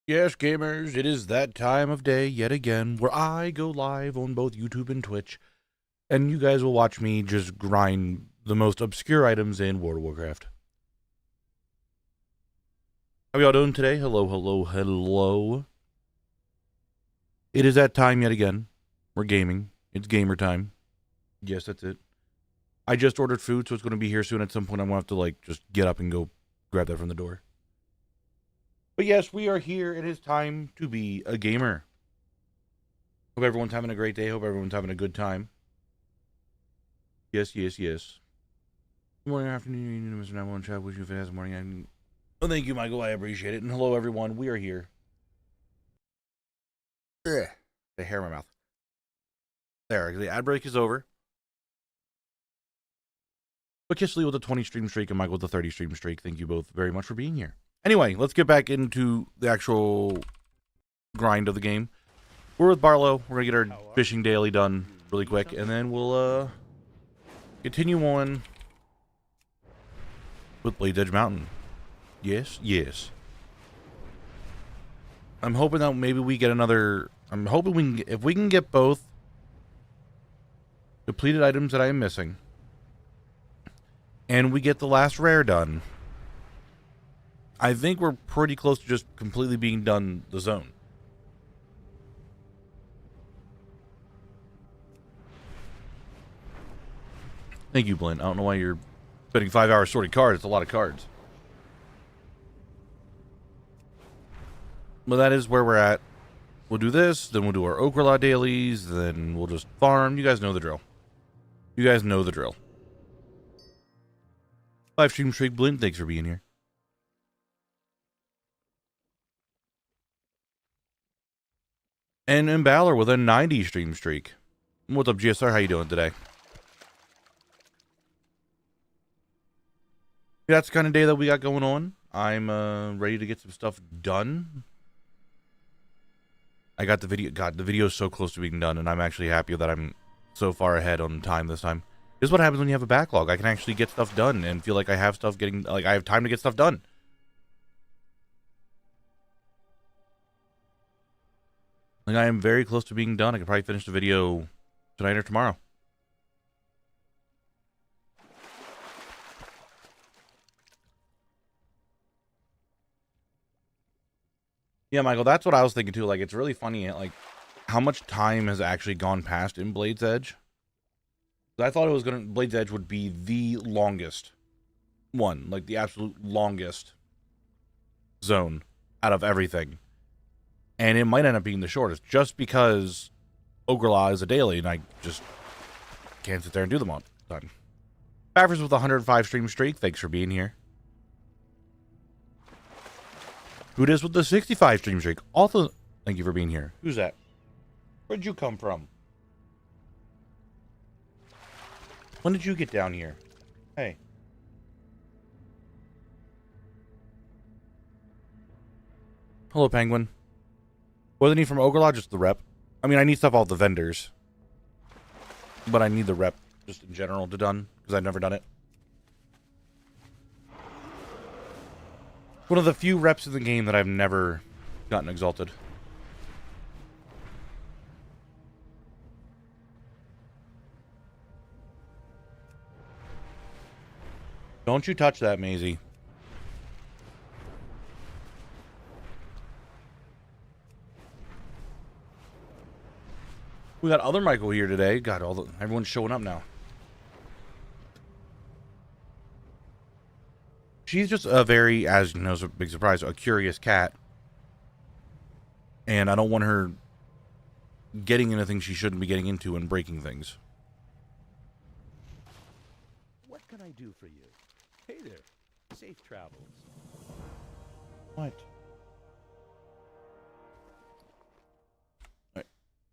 Yes, gamers, it is that time of day yet again where I go live on both YouTube and Twitch, and you guys will watch me just grind the most obscure items in World of Warcraft. How y'all doing today? Hello, hello, hello. It is that time yet again. We're gaming. It's gamer time. Yes, that's it. I just ordered food, so it's going to be here soon. At some point, I'm going to have to, just get up and go grab that from the door. But yes, we are here. It is time to be a gamer. Hope everyone's having a great day. Hope everyone's having a good time. Yes, yes, yes. Good morning, afternoon, Mr. Knabble and chat. Wish you a fantastic morning. Well, thank you, Michael. I appreciate it. And hello, everyone. We are here. Ugh. The hair in my mouth. There. The ad break is over. But Kissley with a 20 stream streak and Michael with a 30 stream streak. Thank you both very much for being here. Anyway, let's get back into the actual grind of the game. We're with Barlow. We're going to get our fishing daily done really quick, and then we'll continue on with Blades Edge Mountain. Yes, yes. I'm hoping that maybe we get another... I'm hoping we can, if we can get both depleted items that I am missing, and we get the last rare done, I think we're pretty close to just completely being done the zone. Thank you, Blinn. I don't know why you're spending 5 hours sorting cards. It's a lot of cards. But that is where we're at. We'll do this, then we'll do our Okrala dailies, then we'll just farm. You guys know the drill. You guys know the drill. Live stream streak, Blinn. Thanks for being here. And Imbalor with a 90 stream streak. What's up, GSR? How you doing today? That's the kind of day that we got going on. I'm ready to get some stuff done. I got the video. God, the video is so close to being done, and I'm actually happy that I'm so far ahead on time this time. This is what happens when you have a backlog. I can actually get stuff done and feel like I have stuff getting, like I have time to get stuff done. Like, I am very close to being done. I could probably finish the video tonight or tomorrow. Yeah, Michael, that's what I was thinking too. Like, it's really funny, like, how much time has actually gone past in Blade's Edge. I thought it was Blade's Edge would be the longest one, like the absolute longest zone out of everything. And it might end up being the shortest, just because Okrala is a daily, and I just can't sit there and do them all the time. Baffers with a 105 stream streak, thanks for being here. Who does with the 65 stream streak? Also, thank you for being here. Who's that? Where'd you come from? When did you get down here? Hey. Hello, Penguin. What do I need from Okrala? Just the rep. I mean, I need stuff off the vendors. But I need the rep just in general to done, because I've never done it. One of the few reps in the game that I've never gotten exalted. Don't you touch that, Maisie. We got other Michael here today. God, everyone's showing up now. She's just a very, as you know, it's a big surprise, a curious cat. And I don't want her getting into things she shouldn't be getting into and breaking things. What can I do for you? Hey there. Safe travels. What?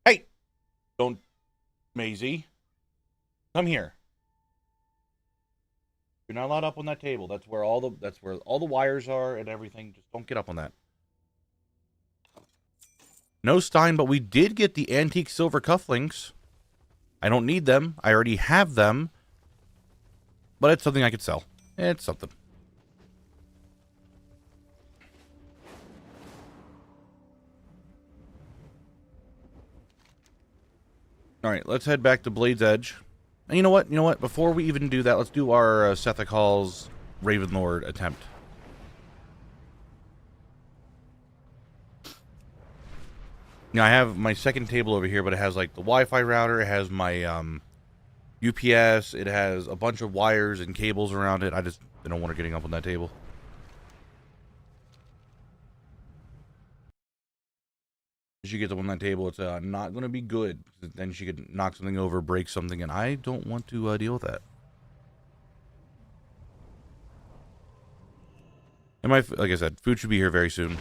Hey! Don't, Maisie. Come here. You're not allowed up on that table. That's where all the wires are and everything. Just don't get up on that. No Stein, but we did get the antique silver cufflinks. I don't need them. I already have them. But it's something I could sell. It's something. All right, let's head back to Blade's Edge. And you know what? You know what? Before we even do that, let's do our Sethek Hall's Ravenlord attempt. Now, I have my second table over here, but it has, like, the Wi-Fi router. It has my UPS. It has a bunch of wires and cables around it. I just don't want her getting up on that table. She gets up on that table, it's not going to be good. Then she could knock something over, break something, and I don't want to deal with that. And like I said, food should be here very soon.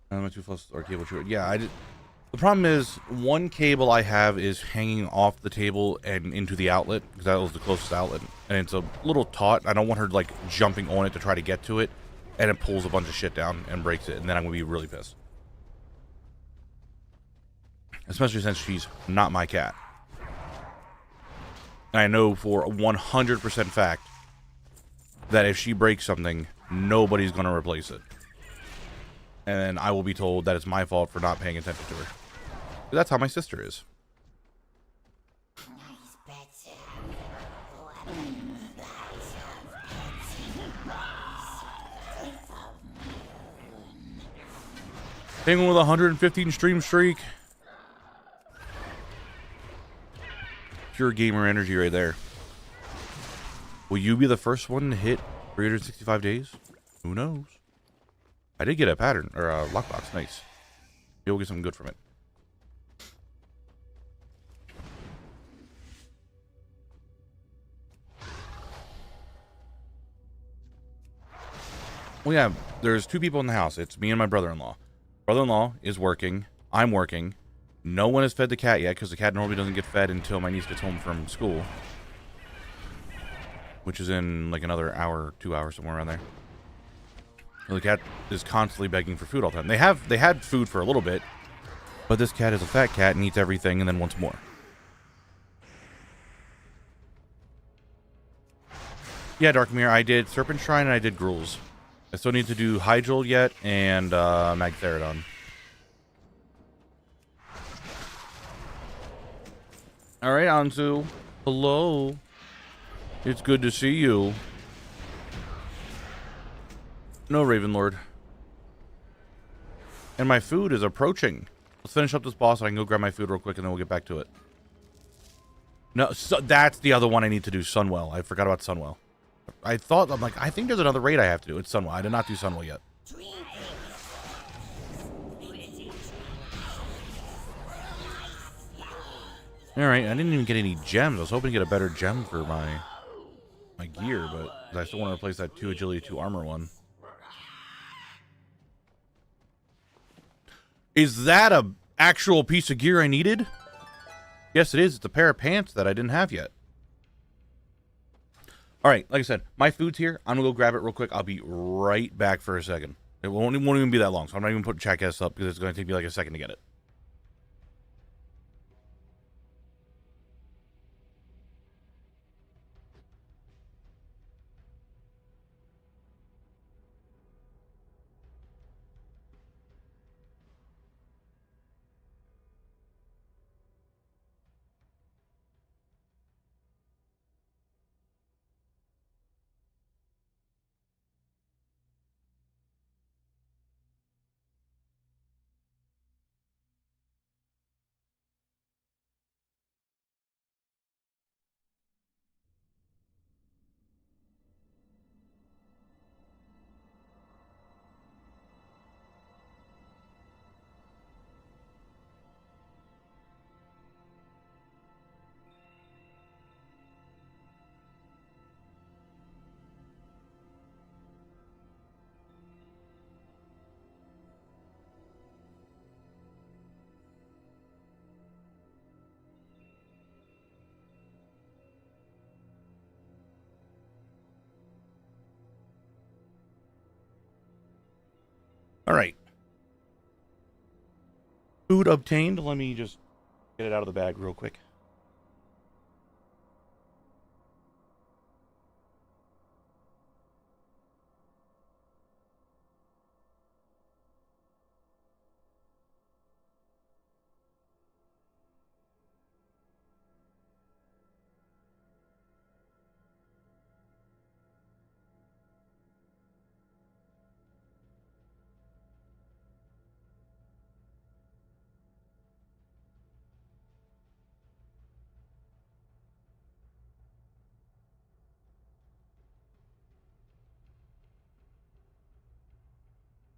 I'm too close to our cable short. Yeah, the problem is one cable I have is hanging off the table and into the outlet because that was the closest outlet, and it's a little taut. I don't want her like jumping on it to try to get to it, and it pulls a bunch of shit down and breaks it, and then I'm gonna be really pissed. Especially since she's not my cat. And I know for 100% fact that if she breaks something, nobody's gonna replace it. And I will be told that it's my fault for not paying attention to her. That's how my sister is. Penguin with a 115 stream streak. Pure gamer energy right there. Will you be the first one to hit 365 days? Who knows? I did get a pattern, or a lockbox. Nice. You'll get something good from it. Well, yeah, there's two people in the house. It's me and my brother-in-law. Brother-in-law is working. I'm working. No one has fed the cat yet, because the cat normally doesn't get fed until my niece gets home from school. Which is in, like, another hour, 2 hours, somewhere around there. The cat is constantly begging for food all the time. They had food for a little bit, but this cat is a fat cat and eats everything and then wants more. Yeah, Darkmere, I did Serpent Shrine and I did Gruels. I still need to do Hyjal yet and Magtheridon. Alright, Anzu. Hello. It's good to see you. No, Ravenlord. And my food is approaching. Let's finish up this boss and I can go grab my food real quick and then we'll get back to it. No, so that's the other one I need to do, Sunwell. I forgot about Sunwell. I think there's another raid I have to do. It's Sunwell. I did not do Sunwell yet. Alright, I didn't even get any gems. I was hoping to get a better gem for my gear, but I still want to replace that 2 agility, 2 armor one. Is that a actual piece of gear I needed? Yes, it is. It's a pair of pants that I didn't have yet. Alright, like I said, my food's here. I'm going to go grab it real quick. I'll be right back for a second. It won't even be that long, so I'm not even putting chat guests up because it's going to take me like a second to get it. Alright. Food obtained. Let me just get it out of the bag real quick.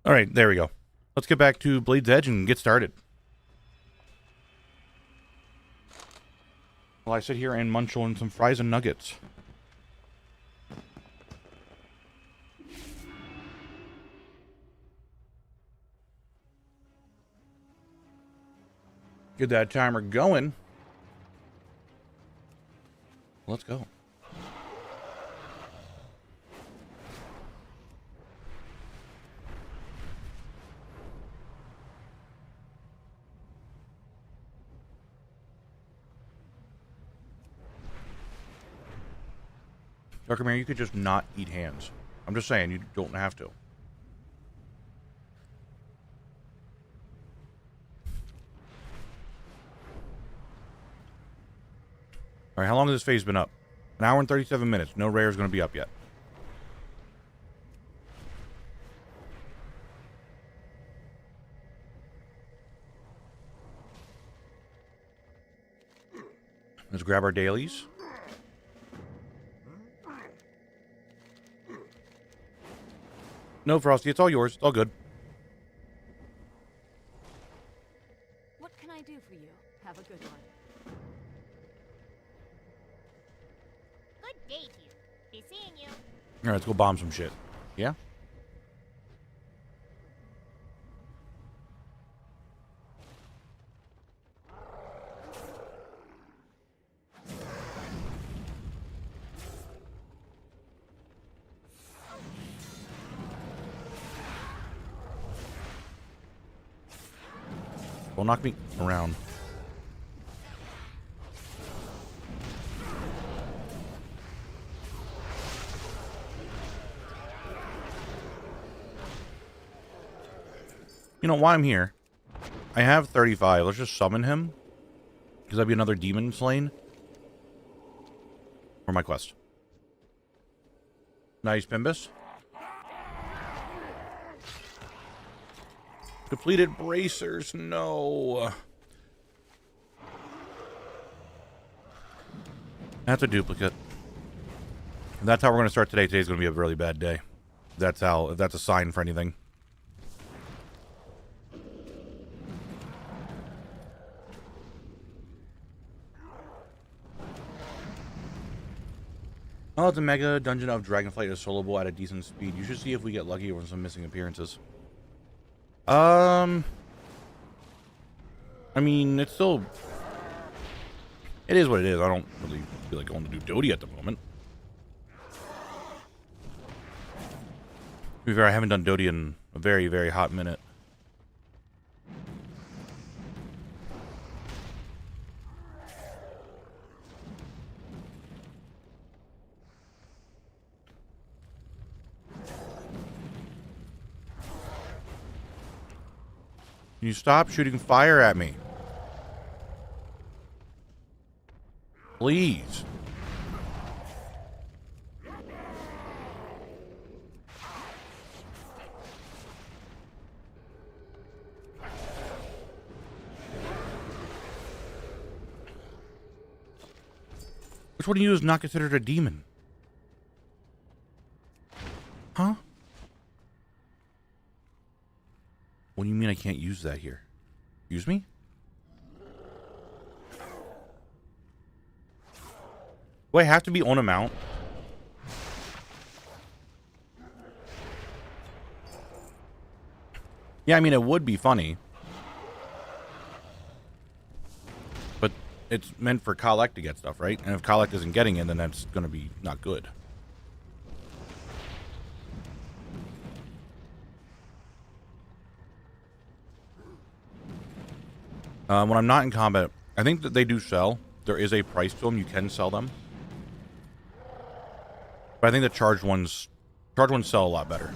All right, there we go. Let's get back to Blade's Edge and get started. While I sit here and munch on some fries and nuggets. Get that timer going. Let's go. Darker Mary, you could just not eat hands. I'm just saying, you don't have to. All right, how long has this phase been up? An hour and 37 minutes. No rare is going to be up yet. Let's grab our dailies. No, Frosty, it's all yours. It's all good. What can I do for you? Have a good one. Good day to you. Be seeing you. All right, let's go bomb some shit. Yeah? Don't knock me around. You know why I'm here? I have 35. Let's just summon him. Because that'd be another demon slain. For my quest. Nice, Pimbus. Depleted bracers, no. That's a duplicate. That's how we're going to start today. Today's going to be a really bad day. That's how, if that's a sign for anything. Oh, it's a mega dungeon of Dragonflight is soloable at a decent speed. You should see if we get lucky with some missing appearances. I mean, it's still... It is what it is. I don't really feel like going to do Dodie at the moment. To be fair, I haven't done Dodie in a very, very hot minute. Can you stop shooting fire at me? Please. Which one of you is not considered a demon? Huh? What do you mean I can't use that here? Use me? Do I have to be on a mount? Yeah, I mean, it would be funny. But it's meant for Collect to get stuff, right? And if Collect isn't getting it, then that's going to be not good. When I'm not in combat, I think that they do sell. There is a price to them. You can sell them. But I think the charged ones sell a lot better.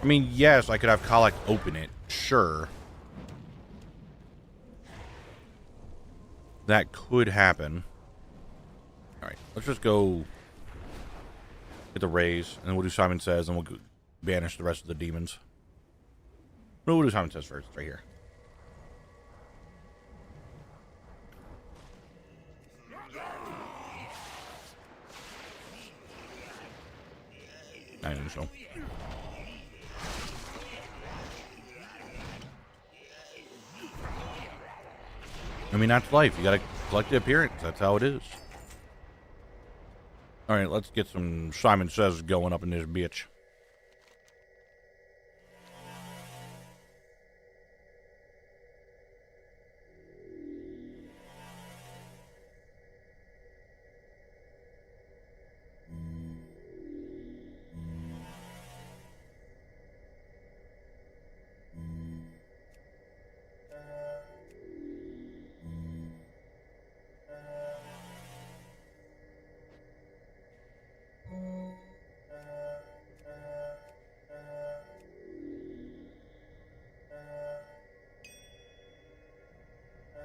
I mean, yes, I could have Kolak open it. Sure. That could happen. Alright, let's just go get the raise, and then we'll do Simon Says, and we'll banish the rest of the demons. No, we'll do Simon Says first, right here. I don't know. I mean, that's life. You gotta collect the appearance. That's how it is. Alright, let's get some Simon Says going up in this bitch.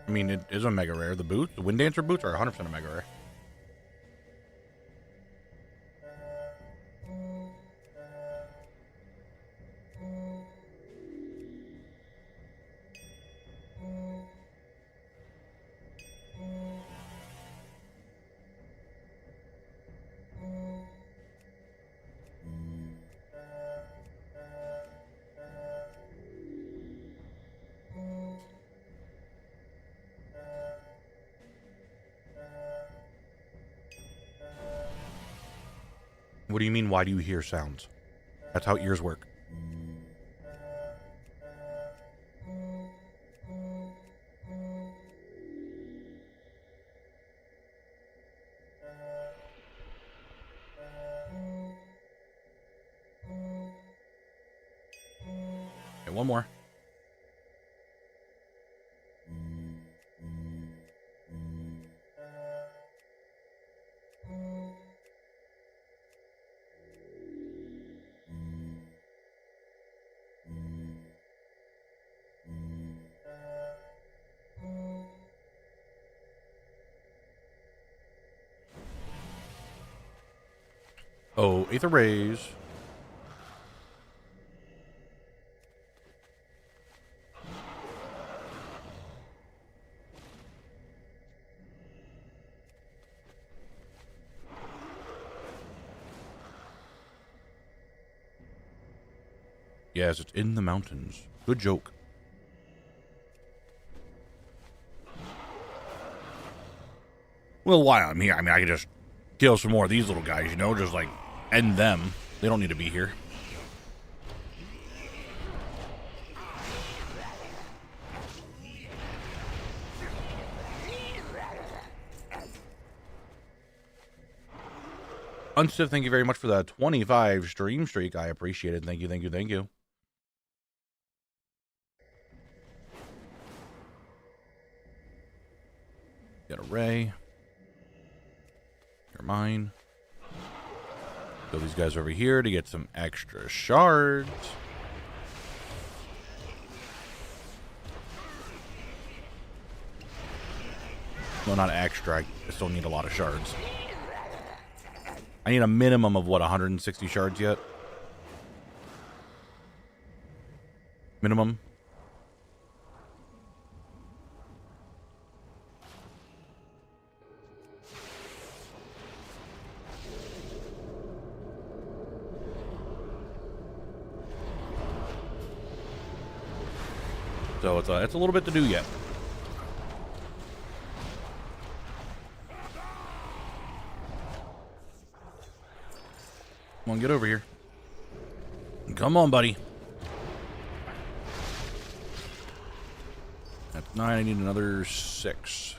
I mean, it is a mega rare. The boots, the Wind Dancer boots, are 100% a mega rare. What do you mean, why do you hear sounds? That's how ears work. Okay, one more. Oh, Aether Rays. Yes, it's in the mountains. Good joke. Well, while I'm here, I mean, I could just kill some more of these little guys, you know? Just, like, end them. They don't need to be here. Unstiff, thank you very much for the 25 stream streak. I appreciate it. Thank you, thank you, thank you. Got a ray. You're mine. Go these guys over here to get some extra shards. No, not extra. I still need a lot of shards. I need a minimum of, what, 160 shards yet? Minimum. So it's a little bit to do yet. Come on, get over here. Come on, buddy. That's 9. I need another 6.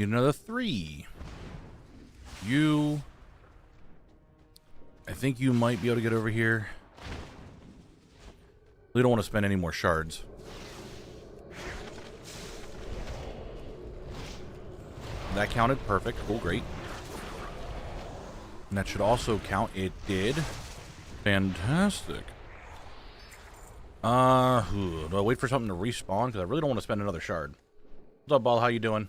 Need another 3. You... I think you might be able to get over here. We don't want to spend any more shards. That counted. Perfect. Cool. Great. And that should also count. It did. Fantastic. Do I wait for something to respawn? Because I really don't want to spend another shard. What's up, Ball? How you doing?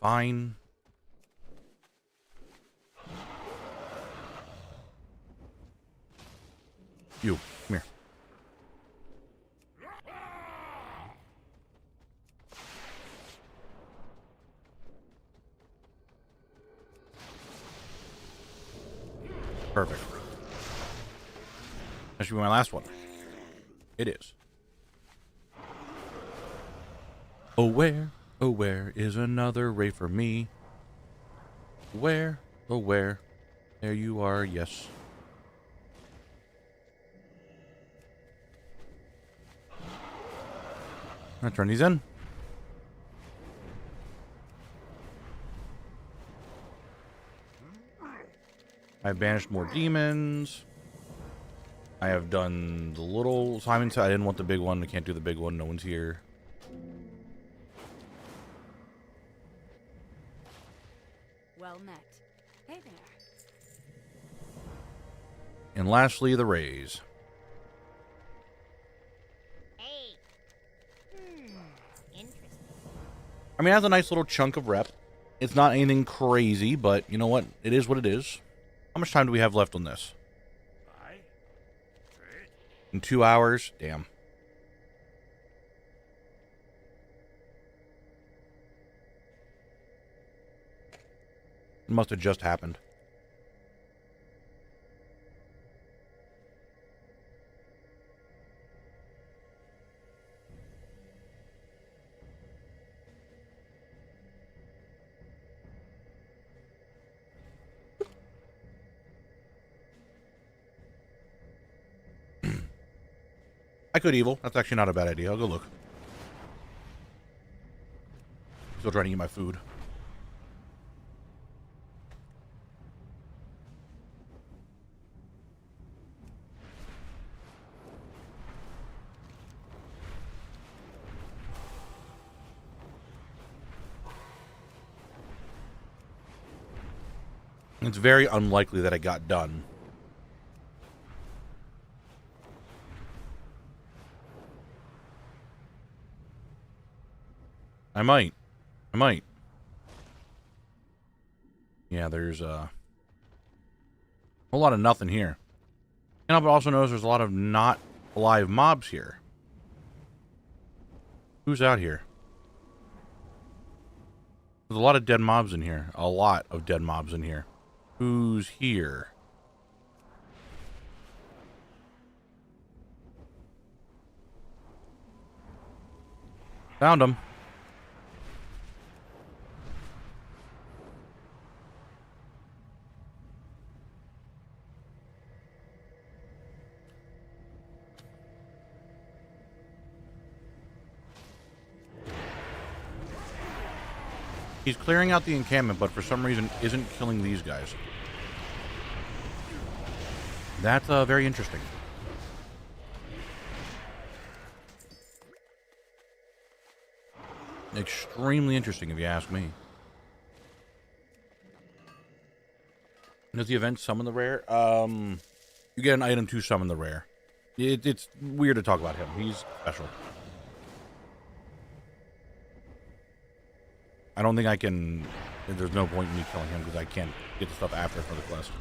Fine. You, come here. Perfect. That should be my last one. It is. Oh, where is another ray for me? Where, oh, where? There you are, yes. I'm gonna turn these in. I've banished more demons. I have done the little Simon said I didn't want the big one. I can't do the big one. No one's here. Well met. Hey there. And lastly, the rays. Hey. Interesting. I mean, it has a nice little chunk of rep. It's not anything crazy, but you know what? It is what it is. How much time do we have left on this? In 2 hours? Damn. It must have just happened. I could evil. That's actually not a bad idea. I'll go look. Still trying to eat my food. It's very unlikely that it got done. I might. Yeah, there's a whole lot of nothing here. And I also notice there's a lot of not alive mobs here. Who's out here? There's a lot of dead mobs in here. A lot of dead mobs in here. Who's here? Found him. He's clearing out the encampment, but for some reason isn't killing these guys. That's very interesting. Extremely interesting, if you ask me. Does the event summon the rare? You get an item to summon the rare. It's weird to talk about him. He's special. I don't think I can... There's no point in me killing him because I can't get the stuff after for the quest.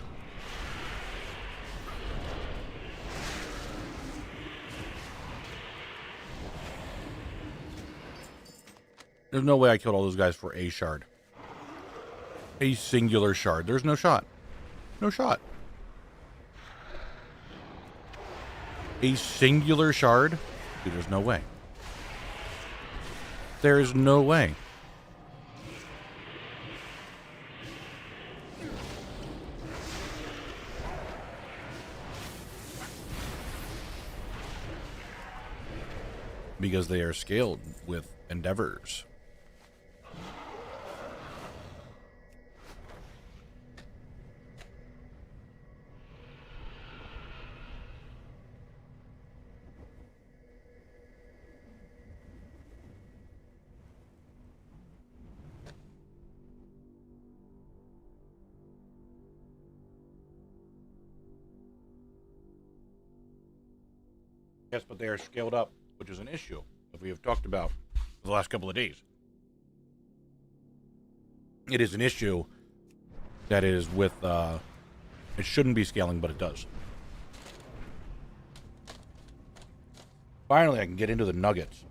There's no way I killed all those guys for a shard. A singular shard. There's no shot. No shot. A singular shard? Dude, there's no way. There is no way. because they are scaled with endeavors. Yes, but they are scaled up, which is an issue that we have talked about the last couple of days. It is an issue that is with, it shouldn't be scaling, but it does. Finally, I can get into the nuggets.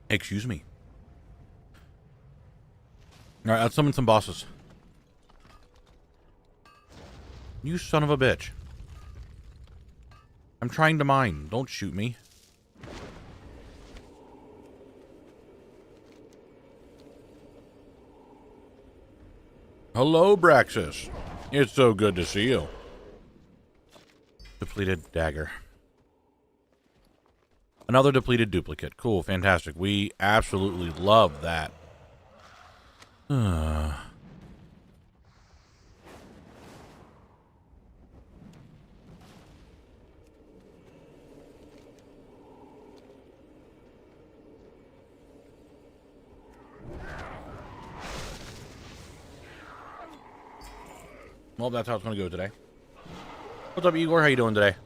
Excuse me. All right, let's summon some bosses. You son of a bitch. I'm trying to mine. Don't shoot me. Hello, Braxis. It's so good to see you. Depleted dagger. Another depleted duplicate. Cool, fantastic. We absolutely love that. Well, that's how it's going to go today. What's up, Igor? How you doing today?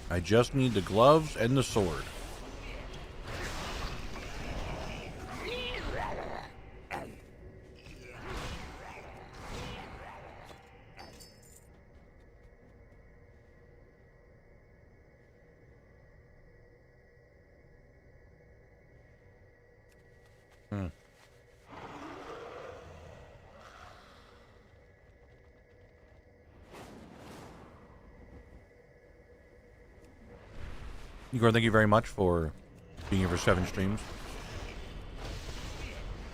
I just need the gloves and the sword. Igor, thank you very much for being here for 7 streams.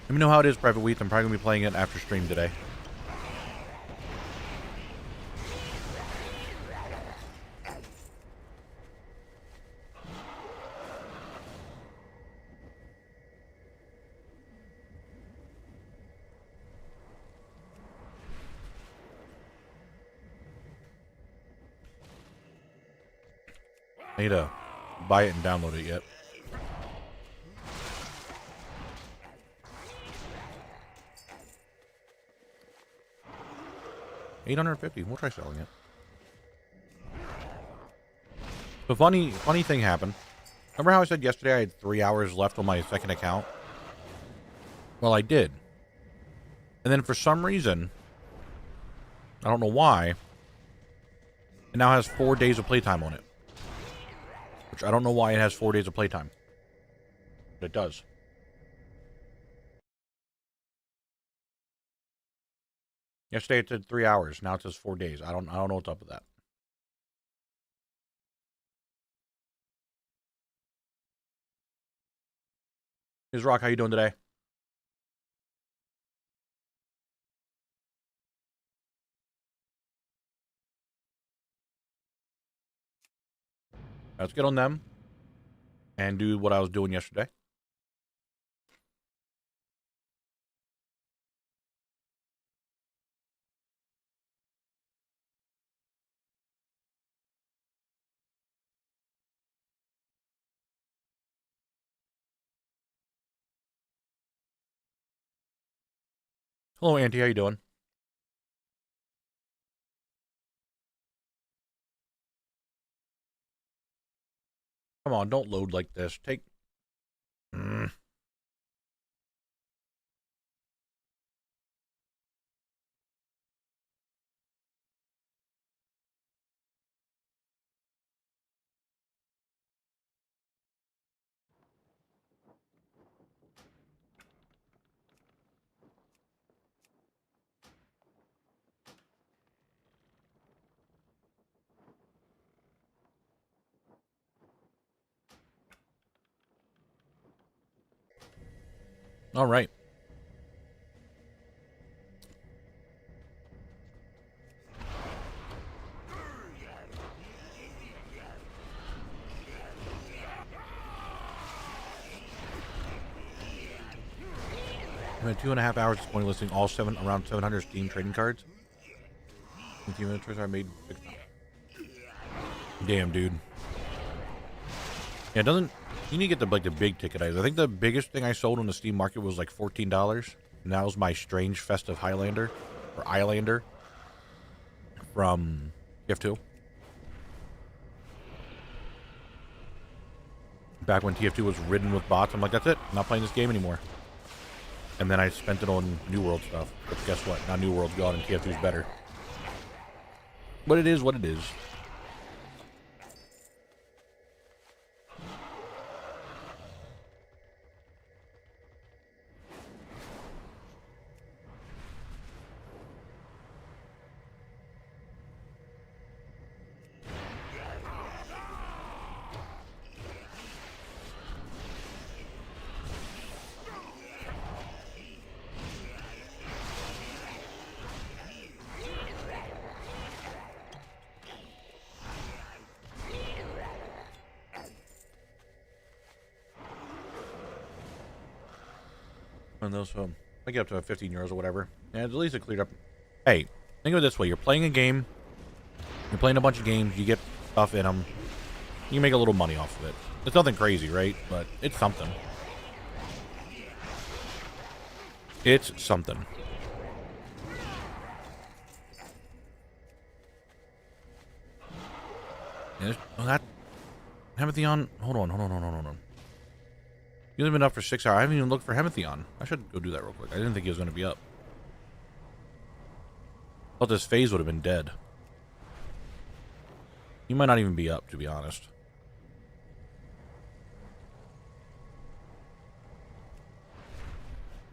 Let me know how it is, Private Wheat. I'm probably going to be playing it after stream today. I need to buy it and download it yet. $850. We'll try selling it. The funny thing happened. Remember how I said yesterday I had 3 hours left on my second account? Well, I did. And then for some reason, I don't know why, it now has 4 days of playtime on it. Which I don't know why it has 4 days of playtime. But it does. Yesterday it said 3 hours. Now it says 4 days. I don't know what's up with that. Hey, Rock, how you doing today? Let's get on them and do what I was doing yesterday. Hello, Auntie. How you doing? Come on, don't load like this. Take... All right. I'm at 2.5 hours this morning listing all around 700 Steam trading cards. With you interest, I made $6. Damn, dude. Yeah, it doesn't. You need to get the big ticket items. I think the biggest thing I sold on the Steam market was like $14, and that was my strange festive Highlander or Islander from TF2. Back when TF2 was ridden with bots, I'm like, that's it. I'm not playing this game anymore. And then I spent it on New World stuff. But guess what? Now New World's gone and TF2's better. But it is what it is. And those, I get up to 15 euros or whatever. And at least it cleared up. Hey, think of it this way. You're playing a game. You're playing a bunch of games. You get stuff in them. You make a little money off of it. It's nothing crazy, right? But it's something. It's something. Yeah, that Hemathion. Hold on. He's only been up for 6 hours. I haven't even looked for Hemathion. I should go do that real quick. I didn't think he was going to be up. Thought this phase would have been dead. He might not even be up, to be honest.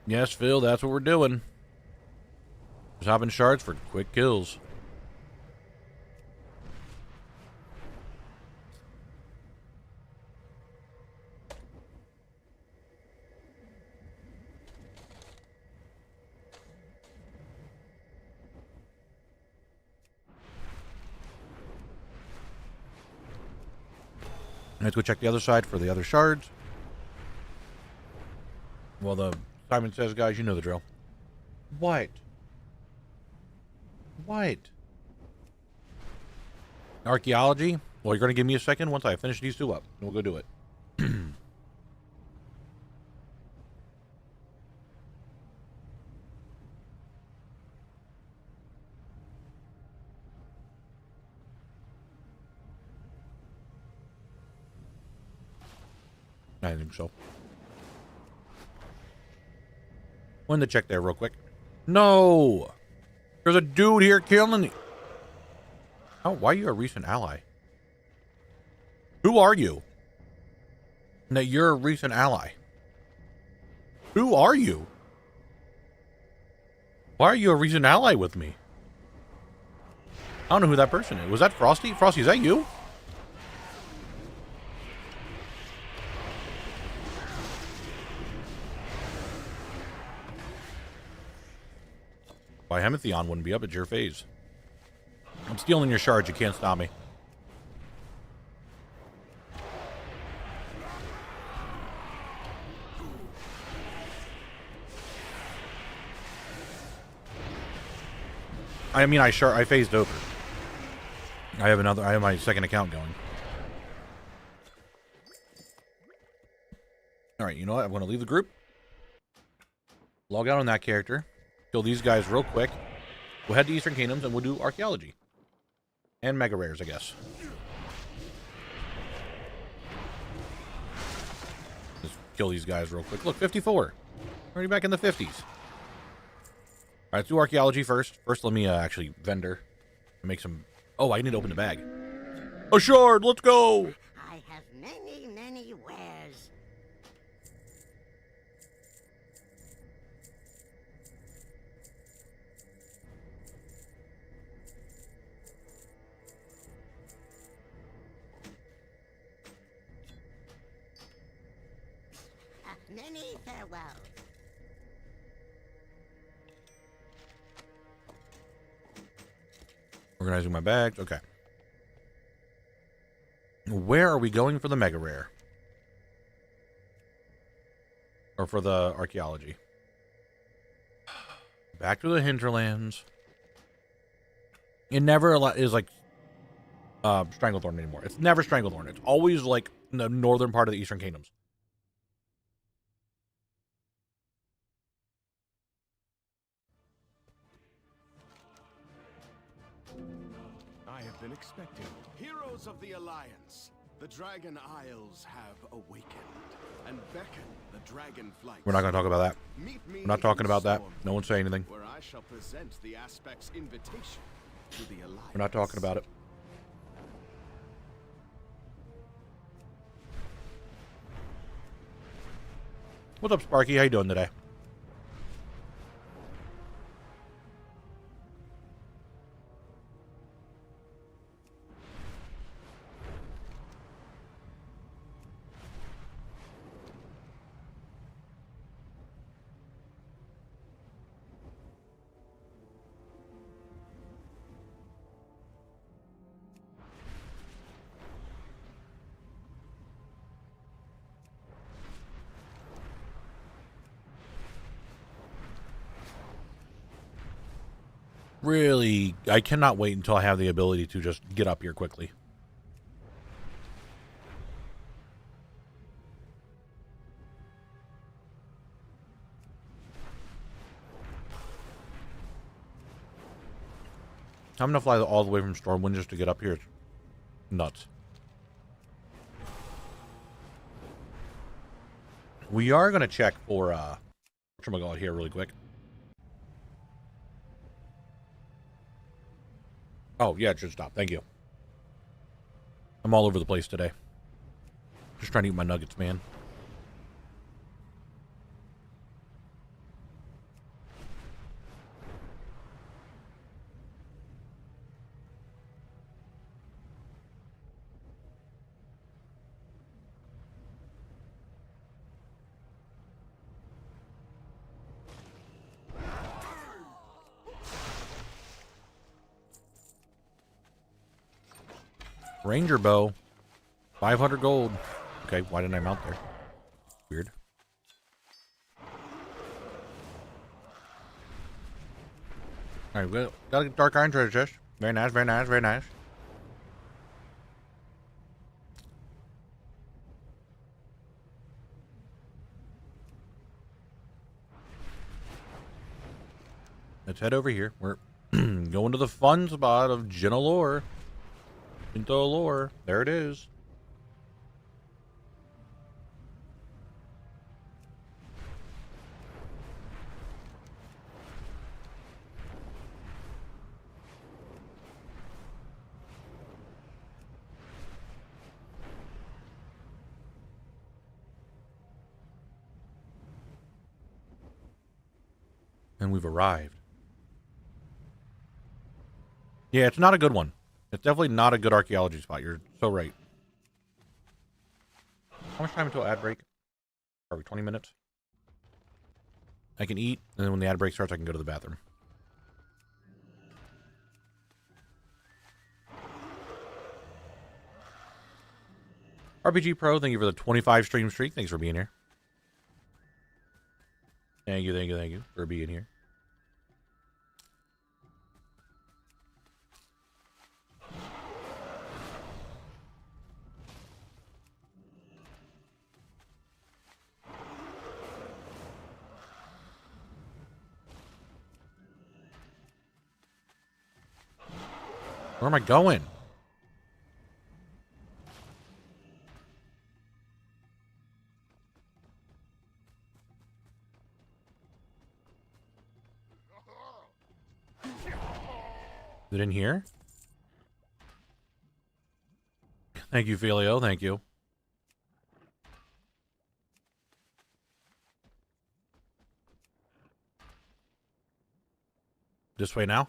Yes, Phil, that's what we're doing. Just hopping shards for quick kills. Let's go check the other side for the other shards. Well, the Simon Says guys, you know the drill. What? Archaeology? Well, you're going to give me a second once I finish these two up. And we'll go do it. I think so. When to check there real quick. No! There's a dude here killing me. Oh, why are you a recent ally? Who are you? That you're a recent ally. Who are you? Why are you a recent ally with me? I don't know who that person is. Was that Frosty? Frosty, is that you? Why Hemathion wouldn't be up at your phase. I'm stealing your shards. You can't stop me. I mean, I phased over. I have my second account going. All right, you know what? I'm going to leave the group. Log out on that character. Kill these guys real quick. We'll head to Eastern Kingdoms and we'll do archaeology. And mega rares, I guess. Just kill these guys real quick. Look, 54. Already back in the 50s. Alright, let's do archaeology first. First, let me actually vendor. Make some... Oh, I need to open the bag. A shard! Let's go! I have many wares. Many farewells. Organizing my bags. Okay. Where are we going for the mega rare? Or for the archaeology? Back to the hinterlands. It never is like Stranglethorn anymore. It's never Stranglethorn. It's always like the northern part of the Eastern Kingdoms. I have been expecting. Heroes of the Alliance, the Dragon Isles have awakened and beckon the dragon flight. We're not going to talk about that. Meet me We're not talking in about that. Storm, No one say anything. where I shall present the Aspect's invitation to the Alliance. We're not talking about it. What's up, Sparky? How you doing today? Really, I cannot wait until I have the ability to just get up here quickly. I'm gonna fly all the way from Stormwind just to get up here. It's nuts. We are gonna check for whatchamacallit here really quick. Oh, yeah, it should stop. Thank you. I'm all over the place today. Just trying to eat my nuggets, man. Ranger bow. 500 gold. Okay, why didn't I mount there? Weird. Alright, we got a dark iron treasure chest. Very nice, very nice, very nice. Let's head over here. We're going to the fun spot of Jinalore. Jinalore. There it is. And we've arrived. Yeah, it's not a good one. It's definitely not a good archaeology spot. You're so right. How much time until ad break? Probably 20 minutes. I can eat, and then when the ad break starts, I can go to the bathroom. RPG Pro, thank you for the 25 stream streak. Thanks for being here. Thank you, thank you, thank you for being here. Where am I going? Is it in here? Thank you, Filio. Thank you. This way now?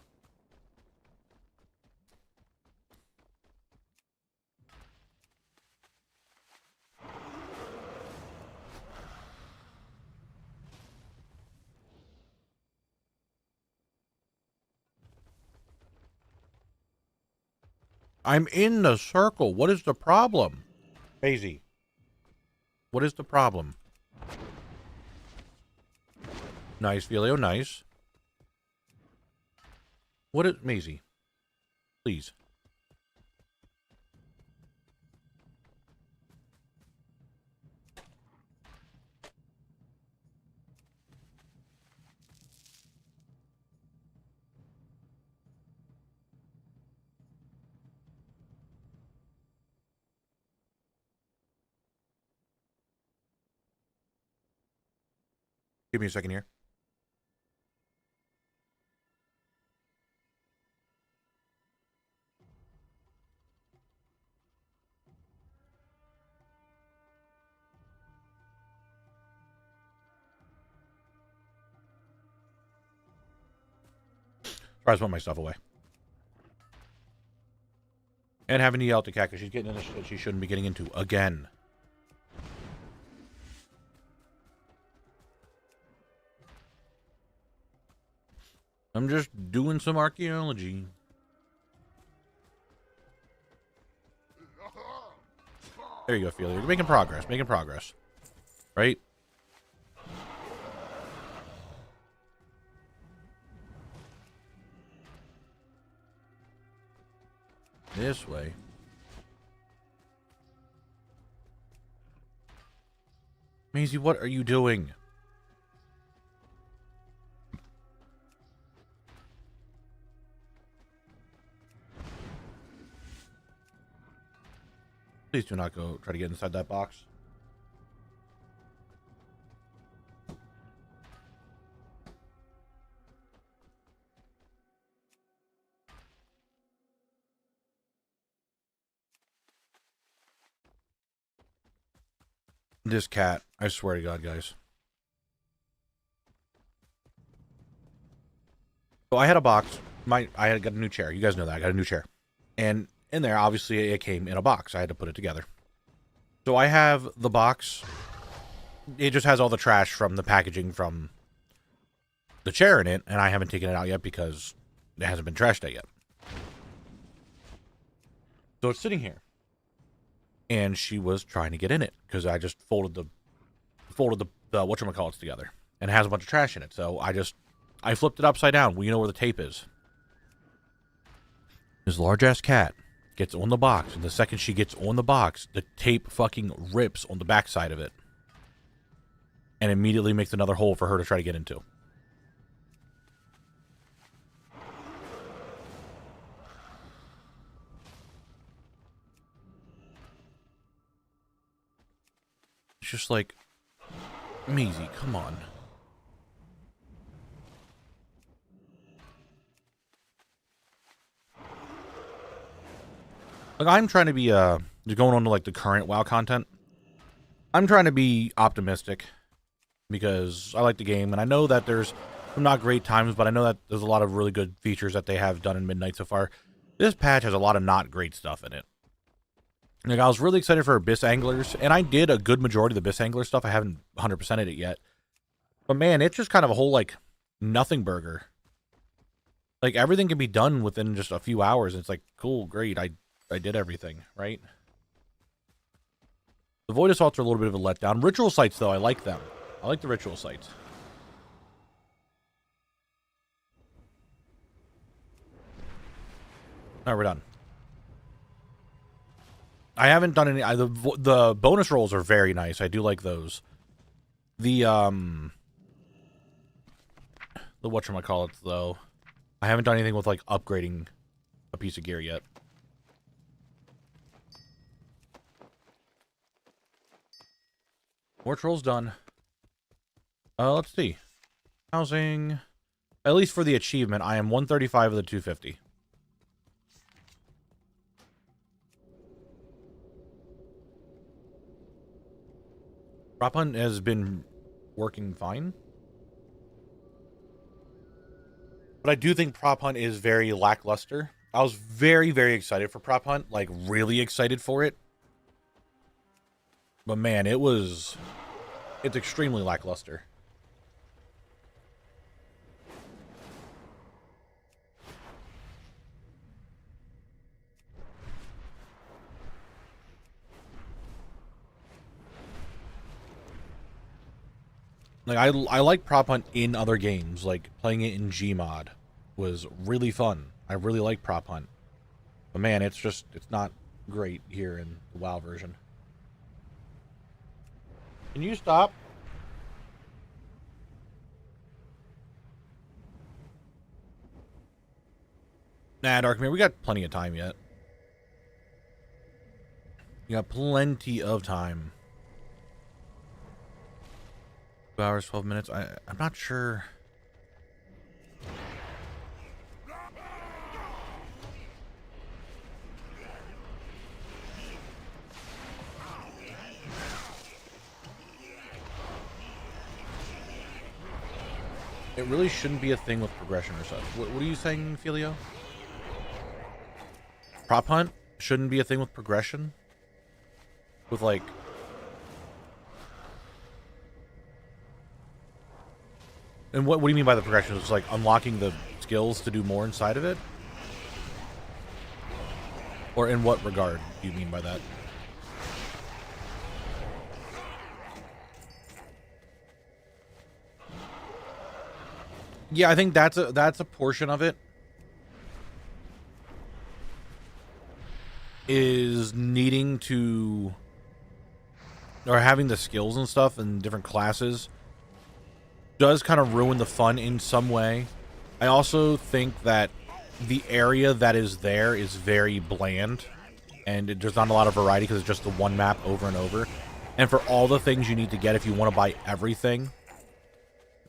I'm in the circle. What is the problem? Maisie. What is the problem? Nice, Velio, nice. What is... Maisie. Please. Give me a second here. Tries to put my stuff away. And having to yell at the cat because she's getting into shit that she shouldn't be getting into again. I'm just doing some archaeology. There you go, Ophelia. You're making progress. Making progress. Right? This way. Maisie, what are you doing? Please do not go try to get inside that box. This cat, I swear to God, guys. So I had a box. I had got a new chair. You guys know that. I got a new chair. And in there, obviously, it came in a box. I had to put it together. So I have the box. It just has all the trash from the packaging from the chair in it, and I haven't taken it out yet because it hasn't been trashed out yet. So it's sitting here. And she was trying to get in it because I just folded the whatchamacallits together, and it has a bunch of trash in it. So I flipped it upside down. Well, you know where the tape is. This large ass cat gets on the box, and the second she gets on the box, the tape fucking rips on the back side of it, and immediately makes another hole for her to try to get into. It's just like, Maisie, come on. Like, I'm trying to be, going on to, like, the current WoW content. I'm trying to be optimistic because I like the game, and I know that there's some not great times, but I know that there's a lot of really good features that they have done in Midnight so far. This patch has a lot of not great stuff in it. Like, I was really excited for Abyss Anglers, and I did a good majority of the Abyss Angler stuff. I haven't 100%ed it yet. But man, it's just kind of a whole, like, nothing burger. Like, everything can be done within just a few hours, and it's like, cool, great, I did everything, right? The Void Assaults are a little bit of a letdown. Ritual Sites, though, I like them. I like the Ritual Sites. Alright, we're done. I haven't done any... The bonus rolls are very nice. I do like those. The whatchamacallits, though. I haven't done anything with, like, upgrading a piece of gear yet. More trolls done. Let's see. Housing. At least for the achievement, I am 135 of the 250. Prop Hunt has been working fine. But I do think Prop Hunt is very lackluster. I was very, very excited for Prop Hunt. Like, really excited for it. But man, it's extremely lackluster. Like, I like prop hunt in other games, like playing it in Gmod was really fun. I really like prop hunt. But man, it's not great here in the WoW version. Can you stop? Nah, Darkmere, we got plenty of time yet. We got plenty of time. 2 hours, 12 minutes. I'm not sure. It really shouldn't be a thing with progression or such. What are you saying, Filio? Prop hunt shouldn't be a thing with progression? With, like... And what do you mean by the progression? It's like unlocking the skills to do more inside of it? Or in what regard do you mean by that? Yeah, I think that's a portion of it. Is needing to, or having the skills and stuff in different classes does kind of ruin the fun in some way. I also think that the area that is there is very bland, and there's not a lot of variety because it's just the one map over and over. And for all the things you need to get if you want to buy everything,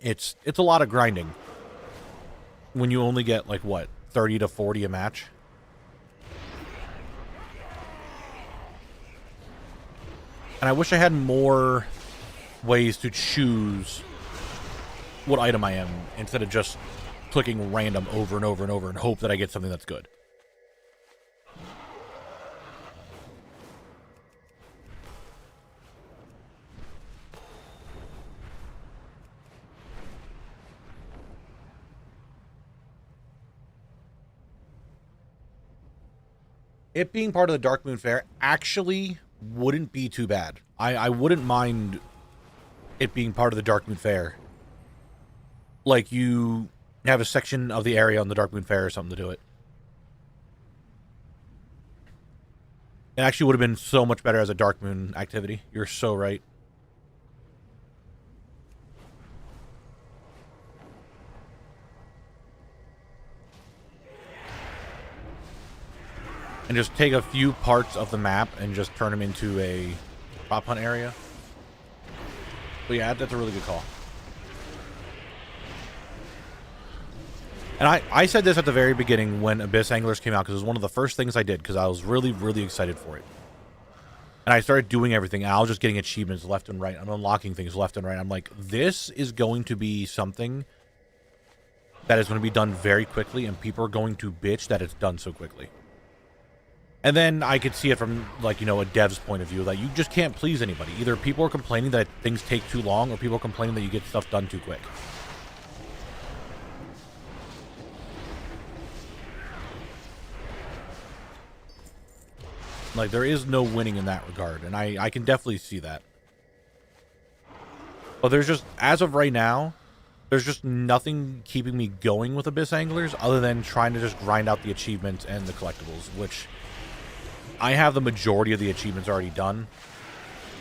it's a lot of grinding. When you only get, like, what, 30 to 40 a match? And I wish I had more ways to choose what item I am, instead of just clicking random over and over and over and hope that I get something that's good. It being part of the Dark Moon Fair actually wouldn't be too bad. I wouldn't mind it being part of the Dark Moon Fair. Like, you have a section of the area on the Dark Moon Fair or something to do it. It actually would have been so much better as a Dark Moon activity. You're so right. And just take a few parts of the map and just turn them into a prop hunt area. But yeah, that's a really good call. And I said this at the very beginning when Abyss Anglers came out, because it was one of the first things I did, because I was really, really excited for it. And I started doing everything, and I was just getting achievements left and right. I'm unlocking things left and right. I'm like, this is going to be something that is going to be done very quickly, and people are going to bitch that it's done so quickly. And then I could see it from, like, you know, a dev's point of view, that you just can't please anybody. Either people are complaining that things take too long, or people are complaining that you get stuff done too quick. Like, there is no winning in that regard, and I can definitely see that. But there's just, as of right now, there's just nothing keeping me going with Abyss Anglers other than trying to just grind out the achievements and the collectibles, which I have the majority of the achievements already done.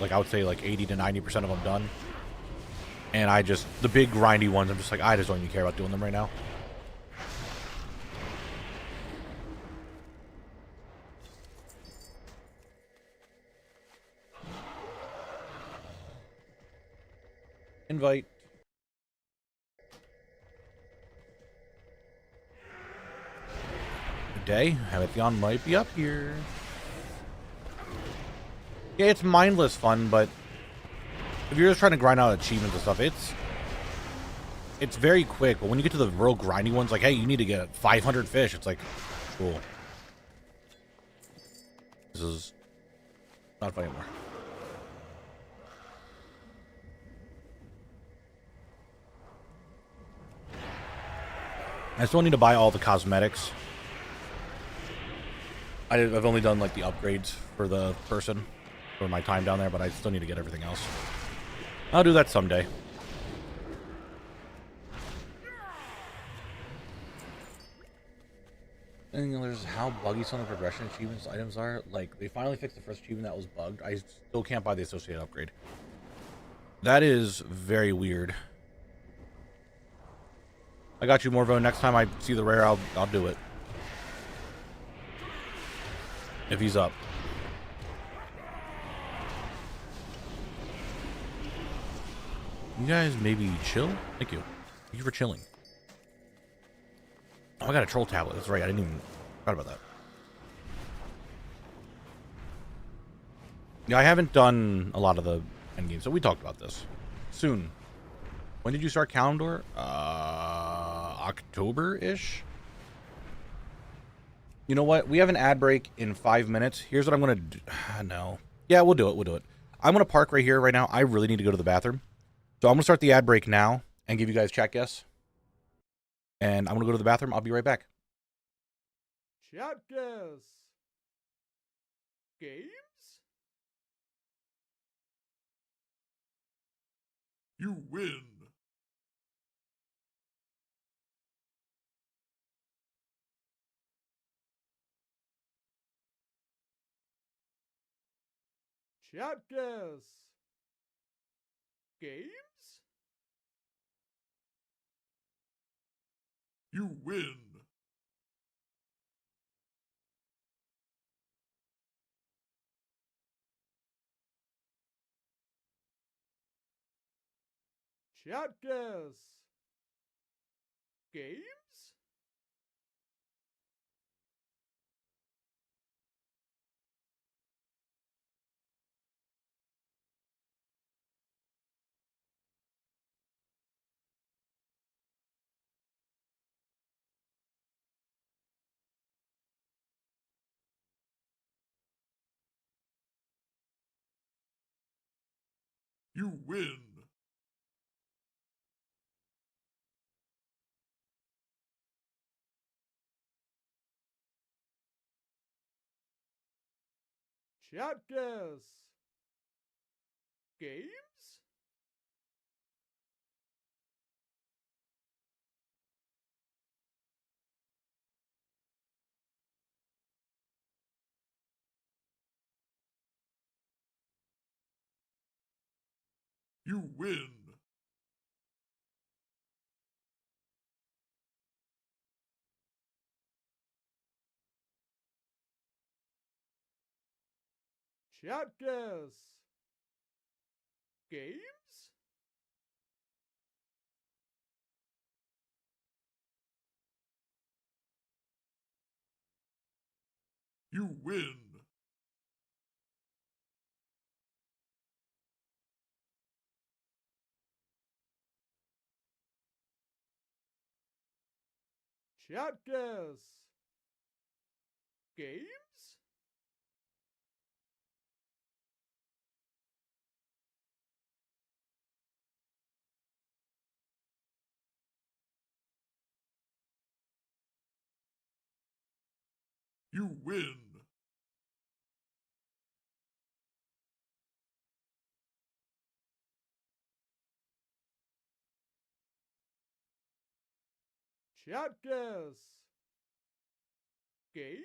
Like, I would say like 80 to 90% of them done. And I just, the big grindy ones, I'm just like, I just don't even care about doing them right now. Invite. Good day. Hamathion might be up here. Yeah, it's mindless fun, but if you're just trying to grind out achievements and stuff, it's very quick. But when you get to the real grindy ones, like, hey, you need to get 500 fish, it's like, cool. This is not fun anymore. I still need to buy all the cosmetics. I've only done, like, the upgrades for the person for my time down there, but I still need to get everything else. I'll do that someday. And there's how buggy some of the progression achievements items are. Like, they finally fixed the first achievement that was bugged. I still can't buy the associated upgrade. That is very weird. I got you, Morvo. Next time I see the rare, I'll do it. If he's up. You guys maybe chill? Thank you. Thank you for chilling. Oh, I got a troll tablet. That's right. I didn't even forgot about that. Yeah, I haven't done a lot of the end games, so we talked about this. Soon. When did you start Calendar? October-ish? You know what? We have an ad break in 5 minutes. Here's what I'm going to do. No. Yeah, we'll do it. We'll do it. I'm going to park right here right now. I really need to go to the bathroom. So I'm going to start the ad break now and give you guys chat guess. And I'm going to go to the bathroom. I'll be right back. Chat guess. Games? You win. Chat guess. Games? You win. Chat guess. Games? You win. Chat guess. Games? You win. Chat guess. Games? You win. Chat guess. Games? You win. Chat guess. Games?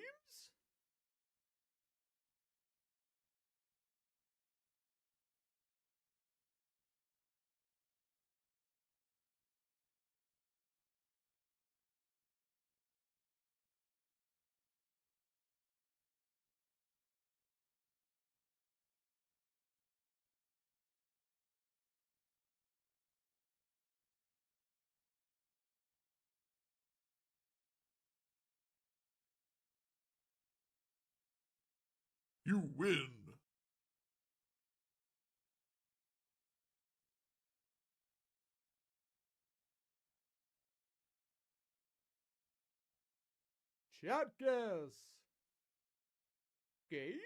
You win. Chat guess. Games?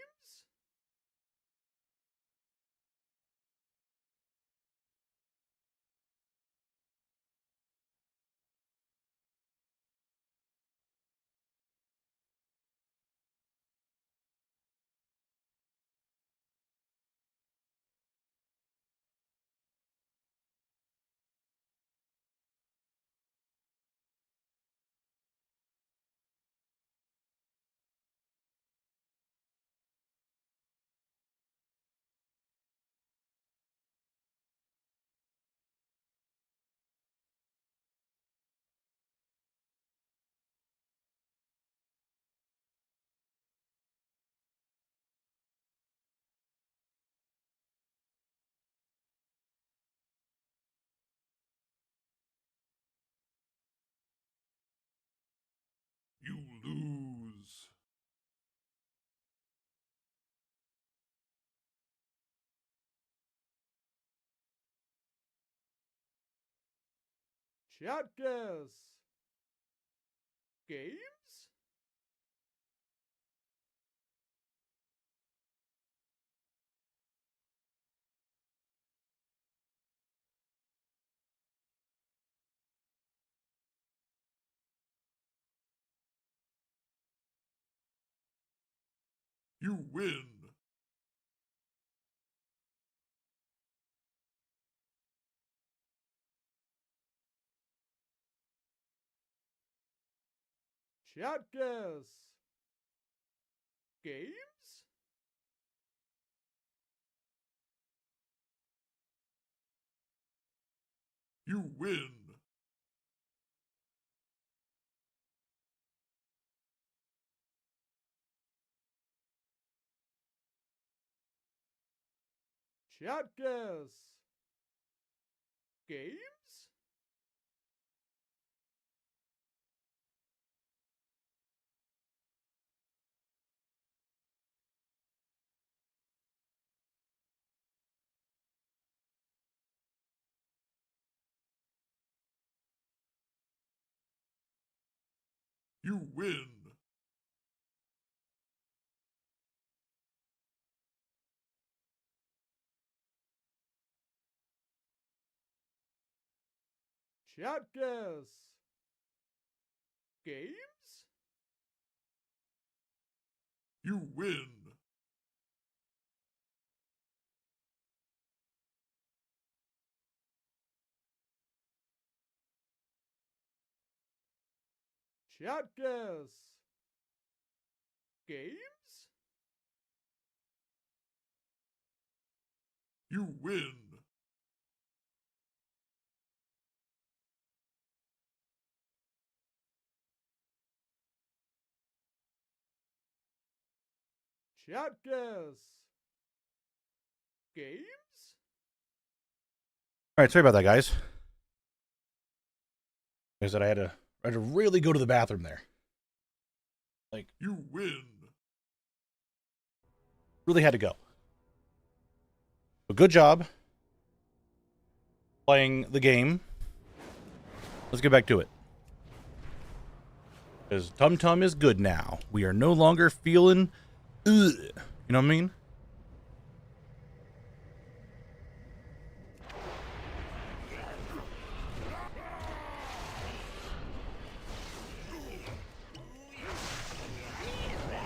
lose. Chat guess. Games? You win. Chat guess. Games? You win. Chat guess. Games? You win. Chat guess. Games? You win. Chat guess. Games? You win. Chat guess. Games? All right, sorry about that, guys. I said I had to really go to the bathroom there. Like, You win. really had to go. But good job playing the game. Let's get back to it. Because Tum Tum is good now. We are no longer feeling, ugh. You know what I mean?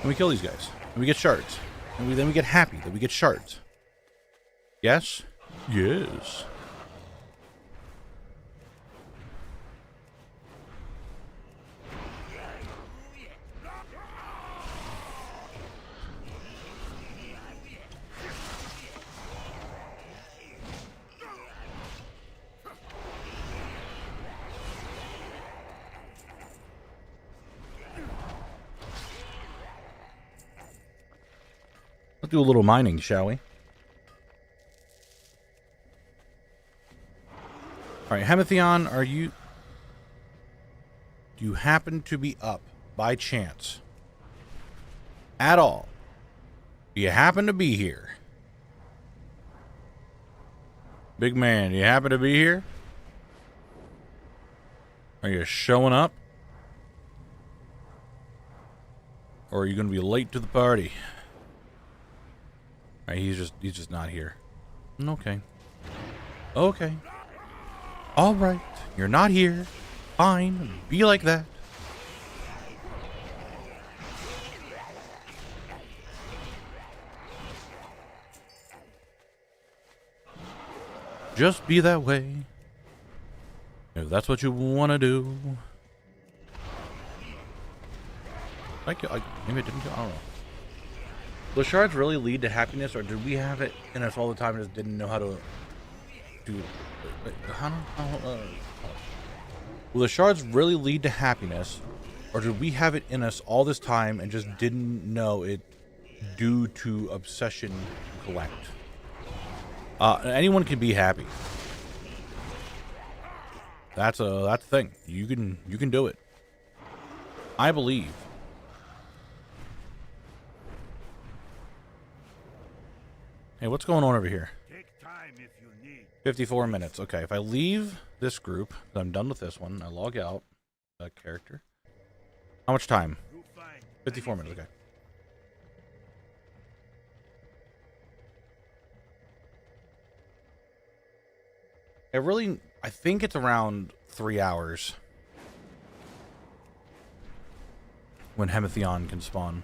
And we kill these guys. And we get shards. And then we get happy that we get shards. Yes? Yes. Let's do a little mining, shall we? Alright, Hemathion, are you... Do you happen to be up, by chance? At all? Do you happen to be here? Big man, do you happen to be here? Are you showing up? Or are you going to be late to the party? Alright, he's just not here. Okay. Okay. Alright. You're not here. Fine. Be like that. Just be that way. If that's what you want to do. Maybe it didn't go. I don't know. Will shards really lead to happiness, or did we have it in us all the time and just didn't know how to do it? Will the shards really lead to happiness, or did we have it in us all this time and just didn't know it due to obsession to collect? Anyone can be happy. That's a thing. You can do it. I believe Hey, what's going on over here? Take time if you need. 54 minutes. Okay, if I leave this group, I'm done with this one. I log out. Character. How much time? You find 54 minutes. Okay. I think it's around 3 hours when Hemathion can spawn.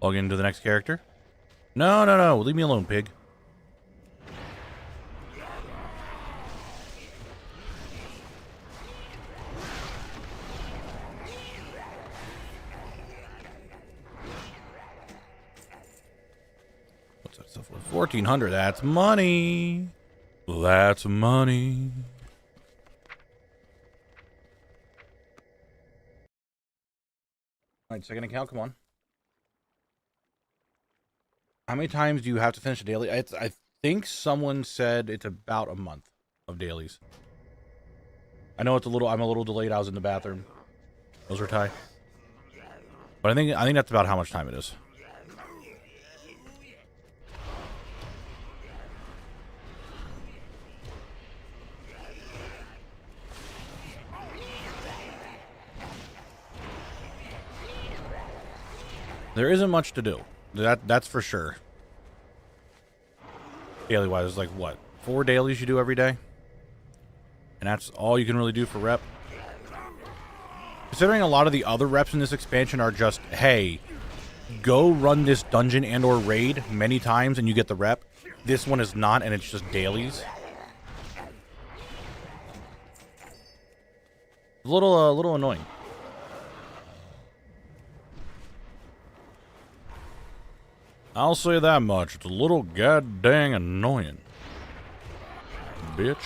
Log into the next character. No, no, no. Leave me alone, pig. What's that stuff worth? 1,400. That's money. That's money. All right, second account. Come on. How many times do you have to finish a daily? I think someone said it's about a month of dailies. I know it's I'm a little delayed. I was in the bathroom. Those are Ty. But I think that's about how much time it is. There isn't much to do. That's for sure. Daily wise, it's like what? 4 dailies you do every day? And that's all you can really do for rep. Considering a lot of the other reps in this expansion are just, hey, go run this dungeon and or raid many times and you get the rep. This one is not, and it's just dailies. A little annoying. I'll say that much. It's a little goddamn annoying. Bitch.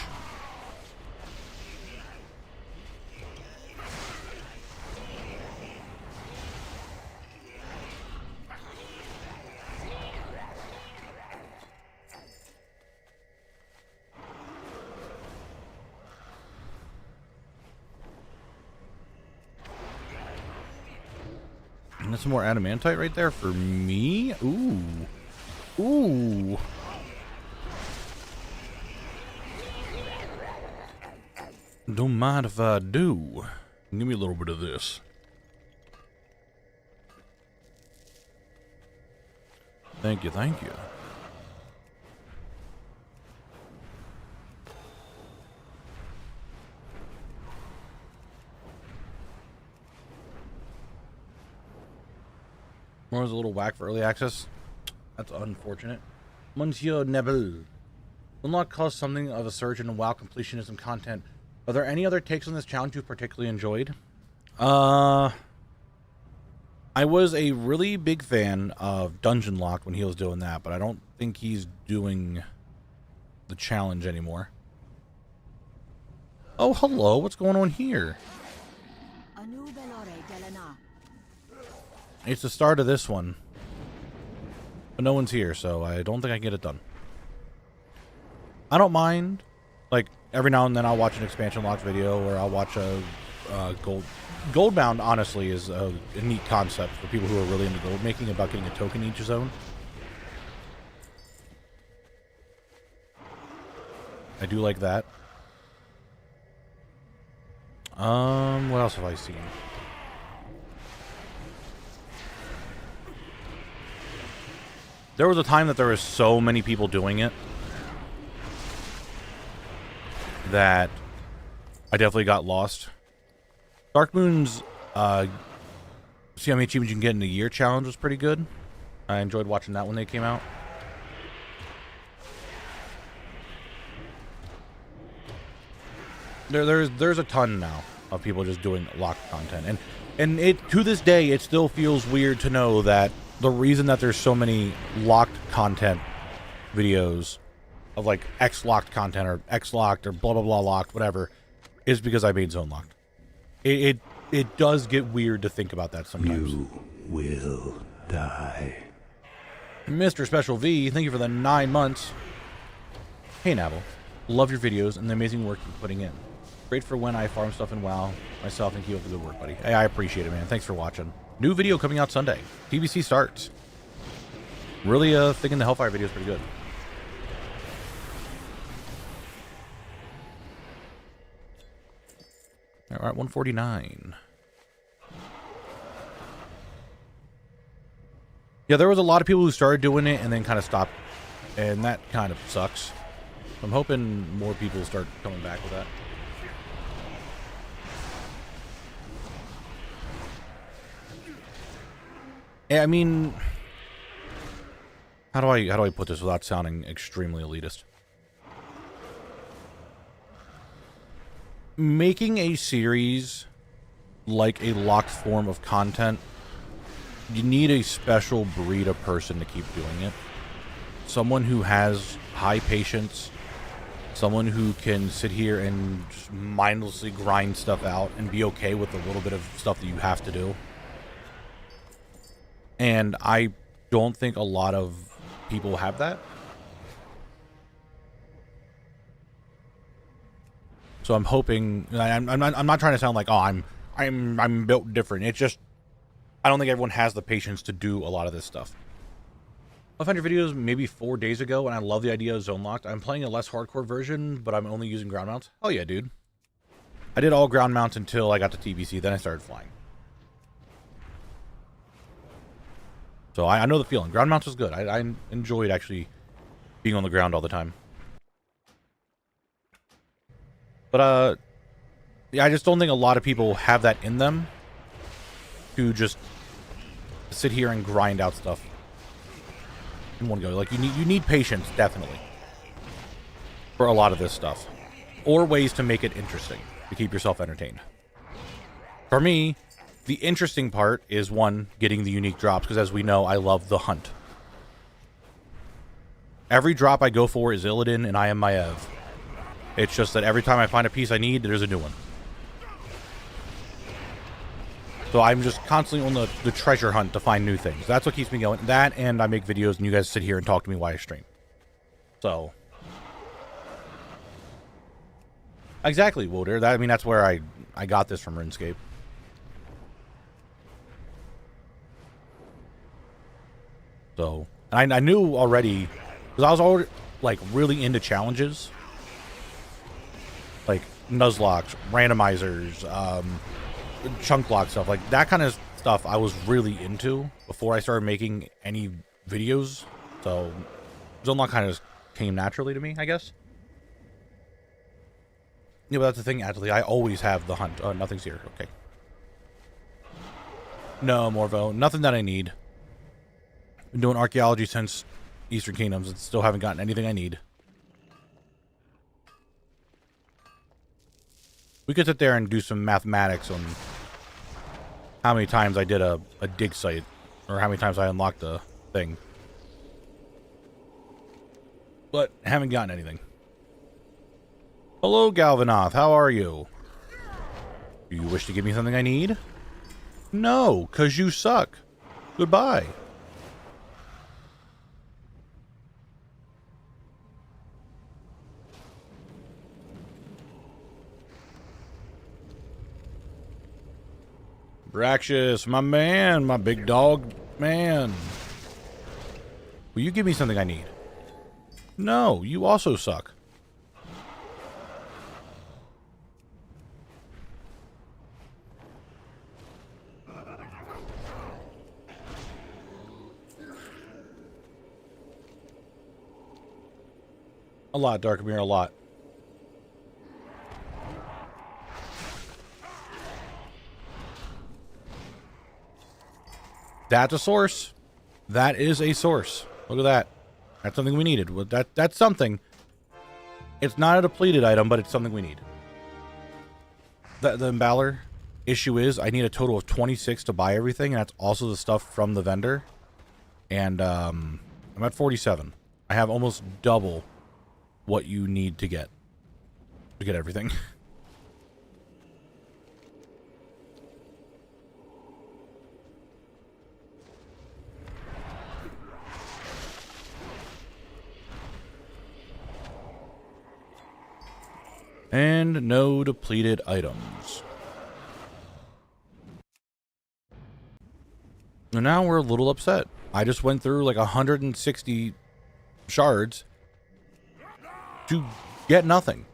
And that's some more adamantite right there for me. Ooh. Ooh. Don't mind if I do. Give me a little bit of this. Thank you, thank you. More was a little whack for early access. That's unfortunate. Monsieur Knabble. Will not cause something of a surge in WoW completionism content. Are there any other takes on this challenge you particularly enjoyed? I was a really big fan of Dungeon Locked when he was doing that, but I don't think he's doing the challenge anymore. Oh, hello. What's going on here? It's the start of this one. But no one's here, so I don't think I can get it done. I don't mind. Like, every now and then I'll watch an expansion locked video, or I'll watch a Goldbound, honestly, is a neat concept for people who are really into gold making about getting a token each zone. I do like that. What else have I seen? There was a time that there were so many people doing it that I definitely got lost. Dark Moon's see how many achievements you can get in a year challenge was pretty good. I enjoyed watching that when they came out. There's a ton now of people just doing locked content, and it to this day it still feels weird to know that the reason that there's so many locked content videos of like X locked content or X locked or blah blah blah locked whatever is because I made zone locked. It does get weird to think about that sometimes. You will die. Mr. Special V, thank you for the 9 months. Hey Knabble, Love your videos and the amazing work you're putting in. Great for when I farm stuff in WoW myself, and keep up the good work, buddy. Hey, I appreciate it, man. Thanks for watching. New video coming out Sunday. TBC starts. Really thinking the Hellfire video is pretty good. All right, 149. Yeah, there was a lot of people who started doing it and then kind of stopped, and that kind of sucks. I'm hoping more people start coming back with that. I mean, how do I put this without sounding extremely elitist? Making a series like a locked form of content, you need a special breed of person to keep doing it. Someone who has high patience, someone who can sit here and just mindlessly grind stuff out and be okay with a little bit of stuff that you have to do. And I don't think a lot of people have that. So I'm hoping, I'm not trying to sound like, oh, I'm built different. It's just, I don't think everyone has the patience to do a lot of this stuff. I found your videos maybe 4 days ago, and I love the idea of zone locked. I'm playing a less hardcore version, but I'm only using ground mounts. Oh yeah, dude. I did all ground mounts until I got to TBC, then I started flying. So I know the feeling. Ground mounts was good. I enjoyed actually being on the ground all the time. But yeah, I just don't think a lot of people have that in them to just sit here and grind out stuff in one go. Like, you need patience, definitely, for a lot of this stuff, or ways to make it interesting to keep yourself entertained. For me, the interesting part is, one, getting the unique drops, because as we know, I love the hunt. Every drop I go for is Illidan, and I am Maiev. It's just that every time I find a piece I need, there's a new one. So I'm just constantly on the treasure hunt to find new things. That's what keeps me going. That, and I make videos, and you guys sit here and talk to me while I stream. So. Exactly, Woder. I mean, that's where I got this from RuneScape. So, and I knew already, because I was already, like, really into challenges. Like, Nuzlocke, randomizers, chunk block stuff. Like, that kind of stuff I was really into before I started making any videos. So, zone lock kind of came naturally to me, I guess. Yeah, but that's the thing, actually. I always have the hunt. Oh, nothing's here. Okay. No, Morvo. Nothing that I need. Been doing archaeology since Eastern Kingdoms and still haven't gotten anything I need. We could sit there and do some mathematics on how many times I did a dig site, or how many times I unlocked a thing. But haven't gotten anything. Hello, Galvanoth. How are you? Do you wish to give me something I need? No, 'cause you suck. Goodbye. Braxius, my man, my big dog man. Will you give me something I need? No, you also suck. A lot, Darkamir, a lot. That's a source. That is a source. Look at that. That's something we needed. Well, that's something. It's not a depleted item, but it's something we need. The Emballer issue is I need a total of 26 to buy everything, and that's also the stuff from the vendor. And I'm at 47. I have almost double what you need to get everything. And no depleted items. And now we're a little upset. I just went through like 160 shards to get nothing.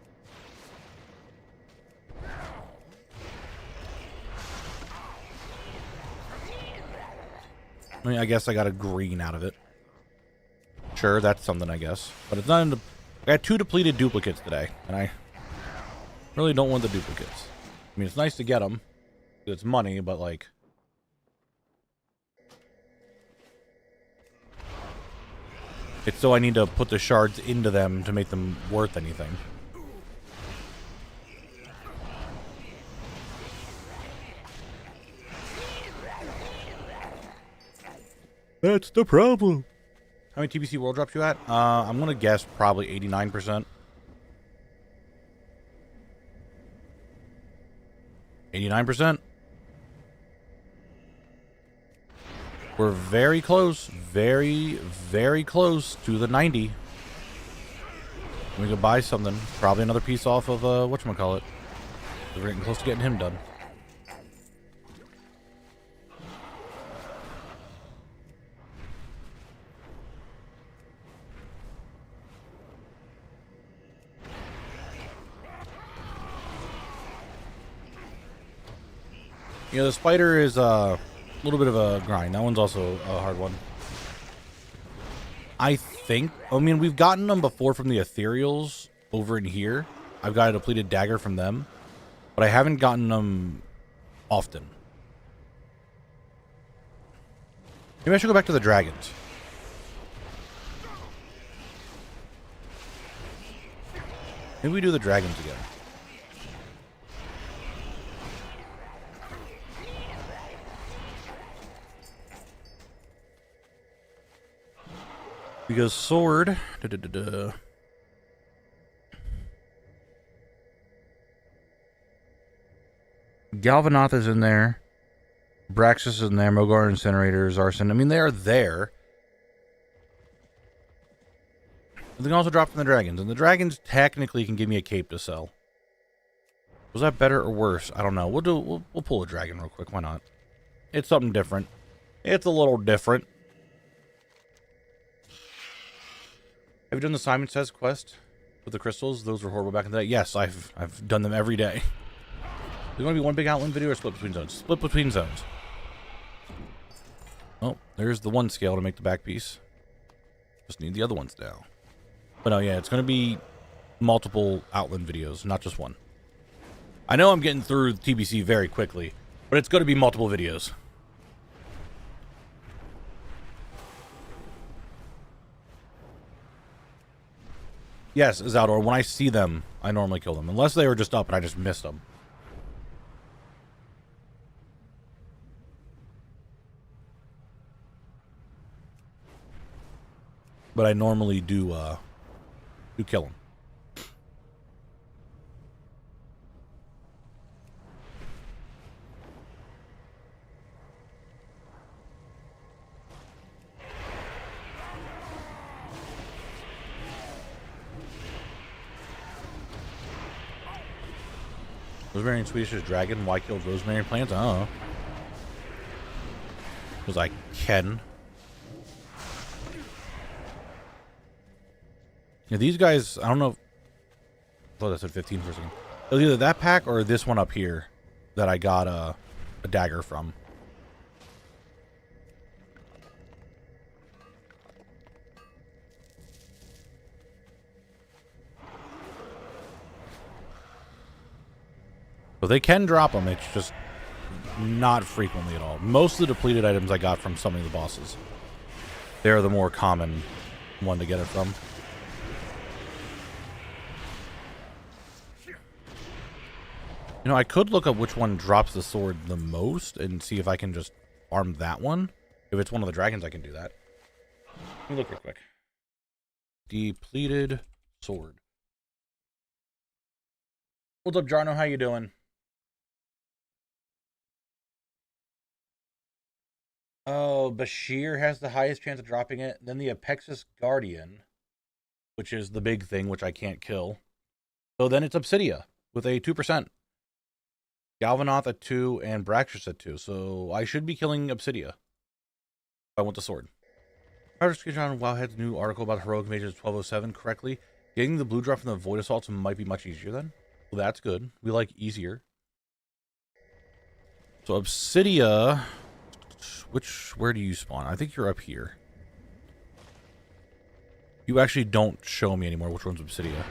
I mean, I guess I got a green out of it. Sure, that's something, I guess. But it's not. I got 2 depleted duplicates today, and I really don't want the duplicates. I mean, it's nice to get them. It's money, but like... It's so I need to put the shards into them to make them worth anything. That's the problem. How many TBC world drops you at? I'm gonna guess probably 89%. 89%. We're very close, very close to the 90. We could buy something, probably another piece off of whatchamacallit. We're getting close to getting him done. You know, the spider is a little bit of a grind. That one's also a hard one. I mean, we've gotten them before from the ethereals over in here. I've got a depleted dagger from them, but I haven't gotten them often. Maybe I should go back to the dragons. Maybe we do the dragons again. Because sword... Galvanoth is in there. Braxis is in there. Mogar Incinerators, Arson. I mean, they are there. But they can also drop from the dragons. And the dragons technically can give me a cape to sell. Was that better or worse? I don't know. We'll pull a dragon real quick. Why not? It's something different. It's a little different. Have you done the Simon Says quest with the crystals? Those were horrible back in the day. Yes, I've done them every day. There's going to be one big outline video or split between zones? Split between zones. Oh, there's the one scale to make the back piece. Just need the other ones now. But no, yeah, it's going to be multiple outline videos, not just one. I know I'm getting through TBC very quickly, but it's going to be multiple videos. Yes, Zaldor, when I see them, I normally kill them. Unless they were just up and I just missed them. But I normally do kill them. Rosemary and Swedish dragon. Why killed rosemary plants? I don't know. Because I can. Yeah, these guys, I don't know. I thought I said 15 for a second. It was either that pack or this one up here that I got a dagger from. So they can drop them, it's just not frequently at all. Most of the depleted items I got from some of the bosses. They're the more common one to get it from. You know, I could look up which one drops the sword the most and see if I can just farm that one. If it's one of the dragons, I can do that. Let me look real quick. Depleted sword. What's up, Jarno? How you doing? Oh, Bashir has the highest chance of dropping it. Then the Apexis Guardian, which is the big thing, which I can't kill. So then it's Obsidia with a 2%. Galvanoth at 2 and Braxis at 2. So I should be killing Obsidia if I want the sword. I was reading on Wowhead's new article about heroic mages 1207 correctly. Getting the blue drop from the Void Assaults might be much easier then. Well, that's good. We like easier. So Obsidia, where do you spawn? I think you're up here. You actually don't show me anymore which one's Obsidia.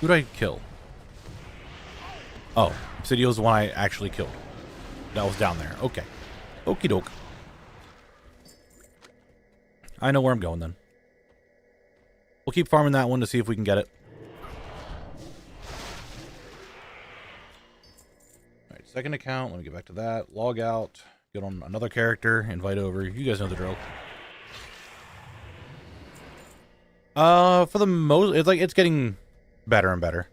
Who did I kill? Oh, Obsidia was the one I actually killed. That was down there. Okay. Okie doke. I know where I'm going then. We'll keep farming that one to see if we can get it. Alright, second account. Let me get back to that. Log out. Get on another character. Invite over. You guys know the drill. For the most, it's getting better and better.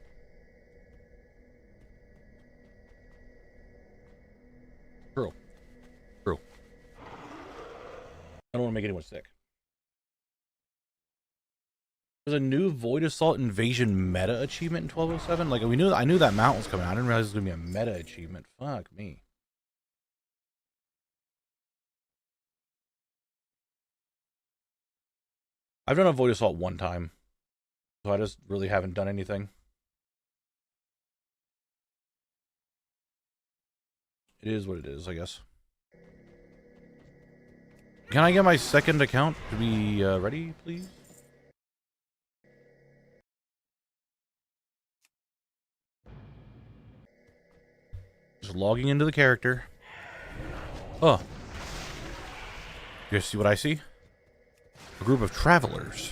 True. True. I don't want to make anyone sick. There's a new Void Assault Invasion meta achievement in 1207. Like I knew that mount was coming out. I didn't realize it was gonna be a meta achievement. Fuck me. I've done a Void Assault one time, so I just really haven't done anything. It is what it is, I guess. Can I get my second account to be ready, please? Just logging into the character. Oh. You guys see what I see? A group of travelers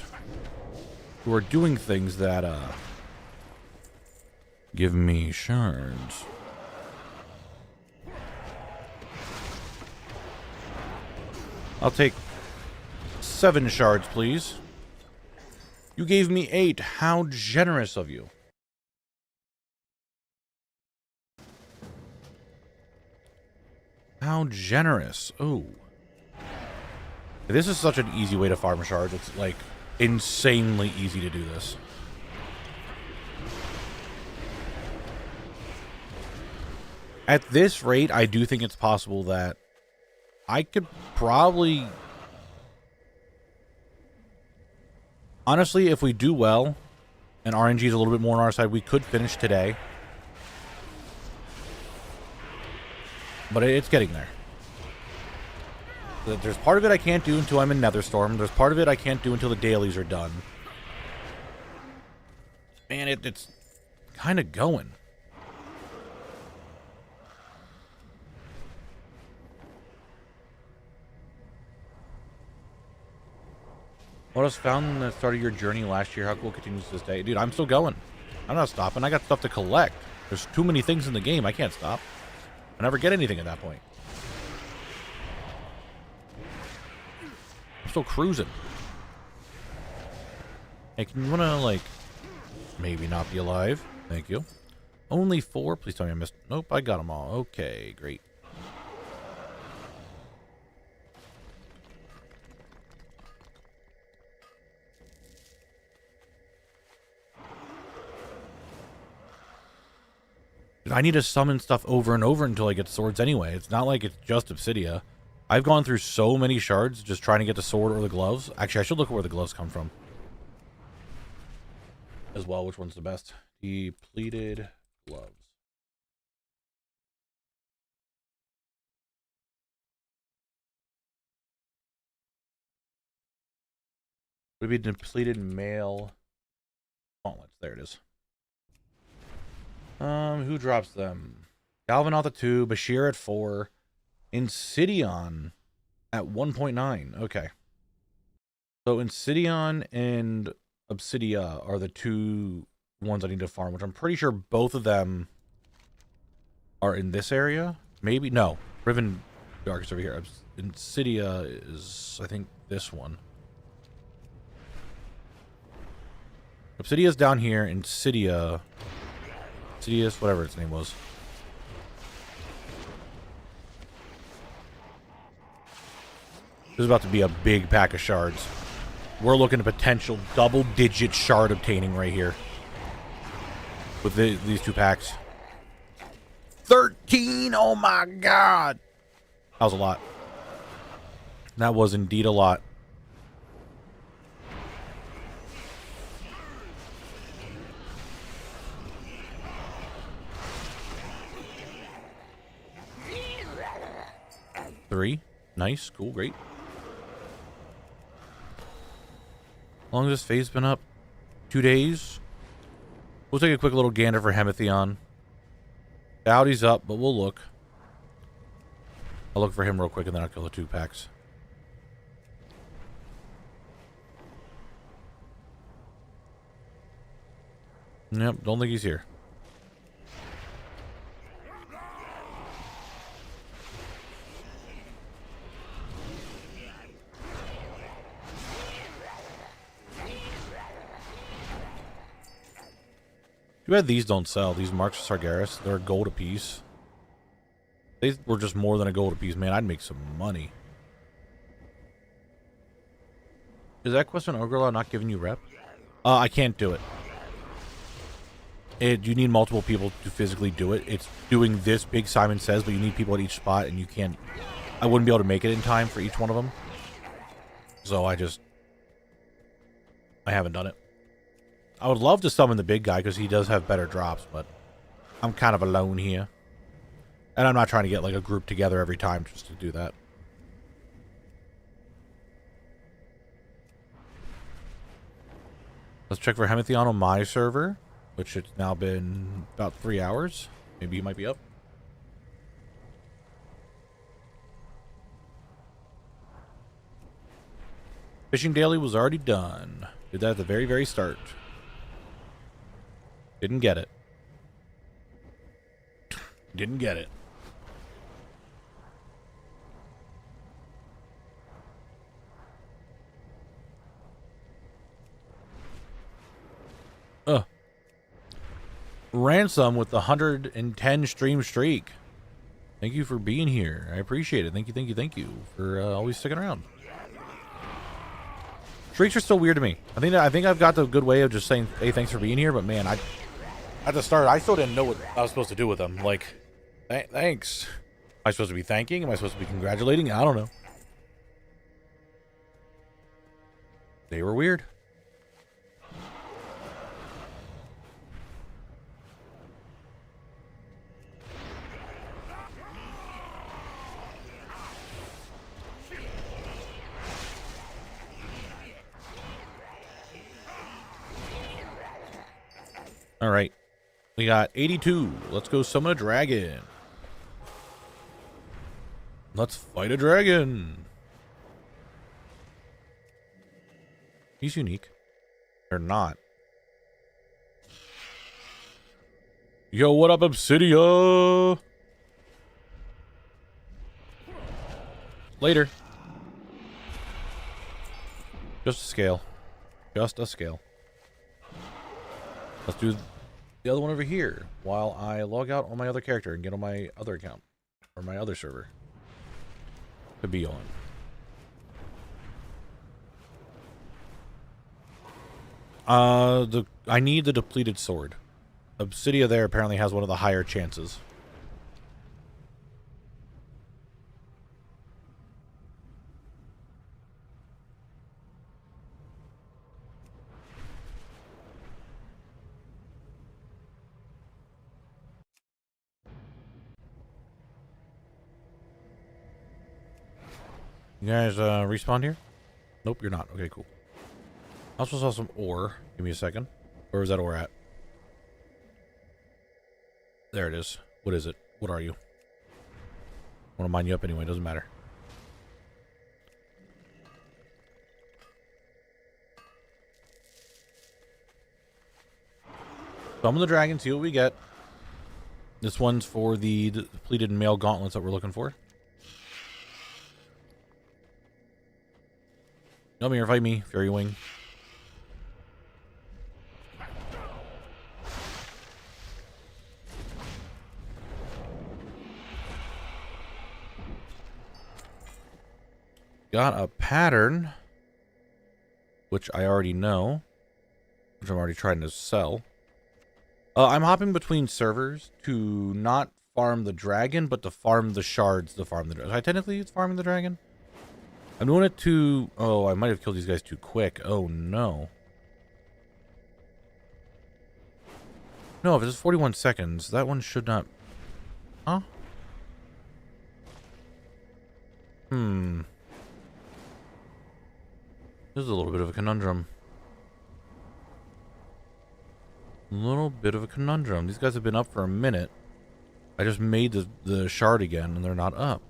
who are doing things that give me shards. I'll take 7 shards, please. You gave me 8. How generous of you. How generous. Oh. This is such an easy way to farm shards. It's like insanely easy to do this. At this rate, I do think it's possible that I could probably... Honestly, if we do well, and RNG is a little bit more on our side, we could finish today. But it's getting there. There's part of it I can't do until I'm in Netherstorm. There's part of it I can't do until the dailies are done. Man, it's kind of going. What else found that started your journey last year? How cool continues to this day? Dude, I'm still going. I'm not stopping. I got stuff to collect. There's too many things in the game. I can't stop. I never get anything at that point. I'm still cruising. Hey, can you wanna, like, maybe not be alive? Thank you. Only 4? Please tell me I missed... Nope, I got them all. Okay, great. I need to summon stuff over and over until I get swords anyway. It's not like it's just Obsidia. I've gone through so many shards just trying to get the sword or the gloves. Actually, I should look at where the gloves come from. As well, which one's the best? Depleted gloves. Would be depleted mail gauntlets. There it is. Who drops them? Galvanoth at 2, Bashir at 4, Insidion at 1.9. Okay. So Insidion and Obsidia are the 2 ones I need to farm, which I'm pretty sure both of them are in this area. Maybe? No. Riven Dark is over here. Insidia is, I think, this one. Obsidia's down here. Insidious, whatever its name was. This is about to be a big pack of shards. We're looking at potential double-digit shard obtaining right here. With these 2 packs. 13! Oh my god! That was a lot. That was indeed a lot. Three. Nice. Cool. Great. How long has this phase been up? 2 days? We'll take a quick little gander for Hemathion. Dowdy's up, but we'll look. I'll look for him real quick and then I'll kill the 2 packs. Yep, don't think he's here. Too bad these don't sell. These Marks of Sargeras, they're a gold a piece. They were just more than a gold a piece, man. I'd make some money. Is that question Ogrelaw not giving you rep? I can't do it. You need multiple people to physically do it. It's doing this Big Simon Says, but you need people at each spot, and you can't. I wouldn't be able to make it in time for each one of them. So I haven't done it. I would love to summon the big guy because he does have better drops, but I'm kind of alone here. And I'm not trying to get like a group together every time just to do that. Let's check for Hemathion on my server, which it's now been about 3 hours. Maybe he might be up. Fishing Daily was already done. Did that at the very, very start. Didn't get it. Didn't get it. Ransom with the 110 stream streak. Thank you for being here. I appreciate it. Thank you for always sticking around. Streaks are still weird to me. I think I've got the good way of just saying, hey, thanks for being here, but man, at the start, I still didn't know what I was supposed to do with them. Like, thanks. Am I supposed to be thanking? Am I supposed to be congratulating? I don't know. They were weird. All right. We got 82. Let's go summon a dragon. Let's fight a dragon. He's unique. They're not. Yo, what up, Obsidia? Later. Just a scale. Just a scale. Let's do the other one over here while I log out on my other character and get on my other account or my other server to be on. I need the depleted sword. Obsidia there apparently has one of the higher chances. You guys respawn here? Nope, you're not. Okay, cool. I also saw some ore. Give me a second. Where was that ore at? There it is. What is it? What are you? I want to mine you up anyway. Doesn't matter. Summon the dragon. See what we get. This one's for the depleted male gauntlets that we're looking for. Come here, fight me, Fairy Wing. Got a pattern. which I already know, which I'm already trying to sell. I'm hopping between servers to not farm the dragon, but to farm the shards to farm the dragon. I technically it's farming the dragon. I'm doing it to... Oh, I might have killed these guys too quick. Oh, no. No, if it's 41 seconds, that one should not... Huh? This is a little bit of a conundrum. These guys have been up for a minute. I just made the shard again, and they're not up.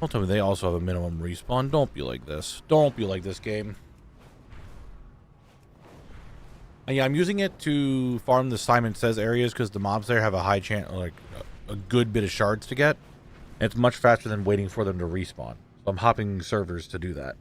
Don't tell me they also have a minimum respawn. Don't be like this. Don't be like this, game. And yeah, I'm using it to farm the Simon Says areas because the mobs there have a high chance, like a good bit of shards to get. And it's much faster than waiting for them to respawn. So I'm hopping servers to do that.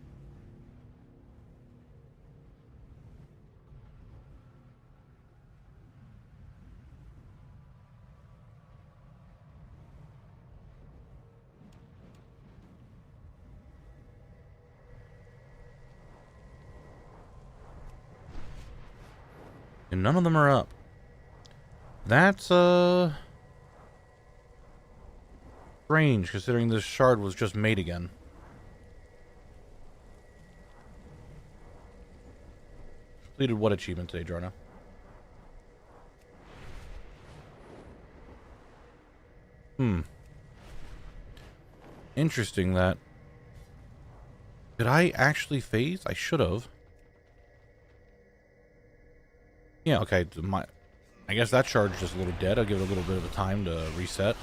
And none of them are up. That's, strange, considering this shard was just made again. Completed what achievement today, Jarno? Interesting that... Did I actually phase? I should have. Yeah, okay. I guess that shard's just a little dead. I'll give it a little bit of a time to reset.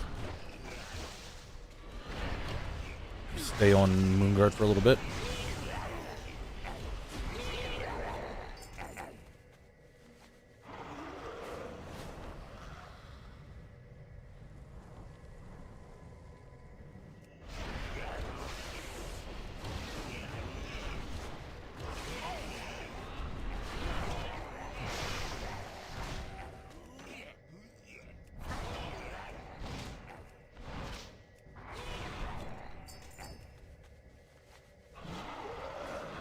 Stay on Moonguard for a little bit.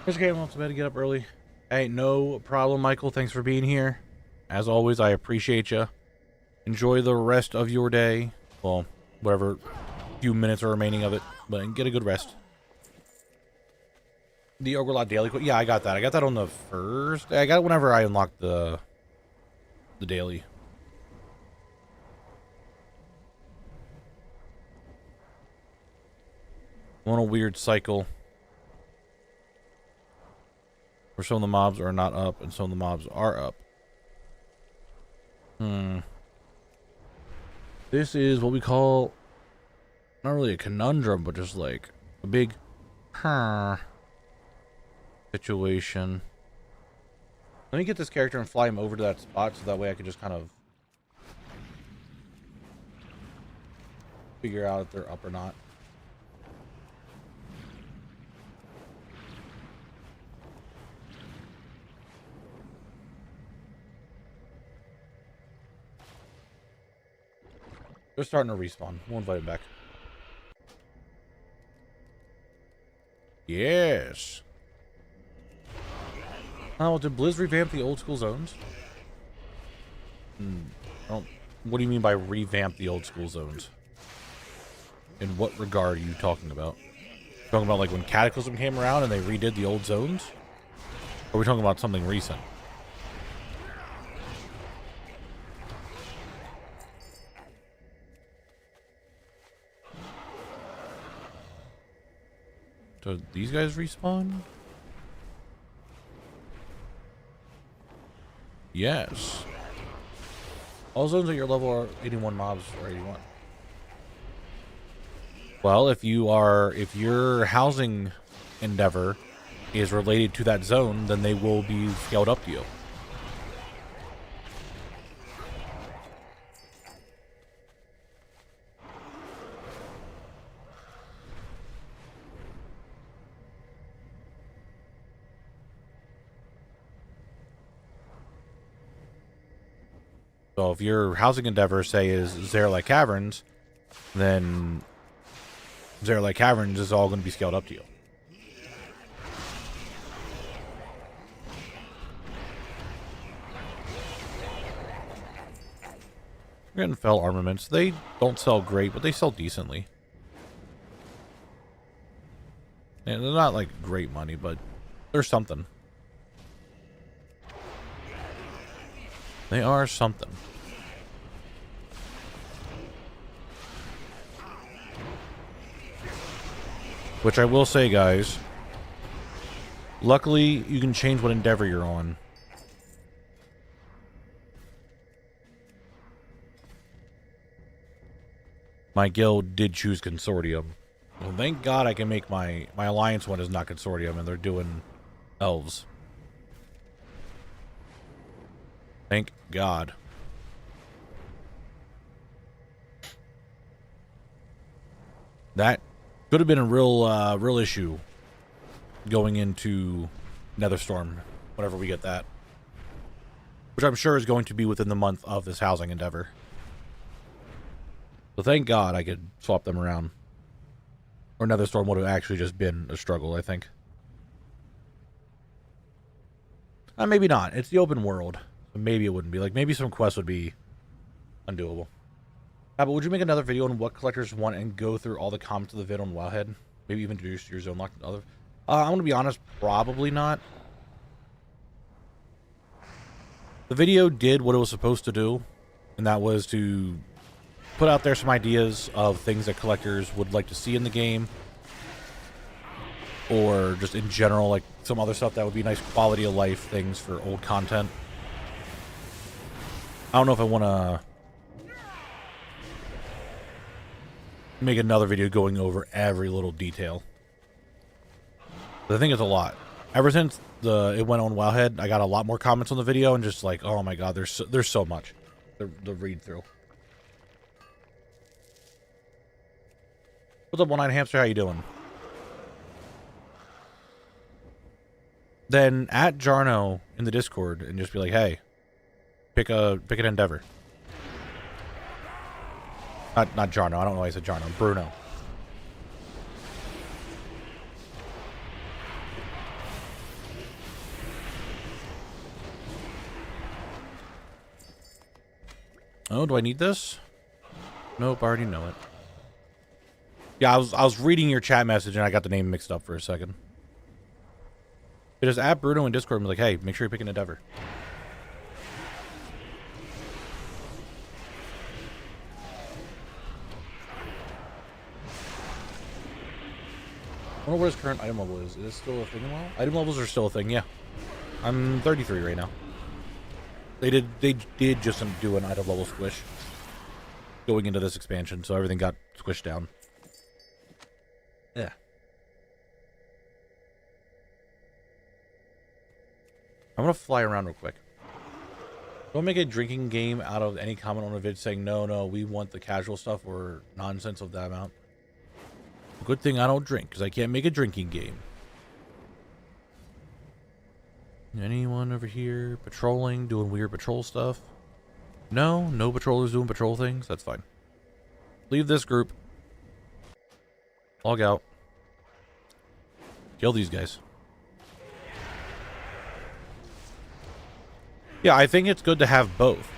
It's okay, I went to bed to get up early. Hey, no problem, Michael. Thanks for being here. As always, I appreciate you. Enjoy the rest of your day. Well, whatever few minutes are remaining of it. But get a good rest. The Ogre Lot Daily. Yeah, I got that. I got that on the first day. I got it whenever I unlocked the daily. I'm on a weird cycle. Where some of the mobs are not up and some of the mobs are up. This is what we call not really a conundrum, but just like a big situation. Let me get this character and fly him over to that spot so that way I can just kind of figure out if they're up or not. They're starting to respawn. We'll invite him back. Yes. Oh, did Blizz revamp the old school zones? What do you mean by revamp the old school zones? In what regard are you talking about? Talking about like when Cataclysm came around and they redid the old zones? Or are we talking about something recent? Do these guys respawn? Yes. All zones at your level are 81 mobs or 81. Well, if your housing endeavor is related to that zone, then they will be scaled up to you. So if your housing endeavor, say, is Zerlike Caverns, then Zerlike Caverns is all going to be scaled up to you. We're getting fell armaments. They don't sell great, but they sell decently. And they're not like great money, but they're something. They are something. Which I will say, guys, luckily you can change what endeavor you're on. My guild did choose consortium. Well, thank God I can make my alliance one is not consortium and they're doing elves. Thank God. That could have been a real issue going into Netherstorm whenever we get that. Which I'm sure is going to be within the month of this housing endeavor. So thank God I could swap them around. Or Netherstorm would have actually just been a struggle, I think. Maybe not. It's the open world. So maybe it wouldn't be. Like, maybe some quests would be undoable. But would you make another video on what collectors want and go through all the comments of the vid on Wowhead? Maybe even introduce your zone lock and other... I'm going to be honest, probably not. The video did what it was supposed to do, and that was to put out there some ideas of things that collectors would like to see in the game, or just in general, like some other stuff that would be nice quality of life things for old content. I don't know if I want to make another video going over every little detail. But I think it's a lot. Ever since it went on Wowhead, I got a lot more comments on the video and just like, oh my god, there's so much to read through. What's up, One-Eyed Hamster? How you doing? Then at Jarno in the Discord and just be like, hey, pick an endeavor. Not Jarno. I don't know why I said Jarno. Bruno. Oh, do I need this? Nope, I already know it. Yeah, I was reading your chat message and I got the name mixed up for a second. It is at Bruno in Discord and be like, hey, make sure you pick an endeavor. I wonder what his current item level is. Is it still a thing now? Item levels are still a thing, yeah. I'm 33 right now. They did just do an item level squish going into this expansion, so everything got squished down. Yeah. I'm gonna fly around real quick. Don't make a drinking game out of any comment on a vid saying, no, we want the casual stuff or nonsense of that amount. Good thing I don't drink, because I can't make a drinking game. Anyone over here patrolling, doing weird patrol stuff? No patrollers doing patrol things? That's fine. Leave this group. Log out. Kill these guys. Yeah, I think it's good to have both.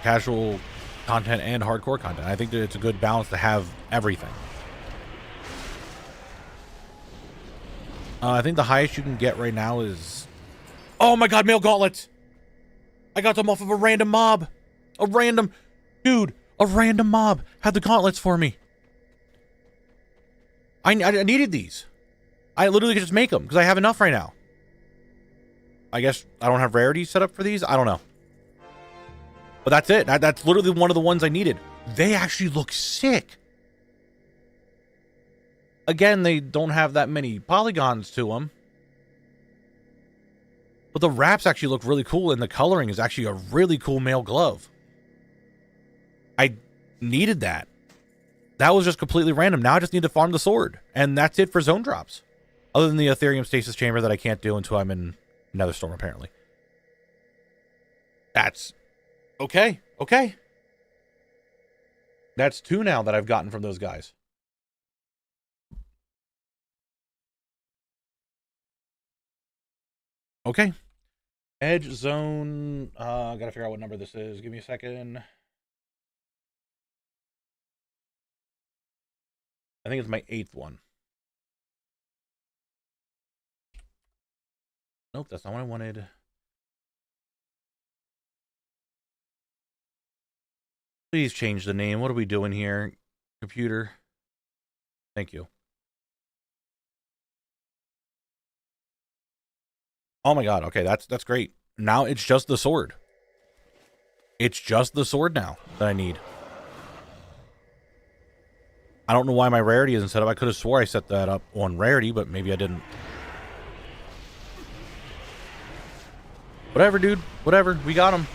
Casual content and hardcore content. I think that it's a good balance to have everything. I think the highest you can get right now is... Oh my god, mail gauntlets! I got them off of a random mob. A random mob had the gauntlets for me. I needed these. I literally could just make them because I have enough right now. I guess I don't have rarity set up for these. I don't know. But that's it. That's literally one of the ones I needed. They actually look sick. Again, they don't have that many polygons to them. But the wraps actually look really cool, and the coloring is actually a really cool mail glove. I needed that. That was just completely random. Now I just need to farm the sword. And that's it for zone drops. Other than the Ethereum Stasis Chamber that I can't do until I'm in Netherstorm, apparently. That's... Okay. Okay. That's 2 now that I've gotten from those guys. Okay. Edge zone. Gotta figure out what number this is. Give me a second. I think it's my 8th one. Nope, that's not what I wanted. Please change the name. What are we doing here, computer? Thank you. Oh my god, okay, that's great. Now it's just the sword. It's just the sword now that I need. I don't know why my rarity isn't set up. I could have swore I set that up on rarity, but maybe I didn't. Whatever, dude. Whatever. We got him.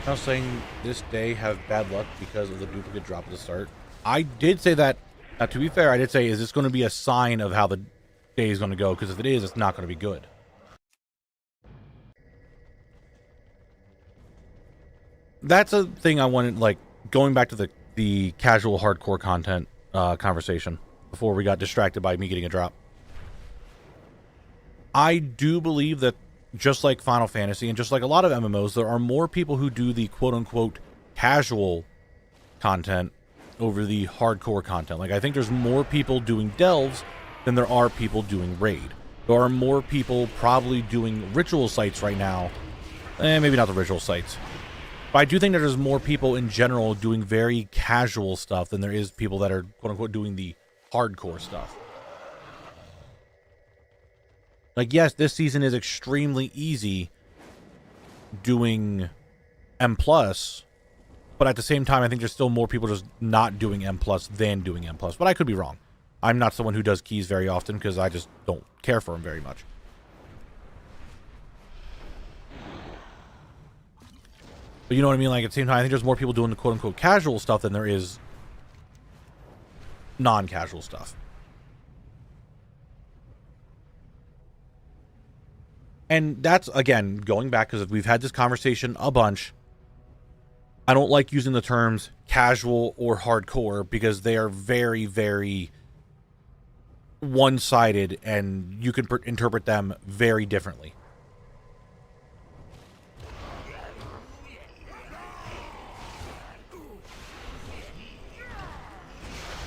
I was saying this day have bad luck because of the duplicate drop at the start. I did say that. Now, to be fair, I did say, is this going to be a sign of how the day is going to go? Because if it is, it's not going to be good. That's a thing I wanted, like, going back to the casual hardcore content conversation before we got distracted by me getting a drop. I do believe that just like Final Fantasy and just like a lot of MMOs, there are more people who do the quote-unquote casual content over the hardcore content. Like, I think there's more people doing delves than there are people doing raid. There are more people probably doing ritual sites right now. Maybe not the ritual sites. But I do think that there's more people in general doing very casual stuff than there is people that are quote-unquote doing the hardcore stuff. Like, yes, this season is extremely easy doing M+, but at the same time, I think there's still more people just not doing M+ than doing M+. But I could be wrong. I'm not someone who does keys very often because I just don't care for them very much. But you know what I mean? Like, at the same time, I think there's more people doing the quote-unquote casual stuff than there is non-casual stuff. And that's, again, going back, because we've had this conversation a bunch. I don't like using the terms casual or hardcore because they are very, very one-sided, and you can interpret them very differently.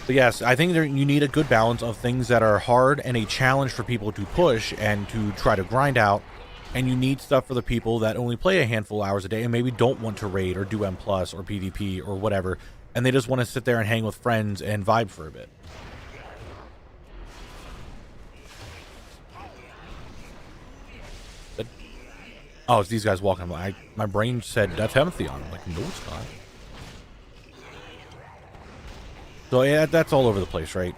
But yes, I think you need a good balance of things that are hard and a challenge for people to push and to try to grind out. And you need stuff for the people that only play a handful of hours a day and maybe don't want to raid or do M+ or PvP or whatever. And they just want to sit there and hang with friends and vibe for a bit. But, oh, it's these guys walking. My brain said, that's Hemathion. I'm like, no, it's not. So yeah, that's all over the place, right?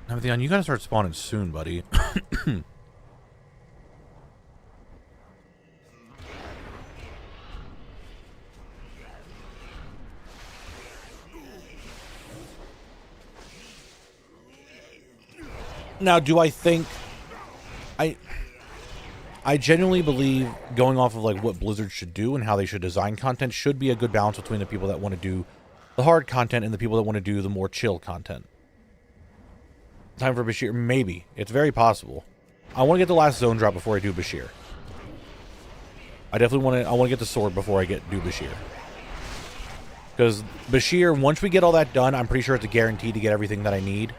Hemathion, you gotta start spawning soon, buddy. Now, do I think... I genuinely believe, going off of like what Blizzard should do and how they should design content, should be a good balance between the people that want to do the hard content and the people that want to do the more chill content. Time for Bashir? Maybe. It's very possible. I want to get the last zone drop before I do Bashir. I definitely want to... I want to get the sword before I do Bashir. Because Bashir, once we get all that done, I'm pretty sure it's a guarantee to get everything that I need.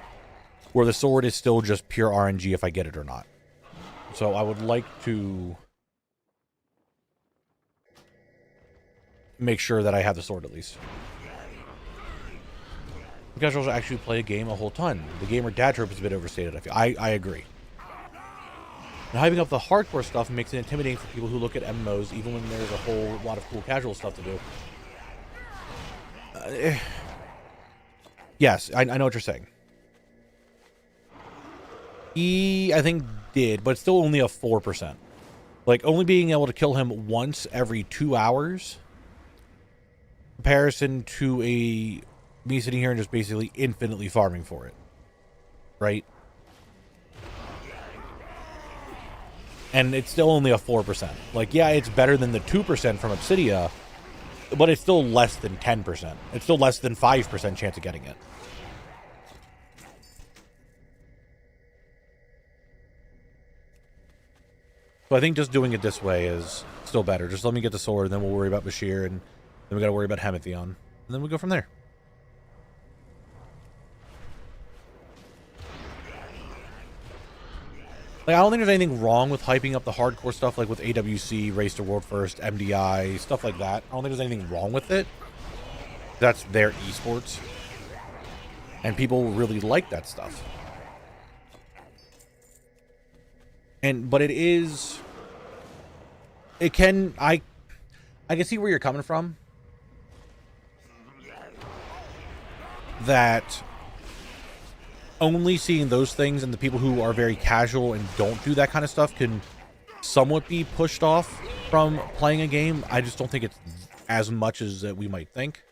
Where the sword is still just pure RNG if I get it or not. So I would like to make sure that I have the sword at least. You guys also actually play a game a whole ton. The gamer dad trope is a bit overstated, I feel. I agree. And hyping up the hardcore stuff makes it intimidating for people who look at MMOs, even when there's a whole lot of cool casual stuff to do. Yes, I know what you're saying. He, I think, did, but it's still only a 4%. Like, only being able to kill him once every 2 hours, in comparison to me sitting here and just basically infinitely farming for it. Right? And it's still only a 4%. Like, yeah, it's better than the 2% from Obsidia, but it's still less than 10%. It's still less than 5% chance of getting it. So I think just doing it this way is still better. Just let me get the sword, and then we'll worry about Bashir, and then we gotta worry about Hemathion. And then we go from there. Like, I don't think there's anything wrong with hyping up the hardcore stuff, like with AWC, Race to World First, MDI, stuff like that. I don't think there's anything wrong with it. That's their esports. And people really like that stuff. But it is... It can... I can see where you're coming from. That... only seeing those things and the people who are very casual and don't do that kind of stuff can somewhat be pushed off from playing a game. I just don't think it's as much as we might think.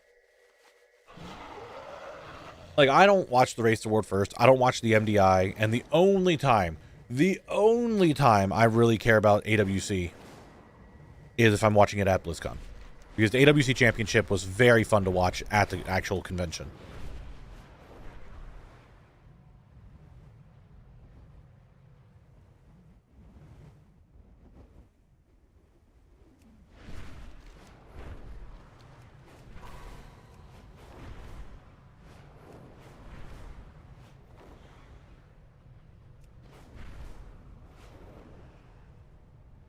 Like, I don't watch the Race to World First. I don't watch the MDI. And the only time I really care about AWC is if I'm watching it at BlizzCon. Because the AWC Championship was very fun to watch at the actual convention.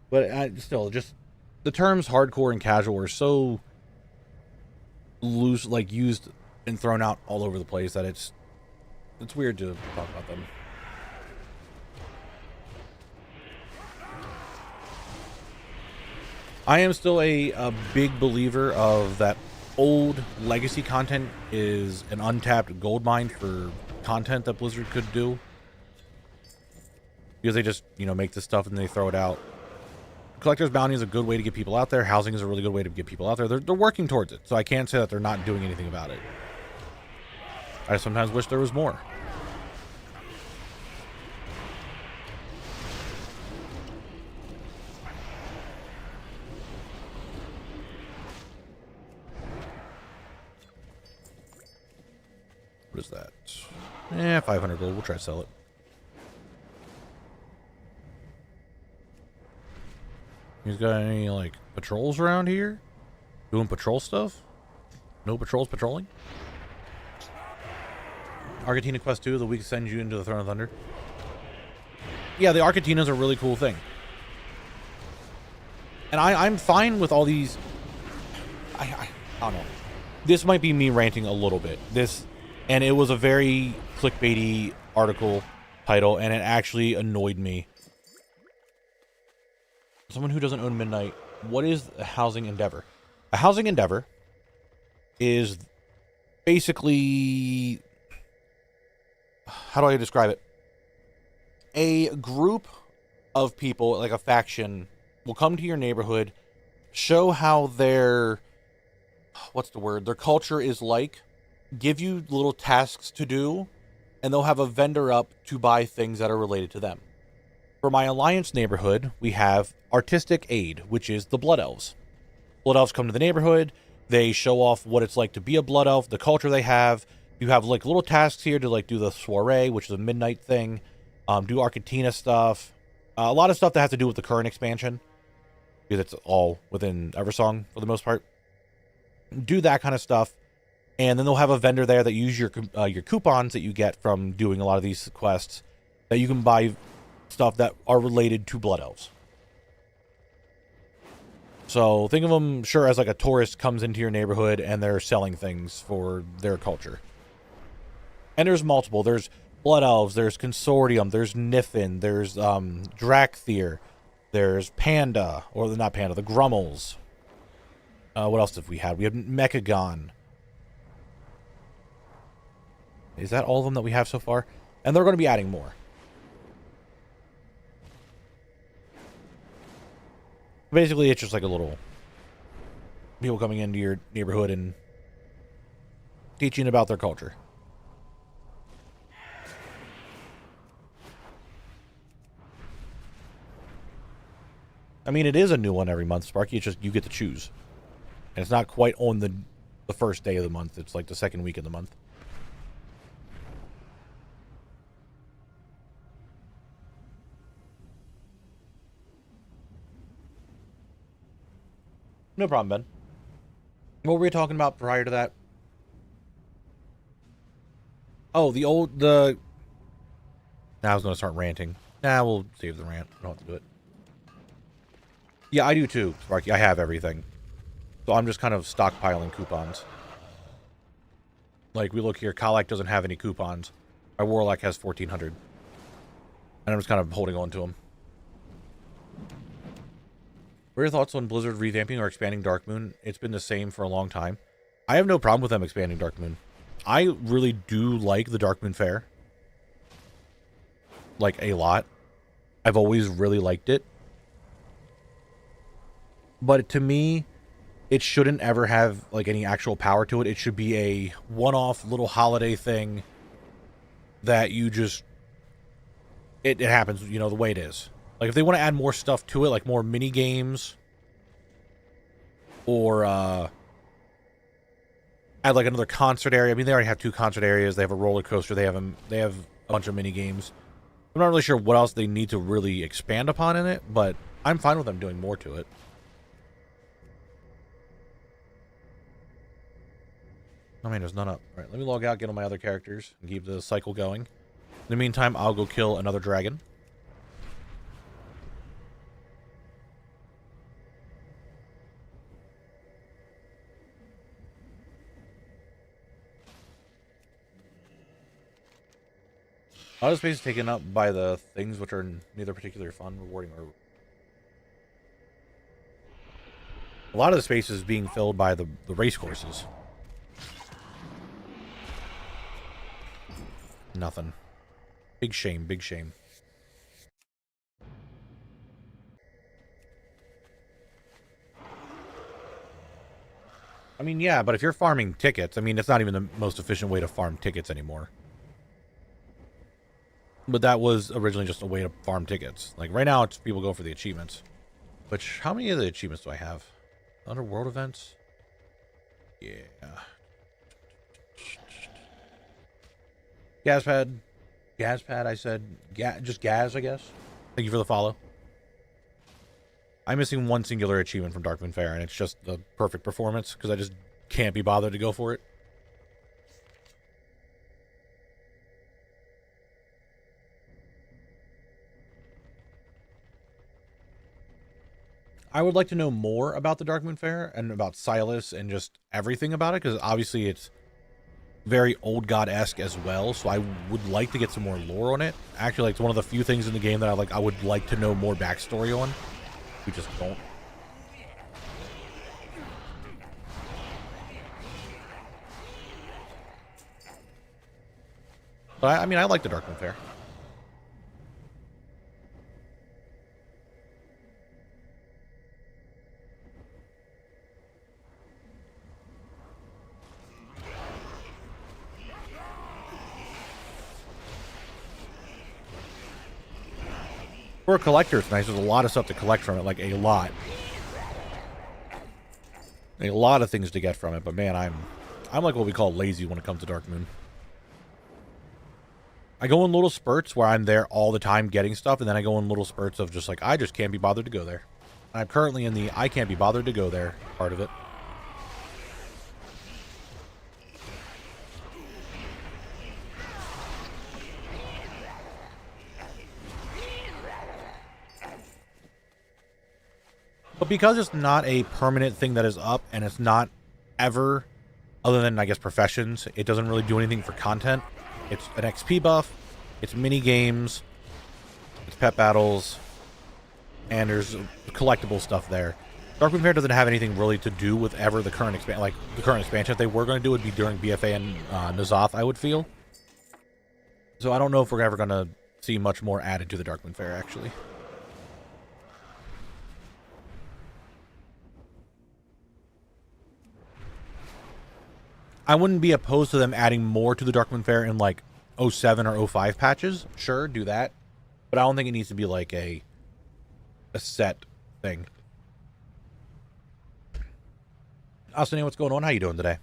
But still, just the terms hardcore and casual are so loose, like used and thrown out all over the place that it's weird to talk about them. I am still a big believer of that old legacy content is an untapped gold mine for content that Blizzard could do. Because they just, make this stuff and they throw it out. Collector's Bounty is a good way to get people out there. Housing is a really good way to get people out there. They're working towards it, so I can't say that they're not doing anything about it. I sometimes wish there was more. What is that? 500 gold. We'll try to sell it. He's got any, like, patrols around here? Doing patrol stuff? No patrols patrolling? Argentina Quest 2, the week sends you into the Throne of Thunder. Yeah, the Argentina's a really cool thing. And I'm fine with all these... I don't know. This might be me ranting a little bit. And it was a very clickbaity article title, and it actually annoyed me. Someone who doesn't own Midnight, what is a housing endeavor? A housing endeavor is basically, how do I describe it? A group of people, like a faction, will come to your neighborhood, show how their culture is like, give you little tasks to do, and they'll have a vendor up to buy things that are related to them. For my Alliance neighborhood, we have Artistic Aid, which is the Blood Elves. Blood Elves come to the neighborhood. They show off what it's like to be a Blood Elf, the culture they have. You have, like, little tasks here to, like, do the soiree, which is a midnight thing. Do Argentina stuff. A lot of stuff that has to do with the current expansion. Because it's all within Eversong, for the most part. Do that kind of stuff. And then they'll have a vendor there that use your coupons that you get from doing a lot of these quests that you can buy stuff that are related to Blood Elves. So think of them, sure, as like a tourist comes into your neighborhood and they're selling things for their culture. And there's multiple. There's Blood Elves, there's Consortium, there's Niffin, there's Drakthir, there's Panda, or not Panda, the Grummels. What else have we had? We have Mechagon. Is that all of them that we have so far? And they're going to be adding more. Basically, it's just like a little people coming into your neighborhood and teaching about their culture. I mean, it is a new one every month, Sparky. It's just you get to choose. And it's not quite on the first day of the month. It's like the second week of the month. No problem, Ben. What were we talking about prior to that? Oh, I was going to start ranting. Nah, we'll save the rant. I don't have to do it. Yeah, I do too, Sparky. I have everything. So I'm just kind of stockpiling coupons. Like, we look here, Kalak doesn't have any coupons. My Warlock has 1,400. And I'm just kind of holding on to them. What are your thoughts on Blizzard revamping or expanding Darkmoon? It's been the same for a long time. I have no problem with them expanding Darkmoon. I really do like the Darkmoon Fair. Like, a lot. I've always really liked it. But to me, it shouldn't ever have, like, any actual power to it. It should be a one-off little holiday thing that you just... It happens, you know, the way it is. Like, if they want to add more stuff to it, like more mini-games, or, add, like, another concert area. I mean, they already have 2 concert areas. They have a roller coaster. They have a bunch of mini-games. I'm not really sure what else they need to really expand upon in it, but I'm fine with them doing more to it. Oh man, there's none up. Alright, let me log out, get on my other characters, and keep the cycle going. In the meantime, I'll go kill another dragon. A lot of space is taken up by the things which are neither particularly fun, rewarding, or... A lot of the space is being filled by the race courses. Nothing. Big shame, big shame. I mean, yeah, but if you're farming tickets, I mean, it's not even the most efficient way to farm tickets anymore. But that was originally just a way to farm tickets. Like, right now, it's people go for the achievements. Which, how many of the achievements do I have? Underworld events? Yeah. Gazpad, I said. Just Gaz, I guess. Thank you for the follow. I'm missing one singular achievement from Darkmoon Fair, and it's just the perfect performance, because I just can't be bothered to go for it. I would like to know more about the Darkmoon Fair, and about Silas, and just everything about it, because obviously it's very Old God-esque as well, so I would like to get some more lore on it. Actually, like, it's one of the few things in the game that I would like to know more backstory on. We just don't. But I mean, I like the Darkmoon Fair. For a collector, it's nice. There's a lot of stuff to collect from it, like a lot. A lot of things to get from it, but man, I'm like what we call lazy when it comes to Darkmoon. I go in little spurts where I'm there all the time getting stuff, and then I go in little spurts of just like, I just can't be bothered to go there. I'm currently in the I can't be bothered to go there part of it. But because it's not a permanent thing that is up, and it's not ever, other than, I guess, professions, it doesn't really do anything for content. It's an XP buff, it's mini games, it's pet battles, and there's collectible stuff there. Darkmoon Fair doesn't have anything really to do with ever the current expansion. Like, the current expansion, if they were going to do it, would be during BFA and N'Zoth, I would feel. So I don't know if we're ever going to see much more added to the Darkmoon Fair, actually. I wouldn't be opposed to them adding more to the Darkmoon Fair in, like, 07 or 05 patches. Sure, do that. But I don't think it needs to be, like, a set thing. Austin, what's going on? How you doing today?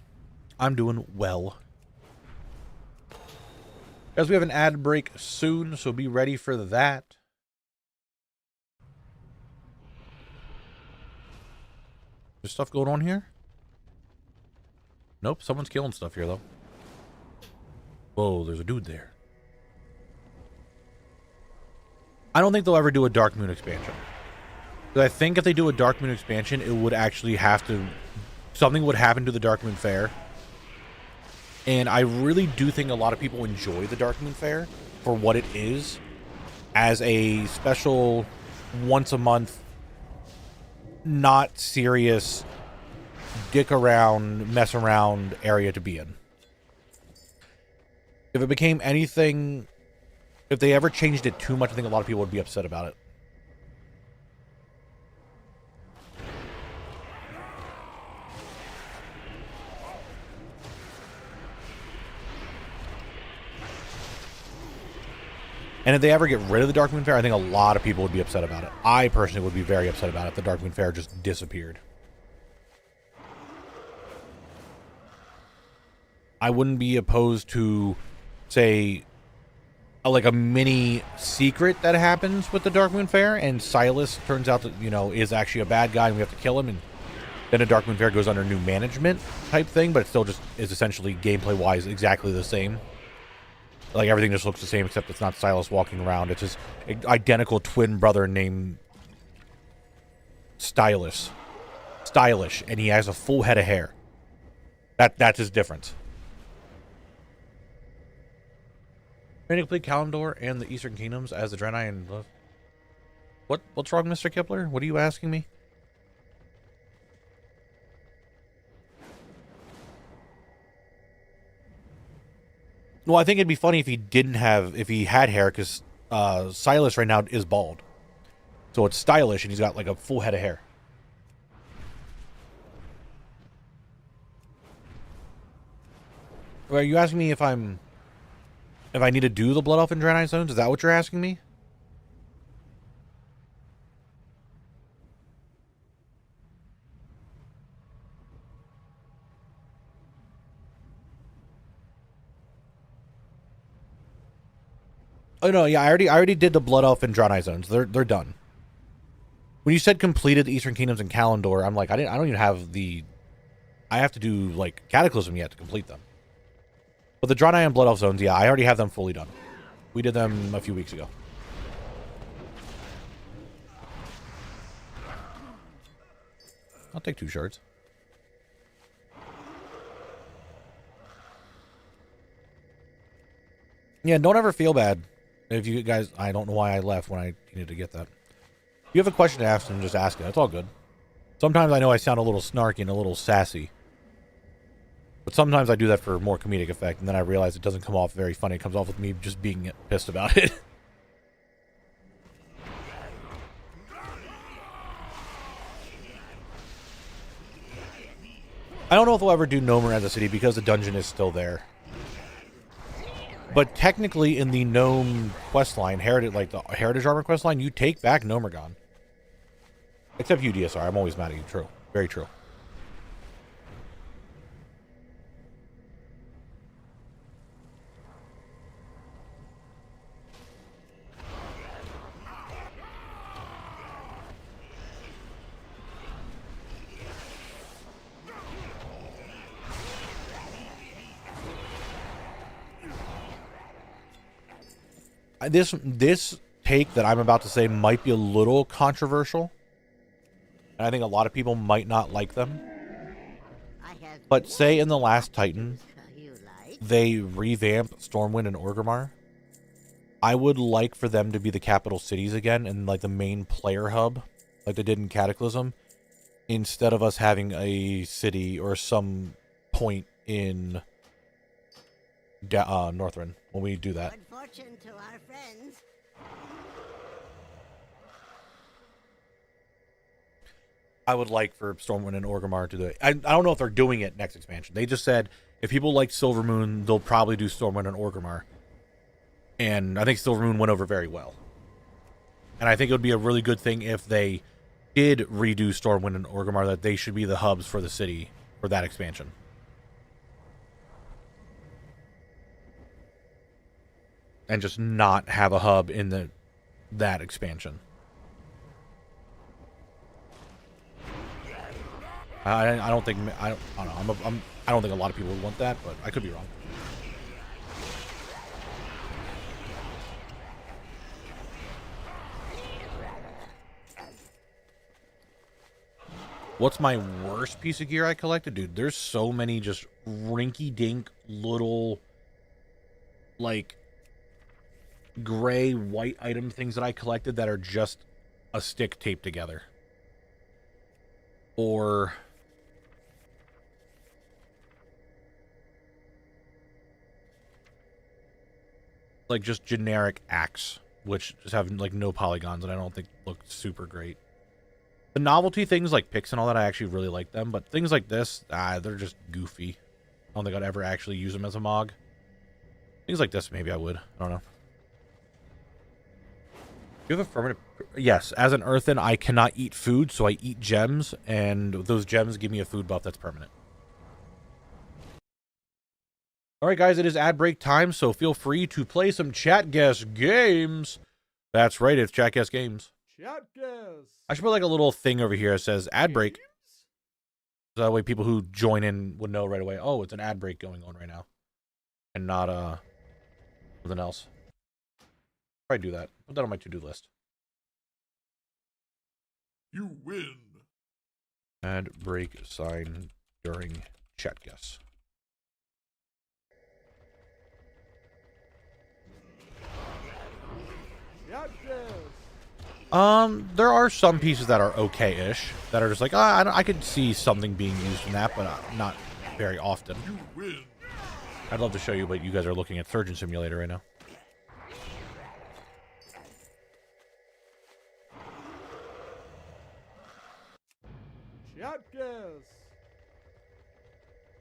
I'm doing well. Guys, we have an ad break soon, so be ready for that. There's stuff going on here? Nope, someone's killing stuff here, though. Whoa, there's a dude there. I don't think they'll ever do a Dark Moon expansion. Because I think if they do a Dark Moon expansion, it would actually have to... Something would happen to the Dark Moon Fair. And I really do think a lot of people enjoy the Dark Moon Fair for what it is. As a special, once a month, not serious, dick around, mess around area to be in. If it became anything... If they ever changed it too much, I think a lot of people would be upset about it. And if they ever get rid of the Dark Moon Fair, I think a lot of people would be upset about it. I personally would be very upset about it if the Dark Moon Fair just disappeared. I wouldn't be opposed to, say, like a mini secret that happens with the Dark Moon Fair, and Silas turns out that, you know, is actually a bad guy and we have to kill him, and then the Dark Moon Fair goes under new management type thing, but it still just is essentially gameplay-wise exactly the same. Like, everything just looks the same, except it's not Silas walking around. It's his identical twin brother named Stylish, and he has a full head of hair. That's his difference. Ready to play Kalimdor and the Eastern Kingdoms as the Draenei and... What's wrong, Mr. Kipler? What are you asking me? Well, I think it'd be funny if he had hair, because Silas right now is bald. So it's Stylish, and he's got like a full head of hair. Are you asking me if I need to do the Blood Elf and Draenei zones? Is that what you're asking me? Oh no, yeah, I already did the Blood Elf and Draenei zones. They're done. When you said completed the Eastern Kingdoms and Kalimdor, I'm like, I don't even have the... I have to do, like, Cataclysm yet to complete them. But the Draenei and Blood Elf zones, yeah, I already have them fully done. We did them a few weeks ago. I'll take 2 shards. Yeah, don't ever feel bad. If you guys... I don't know why I left when I needed to get that. If you have a question to ask them, just ask it. It's all good. Sometimes I know I sound a little snarky and a little sassy. But sometimes I do that for more comedic effect, and then I realize it doesn't come off very funny. It comes off with me just being pissed about it. I don't know if we'll ever do Nomer as a city because the dungeon is still there. But technically, in the Gnome questline, like the Heritage Armor questline, you take back Nomergon. Except you, DSR. I'm always mad at you. True. Very true. This take that I'm about to say might be a little controversial. And I think a lot of people might not like them. But say in the last Titan, they revamp Stormwind and Orgrimmar. I would like for them to be the capital cities again and like the main player hub, like they did in Cataclysm, instead of us having a city or some point in Northrend when we do that. Good fortune to our friends. I would like for Stormwind and Orgrimmar to do it. I don't know if they're doing it next expansion. They just said if people like Silvermoon, they'll probably do Stormwind and Orgrimmar. And I think Silvermoon went over very well. And I think it would be a really good thing if they did redo Stormwind and Orgrimmar, that they should be the hubs for the city for that expansion. And just not have a hub in that expansion. I don't think I don't know. I don't think a lot of people would want that, but I could be wrong. What's my worst piece of gear I collected? Dude, there's so many just rinky-dink little, like, gray, white item things that I collected that are just a stick taped together. Or... like, just generic axe, which just have, like, no polygons and I don't think look super great. The novelty things like picks and all that, I actually really like them, but things like this, they're just goofy. I don't think I'd ever actually use them as a Mog. Things like this, maybe I would. I don't know. You have a permanent... Yes, as an earthen, I cannot eat food, so I eat gems, and those gems give me a food buff that's permanent. Alright guys, it is ad break time, so feel free to play some chat guess games. That's right, it's chat guess games. Chat guess. I should put like a little thing over here that says ad break. So that way people who join in would know right away, oh, it's an ad break going on right now. And not something else. Probably do that. Put that on my to-do list. You win. Ad break sign during chat guess. Chat guess. There are some pieces that are okay-ish, that are just like, I could see something being used in that, but not very often. You win. I'd love to show you, but you guys are looking at Surgeon Simulator right now. Chat guess.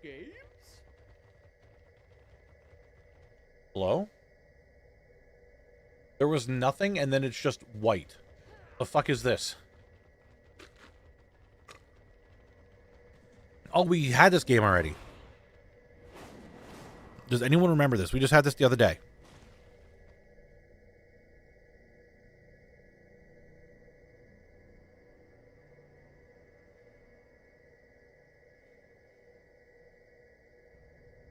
Games? Hello? There was nothing, and then it's just white. The fuck is this? Oh, we had this game already. Does anyone remember this? We just had this the other day.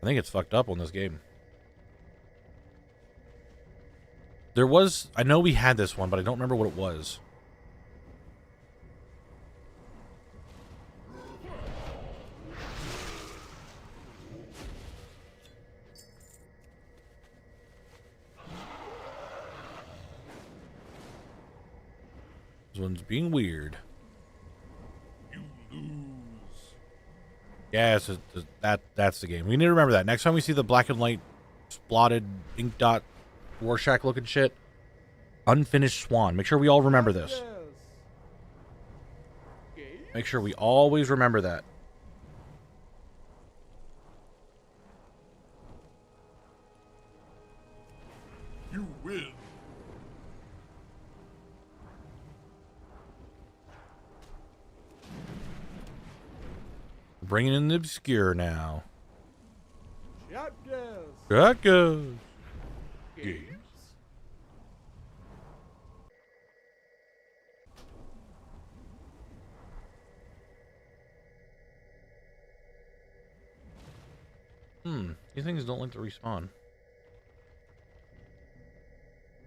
I think it's fucked up on this game. There was... I know we had this one, but I don't remember what it was. This one's being weird. You lose. Yeah, that's the game. We need to remember that. Next time we see the black and white splotted ink dot Rorschach looking shit, unfinished swan. Make sure we all remember this. Make sure we always remember that. You win. Bringing in the obscure now. Chat guess. That goes. Games? These things don't like to respawn.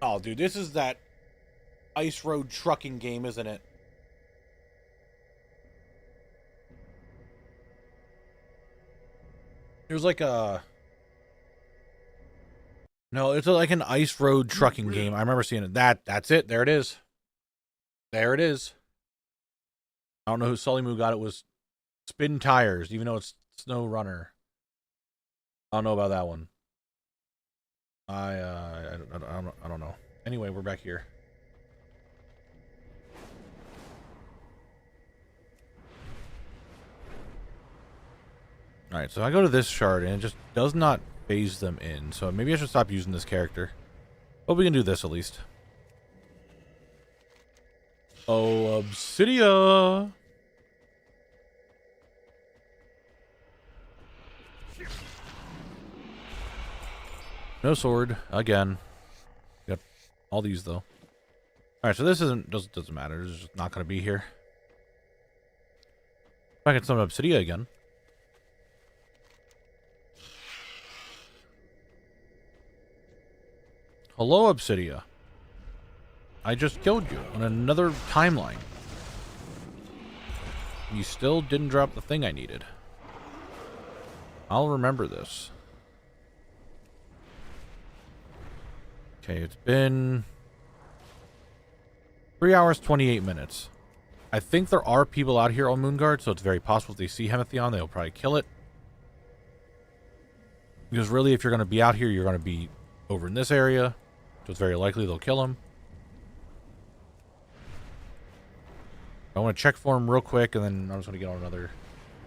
Oh, dude, this is that Ice Road trucking game, isn't it? There's like a... No, it's like an Ice Road trucking game. I remember seeing it. That's it. There it is. There it is. I don't know who Sully Moo got. It was Spin Tires, even though it's Snow Runner. I don't know about that one. I don't know. Anyway, we're back here. All right, so I go to this shard and it just does not phase them in. So maybe I should stop using this character. But we can do this at least. Oh, Obsidia. No sword again. Got all these though. All right, so this doesn't matter. It's just not going to be here. Back at some Obsidia again. Hello, Obsidia. I just killed you on another timeline. You still didn't drop the thing I needed. I'll remember this. Okay, it's been 3 hours, 28 minutes. I think there are people out here on Moonguard, so it's very possible if they see Hemathion, they'll probably kill it. Because really, if you're going to be out here, you're going to be over in this area. So it's very likely they'll kill him. I want to check for him real quick, and then I'm just going to get on another...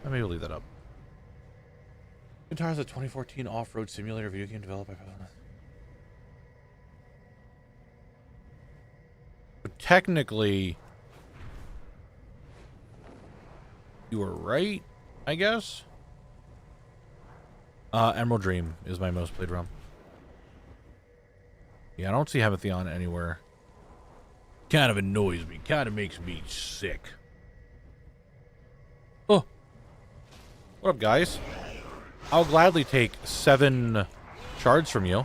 Maybe we'll leave that up. Guitar is a 2014 off-road simulator video game developed by... But technically... You were right, I guess? Emerald Dream is my most played ROM. Yeah, I don't see Hemathion anywhere. Kind of annoys me. Kind of makes me sick. Oh. What up, guys? I'll gladly take 7 shards from you.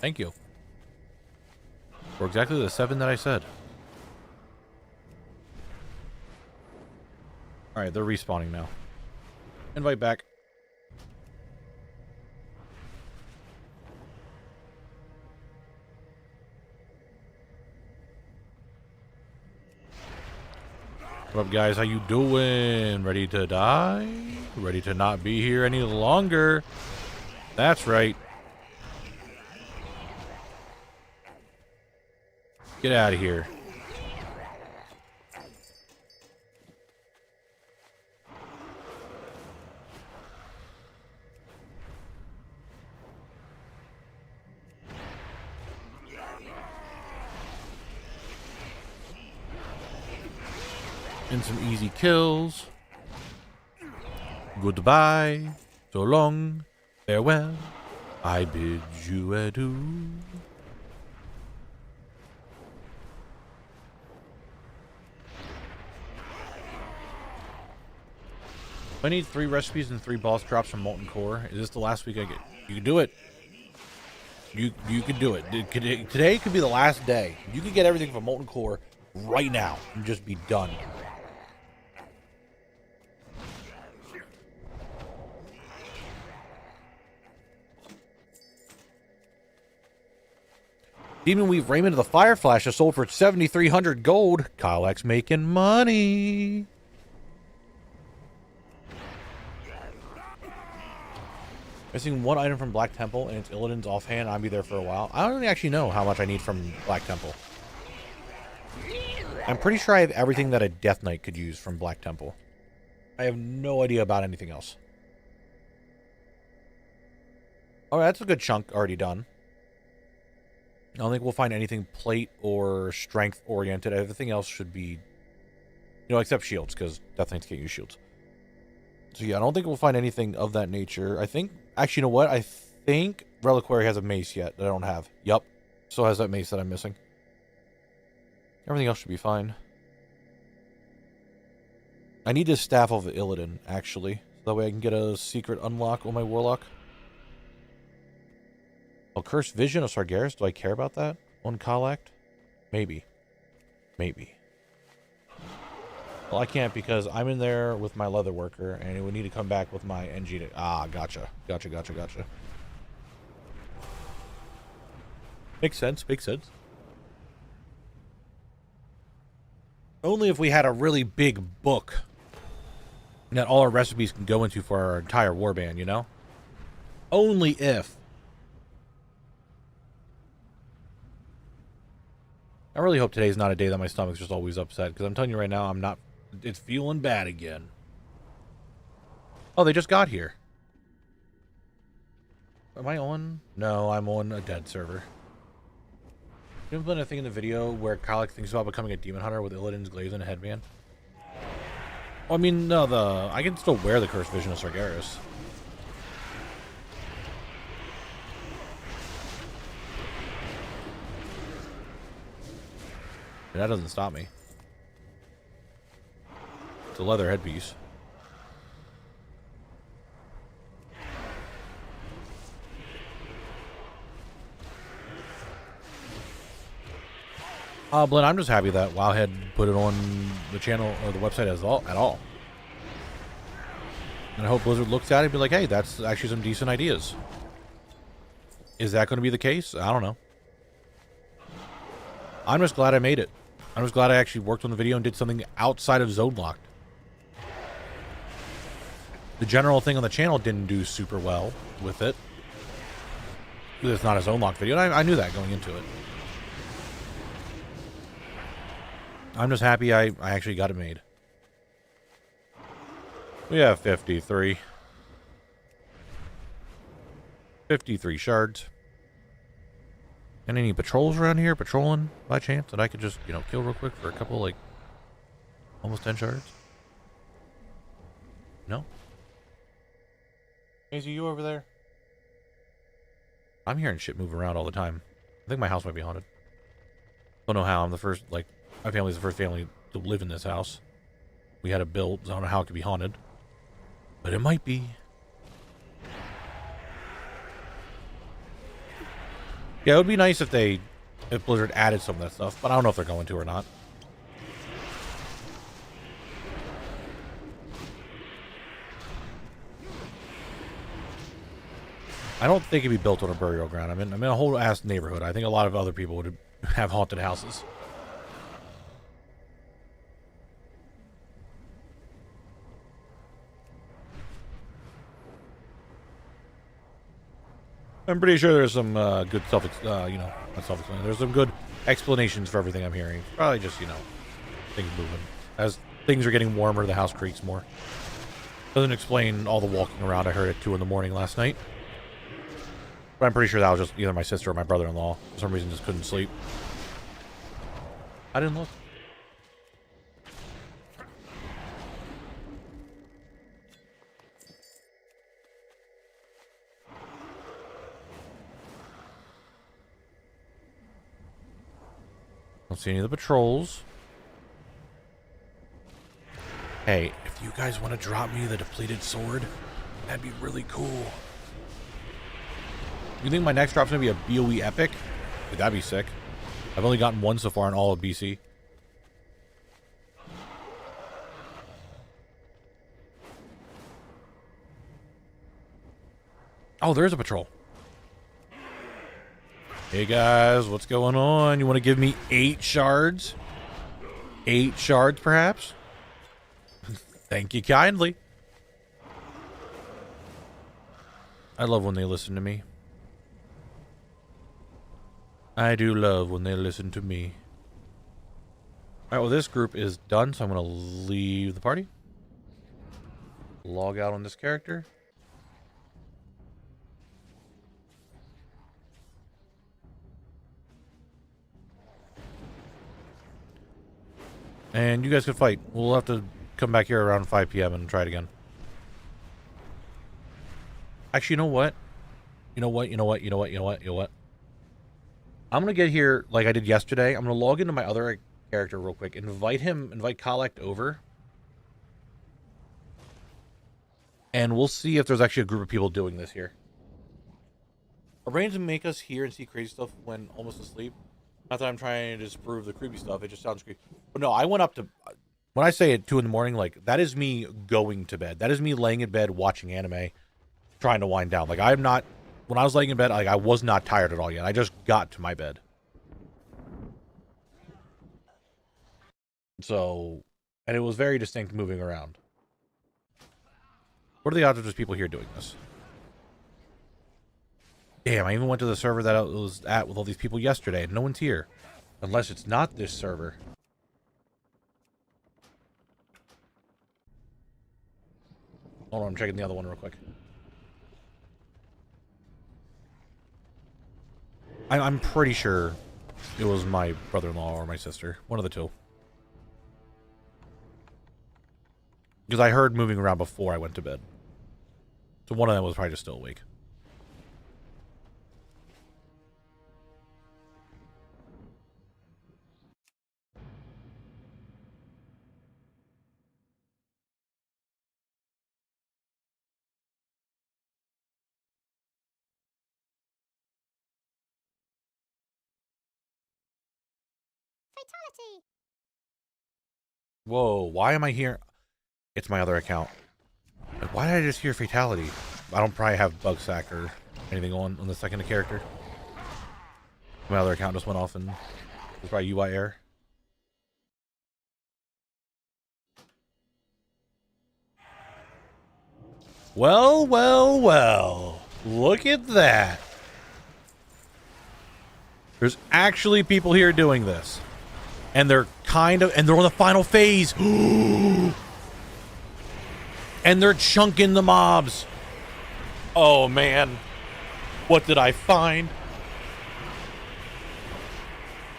Thank you. For exactly the 7 that I said. Alright, they're respawning now. Invite back. What up, guys? How you doing? Ready to die? Ready to not be here any longer? That's right. Get out of here. And some easy kills. Goodbye. So long. Farewell. I bid you adieu. I need 3 recipes and 3 boss drops from Molten Core. Is this the last week I get? You can do it. You can do it. Today could be the last day. You can get everything from Molten Core right now and just be done. Demon Weave Raiment of the Fire Flash is sold for 7,300 gold. Kyle X making money. Missing 1 item from Black Temple, and it's Illidan's offhand. I'll be there for a while. I don't actually know how much I need from Black Temple. I'm pretty sure I have everything that a Death Knight could use from Black Temple. I have no idea about anything else. Oh, that's a good chunk already done. I don't think we'll find anything plate or strength oriented. Everything else should be, you know, except shields, because Death Knights can't use shields. So yeah, I don't think we'll find anything of that nature. I think, actually, you know what? I think Reliquary has a mace yet that I don't have. Yup. So has that mace that I'm missing. Everything else should be fine. I need this Staff of Illidan, actually. So that way I can get a secret unlock on my Warlock. Oh, Cursed Vision of Sargeras. Do I care about that on Collect? Maybe. Maybe. Well, I can't because I'm in there with my leather worker, and it would need to come back with my NG to... Ah, gotcha. Gotcha. Makes sense. Only if we had a really big book that all our recipes can go into for our entire warband, you know? Only if. I really hope today's not a day that my stomach's just always upset, because I'm telling you right now, I'm not... It's feeling bad again. Oh, they just got here. Am I on? No, I'm on a dead server. You know, a thing in the video where Kalik thinks about becoming a demon hunter with Illidan's glaives and a headband? Well, I mean, no, I can still wear the Cursed Vision of Sargeras. That doesn't stop me. It's a leather headpiece. Blinn, I'm just happy that Wowhead put it on the channel or the website at all. And I hope Blizzard looks at it and be like, hey, that's actually some decent ideas. Is that going to be the case? I don't know. I'm just glad I made it. I'm just glad I actually worked on the video and did something outside of Zone Locked. The general thing on the channel didn't do super well with it. It's not a Zone Locked video, and I knew that going into it. I'm just happy I actually got it made. We have 53. 53 shards. And any patrols around here patrolling by chance that I could just, kill real quick for a couple, like, almost 10 shards? No? Hazy, you over there? I'm hearing shit move around all the time. I think my house might be haunted. Don't know how. I'm the first, like, my family's the first family to live in this house. We had it built, so I don't know how it could be haunted. But it might be. Yeah, it would be nice if Blizzard added some of that stuff, but I don't know if they're going to or not. I don't think it'd be built on a burial ground. I'm in a whole ass neighborhood. I think a lot of other people would have haunted houses. I'm pretty sure there's some good not self-explanatory. There's some good explanations for everything I'm hearing. Probably just, things moving. As things are getting warmer, the house creaks more. Doesn't explain all the walking around I heard at 2 in the morning last night. But I'm pretty sure that was just either my sister or my brother-in-law. For some reason, just couldn't sleep. I didn't look. Don't see any of the patrols. Hey, if you guys want to drop me the depleted sword, that'd be really cool. You think my next drop's going to be a BOE epic? Dude, that'd be sick. I've only gotten one so far in all of BC. Oh, there's a patrol. Hey guys, what's going on? You want to give me 8 shards? 8 shards, perhaps? Thank you kindly. I love when they listen to me. I do love when they listen to me. Alright, well this group is done, so I'm going to leave the party. Log out on this character. And you guys can fight. We'll have to come back here around 5 p.m. and try it again. Actually, you know what? You know what? I'm going to get here like I did yesterday. I'm going to log into my other character real quick. Invite Collect over. And we'll see if there's actually a group of people doing this here. Our brains make us hear and see crazy stuff when almost asleep. Not that I'm trying to disprove the creepy stuff. It just sounds creepy. But no, I went up to... When I say at 2 in the morning, like, that is me going to bed. That is me laying in bed watching anime, trying to wind down. Like, I'm not... When I was laying in bed, like, I was not tired at all yet. I just got to my bed. So... And it was very distinct moving around. What are the odds of just people here doing this? Damn, I even went to the server that I was at with all these people yesterday, and no one's here. Unless it's not this server. Hold on, I'm checking the other one real quick. I'm pretty sure it was my brother-in-law or my sister. One of the two. Because I heard moving around before I went to bed. So one of them was probably just still awake. Fatality. Whoa, why am I here? It's my other account. Like, why did I just hear fatality? I don't probably have bug sack or anything on the second character. My other account just went off and it's probably UI error. Well, well, well. Look at that. There's actually people here doing this. And they're and they're on the final phase. And they're chunking the mobs. Oh, man. What did I find?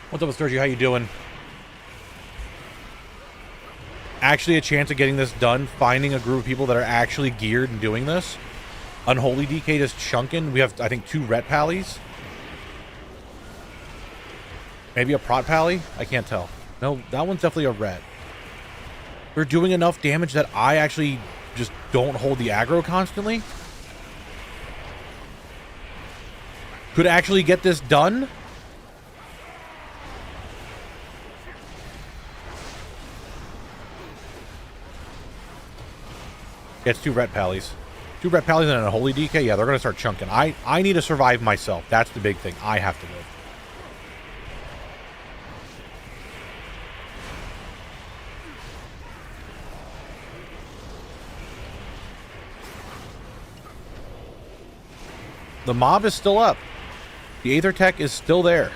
What's up, Sturgy? How you doing? Actually a chance of getting this done. Finding a group of people that are actually geared and doing this. Unholy DK just chunking. We have, I think, 2 ret pallies. Maybe a prot pally? I can't tell. No, that one's definitely a ret. They're doing enough damage that I actually just don't hold the aggro constantly. Could actually get this done. Gets 2 ret pallies. 2 ret pallies and a holy DK. Yeah, they're going to start chunking. I need to survive myself. That's the big thing. I have to live. The mob is still up. The Aether Tech is still there.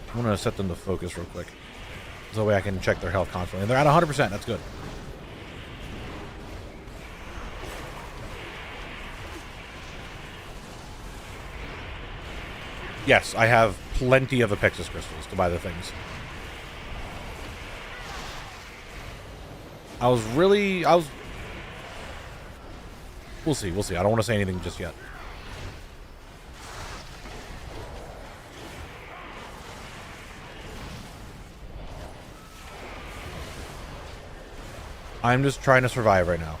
I'm going to set them to focus real quick. So that way I can check their health constantly. And they're at 100%. That's good. Yes, I have plenty of Apexis crystals to buy the things. We'll see. I don't want to say anything just yet. I'm just trying to survive right now.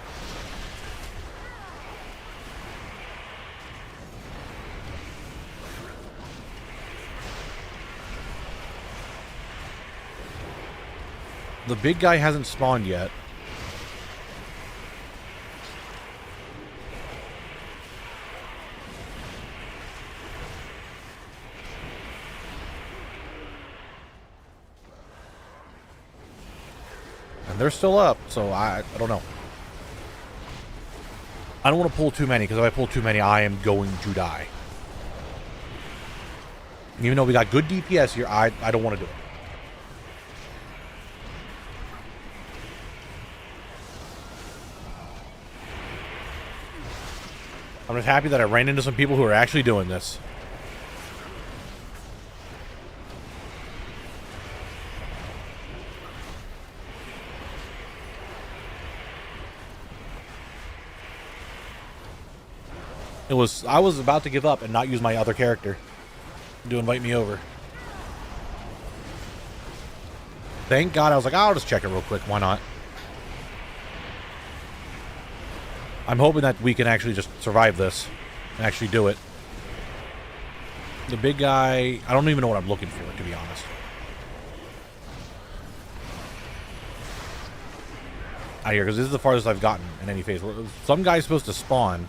The big guy hasn't spawned yet. And they're still up, so I don't know. I don't want to pull too many, because if I pull too many, I am going to die. Even though we got good DPS here, I don't want to do it. I'm just happy that I ran into some people who are actually doing this. I was about to give up and not use my other character to invite me over. Thank God I was like, I'll just check it real quick. Why not? I'm hoping that we can actually just survive this and actually do it. The big guy, I don't even know what I'm looking for, to be honest. Out here, because this is the farthest I've gotten in any phase. Some guy's supposed to spawn.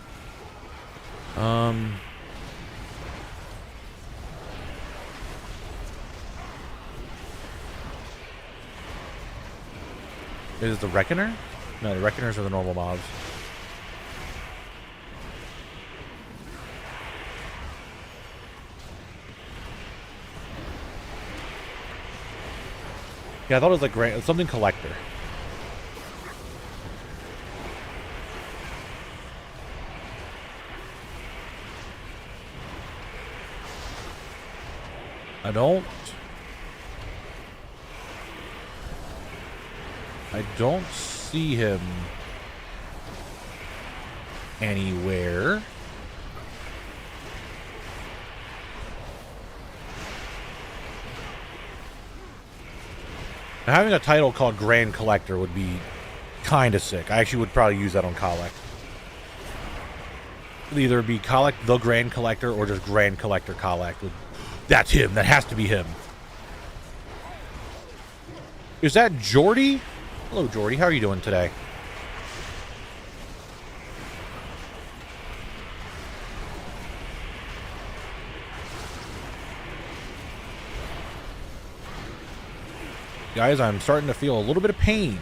Is it the Reckoner? No, the Reckoners are the normal mobs. Yeah, I thought it was like something collector. I don't see him anywhere. Now, having a title called Grand Collector would be kind of sick. I actually would probably use that on Collect. It'd either be Collect the Grand Collector or just Grand Collector Collect. That's him. That has to be him. Is that Jordy? Hello, Jordy. How are you doing today? Guys, I'm starting to feel a little bit of pain.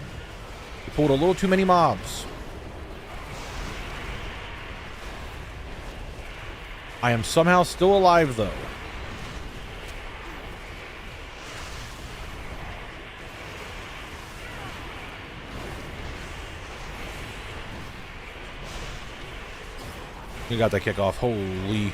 We pulled a little too many mobs. I am somehow still alive, though. We got that kickoff. Holy.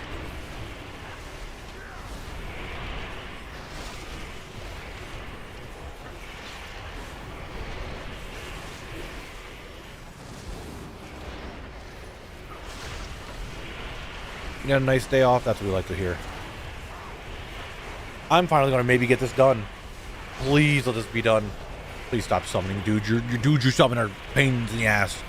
You got a nice day off? That's what we like to hear. I'm finally going to maybe get this done. Please let this be done. Please stop summoning, dude. Your dudes you summon are pains in the ass.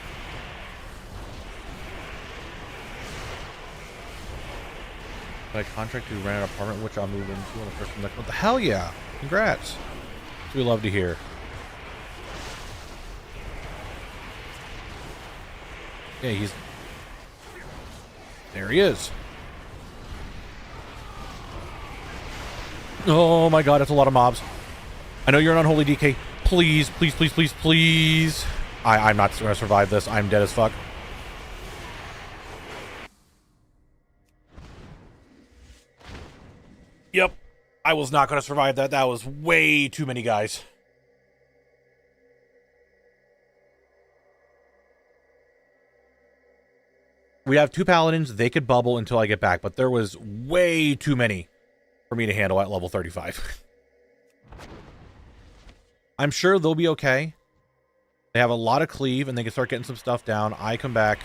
I contract to rent an apartment, which I'll move into on the first of next month. Hell yeah! Congrats. That's what we love to hear. Yeah, he's there. He is. Oh my god, that's a lot of mobs. I know you're an unholy DK. Please, please, please, please, please. I'm not gonna survive this. I'm dead as fuck. Yep. I was not gonna survive that. That was way too many guys. We have 2 paladins. They could bubble until I get back, but there was way too many for me to handle at level 35. I'm sure they'll be okay. They have a lot of cleave, and they can start getting some stuff down. I come back.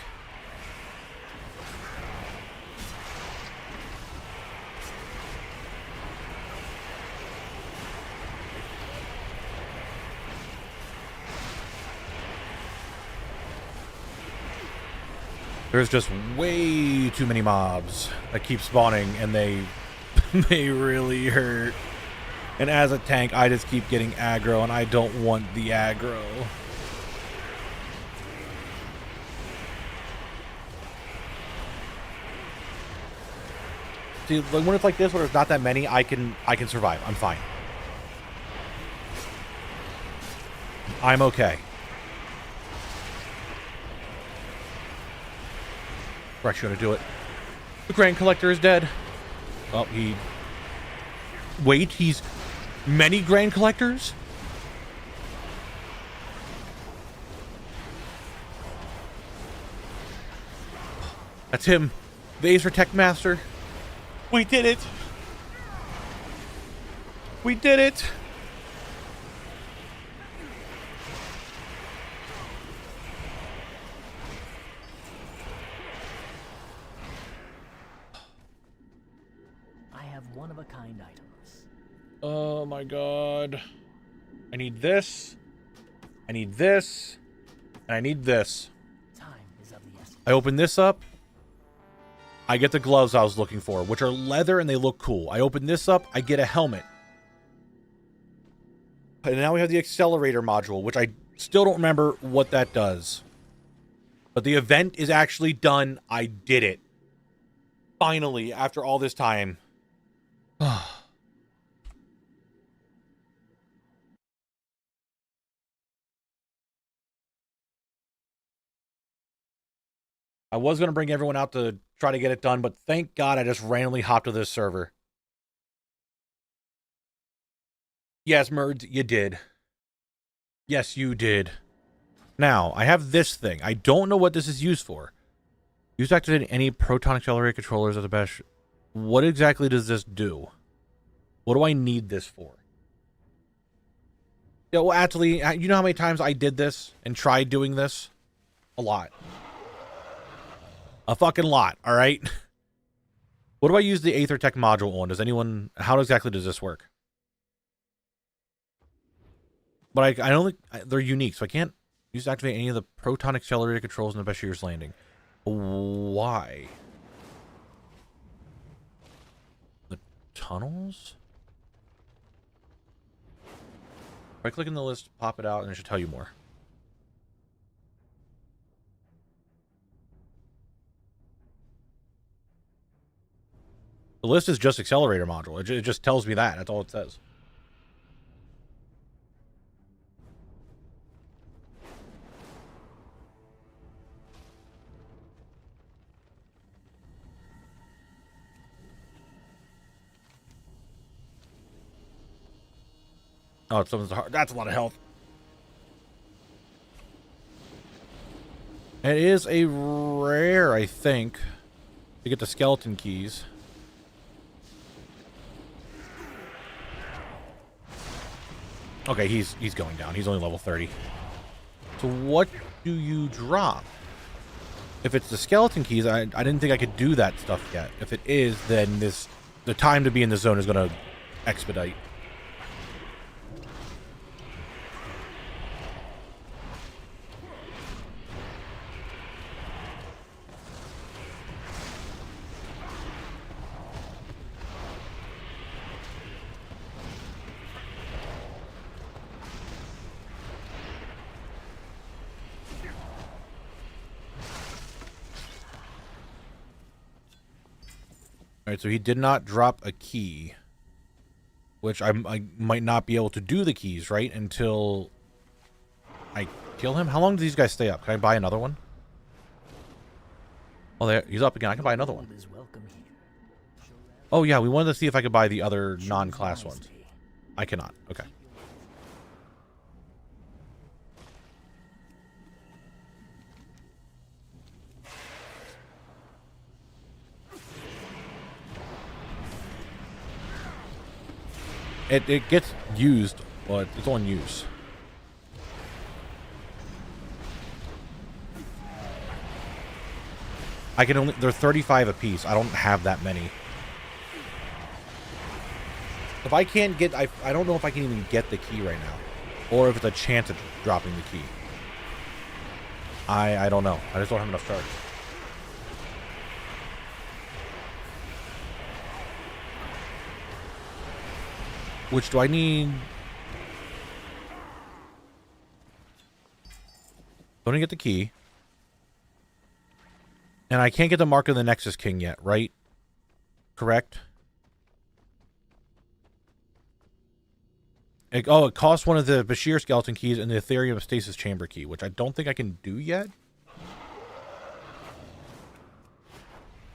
There's just way too many mobs that keep spawning, and they really hurt. And as a tank, I just keep getting aggro, and I don't want the aggro. See, when it's like this, where there's not that many, I can survive. I'm fine. I'm okay. We're actually gonna do it. The Grand Collector is dead. Oh, he... Wait, he's... Many Grand Collectors? That's him. The Acer Tech Master. We did it! We did it! one-of-a-kind items. Oh my god. I need this. I need this. And I need this. Time is of the essence. I open this up. I get the gloves I was looking for, which are leather and they look cool. I open this up. I get a helmet. And now we have the accelerator module, which I still don't remember what that does. But the event is actually done. I did it. Finally, after all this time. I was going to bring everyone out to try to get it done, but thank God I just randomly hopped to this server. Yes, Merds, you did. Yes, you did. Now, I have this thing. I don't know what this is used for. Use to activate any proton accelerator controllers at the best. What exactly does this do? What do I need this for? Yeah, well, actually, you know how many times I did this and tried doing this? A lot. A fucking lot, all right? What do I use the Aether Tech module on? Does anyone... How exactly does this work? But I don't think... They're unique, so I can't use to activate any of the proton accelerator controls in the Bashir's Landing. Why? The tunnels? Do I click in the list, pop it out, and it should tell you more. The list is just accelerator module. It just tells me that. That's all it says. Oh, someone's hard. That's a lot of health. It is a rare, I think, to get the skeleton keys. Okay, he's going down. He's only level 30. So what do you drop? If it's the skeleton keys, I didn't think I could do that stuff yet. If it is, then the time to be in the zone is going to expedite. Alright, so he did not drop a key. Which I might not be able to do the keys, right? Until I kill him? How long do these guys stay up? Can I buy another one? Oh, there, he's up again. I can buy another one. Oh, yeah, we wanted to see if I could buy the other non-class ones. I cannot. Okay. It gets used, but it's on use. I can only... They're 35 apiece. I don't have that many. If I can't get... I don't know if I can even get the key right now. Or if it's a chance of dropping the key. I don't know. I just don't have enough charge. Which do I need? Don't get the key. And I can't get the Mark of the Nexus King yet, right? Correct? It costs one of the Bashir skeleton keys and the Ethereum Stasis Chamber key, which I don't think I can do yet.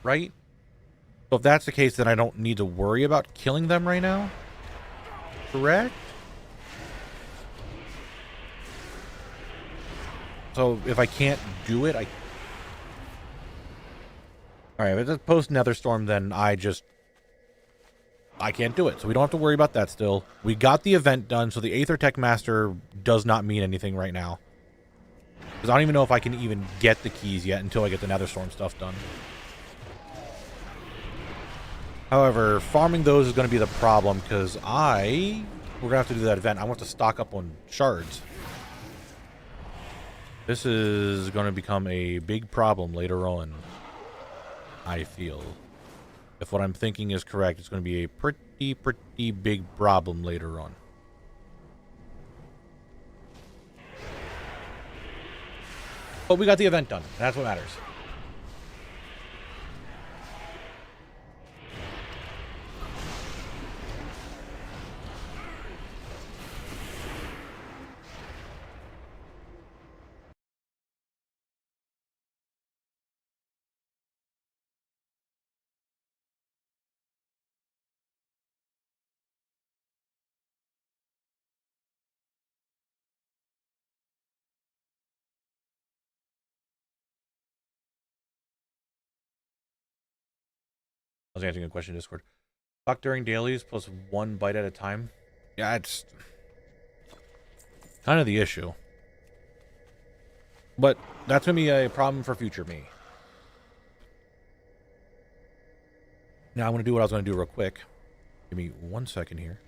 Right? So if that's the case, then I don't need to worry about killing them right now. Correct? So if I can't do it, Alright, if it's post Netherstorm, then I can't do it. So we don't have to worry about that still. We got the event done, so the Aether Tech Master does not mean anything right now. Because I don't even know if I can even get the keys yet until I get the Netherstorm stuff done. However, farming those is going to be the problem, because we're going to have to do that event. I want to stock up on shards. This is going to become a big problem later on, I feel. If what I'm thinking is correct, it's going to be a pretty big problem later on. But we got the event done. That's what matters. I was answering a question in Discord. Talk during dailies plus 1 bite at a time. Yeah, it's kind of the issue. But that's going to be a problem for future me. Now I'm going to do what I was going to do real quick. Give me 1 second here.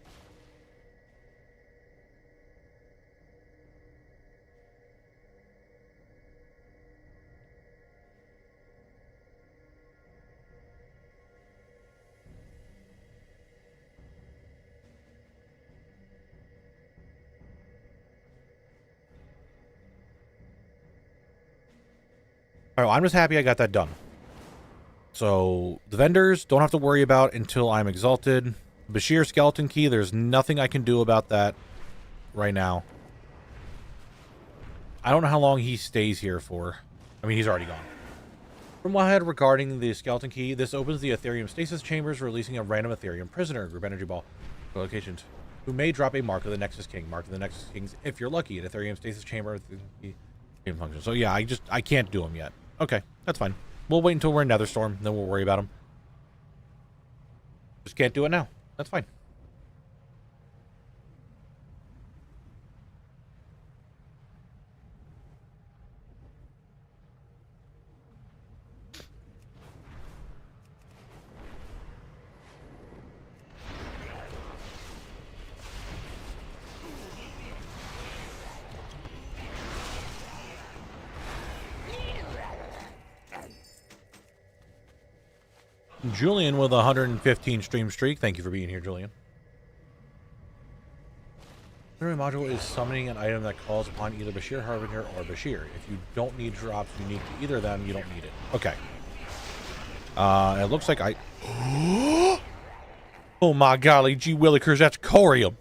All right, well, I'm just happy I got that done. So the vendors don't have to worry about until I'm exalted. Bashir skeleton key, there's nothing I can do about that right now. I don't know how long he stays here for. I mean, he's already gone. From what I had regarding the skeleton key, this opens the Ethereum stasis chambers, releasing a random Ethereum prisoner, group energy ball, locations, who may drop a Mark of the Nexus King. Mark of the Nexus Kings, if you're lucky, an Ethereum stasis chamber game function. So yeah, I can't do them yet. Okay, that's fine. We'll wait until we're in Netherstorm, then we'll worry about them. Just can't do it now. That's fine. Julian with a 115 stream streak. Thank you for being here, Julian. The module is summoning an item that calls upon either Bashir Harbinger or Bashir. If you don't need drops unique to either of them, you don't need it. Okay. It looks like I... Oh my golly, gee willikers, that's corium.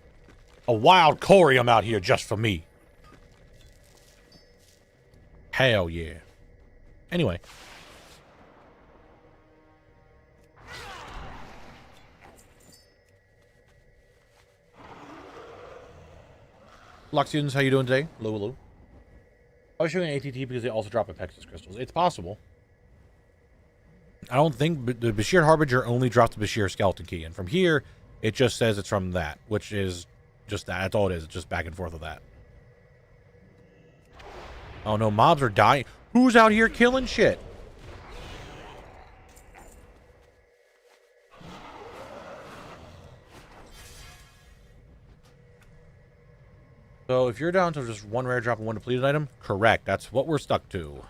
A wild corium out here just for me. Hell yeah. Anyway. Luxians, how you doing today? Hello, hello. I was showing ATT because they also drop Apexis crystals. It's possible. I don't think the Bashir Harbinger only drops the Bashir skeleton key. And from here, it just says it's from that, which is just that. That's all it is. It's just back and forth with that. Oh no, mobs are dying. Who's out here killing shit? So if you're down to just one rare drop and one depleted item, correct. That's what we're stuck to.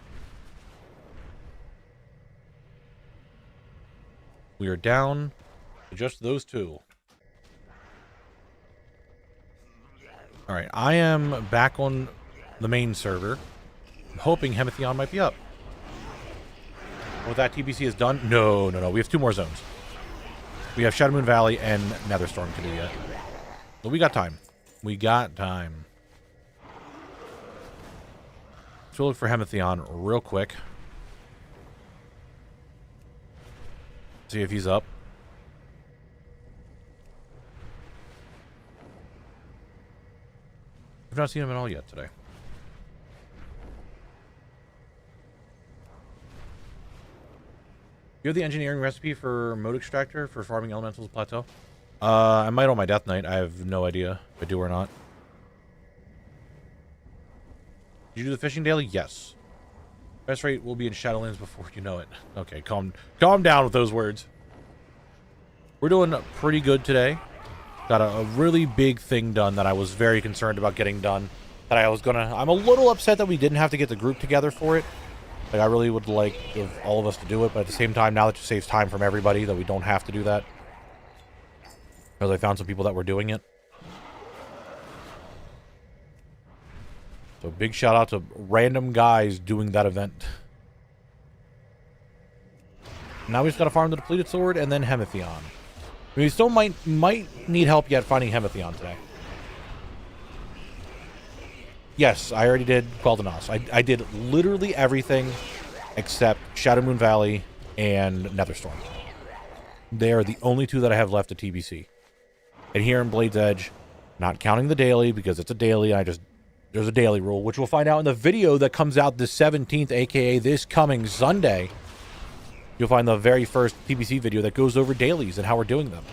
We are down to just those two. Alright, I am back on the main server. I'm hoping Hemathion might be up. What that TBC is done? No. We have 2 more zones. We have Shadow Moon Valley and Netherstorm to do yet. But we got time. We got time. So we'll look for Hemathion real quick. See if he's up. I've not seen him at all yet today. You have the engineering recipe for mode extractor for farming elementals plateau? I might on my death knight. I have no idea if I do or not. Did you do the fishing daily? Yes. Best rate will be in Shadowlands before you know it. Okay, calm down with those words. We're doing pretty good today. Got a really big thing done that I was very concerned about getting done. I'm a little upset that we didn't have to get the group together for it. Like, I really would like all of us to do it, but at the same time, now that it saves time from everybody, that we don't have to do that. Because I found some people that were doing it. So big shout out to random guys doing that event. Now we just gotta farm the depleted sword and then Hemathion. I mean, we still might need help yet finding Hemathion today. Yes, I already did Quel'Danos. I did literally everything except Shadow Moon Valley and Netherstorm. They are the only 2 that I have left at TBC. And here in Blade's Edge, not counting the daily because it's a daily, there's a daily rule, which we'll find out in the video that comes out the 17th, aka this coming Sunday. You'll find the very first TBC video that goes over dailies and how we're doing them.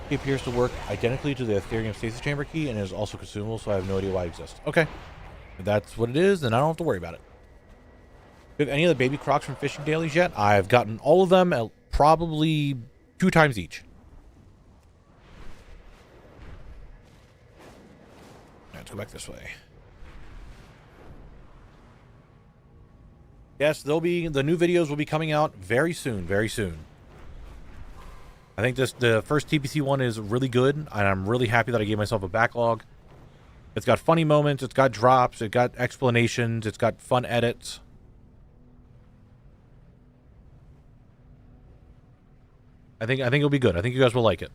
It appears to work identically to the Ethereum Stasis Chamber key and is also consumable, so I have no idea why it exists. Okay. If that's what it is, then I don't have to worry about it. Do you have any of the baby crocs from fishing dailies yet? I've gotten all of them probably 2 times each. Let's go back this way. Yes, the new videos will be coming out very soon, very soon. I think the first TPC one is really good, and I'm really happy that I gave myself a backlog. It's got funny moments. It's got drops. It got explanations. It's got fun edits. I think it'll be good. I think you guys will like it.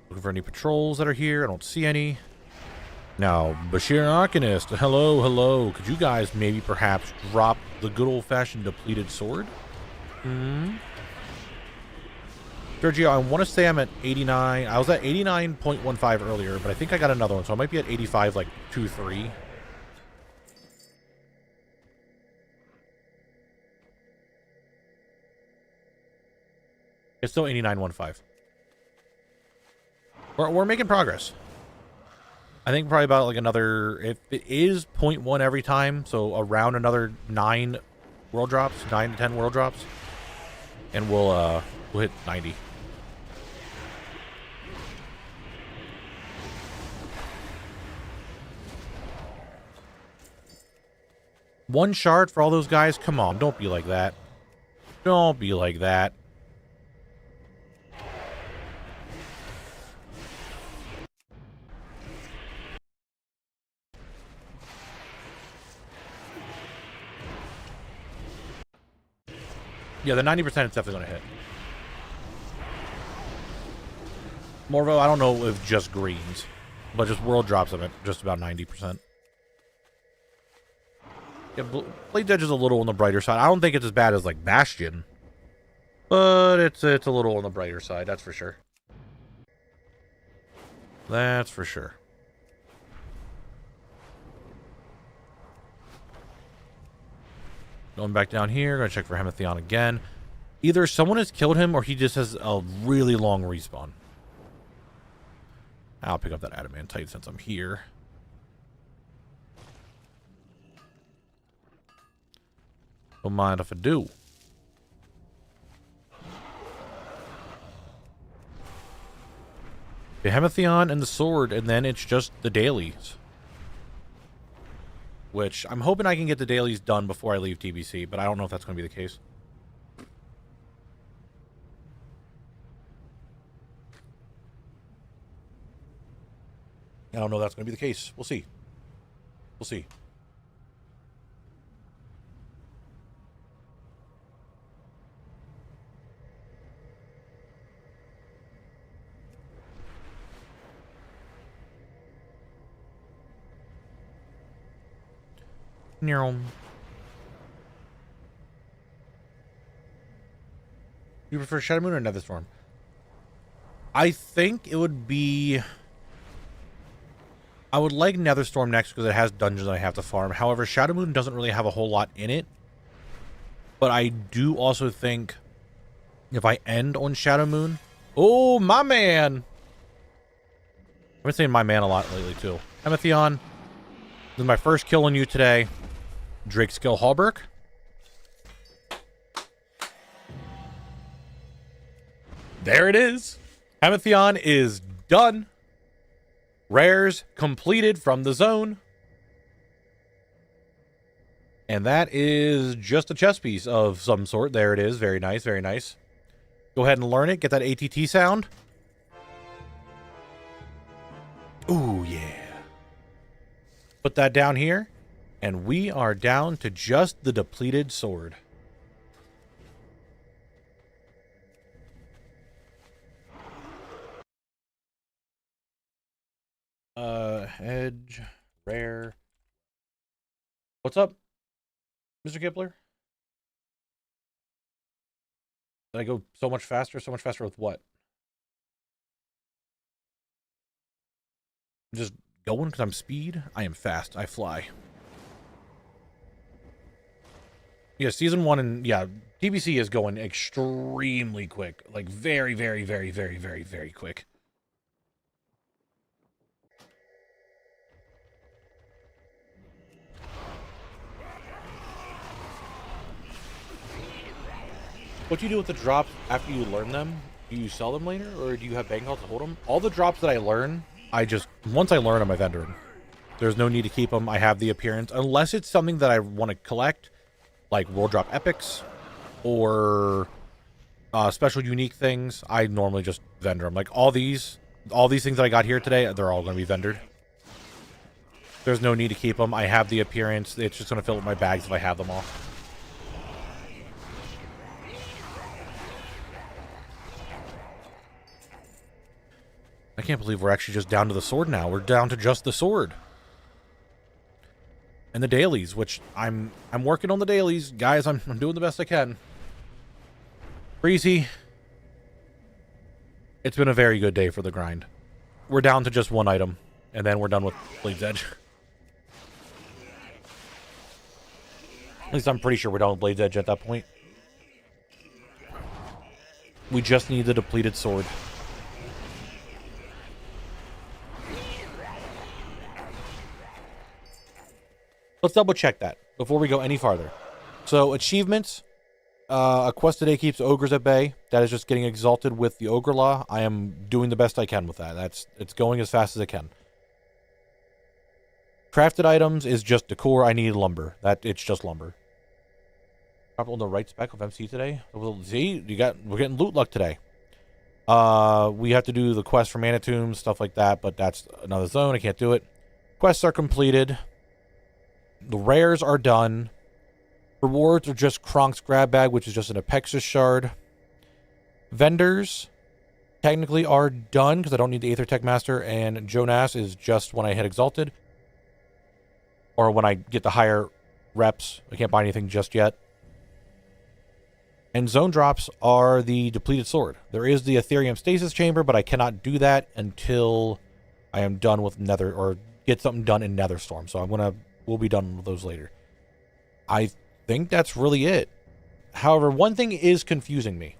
Looking for any patrols that are here. I don't see any. Now, Bashir Arcanist, hello, hello. Could you guys maybe perhaps drop the good old-fashioned depleted sword? Sergio, I want to say I'm at 89. I was at 89.15 earlier, but I think I got another one, so I might be at 85, like 2-3. It's still 89.15. We're making progress. I think probably about like another, if it is 0.1 every time, so around another 9 world drops, 9 to 10 world drops, and we'll hit 90. One shard for all those guys? Come on, don't be like that. Don't be like that. Yeah, the 90% is definitely going to hit. Morvo, I don't know if just greens, but just world drops them at just about 90%. Yeah, Blade Edge is a little on the brighter side. I don't think it's as bad as like Bastion, but it's a little on the brighter side. That's for sure. That's for sure. Going back down here, gonna check for Hemathion again. Either someone has killed him or he just has a really long respawn. I'll pick up that adamantite since I'm here. Don't mind if I do. The Hemathion and the sword, and then it's just the dailies. Which, I'm hoping I can get the dailies done before I leave TBC, but I don't know if that's going to be the case. I don't know if that's going to be the case. We'll see. We'll see. You prefer Shadow Moon or Netherstorm? I think it would be... I would like Netherstorm next because it has dungeons that I have to farm. However, Shadow Moon doesn't really have a whole lot in it. But I do also think if I end on Shadow Moon... Oh, my man! I've been saying my man a lot lately, too. Hemathion, this is my first kill on you today. Drake Skill Hallberg. There it is. Hemathion is done. Rares completed from the zone. And that is just a chess piece of some sort. There it is. Very nice, very nice. Go ahead and learn it. Get that ATT sound. Ooh, yeah. Put that down here. And we are down to just the depleted sword. Edge, rare. What's up, Mr. Kipler? Did I go so much faster? So much faster with what? Just going because I'm speed? I am fast. I fly. Yeah, season 1 and yeah, TBC is going extremely quick. Like very, very, very, very, very, very quick. What do you do with the drops after you learn them? Do you sell them later, or do you have bank accounts to hold them? All the drops that I learn, once I learn them, I vendor them. There's no need to keep them. I have the appearance, unless it's something that I want to collect, like World Drop Epics, or special unique things, I normally just vendor them. Like all these things that I got here today, they're all going to be vendored. There's no need to keep them. I have the appearance. It's just going to fill up my bags if I have them all. I can't believe we're actually just down to the sword now. We're down to just the sword. And the dailies, which I'm working on the dailies. Guys, I'm doing the best I can. Breezy. It's been a very good day for the grind. We're down to just one item, and then we're done with Blade's Edge. At least I'm pretty sure we're done with Blade's Edge at that point. We just need the depleted sword. Let's double check that before we go any farther. So, achievements. A quest today keeps ogres at bay. That is just getting exalted with the ogre law. I am doing the best I can with that. It's going as fast as it can. Crafted items is just decor. I need lumber. It's just lumber. Probably on the right spec of MC today. See, we're getting loot luck today. We have to do the quest for mana tombs, stuff like that, but that's another zone. I can't do it. Quests are completed. The rares are done. Rewards are just Kronk's grab bag, which is just an Apexis shard. Vendors technically are done because I don't need the Aether Tech Master, and Jonas is just when I hit Exalted. Or when I get the higher reps. I can't buy anything just yet. And zone drops are the depleted sword. There is the Ethereum Stasis Chamber, but I cannot do that until I am done with Nether, or get something done in Netherstorm. So we'll be done with those later. I think that's really it. However, one thing is confusing me.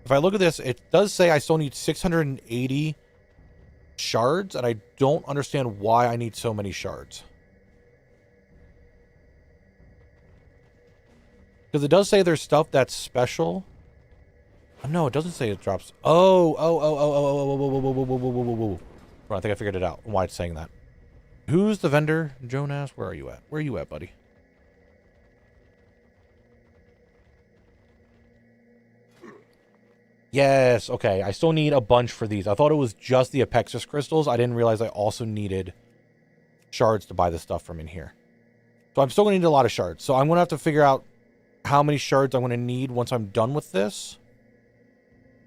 If I look at this, it does say I still need 680 shards, and I don't understand why I need so many shards. Because it does say there's stuff that's special. Oh, no, it doesn't say it drops. Oh. I think I figured it out. Why it's saying that. Who's the vendor? Jonas, where are you at? Where are you at, buddy? Yes, okay. I still need a bunch for these. I thought it was just the Apexis crystals. I didn't realize I also needed shards to buy the stuff from in here. So I'm still going to need a lot of shards. So I'm going to have to figure out how many shards I'm going to need once I'm done with this.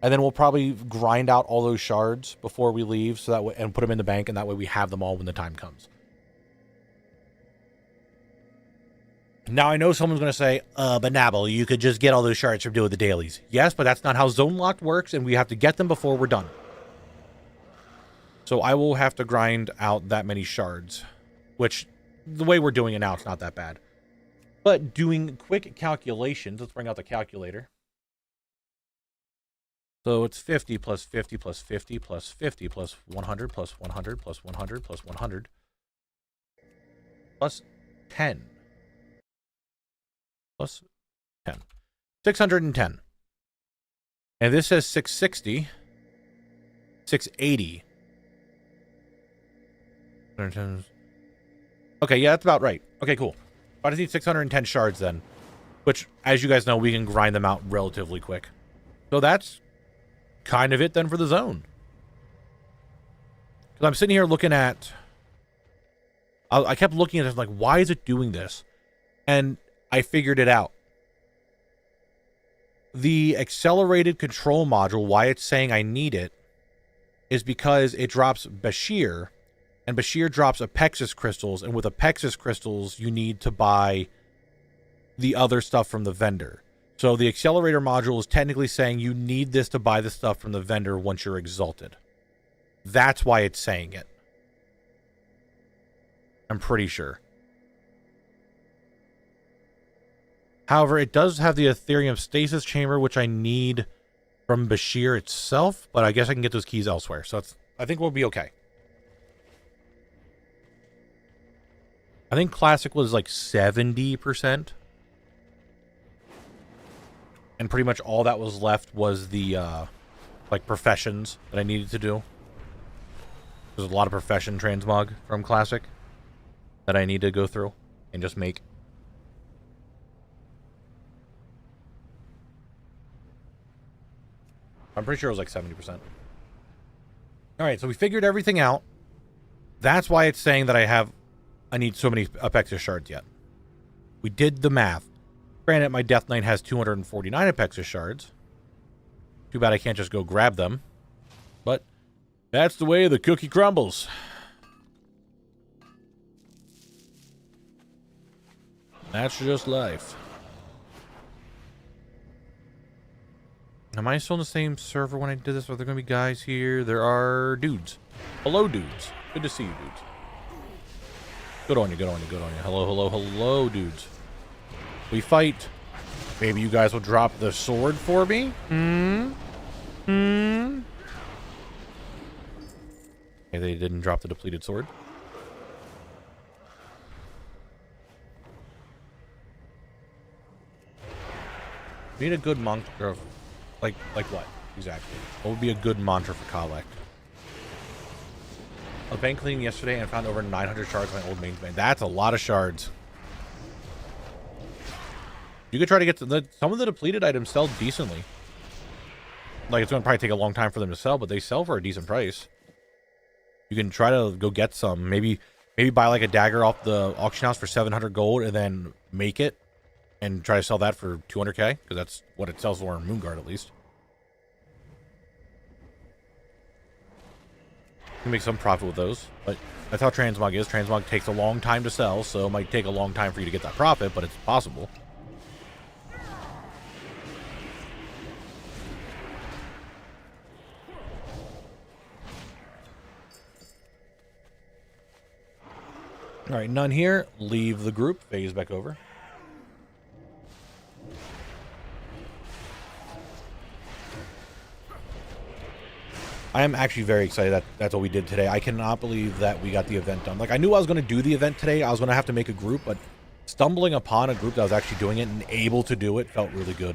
And then we'll probably grind out all those shards before we leave, so that way, and put them in the bank, and that way we have them all when the time comes. Now, I know someone's going to say, but Knabble, you could just get all those shards from doing the dailies. Yes, but that's not how Zone Locked works, and we have to get them before we're done. So I will have to grind out that many shards, which, the way we're doing it now, it's not that bad. But doing quick calculations, let's bring out the calculator. So it's 50 plus 50 plus 50 plus 50 plus 100 plus 100 plus 100 plus 100 plus 10. Plus 10. 610. And this says 660. 680. Okay, yeah, that's about right. Okay, cool. I just need 610 shards then. Which, as you guys know, we can grind them out relatively quick. So that's kind of it then for the zone. Because I'm sitting here looking at... I kept looking at it like, why is it doing this? And I figured it out. The accelerated control module, why it's saying I need it, is because it drops Bashir, and Bashir drops Apexis crystals, and with Apexis crystals, you need to buy the other stuff from the vendor. So the accelerator module is technically saying you need this to buy the stuff from the vendor once you're exalted. That's why it's saying it. I'm pretty sure. However, it does have the Ethereum Stasis Chamber, which I need from Bashir itself, but I guess I can get those keys elsewhere. So I think we'll be okay. I think Classic was like 70%. And pretty much all that was left was the, like, professions that I needed to do. There's a lot of profession transmog from Classic that I need to go through and just make. I'm pretty sure it was like 70%. All right, so we figured everything out. That's why it's saying that I need so many Apexis shards yet. We did the math. Granted, my Death Knight has 249 Apexis shards. Too bad I can't just go grab them. But that's the way the cookie crumbles. That's just life. Am I still on the same server when I did this? Are there going to be guys here? There are dudes. Hello, dudes. Good to see you, dudes. Good on you, good on you, good on you. Hello, hello, hello, dudes. We fight. Maybe you guys will drop the sword for me? Okay, they didn't drop the depleted sword. We need a good mantra. Like what? Exactly. What would be a good mantra for collect? I was bank cleaning yesterday and found over 900 shards in my old mains bank. That's a lot of shards. You could try to get to some of the depleted items sell decently. Like, it's going to probably take a long time for them to sell, but they sell for a decent price. You can try to go get some. Maybe buy like a dagger off the auction house for 700 gold and then make it and try to sell that for 200k, because that's what it sells for in Moonguard at least. You can make some profit with those, but that's how transmog is. Transmog takes a long time to sell, so it might take a long time for you to get that profit, but it's possible. All right, none here. Leave the group. Phase back over. I am actually very excited that that's what we did today. I cannot believe that we got the event done. Like, I knew I was going to do the event today. I was going to have to make a group, but stumbling upon a group that was actually doing it and able to do it felt really good.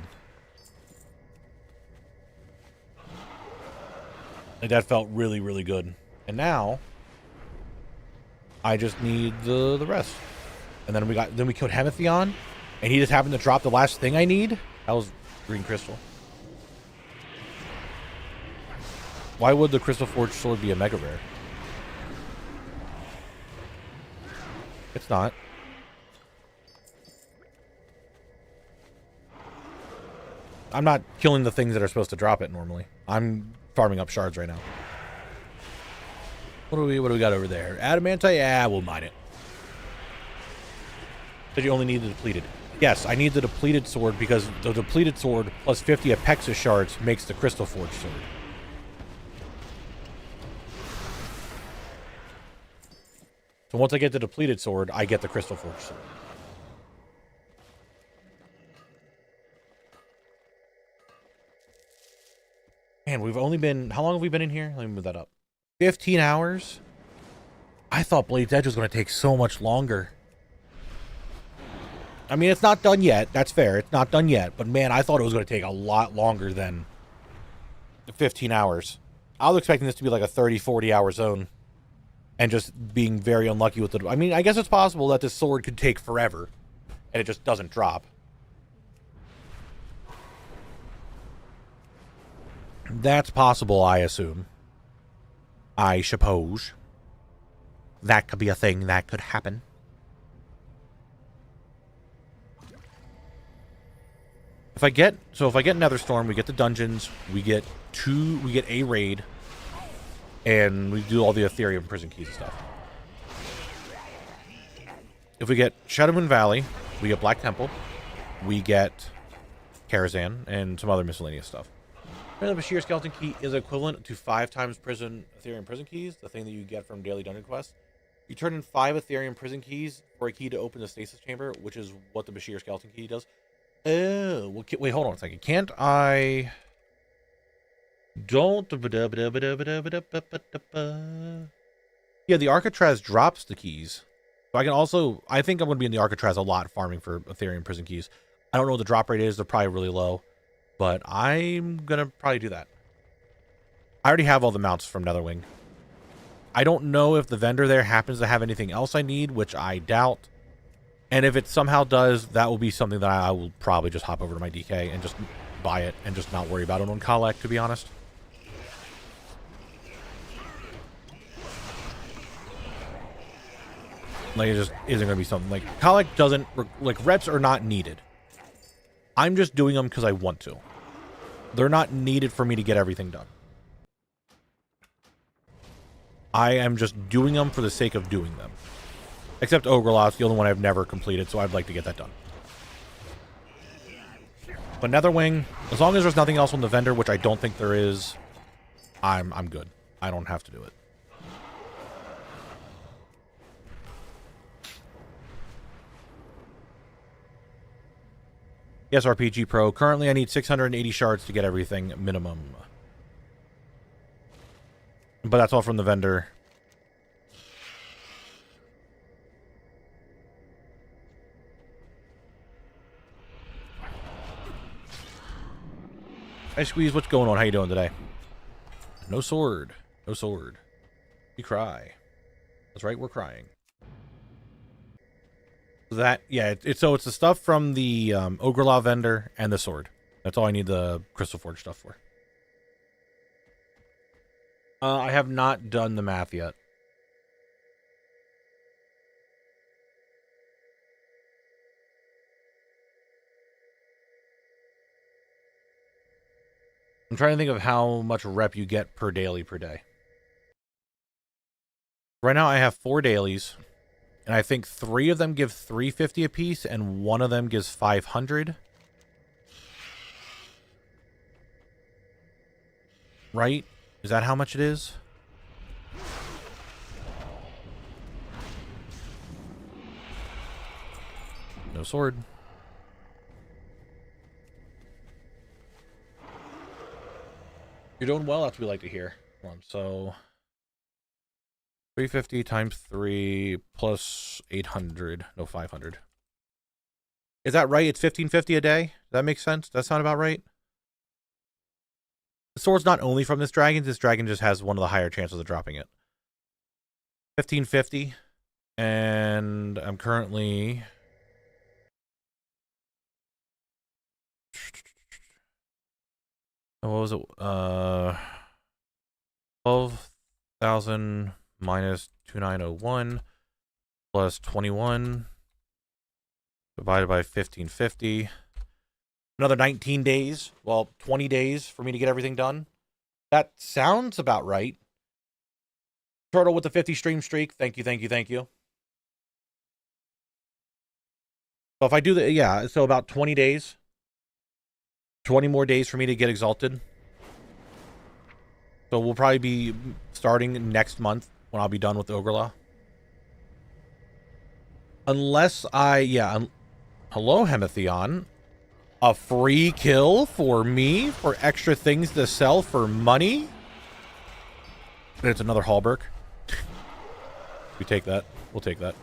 Like, that felt really, really good. And now I just need the rest. And then we killed Hemathion, and he just happened to drop the last thing I need. That was green crystal. Why would the Crystal Forged Sword be a mega rare? It's not. I'm not killing the things that are supposed to drop it normally. I'm farming up shards right now. What do we got over there? Adamantite? Yeah, we'll mine it. Said you only need the depleted. Yes, I need the depleted sword because the depleted sword plus 50 Apexis shards makes the Crystal Forged Sword. So once I get the depleted sword, I get the Crystal Forged Sword. Man, we've only been... How long have we been in here? Let me move that up. 15 hours? I thought Blade's Edge was going to take so much longer. I mean, it's not done yet. That's fair. It's not done yet. But man, I thought it was going to take a lot longer than 15 hours. I was expecting this to be like a 30, 40 hour zone. And just being very unlucky with it. I mean, I guess it's possible that this sword could take forever. And it just doesn't drop. That's possible, I assume. I suppose. That could be a thing that could happen. If I get Netherstorm, we get the dungeons, we get a raid. And we do all the Ethereum prison keys and stuff. If we get Shadowmoon Valley, we get Black Temple, we get Karazhan, and some other miscellaneous stuff. The Bashir Skeleton Key is equivalent to 5 times Ethereum prison keys, the thing that you get from daily dungeon quests. You turn in 5 Ethereum prison keys for a key to open the stasis chamber, which is what the Bashir Skeleton Key does. Oh, well, wait, hold on a second. Can't I... Don't. Yeah, the Arcatraz drops the keys. So I can also... I think I'm going to be in the Arcatraz a lot farming for Ethereum prison keys. I don't know what the drop rate is. They're probably really low. But I'm going to probably do that. I already have all the mounts from Netherwing. I don't know if the vendor there happens to have anything else I need, which I doubt. And if it somehow does, that will be something that I will probably just hop over to my DK and just buy it and just not worry about it on collect, to be honest. Like, it just isn't going to be something. Like, collect doesn't... Like, reps are not needed. I'm just doing them because I want to. They're not needed for me to get everything done. I am just doing them for the sake of doing them. Except Ogre Law's the only one I've never completed, so I'd like to get that done. But Netherwing, as long as there's nothing else on the vendor, which I don't think there is, I'm good. I don't have to do it. Yes, RPG Pro. Currently, I need 680 shards to get everything minimum. But that's all from the vendor. Hey, Squeeze, what's going on? How you doing today? No sword. No sword. You cry. That's right, we're crying. That, yeah, it's the stuff from the Ogre Law vendor and the sword. That's all I need the Crystal Forge stuff for. I have not done the math yet. I'm trying to think of how much rep you get per daily per day. Right now I have 4 dailies, and I think 3 of them give 350 apiece, and 1 of them gives 500. Right? Is that how much it is? No sword. You're doing well, that's what we like to hear. Hold on, so 350 times 3 plus 800. No, 500. Is that right? It's 1550 a day? Does that make sense? Does that sound about right? The sword's not only from this dragon just has one of the higher chances of dropping it. 1550. And I'm currently... What was it? 12,000 minus 2901 plus 21 divided by 1550. Another 19 days. Well, 20 days for me to get everything done. That sounds about right. Turtle with the 50 stream streak. Thank you, thank you, thank you. So if I do the, yeah, so about 20 days. 20 more days for me to get exalted. So we'll probably be starting next month when I'll be done with Ogre Law. Unless I, yeah. Hello, Hemetheon. A free kill for me for extra things to sell for money? And it's another Hallberg. We take that. We'll take that.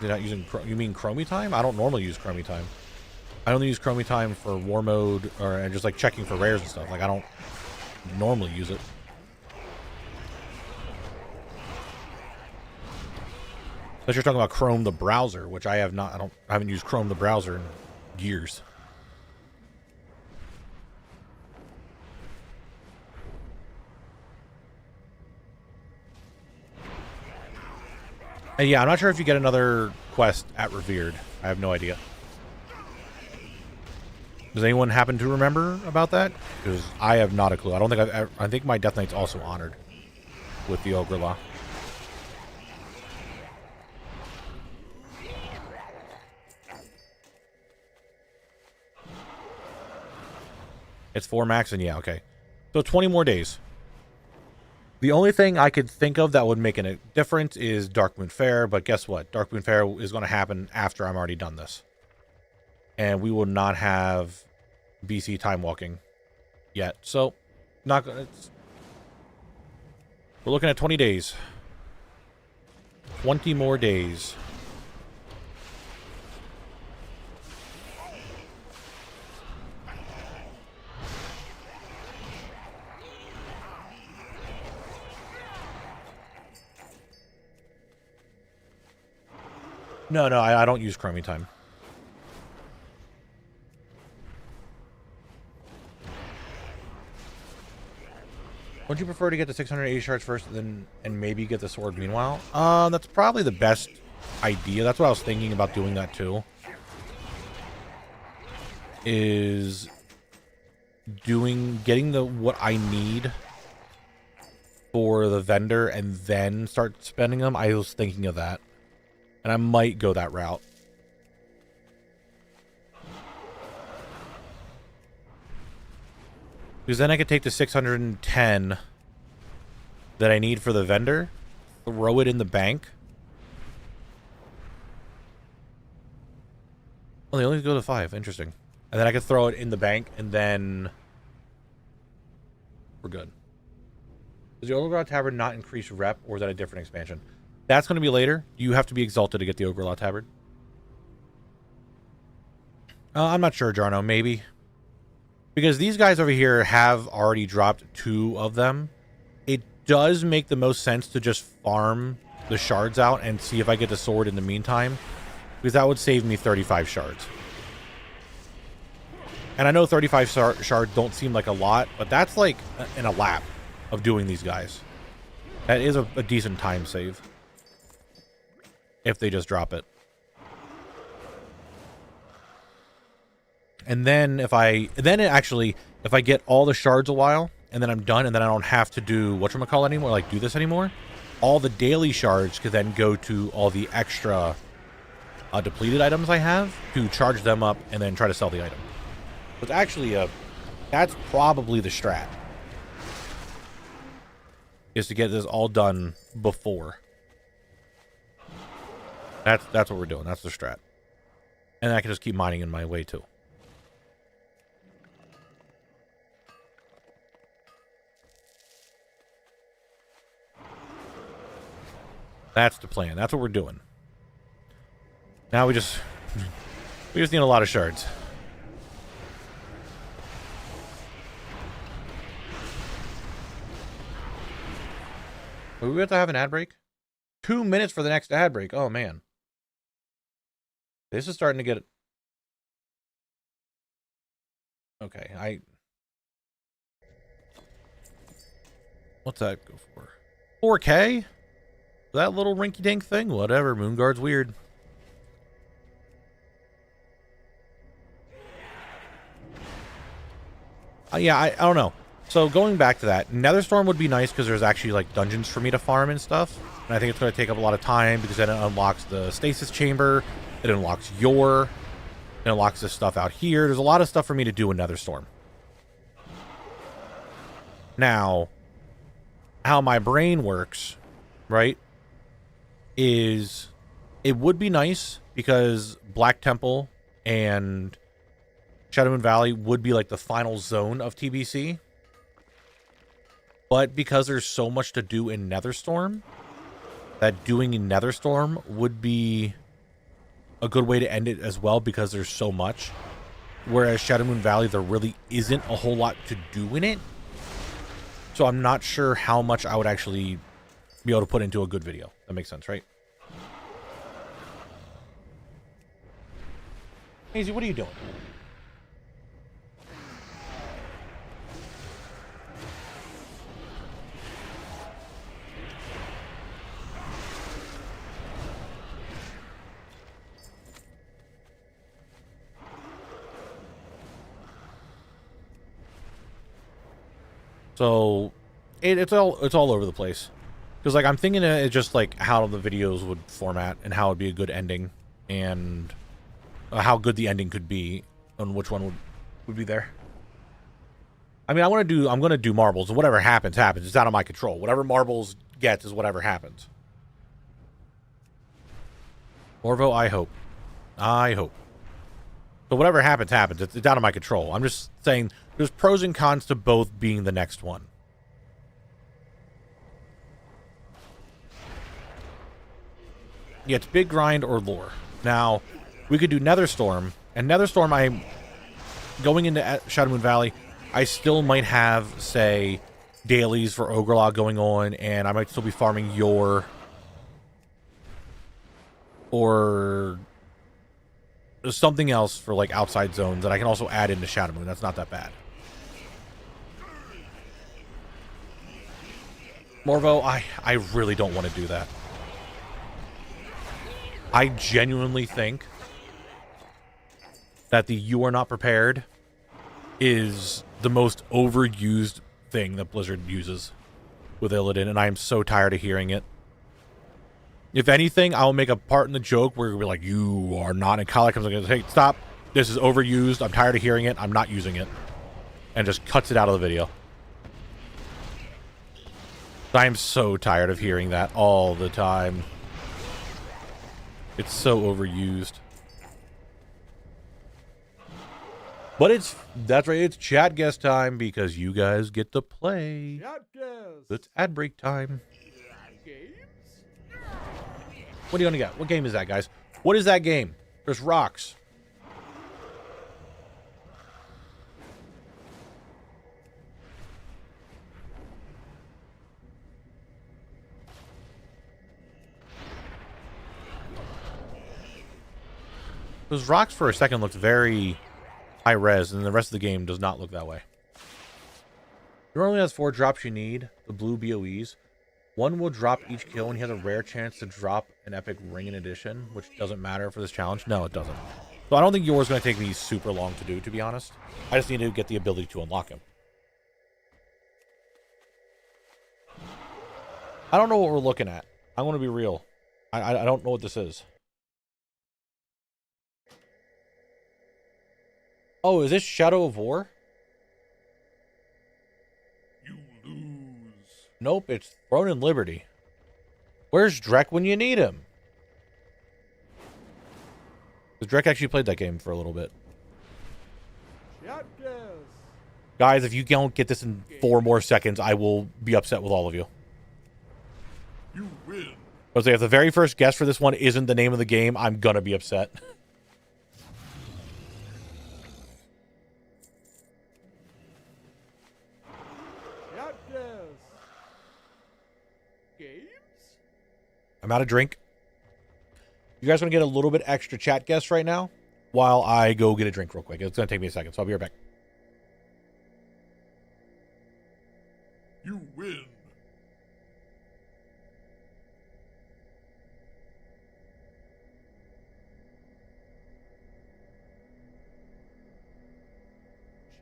You're not using, you mean Chromie time? I don't normally use Chromie time. I only use Chromie time for war mode or just like checking for rares and stuff. Like I don't normally use it. But you're talking about Chrome the browser, which I have not. I haven't used Chrome the browser in years. And yeah, I'm not sure if you get another quest at Revered. I have no idea. Does anyone happen to remember about that? Because I have not a clue. I don't think I think my Death Knight's also honored with the Ogre Law. It's 4 max, and yeah, okay. So 20 more days. The only thing I could think of that would make a difference is Darkmoon Fair, but guess what? Darkmoon Fair is going to happen after I'm already done this. And we will not have BC time walking yet. So, not gonna, we're looking at 20 days. 20 more days. No, I don't use Chromie time. Wouldn't you prefer to get the 680 shards first and maybe get the sword meanwhile? That's probably the best idea. That's what I was thinking about doing that too. Is getting what I need for the vendor and then start spending them. I was thinking of that. And I might go that route. Because then I could take the 610 that I need for the vendor, throw it in the bank. Oh, they only go to 5. Interesting. And then I could throw it in the bank, and then we're good. Does the Ogre Tabard not increase rep, or is that a different expansion? That's going to be later. You have to be exalted to get the Ogre Tabard. I'm not sure, Jarno. Maybe. Because these guys over here have already dropped 2 of them. It does make the most sense to just farm the shards out and see if I get the sword in the meantime. Because that would save me 35 shards. And I know 35 shards don't seem like a lot, but that's like in a lap of doing these guys. That is a decent time save. If they just drop it. And then if I get all the shards a while, and then I'm done, and then I don't have to do whatchamacallit anymore, like do this anymore, all the daily shards could then go to all the extra depleted items I have to charge them up and then try to sell the item. It's actually that's probably the strat. Is to get this all done before. That's what we're doing. That's the strat. And I can just keep mining in my way too. That's the plan. That's what we're doing. Now we just need a lot of shards. Are we going to have an ad break? 2 minutes for the next ad break. Oh, man. This is starting to get... Okay, what's that go for? 4K? That little rinky-dink thing? Whatever, Moonguard's weird. Yeah, I don't know. So going back to that, Netherstorm would be nice because there's actually like dungeons for me to farm and stuff. And I think it's going to take up a lot of time because then it unlocks the stasis chamber. It unlocks it unlocks this stuff out here. There's a lot of stuff for me to do in Netherstorm. Now, how my brain works, right, is it would be nice because Black Temple and Shadowmoon Valley would be like the final zone of TBC. But because there's so much to do in Netherstorm, that doing in Netherstorm would be a good way to end it as well because there's so much. Whereas Shadowmoon Valley, there really isn't a whole lot to do in it. So I'm not sure how much I would actually be able to put into a good video. That makes sense, right? Hazy, what are you doing? So it's all over the place. Because like I'm thinking it's just like how the videos would format and how it'd be a good ending and how good the ending could be and which one would be there. I mean, I'm gonna do marbles and whatever happens, happens. It's out of my control. Whatever marbles gets is whatever happens. Orvo, I hope. But whatever happens, happens. It's out of my control. I'm just saying there's pros and cons to both being the next one. Yeah, it's big grind or lore. Now, we could do Netherstorm. And Netherstorm, I'm going into Shadowmoon Valley. I still might have, say, dailies for Ogrelaw going on, and I might still be farming Yor. Or something else for, like, outside zones that I can also add into Shadowmoon. That's not that bad. Morvo, I really don't want to do that. I genuinely think that the "you are not prepared" is the most overused thing that Blizzard uses with Illidan, and I am so tired of hearing it. If anything, I'll make a part in the joke where we're like, "You are not," and Kyle comes and goes, "Hey, stop. This is overused. I'm tired of hearing it. I'm not using it." And just cuts it out of the video. I am so tired of hearing that all the time. It's so overused. But that's right, it's chat guest time because you guys get to play. Chat guest. It's ad break time. Games? What are you gonna get? What game is that, guys? What is that game? There's rocks. Those rocks for a second looked very high res, and the rest of the game does not look that way. It only has 4 drops you need, the blue BOEs. 1 will drop each kill, and he has a rare chance to drop an epic ring in addition, which doesn't matter for this challenge. No, it doesn't. So I don't think yours is going to take me super long to do, to be honest. I just need to get the ability to unlock him. I don't know what we're looking at. I want to be real. I don't know what this is. Oh, is this Shadow of War? You lose. Nope, it's Throne and Liberty. Where's Drek when you need him? Because Drek actually played that game for a little bit. Chat guest. Guys, if you don't get this in 4 more seconds, I will be upset with all of you. You win. I was like, if the very first guess for this one isn't the name of the game, I'm gonna be upset. Chat guest. Games? I'm out of drink. You guys want to get a little bit extra chat guests right now while I go get a drink real quick. It's going to take me a second, so I'll be right back. You win.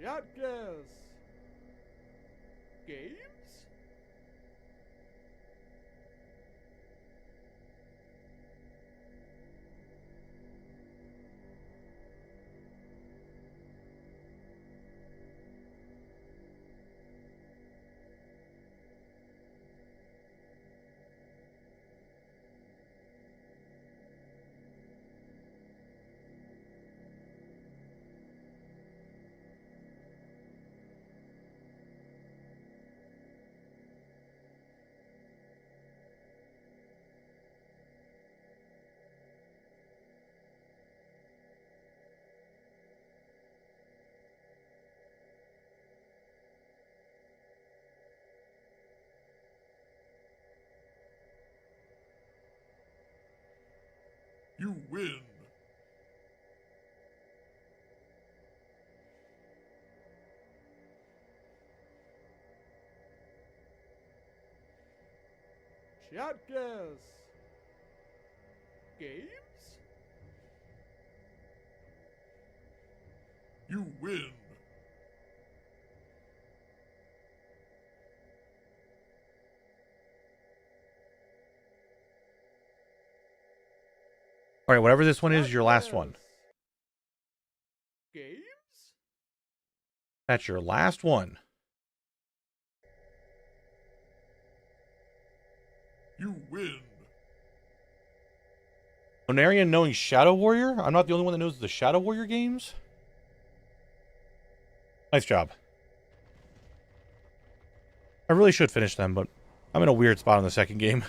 Chat guest. Games? You win. Chat guest. Games? You win. All right, whatever this one is, your last one. Games? That's your last one. You win. Onarian knowing Shadow Warrior? I'm not the only one that knows the Shadow Warrior games. Nice job. I really should finish them, but I'm in a weird spot in the second game.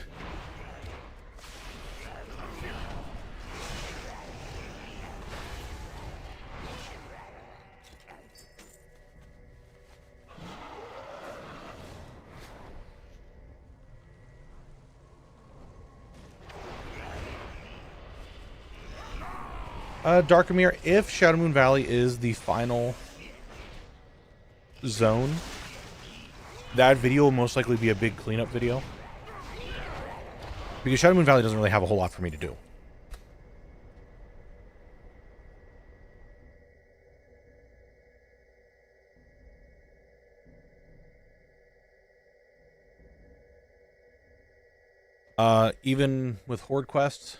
Darkamir, if Shadow Moon Valley is the final zone, that video will most likely be a big cleanup video. Because Shadow Moon Valley doesn't really have a whole lot for me to do. Even with Horde quests,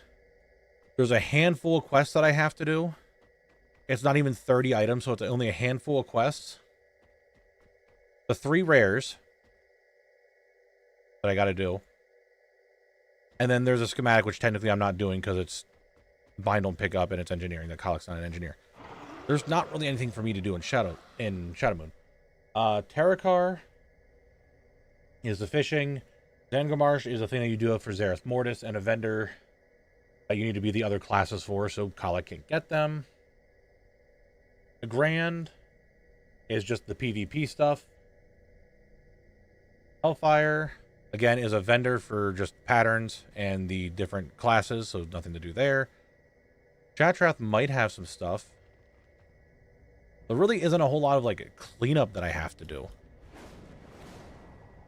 there's a handful of quests that I have to do. It's not even 30 items, so it's only a handful of quests. The 3 rares that I got to do. And then there's a schematic, which technically I'm not doing because it's bind don't pick up and it's engineering. That Kalik's not an engineer. There's not really anything for me to do in Shadow Moon. Terrakar is the fishing. Zangarmarsh is a thing that you do for Zereth Mortis, and a vendor that you need to be the other classes for, so Kalik can't get them. The Grand is just the PvP stuff. Hellfire, again, is a vendor for just patterns and the different classes, so nothing to do there. Jatrath might have some stuff. There really isn't a whole lot of like cleanup that I have to do.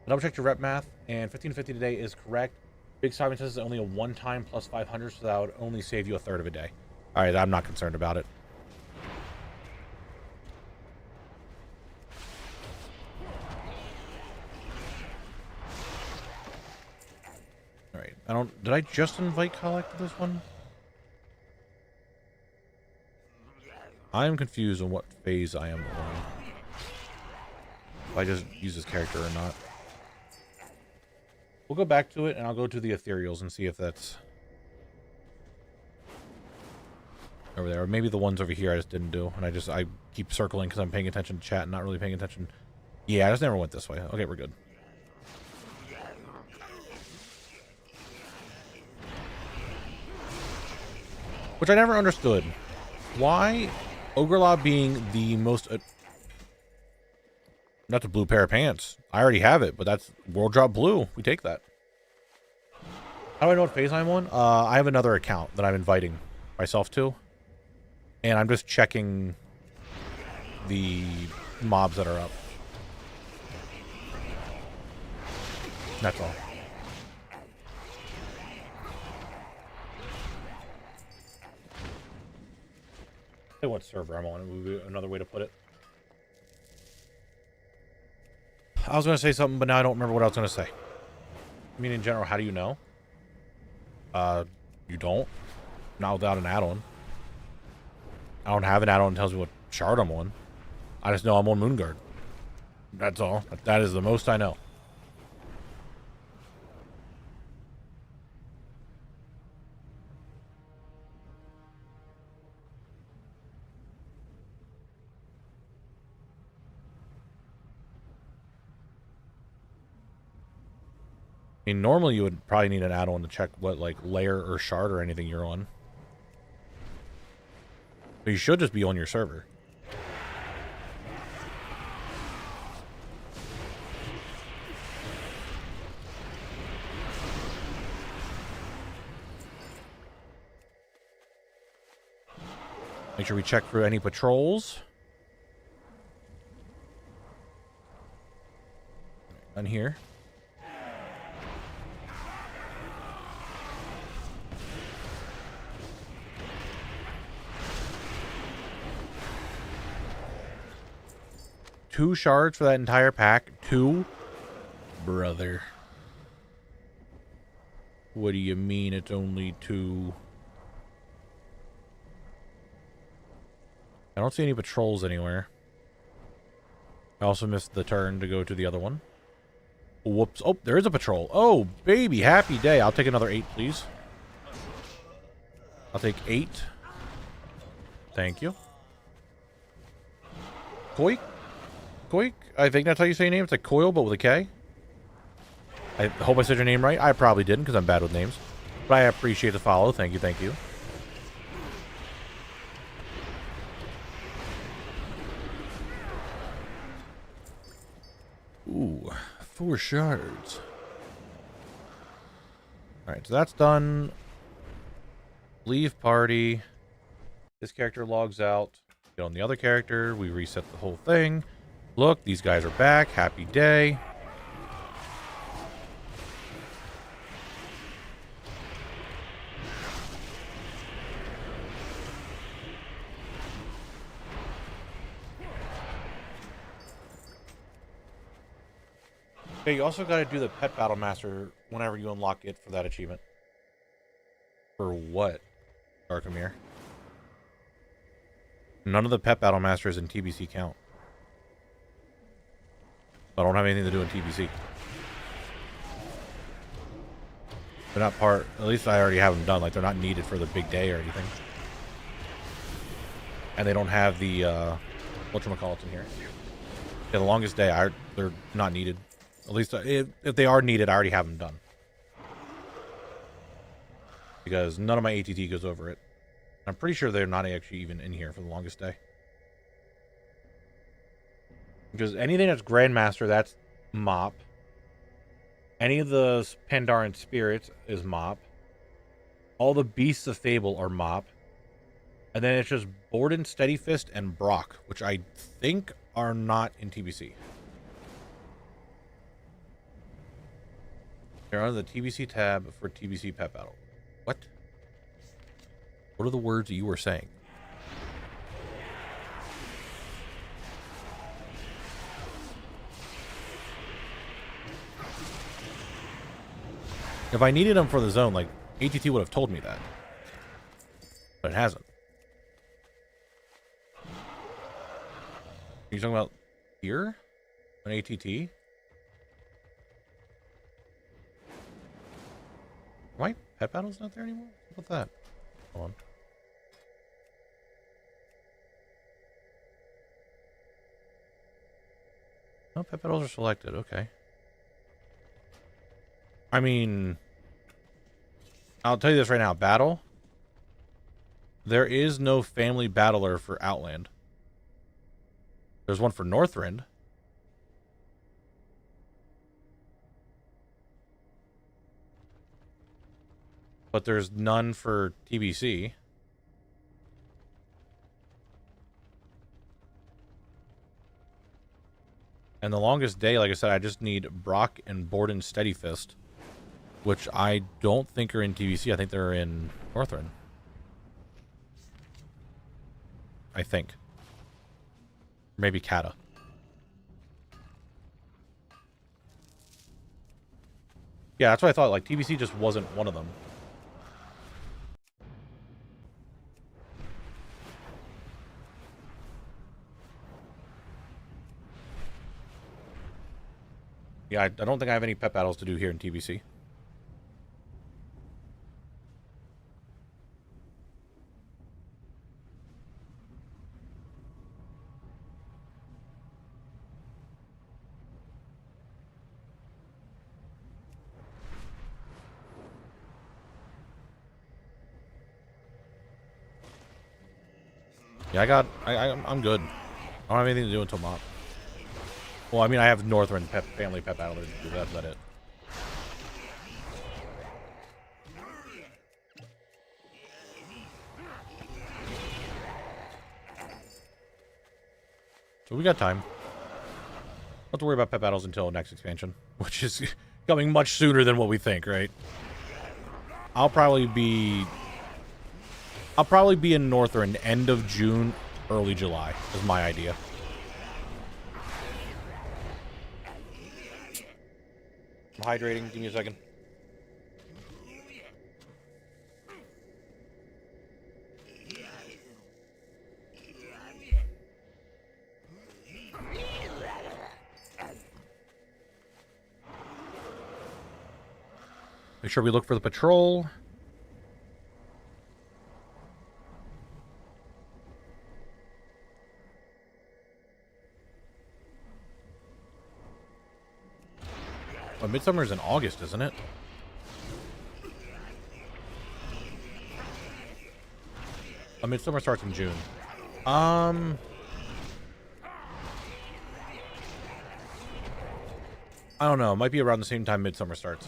Double check your rep math, and 1550 today is correct. Big Simon says it's only a one-time plus 500, so that would only save you a third of a day. All right, I'm not concerned about it. All right, did I just invite Kalik to this one? I am confused on what phase I am on. If I just use this character or not. We'll go back to it, and I'll go to the ethereals and see if that's over there. Or maybe the ones over here I just didn't do, and I keep circling because I'm paying attention to chat and not really paying attention. Yeah, I just never went this way. Okay, we're good. Which I never understood. Why Ogrelaw being the most... Not the blue pair of pants. I already have it, but that's World Drop Blue. We take that. How do I know what phase I'm on? I have another account that I'm inviting myself to. And I'm just checking the mobs that are up. That's all. Say what server I'm on would be another way to put it. I was going to say something, but now I don't remember what I was going to say. I mean, in general, how do you know? You don't. Not without an add-on. I don't have an add-on that tells me what shard I'm on. I just know I'm on Moonguard. That's all. That is the most I know. I mean, normally you would probably need an add-on to check what, like, layer or shard or anything you're on. But you should just be on your server. Make sure we check for any patrols. None here. Two shards for that entire pack. 2? Brother. What do you mean it's only 2? I don't see any patrols anywhere. I also missed the turn to go to the other one. Whoops. Oh, there is a patrol. Oh, baby. Happy day. I'll take another 8, please. I'll take 8. Thank you. Koik? Koik? I think that's how you say your name. It's like Coil, but with a K. I hope I said your name right. I probably didn't because I'm bad with names. But I appreciate the follow. Thank you, thank you. Ooh, 4 shards. Alright, so that's done. Leave party. This character logs out. Get on the other character. We reset the whole thing. Look, these guys are back. Happy day. Okay, you also got to do the Pet Battle Master whenever you unlock it for that achievement. For what, Darkamir? None of the Pet Battle Masters in TBC count. I don't have anything to do in TBC. They're not part, at least I already have them done. Like, they're not needed for the big day or anything. And they don't have the, whatchamacallits in here. Yeah, the longest day, they're not needed. At least, if they are needed, I already have them done. Because none of my ATT goes over it. I'm pretty sure they're not actually even in here for the longest day. Because anything that's Grandmaster, that's Mop. Any of the Pandaren spirits is Mop. All the Beasts of Fable are Mop. And then it's just Borden, Steady Fist, and Brock, which I think are not in TBC. They're on the TBC tab for TBC Pet Battle. What? What are the words that you were saying? If I needed them for the zone, like, ATT would have told me that. But it hasn't. Are you talking about here? On ATT? Why Pet Battle's not there anymore? What's that? Hold on. Oh, Pet Battles are selected. Okay. I mean, I'll tell you this right now. Battle. There is no family battler for Outland. There's one for Northrend. But there's none for TBC. And the longest day, like I said, I just need Brock and Borden Steady Fist, which I don't think are in TBC. I think they're in Northrend. I think. Maybe Kata. Yeah, that's what I thought. Like, TBC just wasn't one of them. Yeah, I don't think I have any pet battles to do here in TBC. Yeah, I'm good. I don't have anything to do until Mop. Well, I mean, I have Northrend family pet battle to do. That's about it. So we got time. Don't have to worry about pet battles until next expansion, which is coming much sooner than what we think, right? I'll probably be in Northrend end of June, early July is my idea. I'm hydrating. Give me a second. Make sure we look for the patrol. Well, Midsummer's in August, isn't it? Midsummer starts in June. I don't know. It might be around the same time Midsummer starts.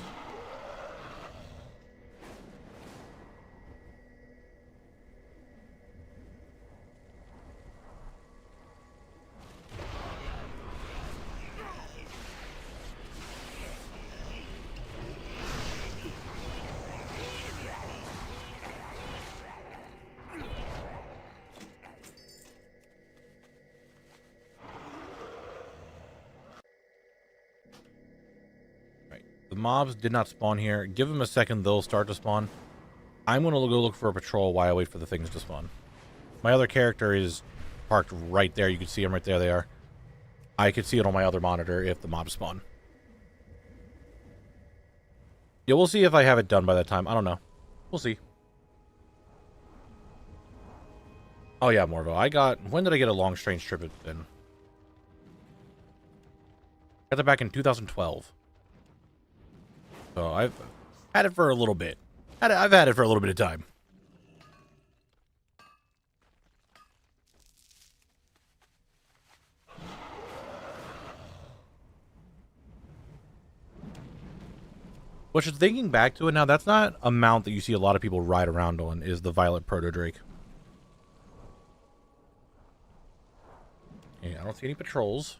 The mobs did not spawn here. Give them a second, they'll start to spawn. I'm going to go look for a patrol while I wait for the things to spawn. My other character is parked right there. You can see them right there. They are. I could see it on my other monitor if the mobs spawn. Yeah, we'll see if I have it done by that time. I don't know. We'll see. Oh, yeah, Morvo. When did I get a long, strange trip in? Got that back in 2012. So I've had it for a little bit. I've had it for a little bit of time. Which is thinking back to it now, that's not a mount that you see a lot of people ride around on, is the Violet Proto Drake. Yeah, I don't see any patrols.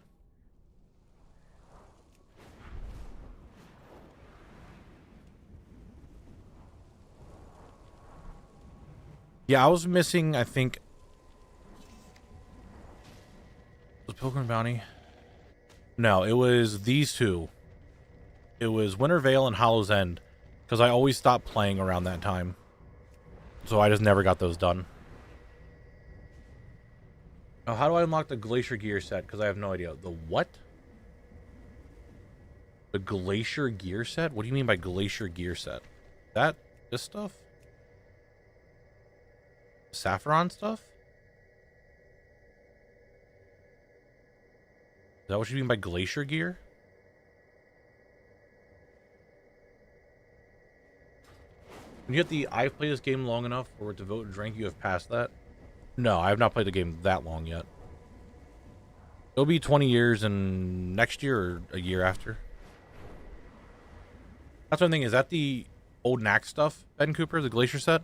Yeah, I was missing, I think... Was Pilgrim Bounty? No, it was these two. It was Winter Veil and Hollow's End, because I always stopped playing around that time. So I just never got those done. Now, how do I unlock the Glacier Gear set? Because I have no idea. The what? The Glacier Gear set? What do you mean by Glacier Gear set? This stuff? Saffron stuff? Is that what you mean by Glacier Gear? When you hit the I've played this game long enough for it to vote and rank, you have passed that? No, I have not played the game that long yet. It'll be 20 years and next year or a year after. That's one thing. Is that the old Knack stuff, Ben Cooper, the Glacier set?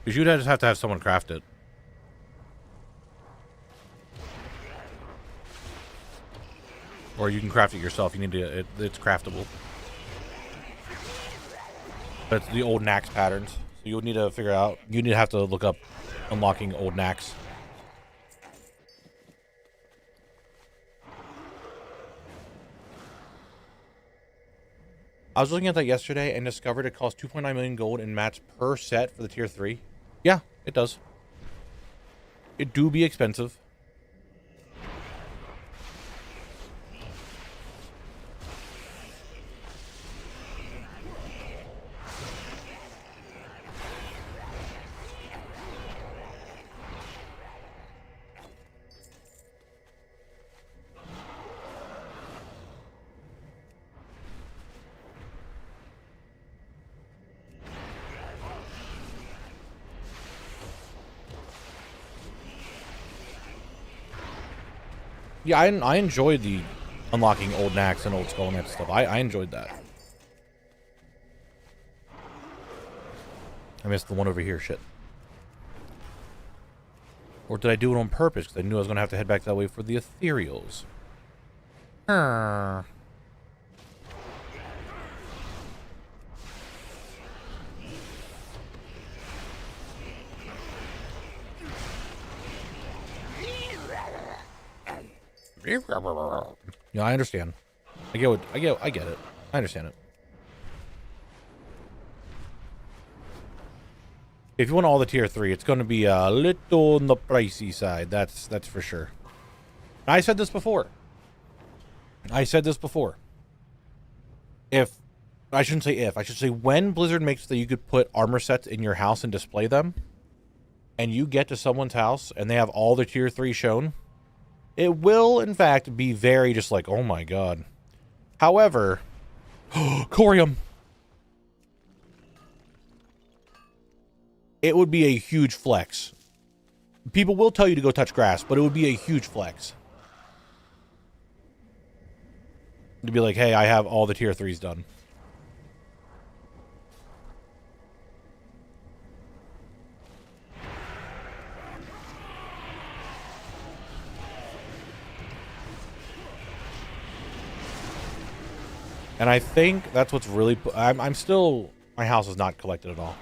Because you'd just have to have someone craft it. Or you can craft it yourself. You need to. It's craftable. But it's the old Knacks patterns. So you would need to figure out. You need to have to look up unlocking old Knacks. I was looking at that yesterday and discovered it costs 2.9 million gold in mats per set for the tier 3. Yeah, it does. It do be expensive. Yeah, I enjoyed the unlocking old Knacks and old Skull Net stuff. I enjoyed that. I missed the one over here, shit. Or did I do it on purpose? Because I knew I was going to have to head back that way for the ethereals. Yeah, I understand. I get it. I understand it. If you want all the tier 3, it's going to be a little on the pricey side. That's for sure. I said this before. I should say when Blizzard makes that you could put armor sets in your house and display them, and you get to someone's house and they have all the tier 3 shown, it will, in fact, be very just like, oh my god. However, Corium. It would be a huge flex. People will tell you to go touch grass, but it would be a huge flex. To be like, hey, I have all the tier 3s done. And I think that's what's really... I'm still... My house is not collected at all.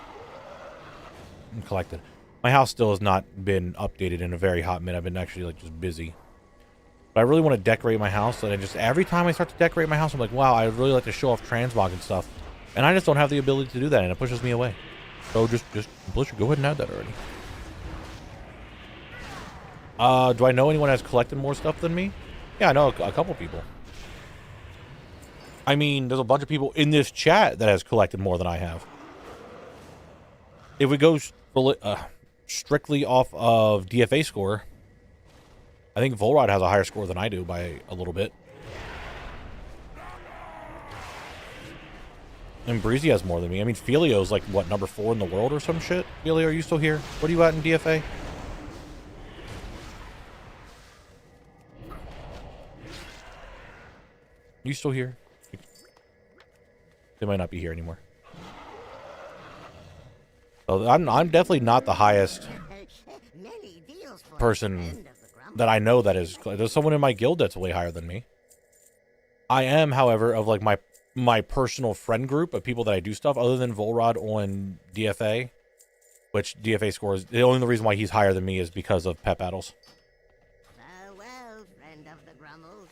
My house still has not been updated in a very hot minute. I've been actually, like, just busy. But I really want to decorate my house, and just every time I start to decorate my house, I'm like, wow, I'd really like to show off transmog and stuff. And I just don't have the ability to do that, and it pushes me away. So just Blizzard, go ahead and add that already. Do I know anyone has collected more stuff than me? Yeah, I know a couple people. I mean, there's a bunch of people in this chat that has collected more than I have. If we go strictly off of DFA score, I think Volrod has a higher score than I do by a little bit. And Breezy has more than me. I mean, Filio's like, what, number 4 in the world or some shit? Filio, are you still here? What are you at in DFA? You still here? They might not be here anymore. So I'm definitely not the highest person that I know that is. There's someone in my guild that's way higher than me. I am, however, of like my personal friend group of people that I do stuff other than Volrod on DFA, which DFA scores. The only reason why he's higher than me is because of pet battles. Farewell, friend of the Grummels.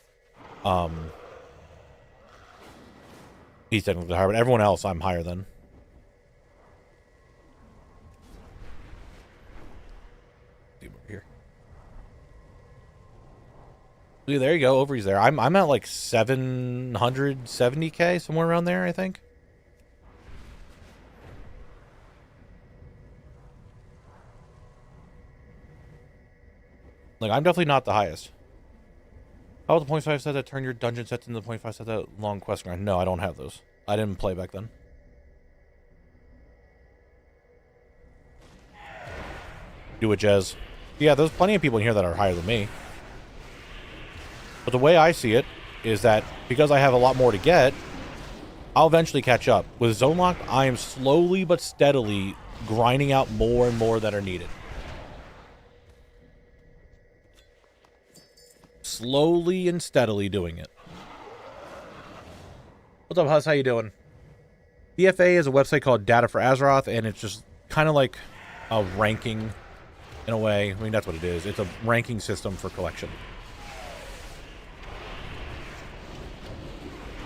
He's technically higher, but everyone else I'm higher than. See him over here. See, there you go. Overy's there. I'm at like 770k, somewhere around there, I think. Like, I'm definitely not the highest. How about the 0.5 set that turn your dungeon sets into the 0.5 set that long quest grind? No, I don't have those. I didn't play back then. Do it, Jez. Yeah, there's plenty of people in here that are higher than me. But the way I see it is that because I have a lot more to get, I'll eventually catch up. With Zone Lock, I am slowly but steadily grinding out more and more that are needed. Slowly and steadily doing it. What's up, Hus? How you doing? DFA is a website called Data for Azeroth, and it's just kind of like a ranking in a way. I mean, that's what it is. It's a ranking system for collection.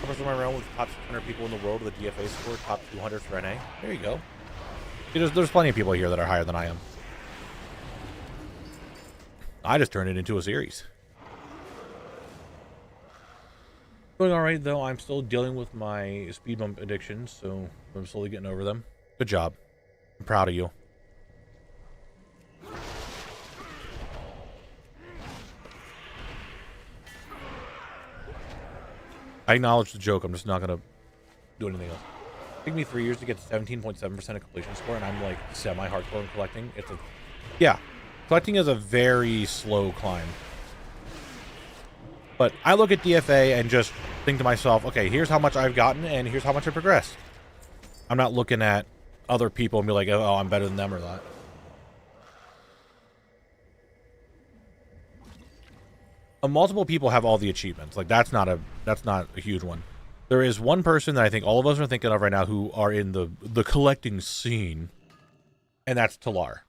Covers my realm with the top 600 people in the world with a DFA score, top 200 for NA. There you go. See, there's plenty of people here that are higher than I am. I just turned it into a series. Going alright, though. I'm still dealing with my speed bump addictions, so I'm slowly getting over them. Good job. I'm proud of you. I acknowledge the joke. I'm just not going to do anything else. It took me 3 years to get to 17.7% of completion score, and I'm like semi-hardcore in collecting. Yeah, collecting is a very slow climb. But I look at DFA and just think to myself, okay, here's how much I've gotten and here's how much I progressed. I'm not looking at other people and be like, oh, I'm better than them or that. Multiple people have all the achievements. Like that's not a huge one. There is one person that I think all of us are thinking of right now who are in the collecting scene, and that's Talar.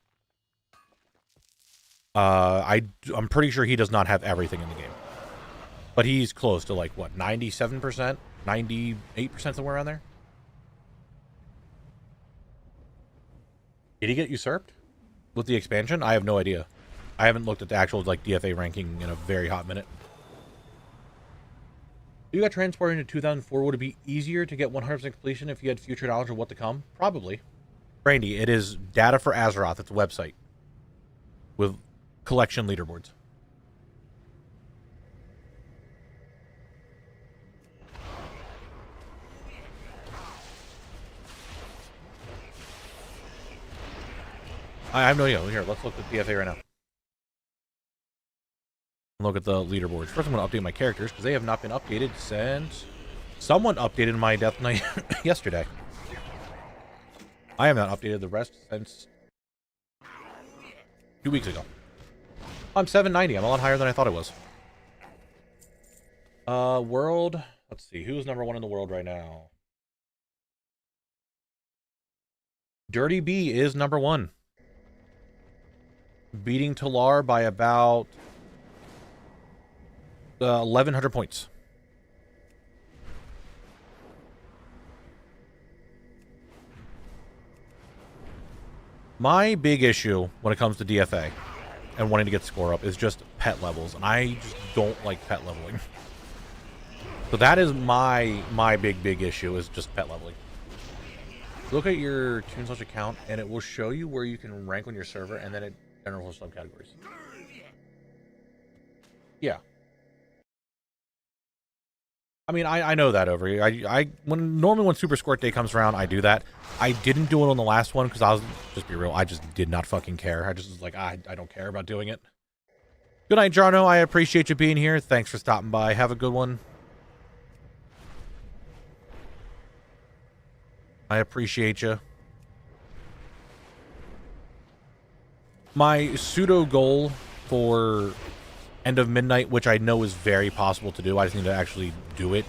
I'm pretty sure he does not have everything in the game. But he's close to like, what, 97%? 98% somewhere around there? Did he get usurped with the expansion? I have no idea. I haven't looked at the actual like DFA ranking in a very hot minute. If you got transported into 2004, would it be easier to get 100% completion if you had future knowledge of what to come? Probably. Brandy, it is Data for Azeroth. It's a website with collection leaderboards. I have no idea. Here, let's look at DFA right now. Look at the leaderboards. First, I'm going to update my characters because they have not been updated since someone updated my Death Knight yesterday. I have not updated the rest since 2 weeks ago. I'm 790. I'm a lot higher than I thought it was. World. Let's see. Who's number 1 in the world right now? Dirty B is number 1. Beating Talar by about 1,100 points. My big issue when it comes to DFA and wanting to get score up is just pet levels, and I just don't like pet leveling. So that is my big issue, is just pet leveling. Look at your Toonslash account, and it will show you where you can rank on your server, and then it general subcategories. Yeah. I mean, I know that over here. Normally when Super Squirt Day comes around, I do that. I didn't do it on the last one because I was, just be real, I just did not fucking care. I just was like, I don't care about doing it. Good night, Jarno. I appreciate you being here. Thanks for stopping by. Have a good one. I appreciate you. My pseudo goal for end of midnight, which I know is very possible to do. I just need to actually do it.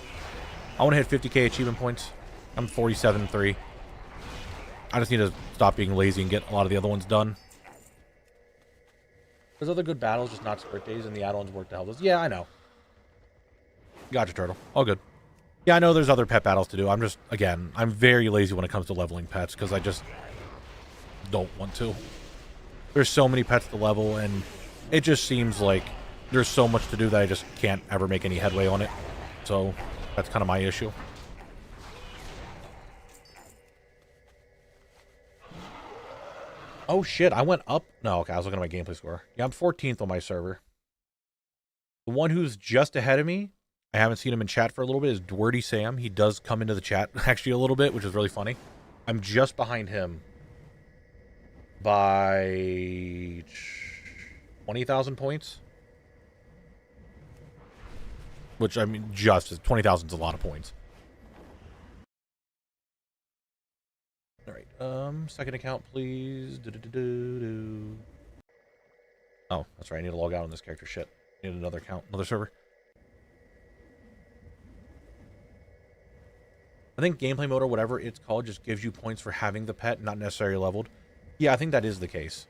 I want to hit 50k achievement points. I'm 47.3. I just need to stop being lazy and get a lot of the other ones done. There's other good battles, just not sprint days, and the add-ons work to help us. Yeah, I know. Gotcha, Turtle. All good. Yeah, I know there's other pet battles to do. I'm just, again, I'm very lazy when it comes to leveling pets, because I just don't want to. There's so many pets to level, and it just seems like there's so much to do that I just can't ever make any headway on it. So that's kind of my issue. Oh shit, I went up. No, okay, I was looking at my gameplay score. Yeah, I'm 14th on my server. The one who's just ahead of me, I haven't seen him in chat for a little bit, is Dwardy Sam. He does come into the chat actually a little bit, which is really funny. I'm just behind him by 20,000 points. Which, I mean, just 20,000 is a lot of points. All right, second account, please. Oh, that's right. I need to log out on this character. Shit. I need another account, another server. I think gameplay mode or whatever it's called just gives you points for having the pet, not necessarily leveled. Yeah, I think that is the case.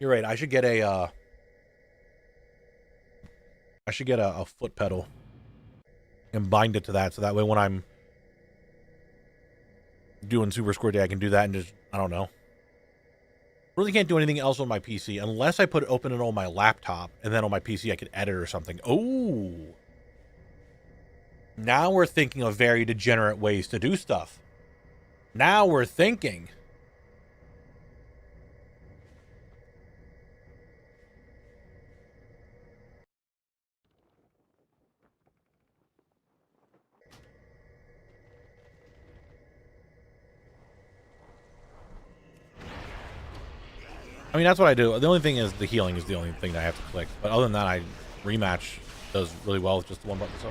You're right. I should get a foot pedal and bind it to that, so that way when I'm doing Super Squirt Day, I can do that and just, I don't know. Really can't do anything else on my PC unless I open it on my laptop, and then on my PC I could edit or something. Oh, now we're thinking of very degenerate ways to do stuff. Now we're thinking. I mean, that's what I do. The only thing is the healing is the only thing that I have to click. But other than that, rematch does really well with just the one button. So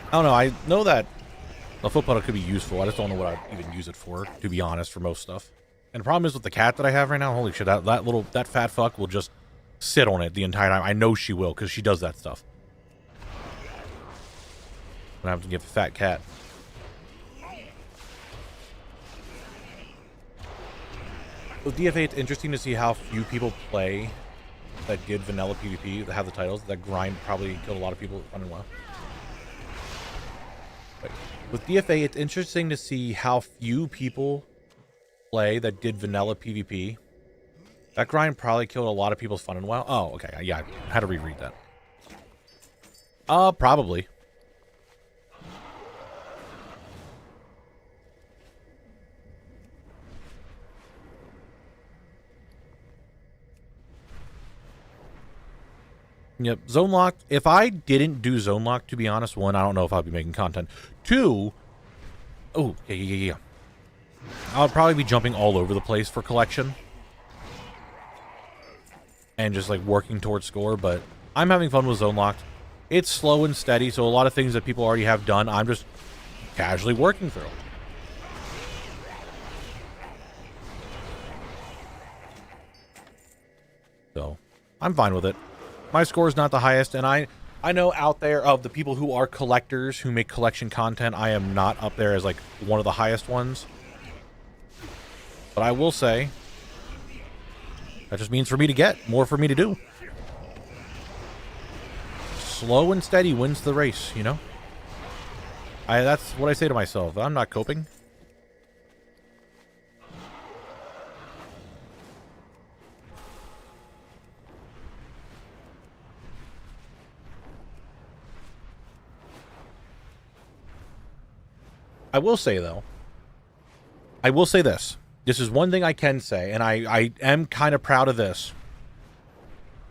I don't know. I know that the foot pedal could be useful. I just don't know what I'd even use it for, to be honest, for most stuff. And the problem is with the cat that I have right now, holy shit, that fat fuck will just sit on it the entire time. I know she will, because she does that stuff. I'm gonna have to give a fat cat. With DFA, it's interesting to see how few people play that did vanilla PvP, that have the titles. That grind probably killed a lot of people running well. Wait. With DFA, it's interesting to see how few people play that did vanilla PvP. That grind probably killed a lot of people's fun and WoW. Oh, okay. Yeah, I had to reread that. Probably. Yep, Zone Lock. If I didn't do Zone Lock, to be honest, one, I don't know if I'll be making content. Two, oh, yeah. I'll probably be jumping all over the place for collection. And just, like, working towards score, but I'm having fun with Zone Locked. It's slow and steady, so a lot of things that people already have done, I'm just casually working through. So, I'm fine with it. My score is not the highest, and I know out there of the people who are collectors who make collection content, I am not up there as like one of the highest ones. But I will say, that just means for me to get, more for me to do. Slow and steady wins the race, you know? That's what I say to myself. I'm not coping. I will say, though, I will say this. This is one thing I can say, and I am kind of proud of this.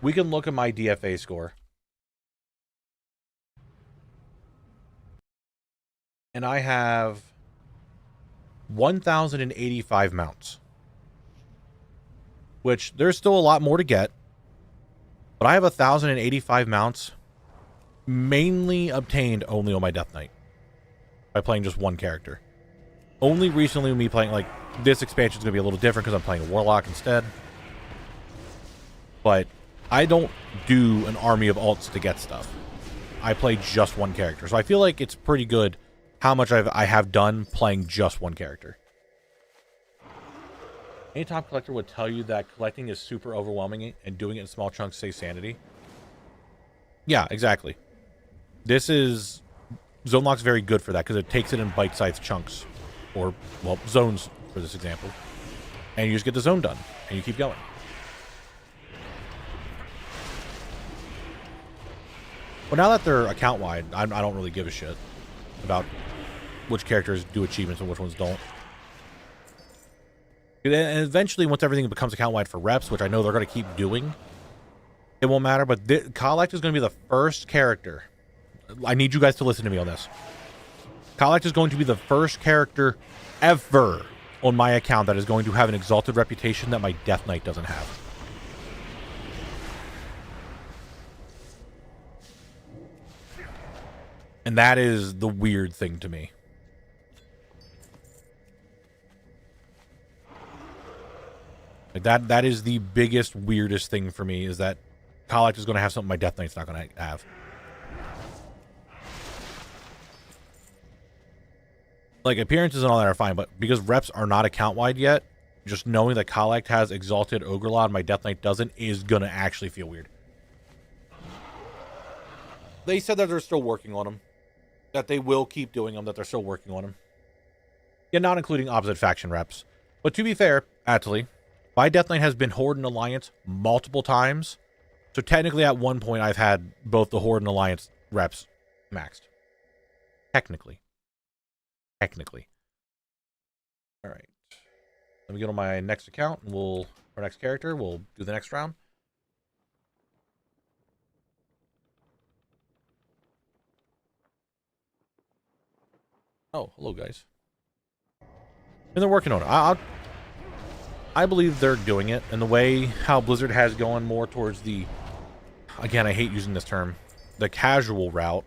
We can look at my DFA score. And I have 1,085 mounts. Which, there's still a lot more to get. But I have 1,085 mounts mainly obtained only on my Death Knight. By playing just one character. Only recently me playing, like, this expansion is going to be a little different because I'm playing a Warlock instead. But I don't do an army of alts to get stuff. I play just one character. So I feel like it's pretty good how much I have done playing just one character. Any top collector would tell you that collecting is super overwhelming and doing it in small chunks saves sanity. Yeah, exactly. This is... Zone Lock's very good for that because it takes it in bite-sized chunks. Or, well, zones for this example. And you just get the zone done. And you keep going. Well, now that they're account-wide, I don't really give a shit about which characters do achievements and which ones don't. And eventually, once everything becomes account-wide for reps, which I know they're going to keep doing, it won't matter. But Collect is going to be the first character... I need you guys to listen to me on this. Collect is going to be the first character ever on my account that is going to have an exalted reputation that my Death Knight doesn't have. And that is the weird thing to me. Like that is the biggest, weirdest thing for me, is that Collect is going to have something my Death Knight's not going to have. Like, appearances and all that are fine, but because reps are not account-wide yet, just knowing that Collect has Exalted Ogre Law and my Death Knight doesn't is going to actually feel weird. They said that they're still working on them. That they will keep doing them, that they're still working on them. Yeah, not including opposite faction reps. But to be fair, actually, my Death Knight has been Horde and Alliance multiple times. So technically at one point I've had both the Horde and Alliance reps maxed. Technically. All right. Let me get on my next account, and our next character. We'll do the next round. Oh, hello, guys. And they're working on it. I believe they're doing it, and the way how Blizzard has gone more towards the, again, I hate using this term, the casual route,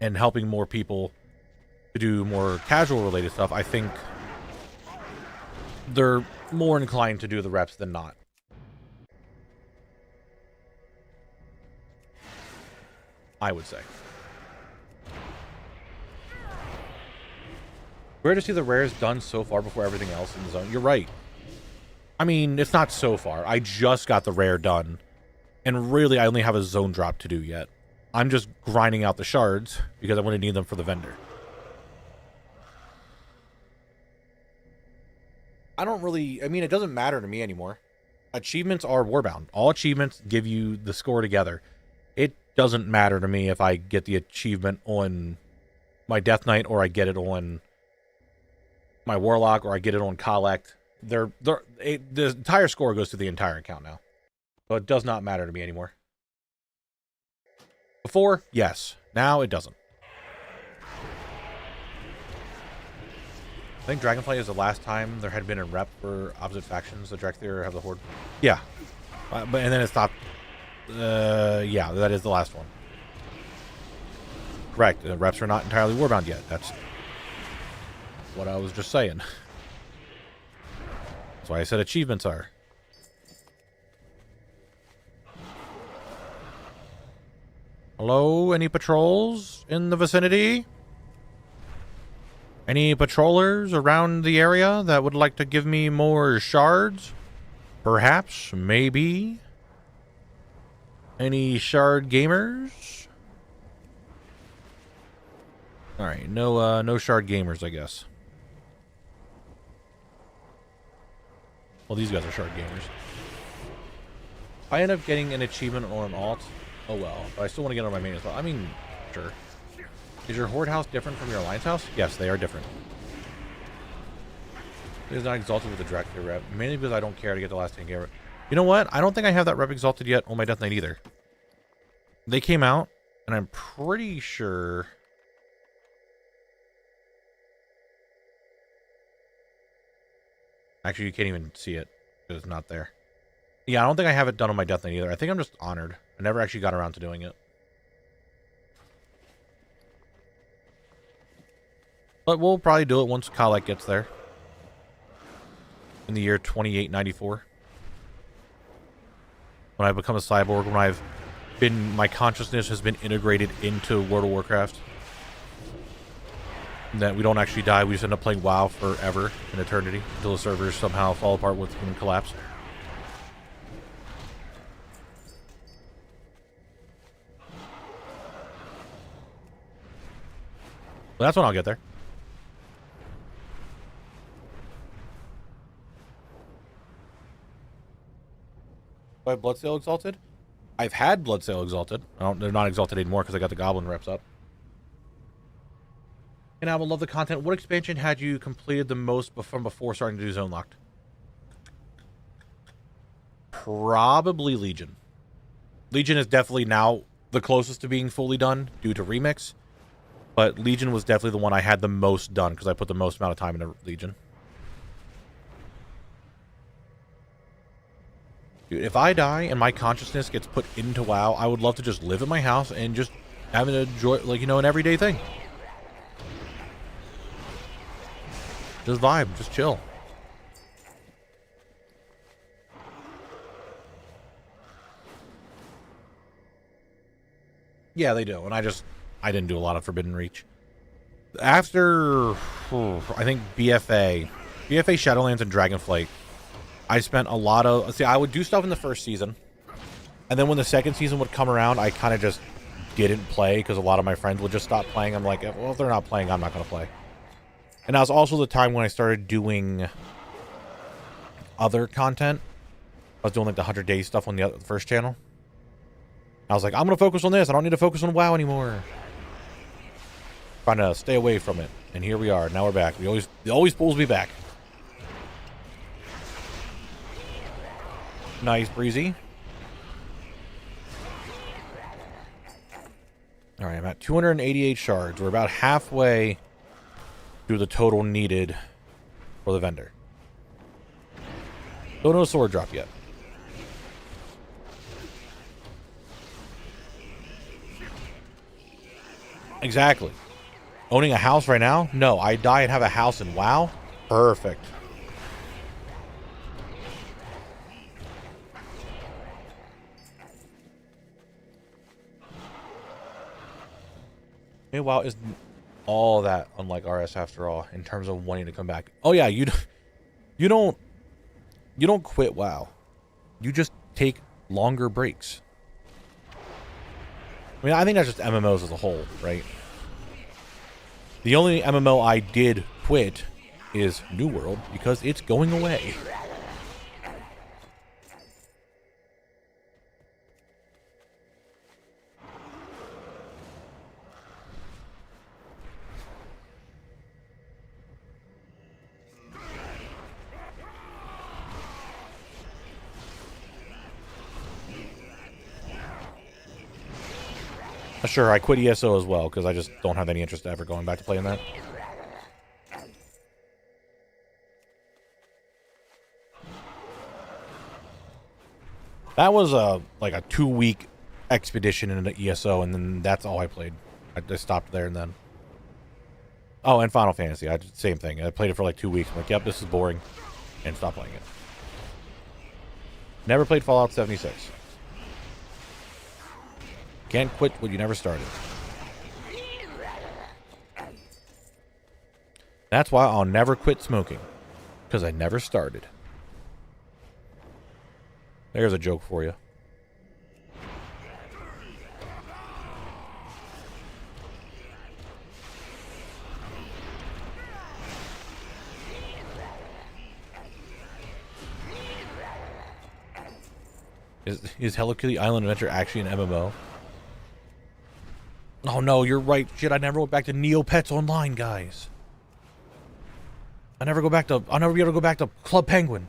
and helping more people to do more casual related stuff, I think they're more inclined to do the reps than not. I would say. Rare to see the rares done so far before everything else in the zone. You're right. I mean, it's not so far. I just got the rare done. And really, I only have a zone drop to do yet. I'm just grinding out the shards because I want to need them for the vendor. I mean, it doesn't matter to me anymore. Achievements are warbound. All achievements give you the score together. It doesn't matter to me if I get the achievement on my Death Knight or I get it on my Warlock or I get it on Collect. The entire score goes to the entire account now. So it does not matter to me anymore. Before, yes. Now it doesn't. I think Dragonflight is the last time there had been a rep for opposite factions, the Drexthir have the Horde. Yeah. And then it stopped. Yeah, that is the last one. Correct. The reps are not entirely warbound yet. That's what I was just saying. That's why I said achievements are. Hello? Any patrols in the vicinity? Any patrollers around the area that would like to give me more shards? Perhaps, maybe. Any shard gamers? Alright, no shard gamers, I guess. Well, these guys are shard gamers. I end up getting an achievement or an alt. Oh well, but I still want to get on my main as well. I mean, sure. Is your horde house different from your alliance house? Yes, they are different. It is not exalted with the Dracula rep, mainly because I don't care to get the last 10k rep. You know what? I don't think I have that rep exalted yet on my Death Knight either. They came out, and I'm pretty sure... Actually, you can't even see it, because it's not there. Yeah, I don't think I have it done on my Death Knight either. I think I'm just honored. I never actually got around to doing it. But we'll probably do it once Kalek gets there. In the year 2894. When I become a cyborg, when I've been... My consciousness has been integrated into World of Warcraft. And that we don't actually die, we just end up playing WoW forever, in eternity, until the servers somehow fall apart with and collapse. Well, that's when I'll get there. Do I have Bloodsail exalted? I've had Bloodsail exalted. They're not exalted anymore because I got the Goblin reps up. And I will love the content. What expansion had you completed the most from before starting to do Zone Locked? Probably Legion. Legion is definitely now the closest to being fully done due to Remix. But Legion was definitely the one I had the most done because I put the most amount of time into Legion. Dude, if I die and my consciousness gets put into WoW, I would love to just live in my house and just have it enjoy, like, you know, an everyday thing. Just vibe, just chill. Yeah, they do. And I didn't do a lot of Forbidden Reach. After, I think BFA Shadowlands and Dragonflight, I spent a lot of... See, I would do stuff in the first season. And then when the second season would come around, I kind of just didn't play because a lot of my friends would just stop playing. I'm like, well, if they're not playing, I'm not going to play. And that was also the time when I started doing other content. I was doing like the 100 Days stuff on the first channel. I was like, I'm going to focus on this. I don't need to focus on WoW anymore. Trying to stay away from it. And here we are. Now we're back. It always pulls me back. Nice, Breezy. Alright, I'm at 288 shards. We're about halfway through the total needed for the vendor. Don't know a sword drop yet. Exactly. Owning a house right now? No, I die and have a house in WoW? Perfect. WoW isn't all that unlike RS after all in terms of wanting to come back. Oh yeah, you don't quit WoW. You just take longer breaks. I mean, I think that's just MMOs as a whole, right? The only MMO I did quit is New World because it's going away. Sure, I quit ESO as well because I just don't have any interest ever going back to playing that. That was like a 2-week expedition in the ESO, and then that's all I played. I just stopped there and then. Oh, and Final Fantasy, same thing. I played it for like 2 weeks. I'm like, yep, this is boring, and stopped playing it. Never played Fallout 76. Can't quit what you never started. That's why I'll never quit smoking. Because I never started. There's a joke for you. Is Hello Kitty Island Adventure actually an MMO? Oh no, you're right. Shit, I never went back to Neopets Online, guys. I'll never be able to go back to Club Penguin.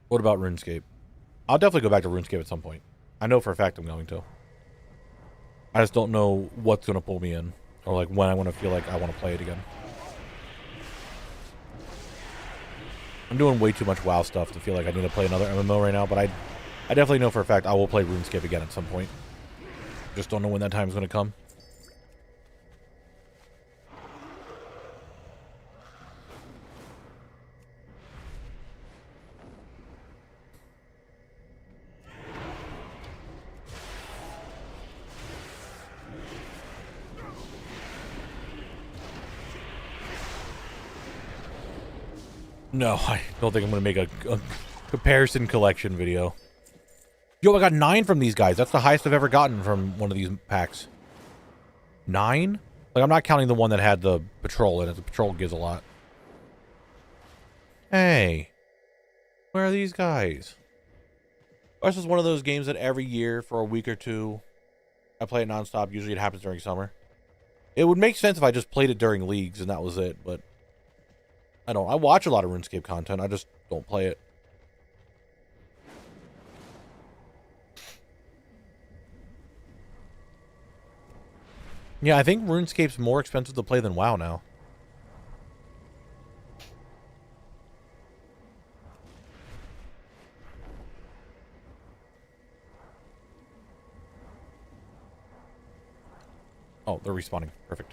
What about RuneScape? I'll definitely go back to RuneScape at some point. I know for a fact I'm going to. I just don't know what's going to pull me in. Or like when I want to feel like I want to play it again. I'm doing way too much WoW stuff to feel like I need to play another MMO right now. But I definitely know for a fact I will play RuneScape again at some point. Just don't know when that time is going to come. No, I don't think I'm going to make a comparison collection video. Yo, I got 9 from these guys. That's the highest I've ever gotten from one of these packs. 9? Like, I'm not counting the one that had the patrol in it. The patrol gives a lot. Hey. Where are these guys? This is one of those games that every year for a week or two, I play it nonstop. Usually it happens during summer. It would make sense if I just played it during leagues and that was it, but I don't. I watch a lot of RuneScape content. I just don't play it. Yeah, I think RuneScape's more expensive to play than WoW now. Oh, they're respawning. Perfect.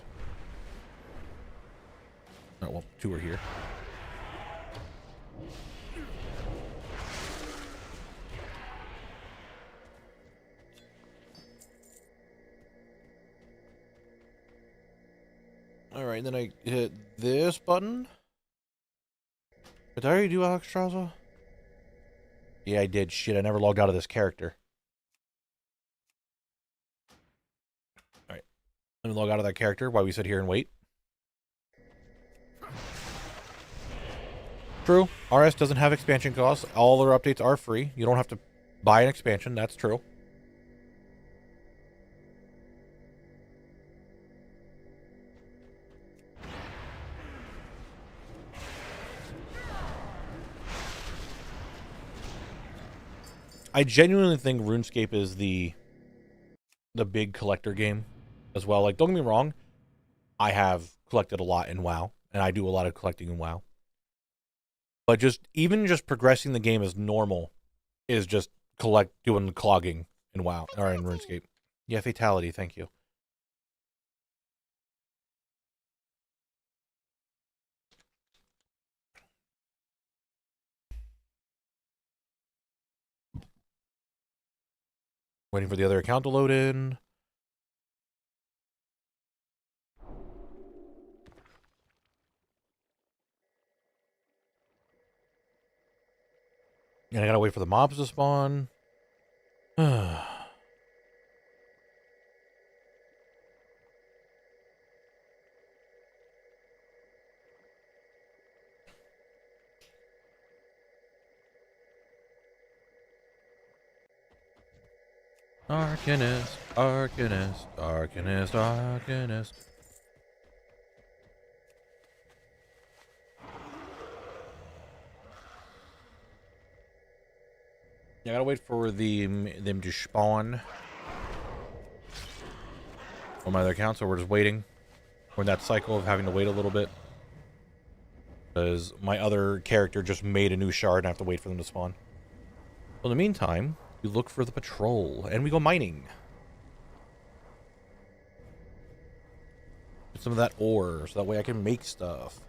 Oh, well, 2 are here. Alright, then I hit this button. Did I already do Alex Strauza? Yeah, I did. Shit, I never logged out of this character. Alright. Let me log out of that character while we sit here and wait. True. RS doesn't have expansion costs. All their updates are free. You don't have to buy an expansion. That's true. I genuinely think RuneScape is the big collector game as well. Like, don't get me wrong. I have collected a lot in WoW, and I do a lot of collecting in WoW. But even just progressing the game as normal is just doing clogging in WoW or in RuneScape. Yeah, fatality, thank you. Waiting for the other account to load in. And I gotta wait for the mobs to spawn. Arcanist, Arcanist, Arcanist, Arcanist. Yeah, I gotta wait for them to spawn on my other account, so we're just waiting. We're in that cycle of having to wait a little bit. because my other character just made a new shard and I have to wait for them to spawn. So in the meantime, we look for the patrol and we go mining. Get some of that ore so that way I can make stuff.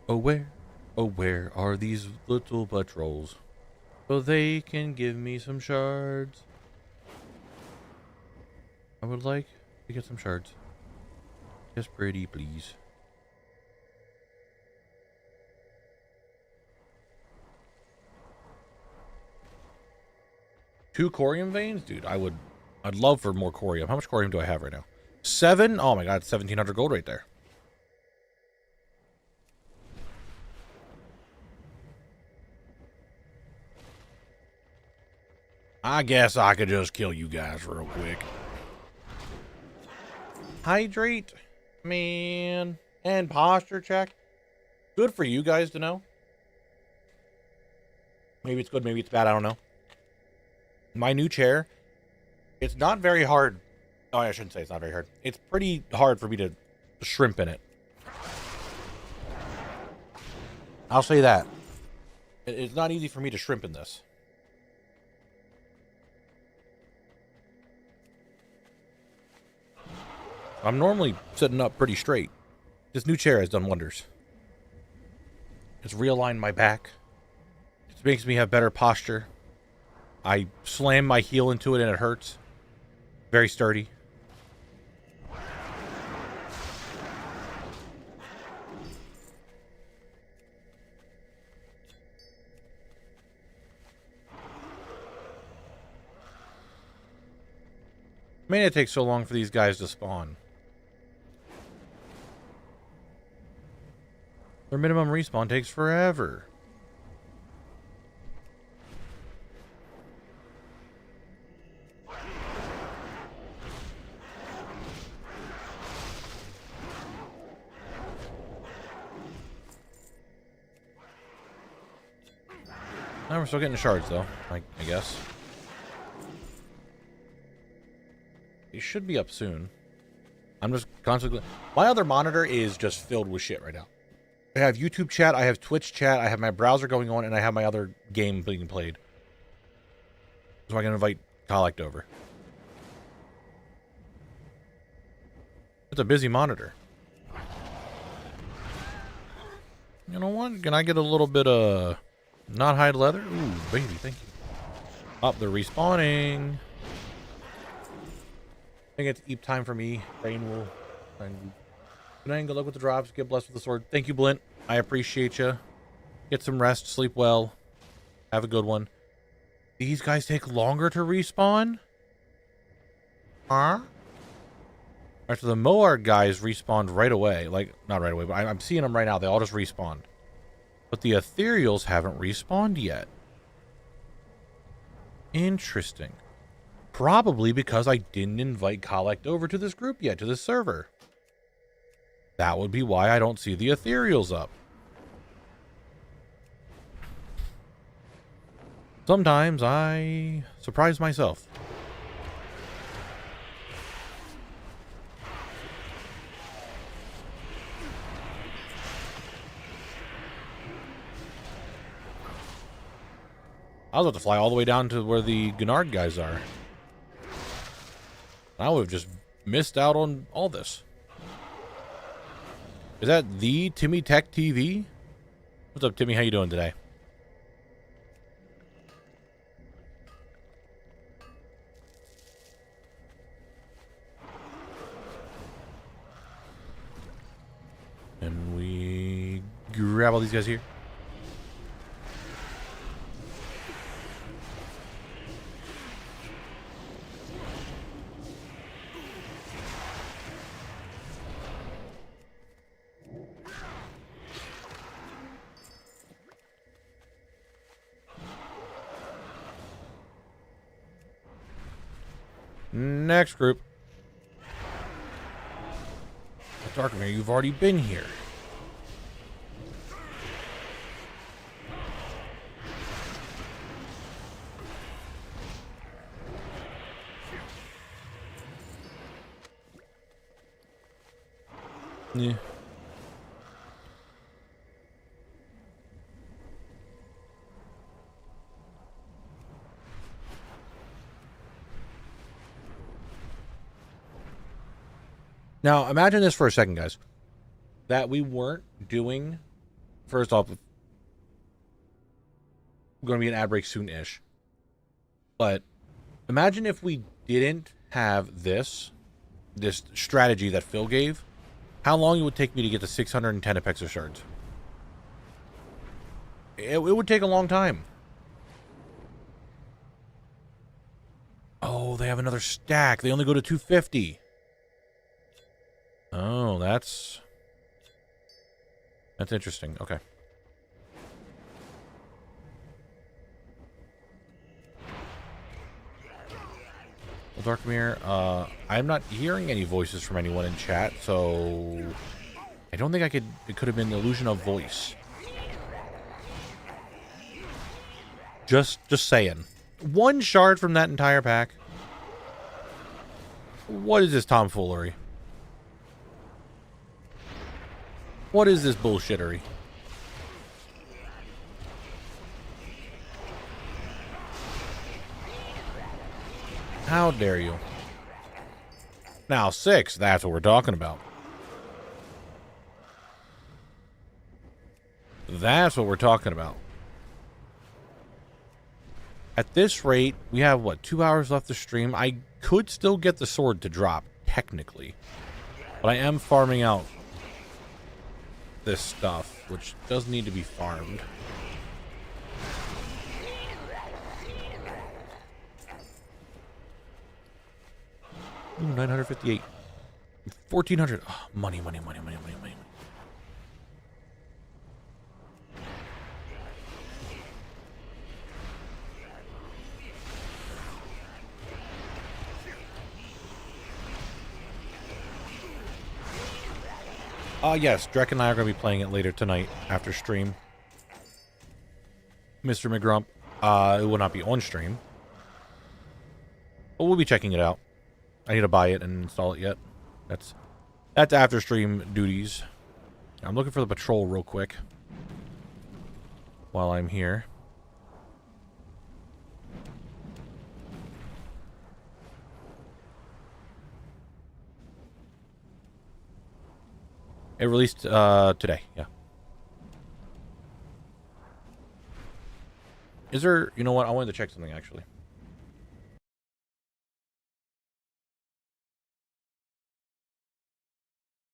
Oh where are these little patrols? So they can give me some shards. I would like to get some shards. Just pretty, please. Two corium veins? Dude, I'd love for more corium. How much corium do I have right now? 7? Oh my god, 1,700 gold right there. I guess I could just kill you guys real quick. Hydrate, man, and posture check. Good for you guys to know. Maybe it's good, maybe it's bad, I don't know. My new chair, it's not very hard. Oh, I shouldn't say it's not very hard. It's pretty hard for me to shrimp in it. I'll say that. It's not easy for me to shrimp in this. I'm normally sitting up pretty straight. This new chair has done wonders. It's realigned my back. It makes me have better posture. I slam my heel into it and it hurts. Very sturdy. Man, it takes so long for these guys to spawn. Their minimum respawn takes forever. Now we're still getting shards, though, I guess. They should be up soon. I'm just constantly... My other monitor is just filled with shit right now. I have YouTube chat, I have Twitch chat, I have my browser going on, and I have my other game being played. So I can invite Collect over. It's a busy monitor. You know what? Can I get a little bit of not hide leather? Ooh, baby, thank you. Oh, they're respawning. I think it's eep time for me. Rain will... Good night, good luck with the drops. Get blessed with the sword. Thank you, Blint. I appreciate you. Get some rest. Sleep well. Have a good one. These guys take longer to respawn? Huh? Alright, so the Moarg guys respawned right away. Like, not right away, but I'm seeing them right now. They all just respawned. But the Ethereals haven't respawned yet. Interesting. Probably because I didn't invite Collect over to this group yet, to this server. That would be why I don't see the Ethereals up. Sometimes I surprise myself. I was about to fly all the way down to where the Gunard guys are. I would have just missed out on all this. Is that the Timmy Tech TV? What's up, Timmy? How you doing today? And we grab all these guys here. Next group. Darkmere, you've already been here. Yeah. Now, imagine this for a second, guys. That we weren't doing, first off, going to be an ad break soon-ish. But imagine if we didn't have this strategy that Phil gave, how long it would take me to get to 610 Apexa shards. It would take a long time. Oh, they have another stack. They only go to 250. Oh, that's interesting. Okay. Well, Darkmere, I'm not hearing any voices from anyone in chat, so I don't think it could have been the illusion of voice. Just saying. One shard from that entire pack. What is this tomfoolery? What is this bullshittery? How dare you? Now 6, that's what we're talking about. That's what we're talking about. At this rate, we have, what, 2 hours left to stream? I could still get the sword to drop, technically. But I am farming out this stuff, which does need to be farmed. Ooh, 958. 1,400. Oh, money. Yes, Drek and I are going to be playing it later tonight after stream. Mr. McGrump. It will not be on stream. But we'll be checking it out. I need to buy it and install it yet. That's after stream duties. I'm looking for the patrol real quick while I'm here. It released today, yeah. Is there, you know what, I wanted to check something actually.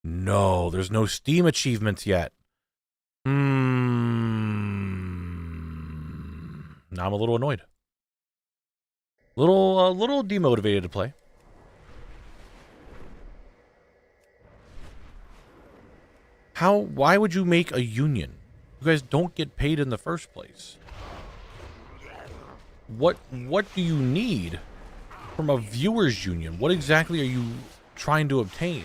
No, there's no Steam achievements yet. Now I'm a little annoyed. Little demotivated to play. Why would you make a union? You guys don't get paid in the first place. What do you need from a viewers union? What exactly are you trying to obtain?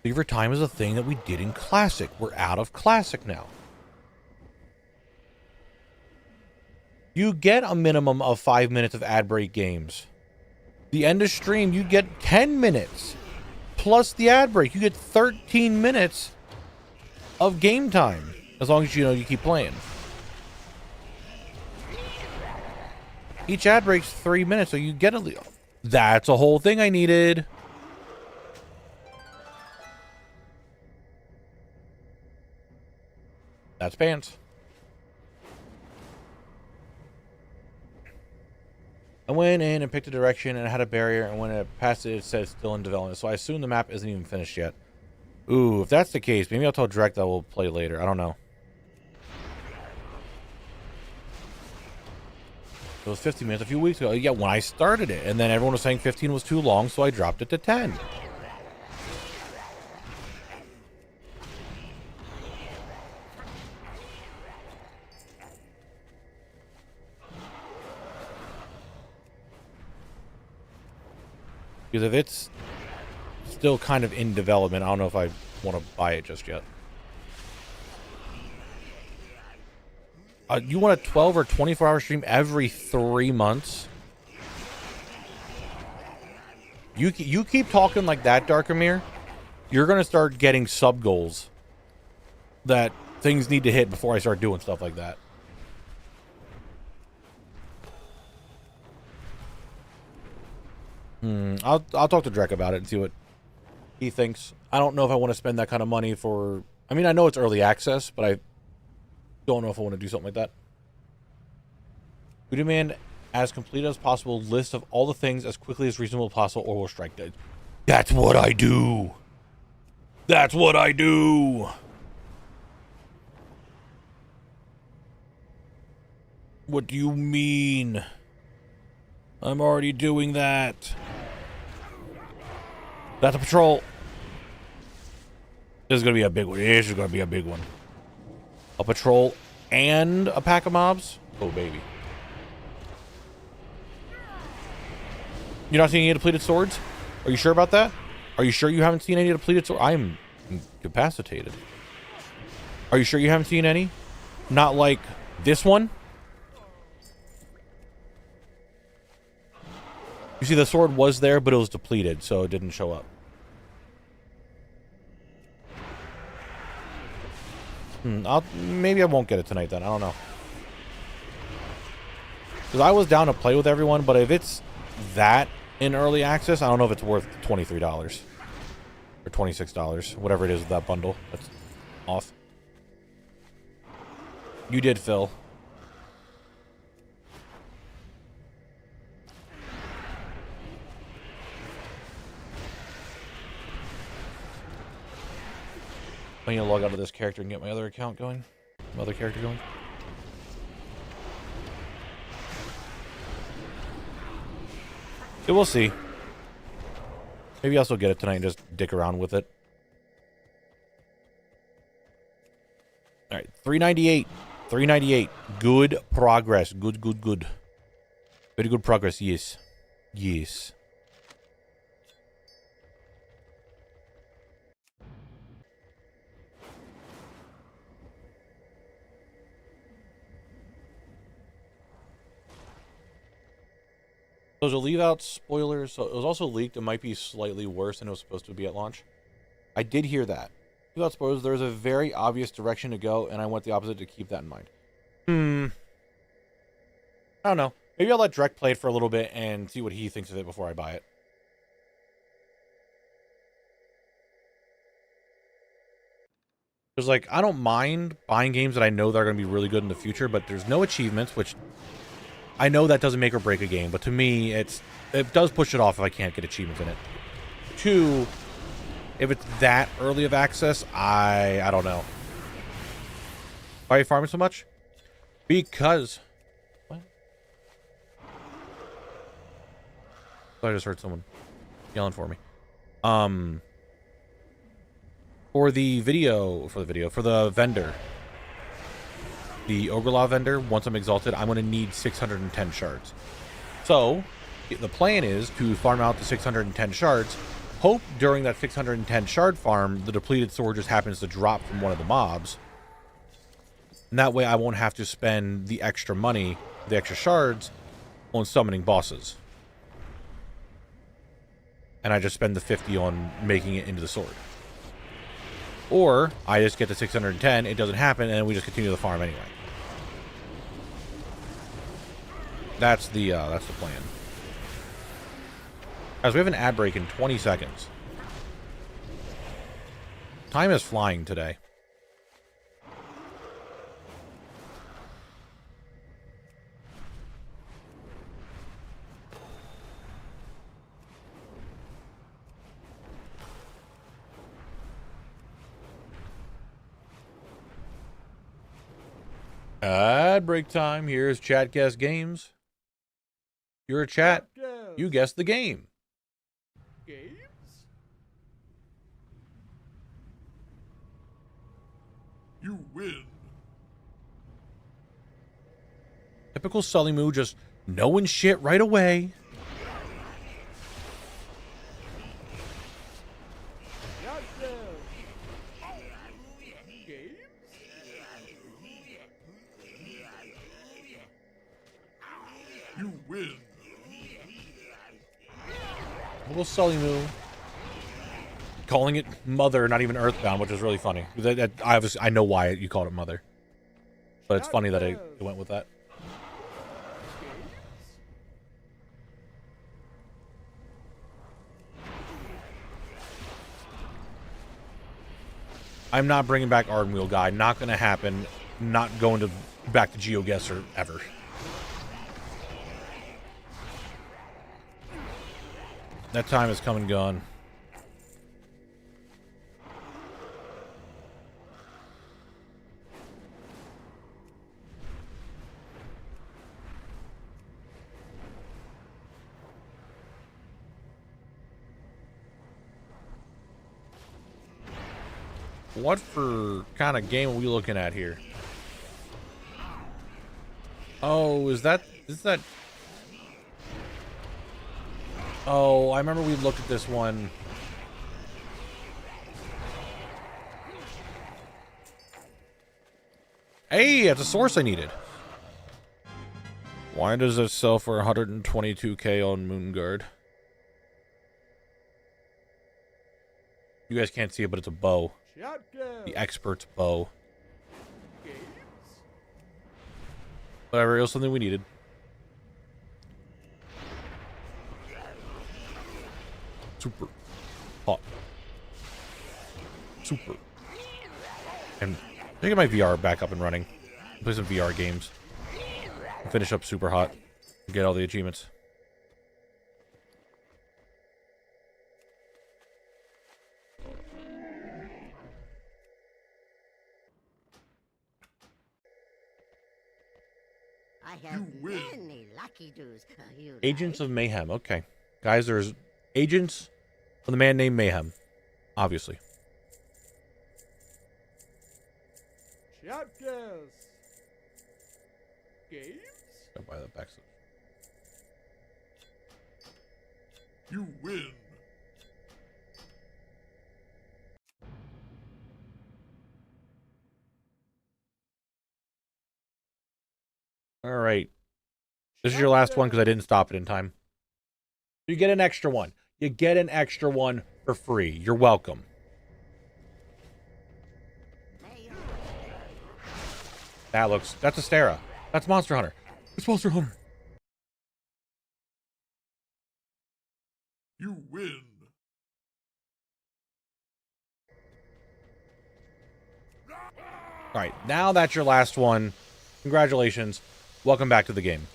Lever time is a thing that we did in Classic. We're out of Classic now. You get a minimum of 5 minutes of ad break games. The end of stream, you get 10 minutes. Plus the ad break, you get 13 minutes of game time. As long as you keep playing. Each ad break's 3 minutes, so you get a... That's a whole thing I needed. That's pants. I went in and picked a direction and it had a barrier, and when it passed it, it said still in development. So I assume the map isn't even finished yet. Ooh, if that's the case, maybe I'll tell Drek that we'll play later. I don't know. It was 15 minutes a few weeks ago. Yeah, when I started it. And then everyone was saying 15 was too long, so I dropped it to 10. Because if it's still kind of in development, I don't know if I want to buy it just yet. You want a 12 or 24-hour stream every 3 months? You keep talking like that, Darkamir, you're going to start getting sub goals that things need to hit before I start doing stuff like that. I'll talk to Drek about it and see what he thinks. I don't know if I want to spend that kind of money for... I mean, I know it's early access, but I don't know if I want to do something like that. We demand as complete as possible list of all the things as quickly as reasonable possible, or we'll strike dead. That's what I do. That's what I do. What do you mean? I'm already doing that. That's a patrol. This is going to be a big one. This is going to be a big one. A patrol and a pack of mobs? Oh, baby. You're not seeing any depleted swords? Are you sure about that? Are you sure you haven't seen any depleted swords? I'm incapacitated. Are you sure you haven't seen any? Not like this one? You see, the sword was there, but it was depleted, so it didn't show up. Maybe I won't get it tonight then. I don't know. Because I was down to play with everyone, but if it's that in early access, I don't know if it's worth $23 or $26, whatever it is with that bundle. That's off. You did, Phil. I need to log out of this character and get my other account going. My other character going. Yeah, we'll see. Maybe I'll still get it tonight and just dick around with it. Alright, 398. 398. Good progress. Good, good, good. Very good progress, yes. Yes. Those are leave out spoilers. So it was also leaked. It might be slightly worse than it was supposed to be at launch. I did hear that. Leave out spoilers. There's a very obvious direction to go, and I want the opposite to keep that in mind. I don't know. Maybe I'll let Drek play it for a little bit and see what he thinks of it before I buy it. Because, like, I don't mind buying games that I know that are going to be really good in the future, but there's no achievements, which I know that doesn't make or break a game, but to me, it does push it off if I can't get achievements in it. 2, if it's that early of access, I don't know. Why are you farming so much? Because... What? I just heard someone yelling for me. For the vendor, the Ogre vendor, once I'm exalted, I'm going to need 610 shards. So, the plan is to farm out the 610 shards, hope during that 610 shard farm, the depleted sword just happens to drop from one of the mobs. And that way I won't have to spend the extra money, the extra shards, on summoning bosses. And I just spend the 50 on making it into the sword. Or, I just get the 610, it doesn't happen, and then we just continue the farm anyway. That's the plan. Guys, we have an ad break in 20 seconds. Time is flying today. Ad break time. Here's Chat Guess Games. You're a chat. You guess the game. Games? You win. Typical Sully Moo, just knowing shit right away. win. Little Sully move. Calling it Mother, not even Earthbound, which is really funny. I know why you called it Mother. But it's funny that it went with that. I'm not bringing back Ardenwheel Guy. Not going to happen. Not going to back to GeoGuessr ever. That time has come and gone. What for kind of game are we looking at here? Oh, is that... Oh, I remember we looked at this one. Hey, that's a source I needed. Why does it sell for 122k on Moonguard? You guys can't see it, but it's a bow. The expert's bow. Whatever, it was something we needed. Super hot. Super. And I get my VR back up and running. Play some VR games. Finish up Super Hot. Get all the achievements. I have many lucky doos. Agents of Mayhem. Okay. Guys, there's agents of the man named Mayhem. Obviously. Chapters. Games? I'll buy that back. You win. All right. This is your last one because I didn't stop it in time. You get an extra one. You get an extra one for free. You're welcome. That's Astera. That's Monster Hunter. It's Monster Hunter. You win. All right, now that's your last one. Congratulations. Welcome back to the game.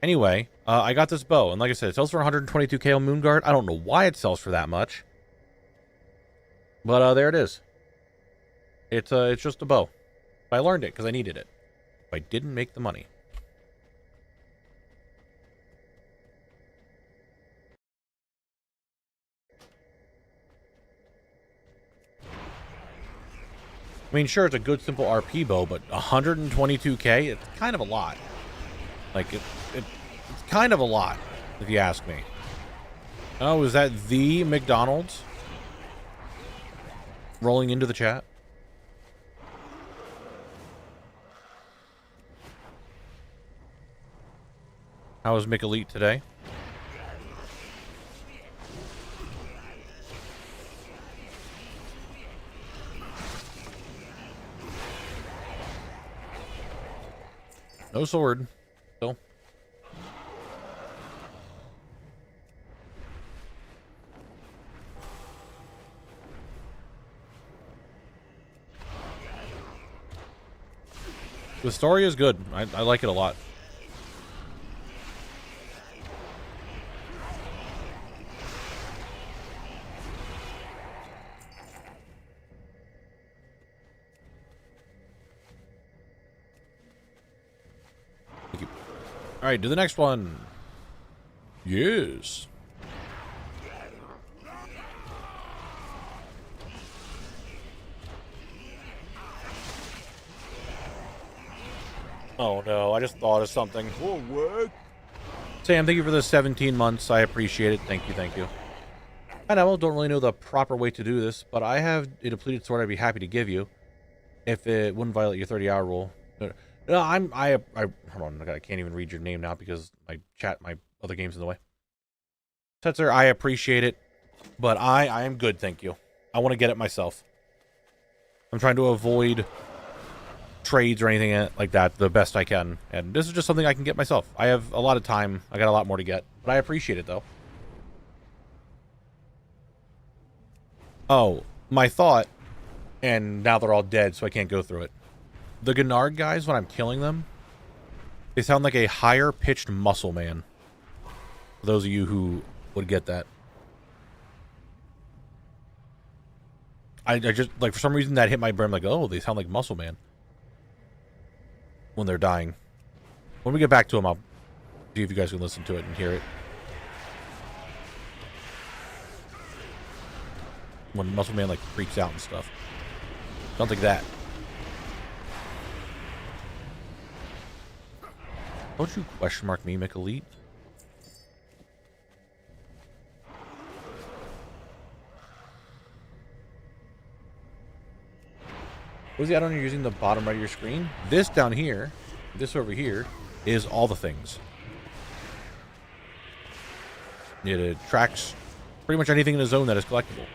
Anyway, I got this bow, and like I said, it sells for 122k on Moonguard. I don't know why it sells for that much, but there it is. It's just a bow. I learned it because I needed it. I didn't make the money. I mean, sure, it's a good, simple RP bow, but 122k, it's kind of a lot. Like, it's kind of a lot, if you ask me. Oh, is that the McDonald's? Rolling into the chat? How was Mick Elite today? No sword. Still. The story is good. I like it a lot. Thank you. All right, do the next one. Yes. Oh no, I just thought of something. Forward. Sam, thank you for the 17 months. I appreciate it. Thank you, thank you. I know, don't really know the proper way to do this, but I have a depleted sword I'd be happy to give you if it wouldn't violate your 30-hour rule. No, hold on, I can't even read your name now because my other game's in the way. Setzer, I appreciate it, but I am good, thank you. I want to get it myself. I'm trying to avoid trades or anything like that the best I can, and this is just something I can get myself. I have a lot of time. I got a lot more to get, but I appreciate it, though. Oh, my thought, and now they're all dead, so I can't go through it. The Gennard guys, when I'm killing them, they sound like a higher-pitched muscle man. For those of you who would get that. I just, like, for some reason that hit my brain, like, oh, they sound like Muscle Man. When they're dying. When we get back to them, I'll see if you guys can listen to it and hear it. When Muscle Man, like, freaks out and stuff. Sounds like that. Don't you question mark me, Mick Elite? What is the add-on you're using the bottom right of your screen? This down here, this over here, is all the things. It tracks pretty much anything in the zone that is collectible.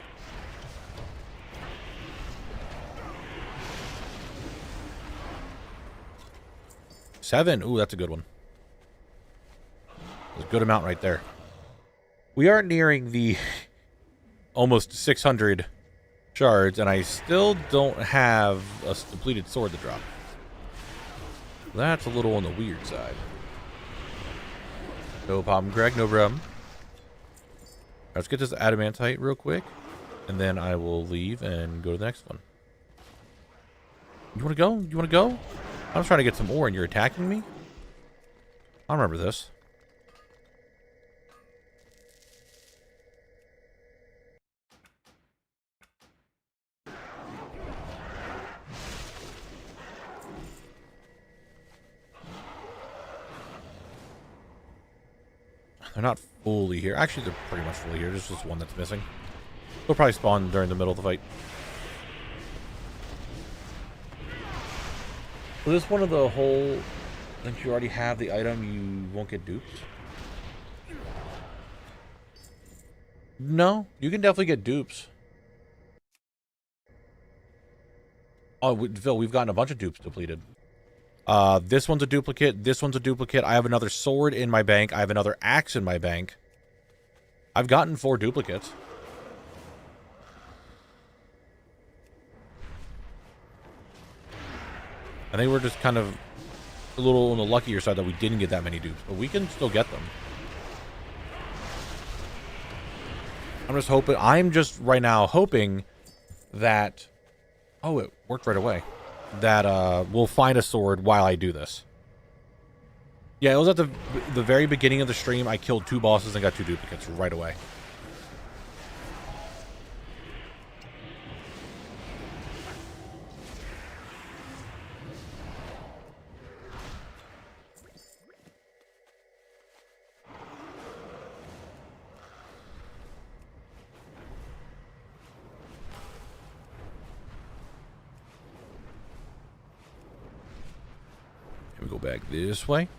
Seven. Ooh, that's a good one. That's a good amount right there. We are nearing the almost 600 shards, and I still don't have a depleted sword to drop. That's a little on the weird side. No problem, Greg. No problem. Let's get this adamantite real quick, and then I will leave and go to the next one. You want to go? You want to go? I'm trying to get some ore, and you're attacking me? I remember this. They're not fully here. Actually, they're pretty much fully here. There's just one that's missing. They'll probably spawn during the middle of the fight. Was this one of the whole, since you already have the item, you won't get duped? No, you can definitely get dupes. Oh, Phil, we've gotten a bunch of dupes depleted. This one's a duplicate. This one's a duplicate. I have another sword in my bank. I have another axe in my bank. I've gotten 4 duplicates. I think we're just kind of a little on the luckier side that we didn't get that many dupes, but we can still get them. I'm just right now hoping that, oh, it worked right away, that we'll find a sword while I do this. Yeah, it was at the very beginning of the stream. I killed 2 bosses and got 2 duplicates right away. Here we go back this way.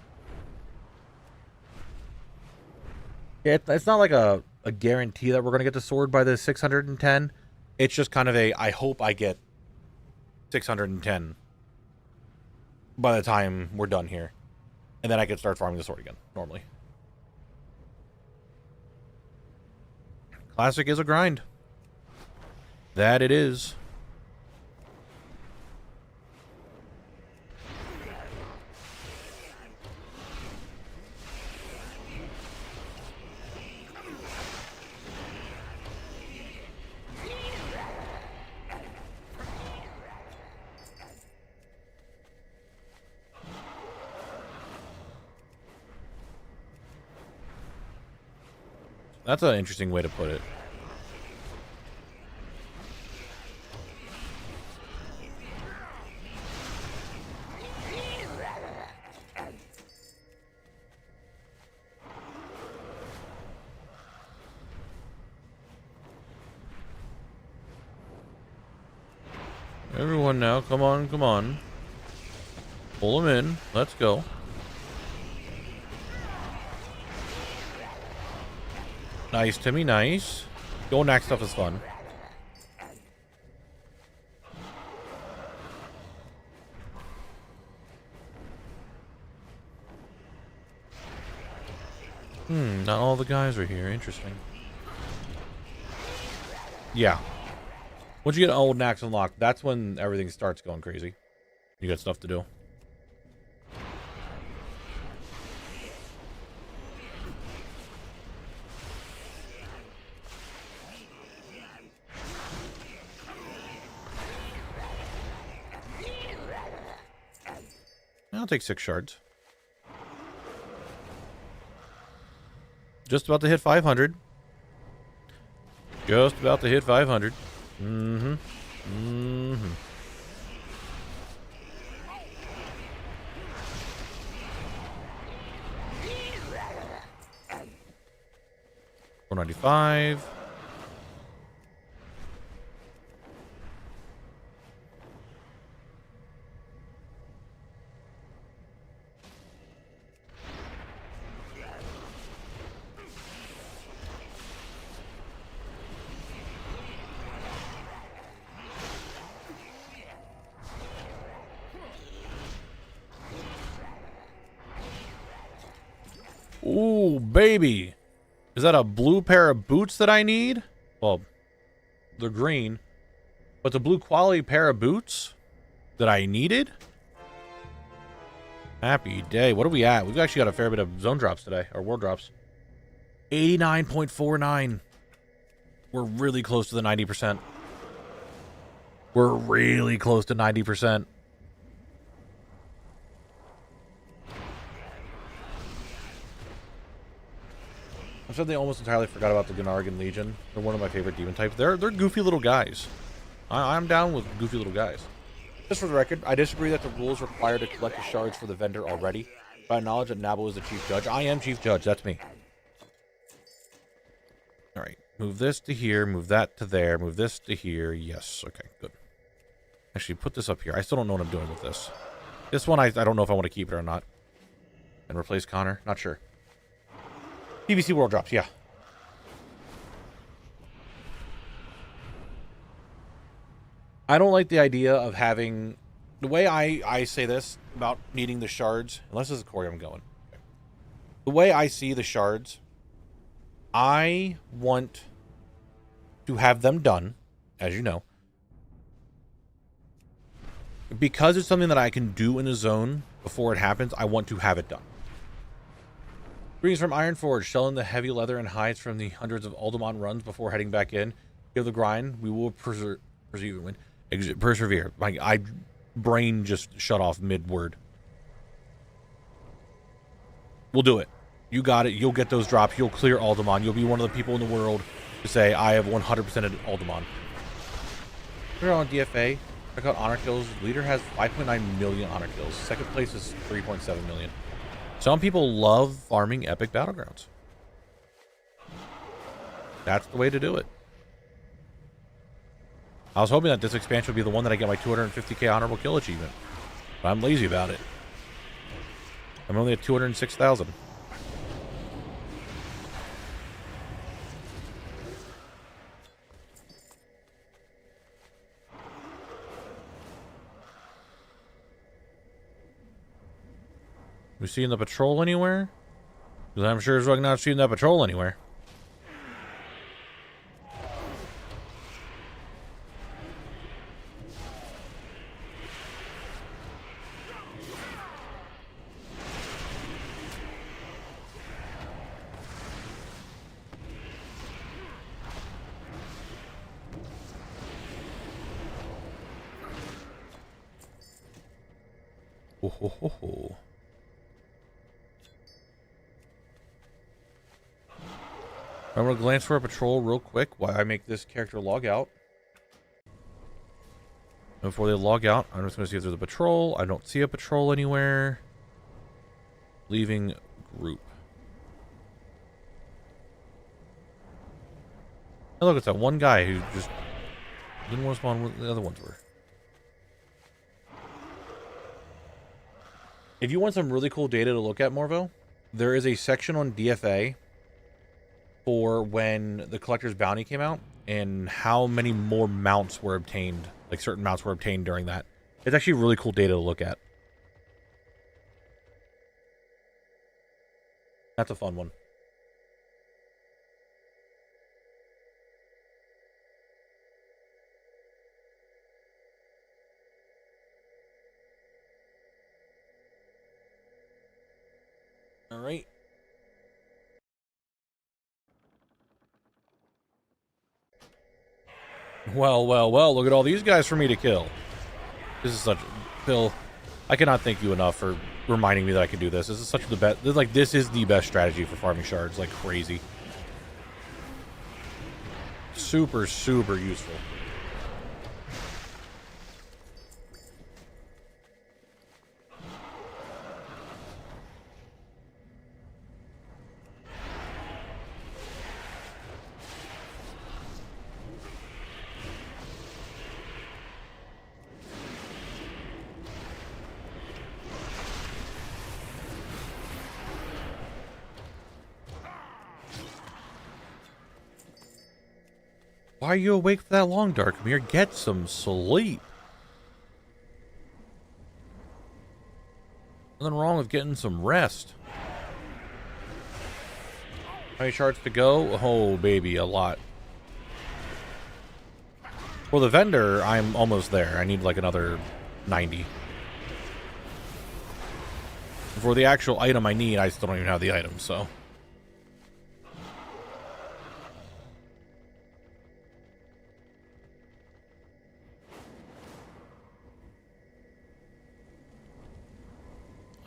Yeah, it's not like a guarantee that we're going to get the sword by the 610. It's just kind of a, I hope I get 610 by the time we're done here. And then I can start farming the sword again, normally. Classic is a grind. That it is. That's an interesting way to put it. Everyone now, come on, come on. Pull them in. Let's go. Nice, Timmy, nice. Go knack stuff is fun. Not all the guys are here. Interesting. Yeah. Once you get old knacks unlocked, that's when everything starts going crazy. You got stuff to do. I'll take 6 shards. Just about to hit 500. Just about to hit 500. Mm-hmm. Mm-hmm. $495. Ooh, baby. Is that a blue pair of boots that I need? Well, they're green. But the blue quality pair of boots that I needed? Happy day. What are we at? We've actually got a fair bit of zone drops today, or world drops. 89.49. We're really close to the 90%. We're really close to 90%. I'm sure they almost entirely forgot about the Gunargan Legion. They're one of my favorite demon types. They're goofy little guys. I'm down with goofy little guys. Just for the record, I disagree that the rules require to collect the shards for the vendor already. But I acknowledge that Knabble is the chief judge. I am chief judge. That's me. Alright. Move this to here. Move that to there. Move this to here. Yes. Okay, good. Actually, put this up here. I still don't know what I'm doing with this. This one, I don't know if I want to keep it or not. And replace Connor? Not sure. PVC world drops, yeah. I don't like the idea of having... The way I say this about needing the shards... Unless this is Corey, I'm going. Okay. The way I see the shards... I want to have them done, as you know. Because it's something that I can do in a zone before it happens, I want to have it done. Greetings from Ironforge, selling the heavy leather and hides from the hundreds of Aldermont runs before heading back in. Give the grind. We will persevere. My brain just shut off mid-word. We'll do it. You got it. You'll get those drops. You'll clear Aldermont. You'll be one of the people in the world to say, I have 100% of Aldermont. We're on DFA. Check out honor kills. Leader has 5.9 million honor kills. Second place is 3.7 million. Some people love farming epic battlegrounds. That's the way to do it. I was hoping that this expansion would be the one that I get my 250k honorable kill achievement. But I'm lazy about it. I'm only at 206,000. We seeing the patrol anywhere? Because I'm sure as well not seeing that patrol anywhere. Ho ho ho ho. I'm going to glance for a patrol real quick while I make this character log out. Before they log out, I'm just going to see if there's a patrol. I don't see a patrol anywhere. Leaving group. Oh, look, it's that one guy who just didn't want to spawn where the other ones were. If you want some really cool data to look at, Morvo, there is a section on DFA for when the Collector's Bounty came out and how many more mounts were obtained, like certain mounts were obtained during that. It's actually really cool data to look at. That's a fun one. All right. Well, well, well, look at all these guys for me to kill. This is such... Phil, I cannot thank you enough for reminding me that I can do this. This is such the best... Like, this is the best strategy for farming shards, like crazy. Super, super useful. Why are you awake for that long, Darkmere? Get some sleep. Nothing wrong with getting some rest. How many shards to go? Oh, baby, a lot. For the vendor, I'm almost there. I need like another 90. For the actual item I need, I still don't even have the item, so...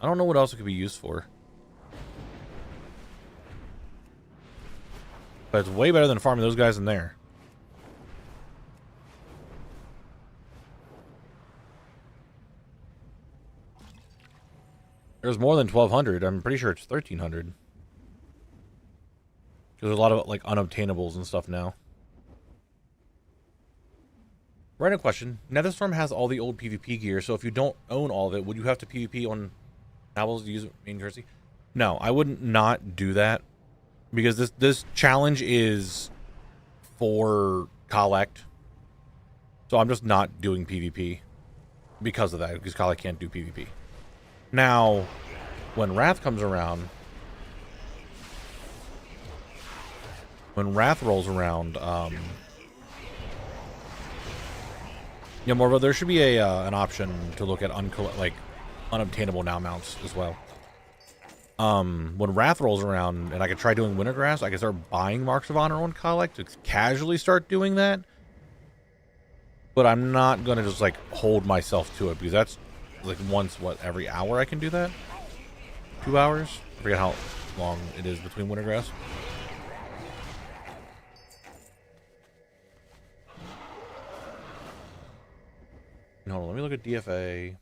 I don't know what else it could be used for. But it's way better than farming those guys in there. There's more than 1,200. I'm pretty sure it's 1,300. Because there's a lot of, like, unobtainables and stuff now. Random question. Netherstorm has all the old PvP gear, so if you don't own all of it, would you have to PvP on Knabbles to use main currency? No, I wouldn't not do that. Because this challenge is for collect. So I'm just not doing PvP because of that, because collect can't do PvP. Now, when Wrath comes around, when Wrath rolls around, yeah, Morvo, there should be a an option to look at unobtainable now mounts as well. When Wrath rolls around and I could try doing Wintergrass, I can start buying Marks of Honor on collect to casually start doing that. But I'm not gonna just like hold myself to it because that's like once every hour I can do that. 2 hours? I forget how long it is between Wintergrass. Hold on, let me look at DFA.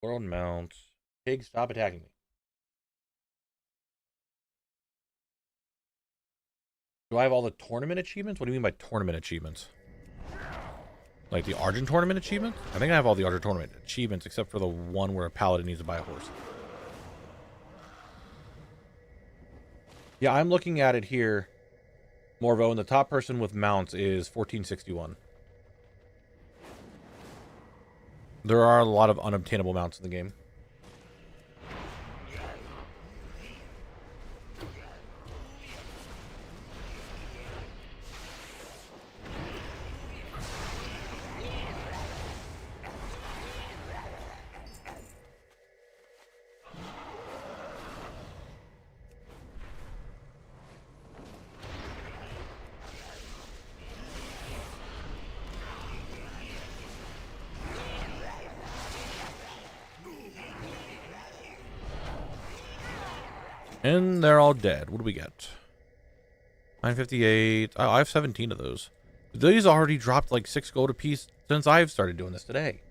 World mounts. Pig, stop attacking me. Do I have all the tournament achievements? What do you mean by tournament achievements? Like the Argent tournament achievement? I think I have all the Argent tournament achievements except for the one where a paladin needs to buy a horse. Yeah, I'm looking at it here. Morvo, and the top person with mounts is 1461. There are a lot of unobtainable mounts in the game. And they're all dead. What do we get? 958. Oh, I have 17 of those. These already dropped like 6 gold apiece since I've started doing this today.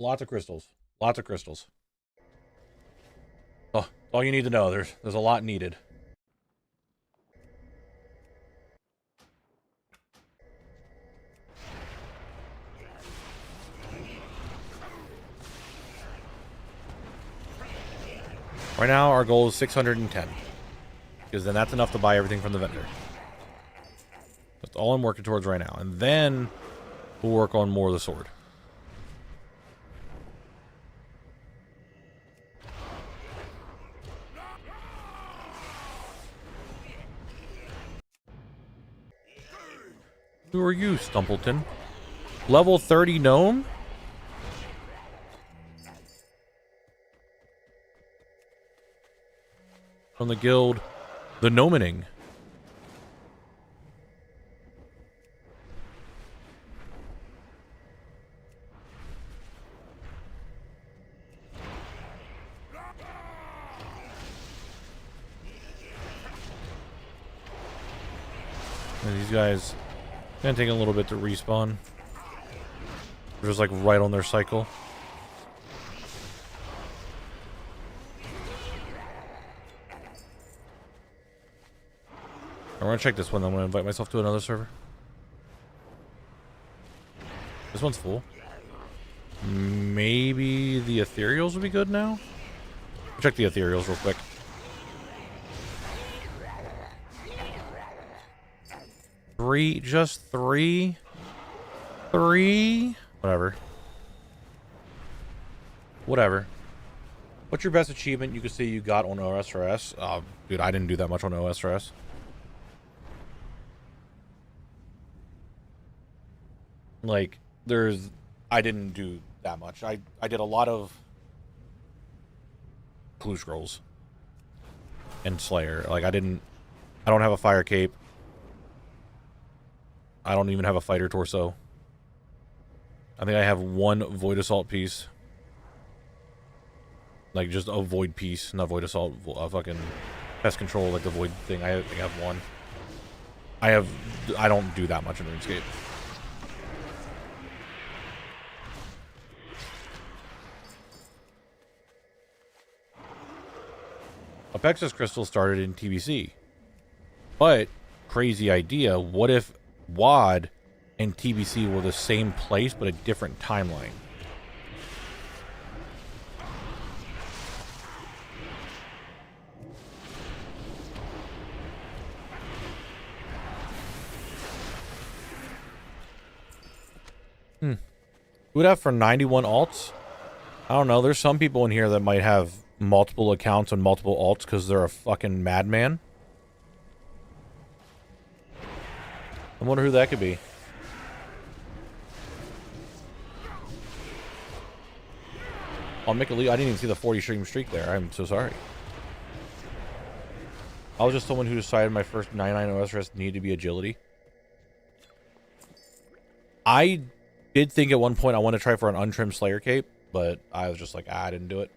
Lots of crystals. Lots of crystals. Oh, all you need to know. There's a lot needed. Right now, our goal is 610. Because then that's enough to buy everything from the vendor. That's all I'm working towards right now. And then we'll work on more of the sword. Who are you, Stumpleton? Level 30 gnome? From the guild, the Gnomening. And these guys gonna take a little bit to respawn. They're just like right on their cycle. I'm gonna check this one. I'm gonna invite myself to another server. This one's full. Maybe the ethereals would be good now. Check the ethereals real quick. Three, just three. Whatever. What's your best achievement you could say you got on OSRS? Dude, I didn't do that much on OSRS. Like, I didn't do that much. I did a lot of clue scrolls and Slayer. Like, I don't have a fire cape. I don't even have a fighter torso. I think I have one void assault piece. Like, just a void piece, not void assault, fucking pest control, like the void thing. I think I have one. I don't do that much in RuneScape. Apexis Crystal started in TBC. But, crazy idea, what if WoD and TBC were the same place but a different timeline? Who would have for 91 alts? I don't know. There's some people in here that might have multiple accounts and multiple alts because they're a fucking madman. I wonder who that could be. I'll make a lead. I didn't even see the 40 stream streak there. I'm so sorry. I was just someone who decided my first 99 OSRS needed to be agility. I did think at one point I want to try for an untrimmed Slayer cape, but I was just like, I didn't do it.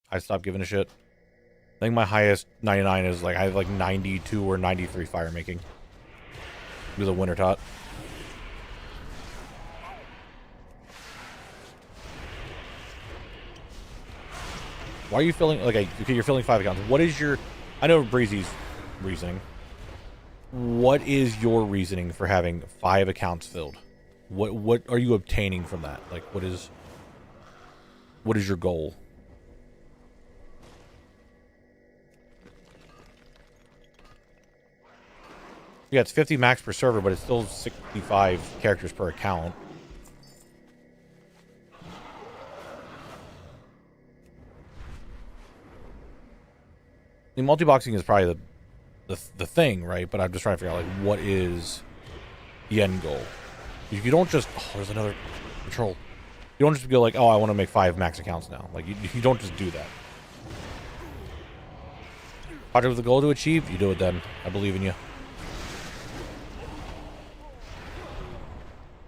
I stopped giving a shit. I think my highest 99 is like, I have like 92 or 93 fire making. With a winter tot. Why are you filling, like, okay, you're filling 5 accounts. What is your, I know Breezy's reasoning. What is your reasoning for having 5 accounts filled? What are you obtaining from that? Like, what is your goal? Yeah, it's 50 max per server, but it's still 65 characters per account. I mean, multi-boxing is probably the thing, right? But I'm just trying to figure out, like, what is the end goal? You don't just... Oh, there's another patrol. You don't just go like, oh, I want to make 5 max accounts now. Like, you don't just do that. Project with the goal to achieve, you do it then. I believe in you.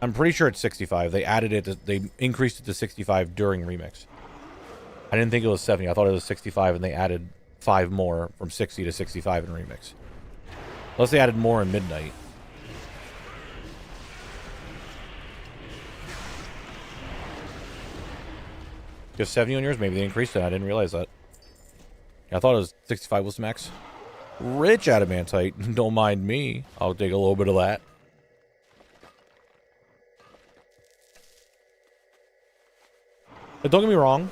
I'm pretty sure it's 65. They added it. They increased it to 65 during Remix. I didn't think it was 70. I thought it was 65, and they added 5 more from 60 to 65 in Remix. Unless they added more in Midnight. You have 70 on yours? Maybe they increased it. I didn't realize that. I thought it was 65 was the max. Rich adamantite. Don't mind me. I'll take a little bit of that. But don't get me wrong.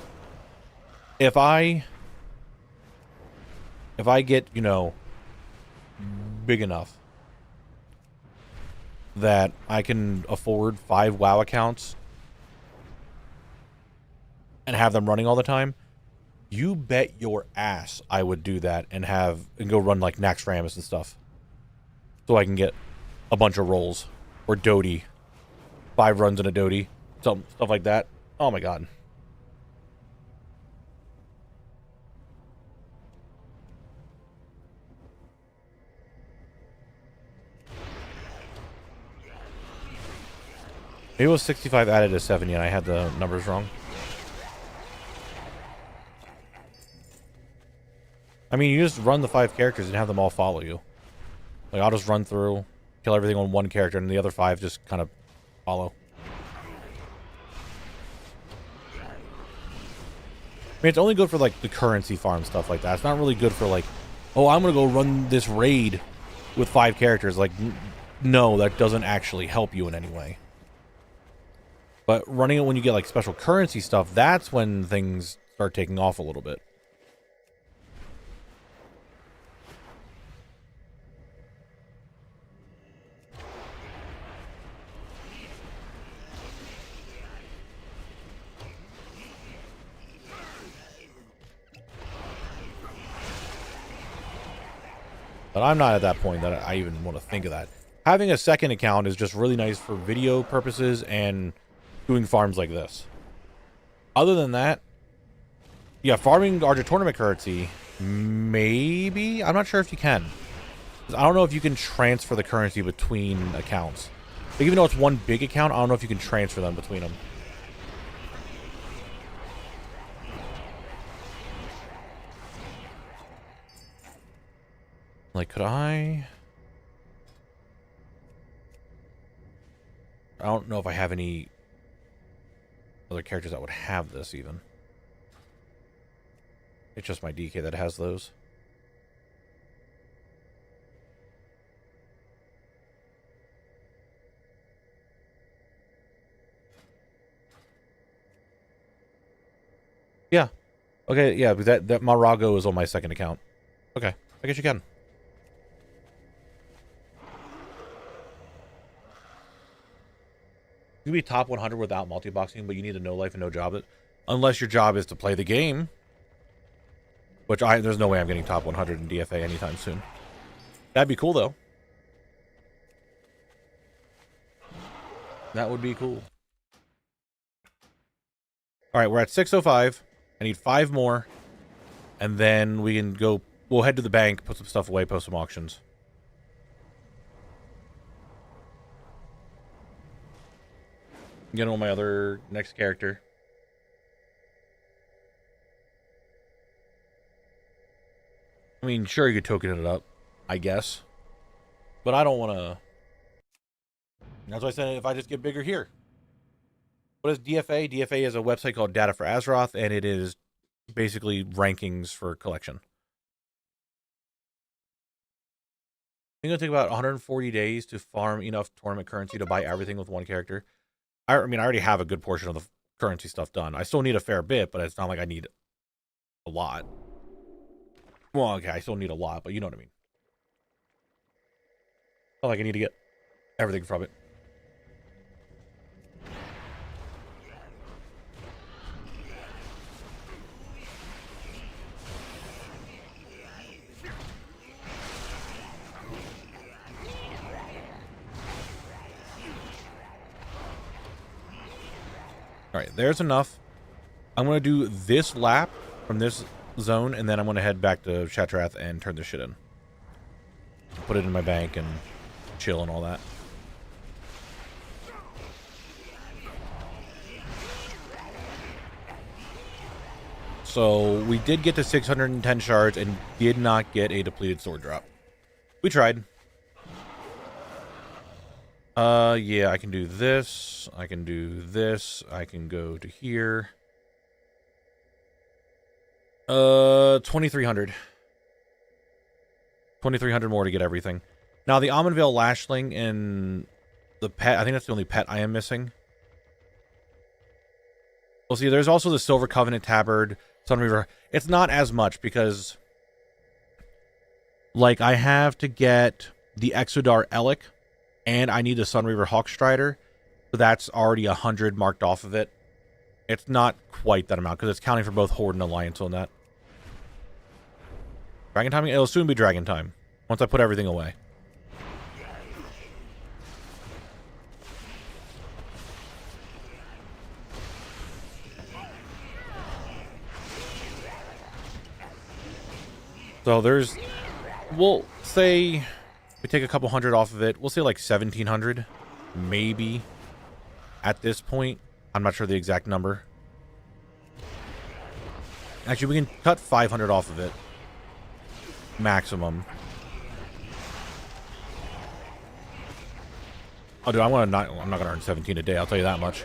if I get, you know, big enough that I can afford 5 WoW accounts and have them running all the time, you bet your ass I would do that and go run like Naxxramas and stuff. So I can get a bunch of rolls. Or Doty. 5 runs in a Doty. Stuff like that. Oh my god. It was 65 added to 70 and I had the numbers wrong. I mean, you just run the 5 characters and have them all follow you. Like, I'll just run through, kill everything on one character, and the other 5 just kind of follow. I mean, it's only good for, like, the currency farm stuff like that. It's not really good for, like, oh, I'm gonna go run this raid with 5 characters. Like, no, that doesn't actually help you in any way. But running it when you get, like, special currency stuff, that's when things start taking off a little bit. But I'm not at that point that I even want to think of that. Having a second account is just really nice for video purposes and doing farms like this. Other than that, yeah, farming Archer tournament currency, maybe? I'm not sure if you can. I don't know if you can transfer the currency between accounts. Like, even though it's one big account, I don't know if you can transfer them between them. Like, could I don't know if I have any other characters that would have this, even. It's just my DK that has those. Yeah. Okay, yeah, because that Marago is on my second account. Okay, I guess you can. You can be top 100 without multi-boxing, but you need a no life and no job. Unless your job is to play the game. Which there's no way I'm getting top 100 in DFA anytime soon. That'd be cool, though. That would be cool. Alright, we're at 605. I need 5 more. And then we can go... We'll head to the bank, put some stuff away, post some auctions. Get on my other next character. I mean, sure, you could token it up, I guess. But I don't want to... That's why I said if I just get bigger here. What is DFA? DFA is a website called Data for Azeroth, and it is basically rankings for collection. I think it'll take about 140 days to farm enough tournament currency to buy everything with one character. I mean, I already have a good portion of the currency stuff done. I still need a fair bit, but it's not like I need a lot. Well, okay, I still need a lot, but you know what I mean. Not like I need to get everything from it. Alright, there's enough. I'm going to do this lap from this zone, and then I'm going to head back to Shatrath and turn this shit in. Put it in my bank and chill and all that. So, we did get to 610 shards and did not get a depleted sword drop. We tried. Yeah, I can do this. I can do this. I can go to here. 2,300. 2,300 more to get everything. Now, the Almondvale Lashling and the pet, I think that's the only pet I am missing. Well, see, there's also the Silver Covenant Tabard, Sunreaver. It's not as much because, like, I have to get the Exodar Elec, and I need the Sunreaver Hawkstrider, so that's already 100 marked off of it. It's not quite that amount, because it's counting for both Horde and Alliance on that. Dragon time? It'll soon be Dragon time, once I put everything away. So there's, we'll say, we take a couple hundred off of it. We'll say like 1,700, maybe, at this point. I'm not sure the exact number. Actually, we can cut 500 off of it. Maximum. Oh, dude, I'm not gonna earn 17 a day, I'll tell you that much.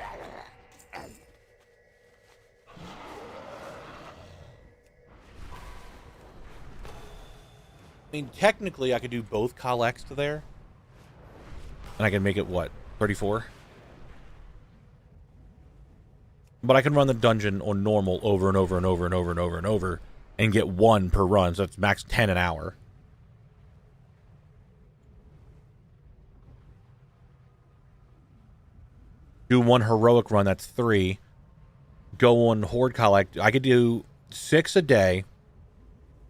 I mean, technically, I could do both collects to there. And I can make it, what, 34? But I can run the dungeon on normal over and over and over and over and over and over and get 1 per run, so that's max 10 an hour. Do 1 heroic run, that's 3. Go on Horde collect. I could do 6 a day,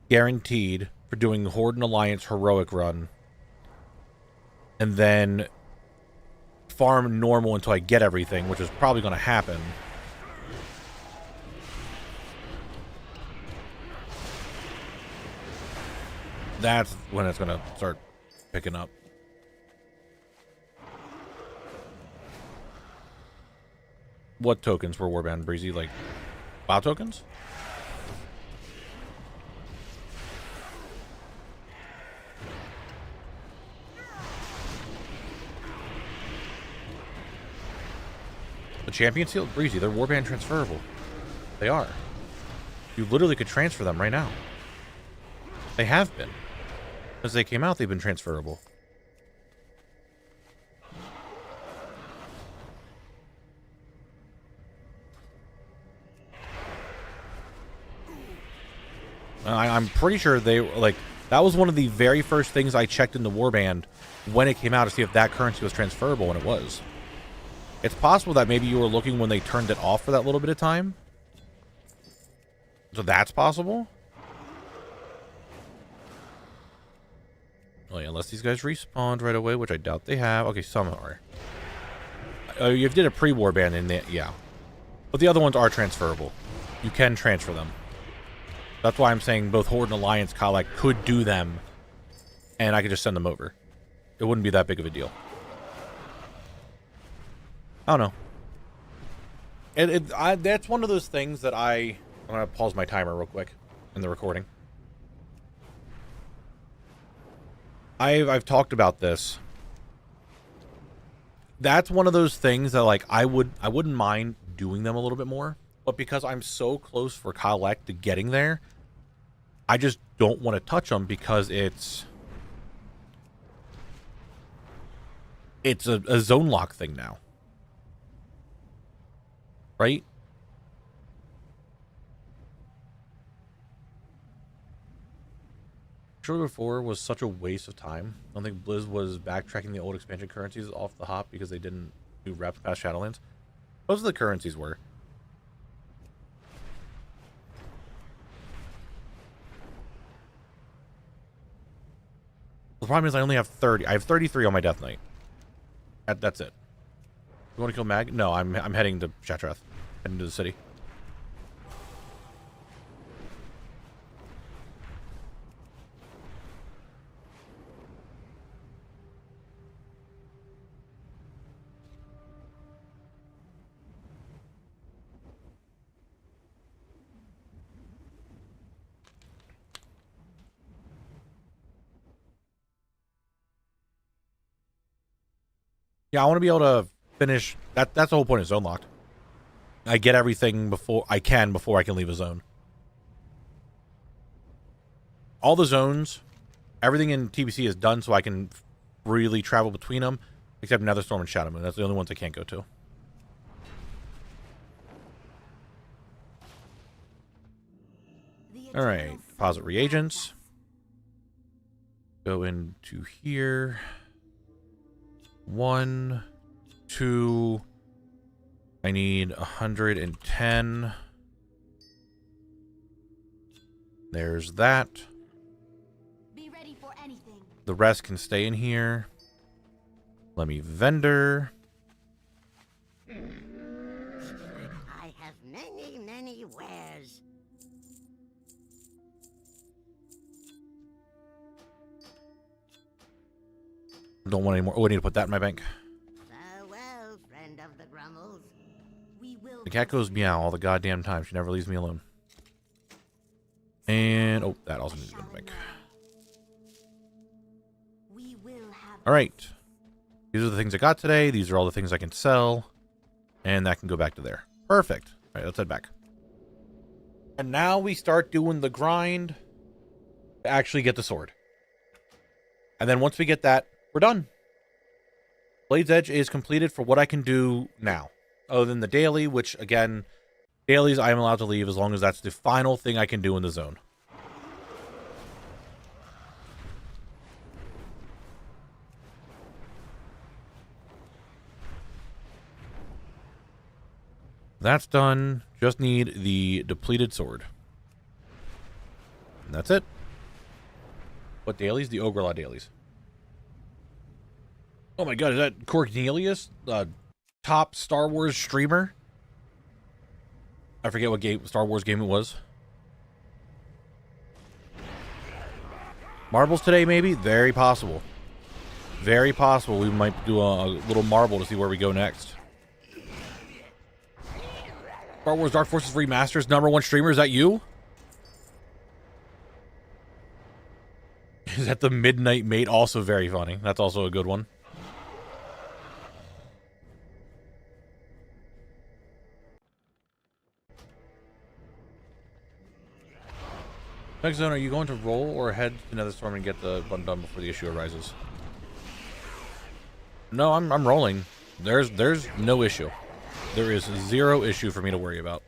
guaranteed, for doing Horde and Alliance heroic run, and then farm normal until I get everything, which is probably going to happen. That's when it's going to start picking up. What tokens were Warband Breezy? Like WoW tokens? The Champion Seal? Breezy, they're Warband transferable. They are. You literally could transfer them right now. They have been. As they came out, they've been transferable. I'm pretty sure they, like, that was one of the very first things I checked in the Warband when it came out to see if that currency was transferable, and it was. It's possible that maybe you were looking when they turned it off for that little bit of time. So that's possible? Oh yeah, unless these guys respawned right away, which I doubt they have. Okay, some are. You did a pre-warband in there, yeah. But the other ones are transferable. You can transfer them. That's why I'm saying both Horde and Alliance Collect could do them, and I could just send them over. It wouldn't be that big of a deal. I don't know. That's one of those things that I'm going to pause my timer real quick in the recording. I've talked about this. That's one of those things that, like, I wouldn't mind doing them a little bit more, but because I'm so close for collect to getting there, I just don't want to touch them because it's a zone lock thing now. Right? Sugar 4 was such a waste of time. I don't think Blizz was backtracking the old expansion currencies off the hop because they didn't do reps past Shadowlands. Most of the currencies were. The problem is I only have 30. I have 33 on my Death Knight. That's it. You want to kill Mag? No, I'm heading to Shatrath. Heading to the city. Yeah, I want to be able to finish. That's the whole point of Zone Locked. I get everything before I can leave a zone. All the zones, everything in TBC is done so I can freely travel between them, except Netherstorm and Shadow Moon. That's the only ones I can't go to. All right, deposit reagents. Go into here. 1, 2. I need 110. There's that. Be ready for anything. The rest can stay in here. Let me vendor. I have many, many wares. Don't want any more. Oh, I need to put that in my bank. Farewell, friend of the Grummles. We will. The cat goes meow all the goddamn time. She never leaves me alone. And oh, that also needs to go in the bank. We will have. All right. These are the things I got today. These are all the things I can sell. And that can go back to there. Perfect. All right, let's head back. And now we start doing the grind to actually get the sword. And then once we get that, we're done. Blade's Edge is completed for what I can do now. Other than the daily, which, again, dailies I am allowed to leave as long as that's the final thing I can do in the zone. That's done. Just need the depleted sword. And that's it. What dailies? The Ogrelaw dailies. Oh my god, is that Cornelius? The top Star Wars streamer? I forget what game, Star Wars game it was. Marbles today, maybe? Very possible. Very possible we might do a little marble to see where we go next. Star Wars Dark Forces Remastered's #1 streamer, is that you? Is that the Midnight Mate? Also very funny. That's also a good one. Next zone, are you going to roll or head to Nether Storm and get the one done before the issue arises? No, I'm rolling. There's no issue. There is 0 issue for me to worry about.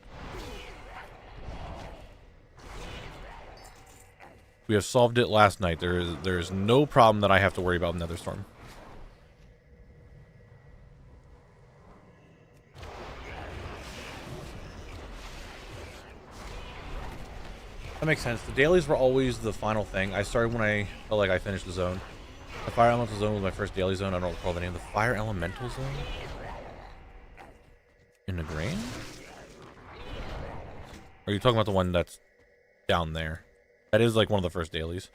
We have solved it last night. There is no problem that I have to worry about in Nether Storm. That makes sense. The dailies were always the final thing. I started when I felt like I finished the zone. The Fire Elemental Zone was my first daily zone. I don't recall the name. The Fire Elemental Zone? In the grain? Or are you talking about the one that's down there? That is like one of the first dailies.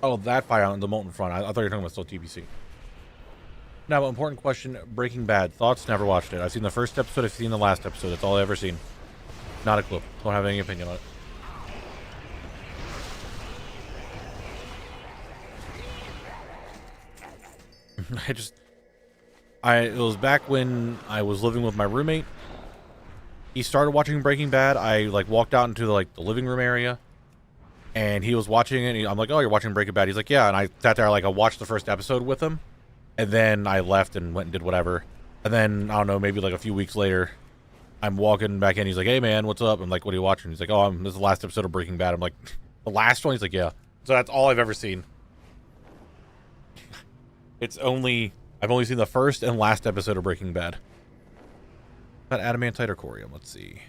Oh, that fire on the molten front. I thought you were talking about still TBC. Now, important question. Breaking Bad. Thoughts? Never watched it. I've seen the first episode. I've seen the last episode. That's all I've ever seen. Not a clue. Don't have any opinion on it. It was back when I was living with my roommate. He started watching Breaking Bad. I walked out into the living room area. And he was watching it. I'm like, oh, you're watching Breaking Bad? He's like, yeah. And I sat there, I watched the first episode with him. And then I left and went and did whatever. And then, I don't know, maybe a few weeks later, I'm walking back in. He's like, hey, man, what's up? I'm like, what are you watching? He's like, oh, this is the last episode of Breaking Bad. I'm like, the last one? He's like, yeah. So that's all I've ever seen. I've only seen the first and last episode of Breaking Bad. That adamantite or corium? Let's see.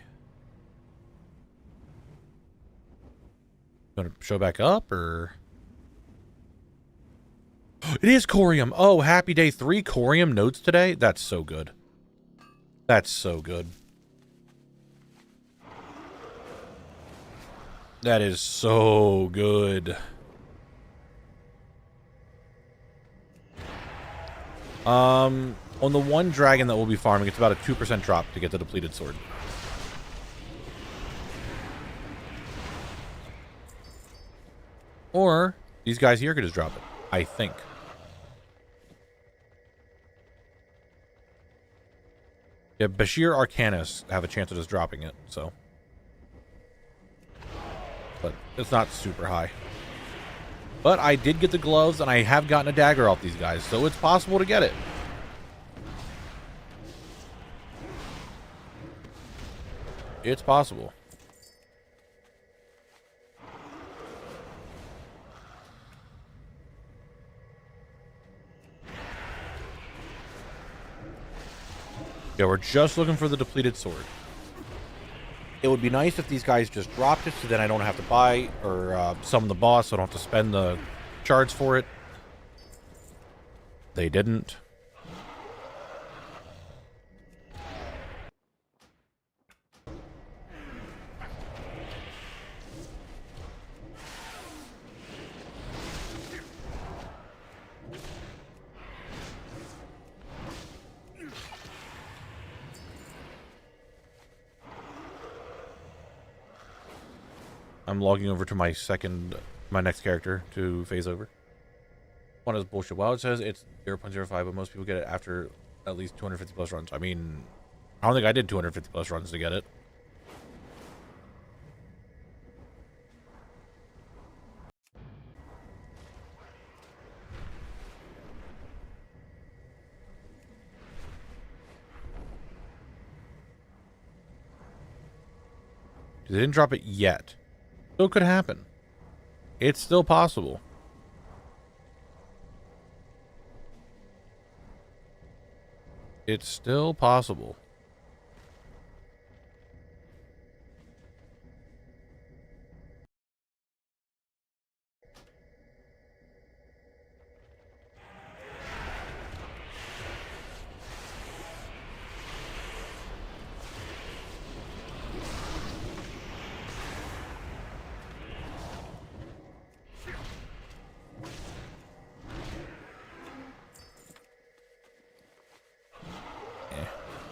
Gonna show back up, or it is corium. Oh, happy day 3 corium nodes today. That's so good. That's so good. That is so good. On the one dragon that we'll be farming, it's about a 2% drop to get the depleted sword. Or these guys here could just drop it, I think. Yeah, Bashir Arcanus have a chance of just dropping it, so. But it's not super high. But I did get the gloves, and I have gotten a dagger off these guys, so it's possible to get it. It's possible. Yeah, we're just looking for the depleted sword. It would be nice if these guys just dropped it, so then I don't have to buy or summon the boss, so I don't have to spend the shards for it. They didn't. I'm logging over to my next character to phase over. One is bullshit. Well, it says it's 0.05, but most people get it after at least 250 plus runs. I mean, I don't think I did 250 plus runs to get it. They didn't drop it yet. Still could happen. It's still possible. It's still possible.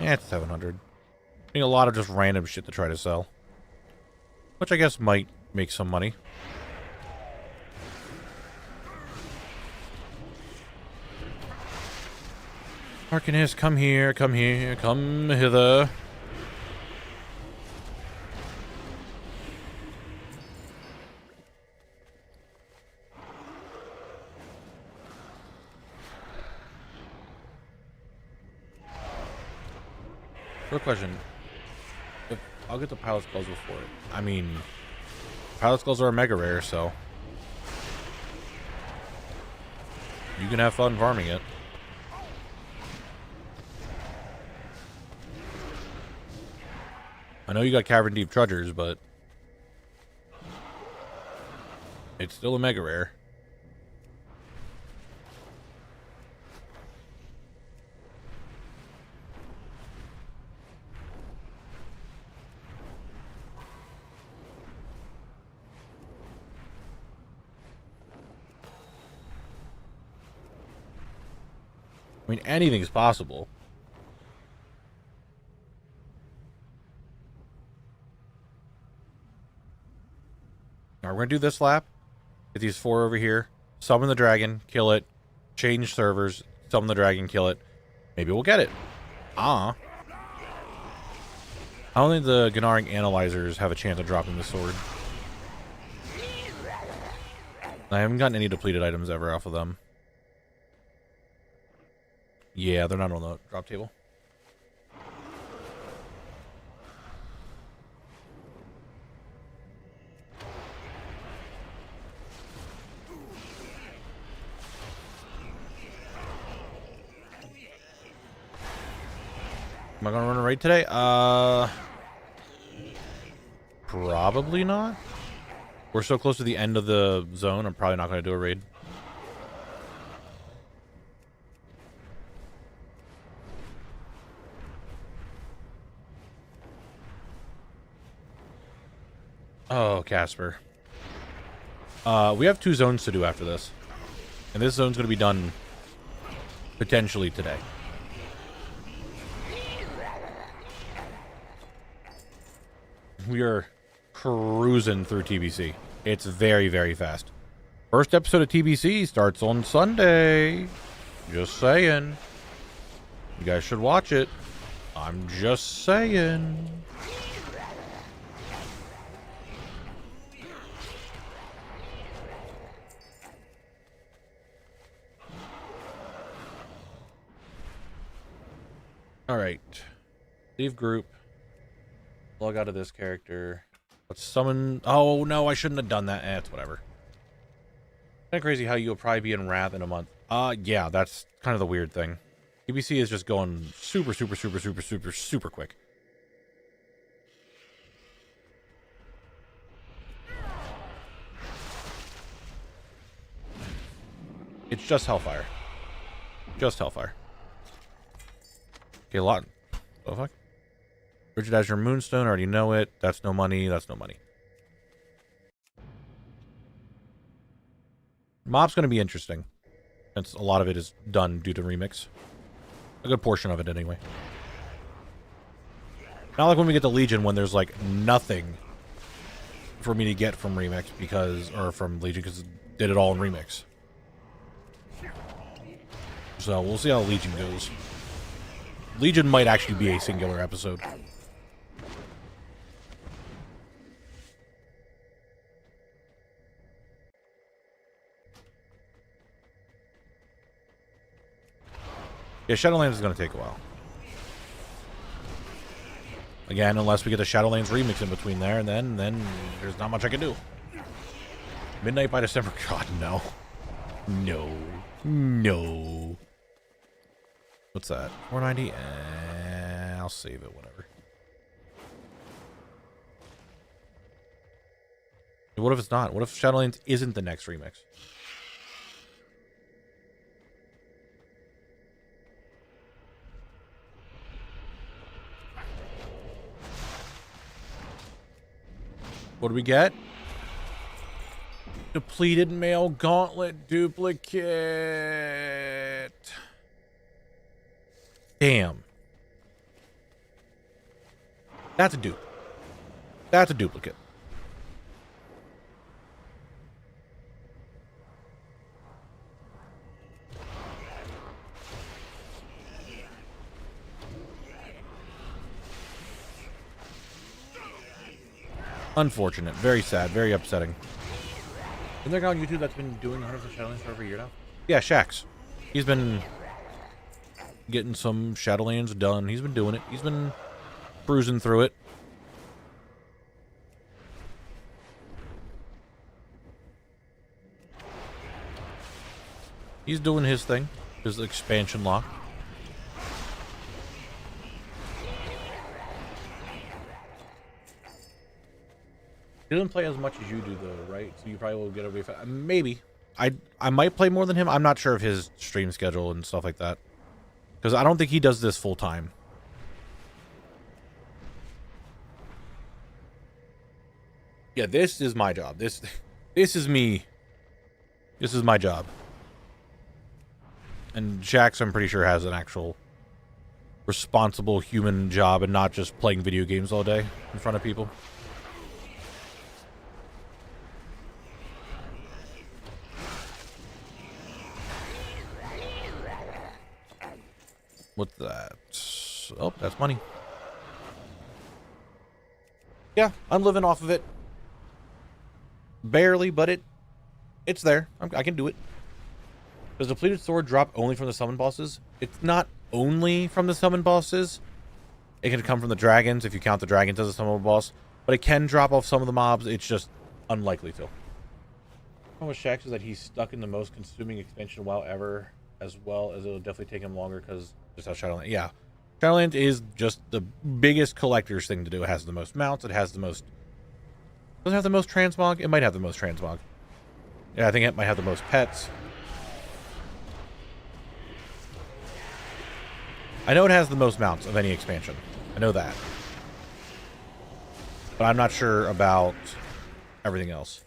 Yeah, it's 700. I think a lot of just random shit to try to sell. Which I guess might make some money. Arcanist, come here, come here, come hither. Real question. If I'll get the pilot's gloves before it. I mean, pilot's gloves are a mega rare, so you can have fun farming it. I know you got Cavern Deep Trudgers, but it's still a mega rare. I mean, anything's possible. Now we're going to do this lap. Get these 4 over here. Summon the dragon. Kill it. Change servers. Summon the dragon. Kill it. Maybe we'll get it. I don't think the Gnaring Analyzers have a chance of dropping the sword. I haven't gotten any depleted items ever off of them. Yeah, they're not on the drop table. Am I gonna run a raid today? Probably not. We're so close to the end of the zone, I'm probably not gonna do a raid. Oh, Casper. We have 2 zones to do after this. And this zone's going to be done potentially today. We are cruising through TBC. It's very, very fast. First episode of TBC starts on Sunday. Just saying. You guys should watch it. I'm just saying. All right. Leave group. Log out of this character. Let's summon. Oh, no, I shouldn't have done that. It's whatever. Kind of crazy how you'll probably be in Wrath in a month. Yeah, that's kind of the weird thing. PBC is just going super quick. It's just Hellfire. Just Hellfire. Okay, a lot. What the fuck? Rigid Azure Moonstone, already know it. That's no money. That's no money. Mob's going to be interesting. Since a lot of it is done due to remix. A good portion of it, anyway. Not like when we get to Legion, when there's, like, nothing for me to get from remix because... Or from Legion, because it did it all in remix. So, we'll see how Legion goes. Legion might actually be a singular episode. Yeah, Shadowlands is going to take a while. Again, unless we get the Shadowlands remix in between there, and then there's not much I can do. Midnight by December. God, no. No. No. What's that? 490? I'll save it, whatever. What if it's not? What if Shadowlands isn't the next remix? What do we get? Depleted Mail Gauntlet Duplicate. Damn. That's a dupe. That's a duplicate. Unfortunate. Very sad. Very upsetting. Isn't there a guy on YouTube that's been doing Hearts of Shadowlands for over a year now? Yeah, Shax. He's been getting some Shadowlands done. He's been doing it. He's been cruising through it. He's doing his thing. His expansion lock. He doesn't play as much as you do, though, right? So you probably will get away from... Maybe. I might play more than him. I'm not sure of his stream schedule and stuff like that. Because I don't think he does this full time. Yeah, this is my job. This is me. This is my job. And Jax, I'm pretty sure, has an actual responsible human job and not just playing video games all day in front of people. What's that? Oh, that's money. Yeah, I'm living off of it. Barely, but it's there. I can do it. Does depleted sword drop only from the summon bosses? It's not only from the summon bosses. It can come from the dragons if you count the dragons as a summon boss. But it can drop off some of the mobs. It's just unlikely to. How much Shax is that he's stuck in the most consuming expansion WoW ever, as well as it'll definitely take him longer because just how Shadowlands. Yeah, Shadowlands is just the biggest collector's thing to do. It has the most mounts. It has the most. Doesn't have the most transmog. It might have the most transmog. Yeah, I think it might have the most pets. I know it has the most mounts of any expansion. I know that. But I'm not sure about everything else.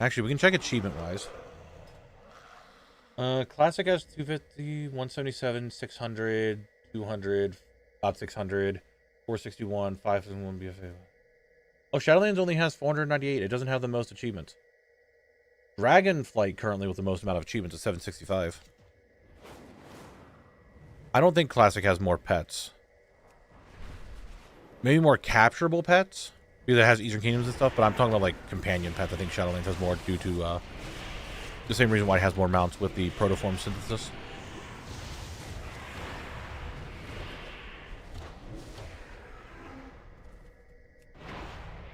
Actually, we can check achievement-wise. Classic has 250, 177, 600, 200, 600, 461, 571 BFA. Oh, Shadowlands only has 498. It doesn't have the most achievements. Dragonflight currently with the most amount of achievements is 765. I don't think Classic has more pets. Maybe more capturable pets, because it has Eastern Kingdoms and stuff, but I'm talking about, like, companion pets. I think Shadowlands has more due to, the same reason why it has more mounts with the protoform synthesis.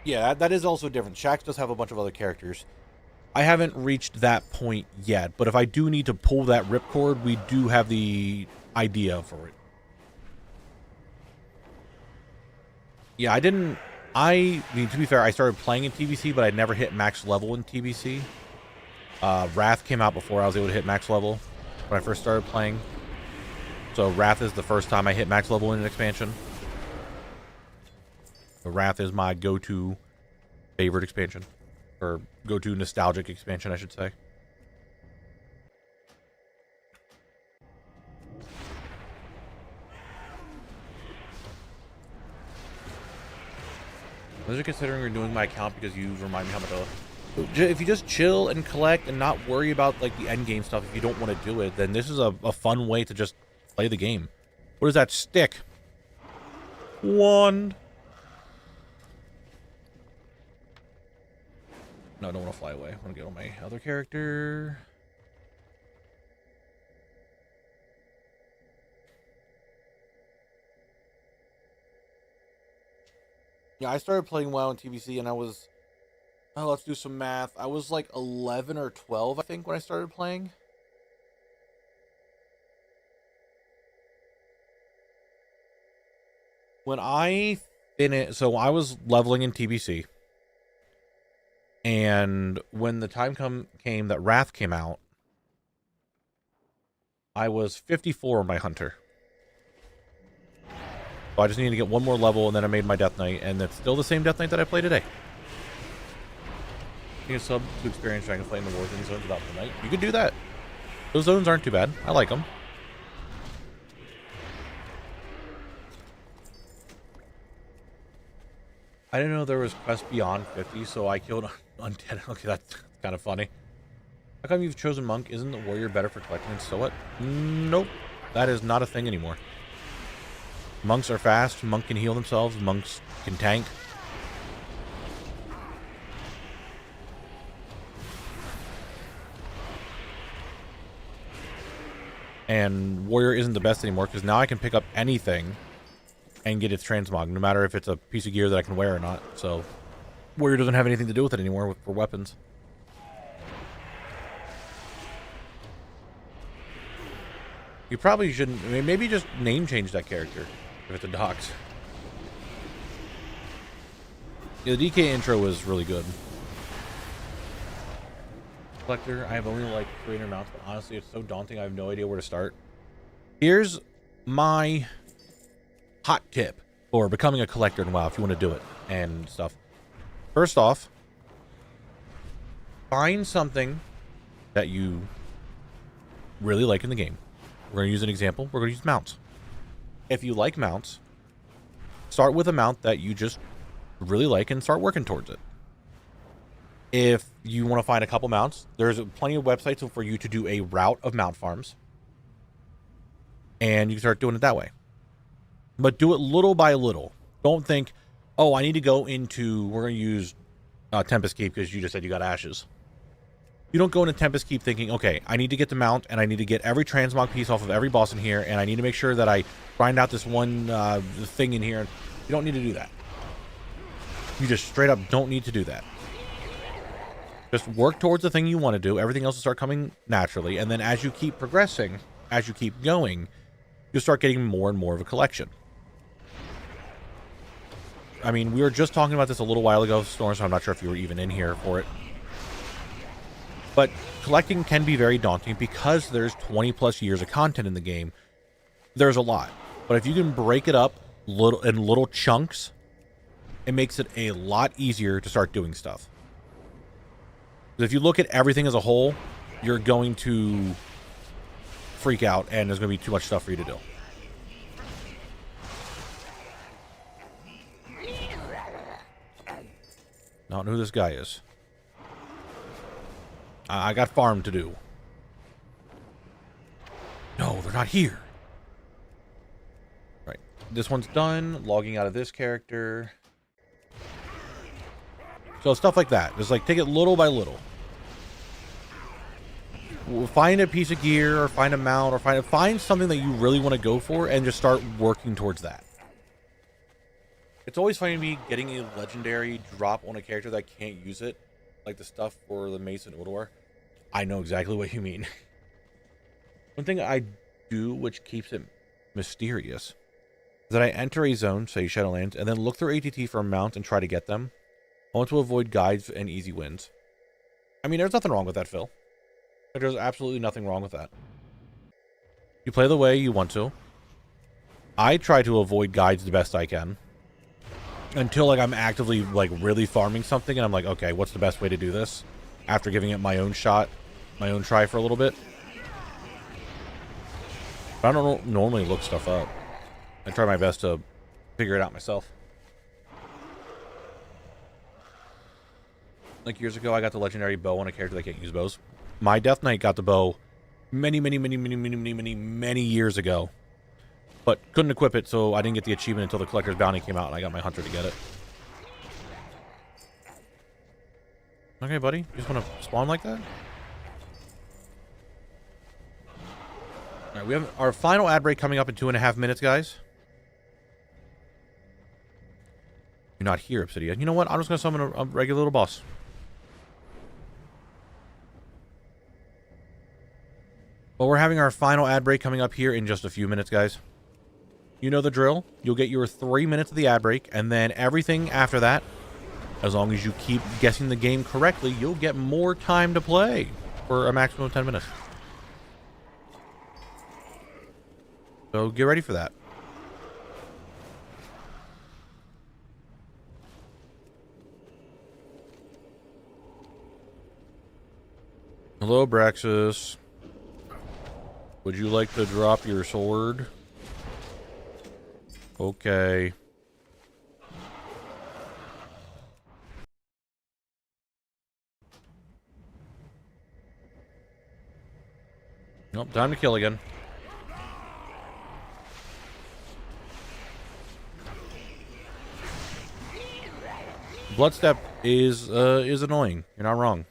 Yeah, that is also different. Shaxx does have a bunch of other characters. I haven't reached that point yet, but if I do need to pull that ripcord, we do have the idea for it. Yeah, I mean, to be fair, I started playing in TBC, but I never hit max level in TBC. Wrath came out before I was able to hit max level when I first started playing. So Wrath is the first time I hit max level in an expansion. The Wrath is my go-to favorite expansion. Or go-to nostalgic expansion, I should say. Was it considering renewing my account because you remind me how much I love? If you just chill and collect and not worry about like the end game stuff, if you don't want to do it, then this is a fun way to just play the game. What is that stick? Wand. No, I don't want to fly away. I want to get on my other character. Yeah, I started playing WoW on TBC and I was... Oh, let's do some math. I was like 11 or 12, I think, when I started playing. When I finished... So I was leveling in TBC. And when the time came that Wrath came out, I was 54 on my Hunter. So I just needed to get one more level, and then I made my Death Knight, and it's still the same Death Knight that I play today. You can sub to experience trying to play in the Warzone zones without the Knight. You could do that. Those zones aren't too bad. I like them. I didn't know there was quest beyond 50, so I killed Undead. Okay, that's kind of funny. How come you've chosen Monk? Isn't the Warrior better for collecting and so what? Nope. That is not a thing anymore. Monks are fast. Monk can heal themselves. Monks can tank. And Warrior isn't the best anymore because now I can pick up anything and get its transmog, no matter if it's a piece of gear that I can wear or not. So Warrior doesn't have anything to do with it anymore for weapons. You probably shouldn't. I mean, maybe just name change that character if it's a dox. Yeah, the DK intro was really good. Collector, I have only like 300 mounts, but honestly, it's so daunting. I have no idea where to start. Here's my hot tip for becoming a collector in WoW if you want to do it and stuff. First off, find something that you really like in the game. We're going to use an example. We're going to use mounts. If you like mounts, start with a mount that you just really like and start working towards it. If you want to find a couple mounts, there's plenty of websites for you to do a route of mount farms. And you can start doing it that way. But do it little by little. Don't think, oh, I need to go into, we're going to use Tempest Keep because you just said you got ashes. You don't go into Tempest Keep thinking, okay, I need to get the mount and I need to get every transmog piece off of every boss in here and I need to make sure that I grind out this one thing in here. You don't need to do that. You just straight up don't need to do that. Just work towards the thing you want to do. Everything else will start coming naturally. And then as you keep progressing, as you keep going, you'll start getting more and more of a collection. I mean, we were just talking about this a little while ago, Storm, so I'm not sure if you were even in here for it. But collecting can be very daunting because there's 20 plus years of content in the game. There's a lot. But if you can break it up in little chunks, it makes it a lot easier to start doing stuff. If you look at everything as a whole, you're going to freak out and there's going to be too much stuff for you to do. I don't know who this guy is. I got farm to do. No, they're not here. this one's done. Logging out of this character. So stuff like that. Just like take it little by little. Find a piece of gear or find a mount or find something that you really want to go for and just start working towards that. It's always funny to me getting a legendary drop on a character that can't use it. Like the stuff for the Mace and Odor. I know exactly what you mean. One thing I do which keeps it mysterious is that I enter a zone, say Shadowlands, and then look through ATT for mounts and try to get them. I want to avoid guides and easy wins. I mean, there's nothing wrong with that, Phil. There's absolutely nothing wrong with that. You play the way you want to. I try to avoid guides the best I can. Until, like, I'm actively, like, really farming something, and I'm like, okay, what's the best way to do this? After giving it my own shot, my own try for a little bit. But I don't normally look stuff up. I try my best to figure it out myself. Like, years ago, I got the legendary bow on a character that can't use bows. My Death Knight got the bow many years ago. But couldn't equip it, so I didn't get the achievement until the Collector's Bounty came out, and I got my Hunter to get it. Okay, buddy. You just want to spawn like that? Alright, we have our final ad break coming up in 2.5 minutes, guys. You're not here, Obsidian. You know what? I'm just going to summon a regular little boss. Well, we're having our final ad break coming up here in just a few minutes, guys. You know the drill. You'll get your 3 minutes of the ad break, and then everything after that, as long as you keep guessing the game correctly, you'll get more time to play for a maximum of 10 minutes. So get ready for that. Hello, Braxis. Would you like to drop your sword? Okay. Nope, time to kill again. Bloodstep is annoying. You're not wrong.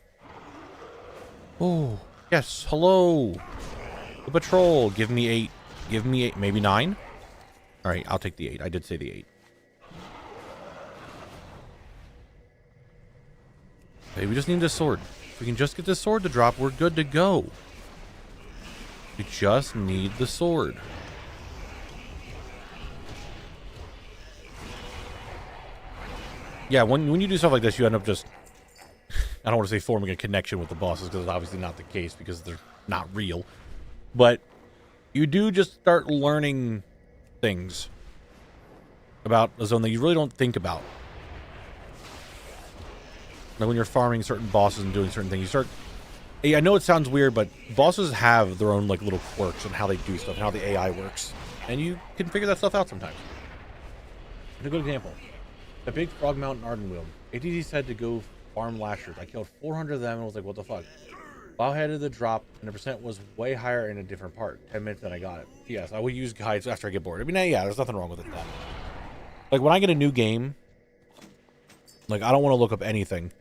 Oh, yes. Hello. The patrol. Give me 8. Give me 8. Maybe 9? Alright, I'll take the 8. I did say the 8. Okay, we just need this sword. If we can just get this sword to drop, we're good to go. We just need the sword. Yeah, when you do stuff like this, you end up just... I don't want to say forming a connection with the bosses, because it's obviously not the case, because they're not real. But you do just start learning things about a zone that you really don't think about. Like when you're farming certain bosses and doing certain things, you start... I know it sounds weird, but bosses have their own like little quirks and how they do stuff and how the AI works. And you can figure that stuff out sometimes. And a good example. The big Frog Mountain Ardenweald. ATT said to go farm lashers. I killed 400 of them and was like, what the fuck? Bow-headed the drop, and the percent was way higher in a different part. 10 minutes and I got it. Yes, I will use guides after I get bored. I mean, yeah, there's nothing wrong with it then. Like, when I get a new game, like, I don't want to look up anything.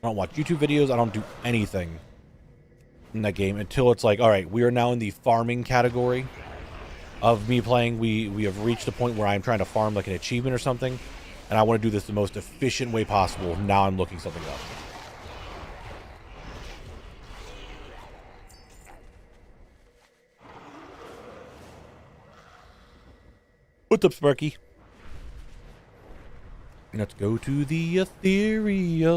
I don't watch YouTube videos. I don't do anything in that game until it's like, all right, we are now in the farming category of me playing. We have reached the point where I'm trying to farm, like, an achievement or something, and I want to do this the most efficient way possible. Now I'm looking something up. What's up, Sparky? Let's go to the Ethereals.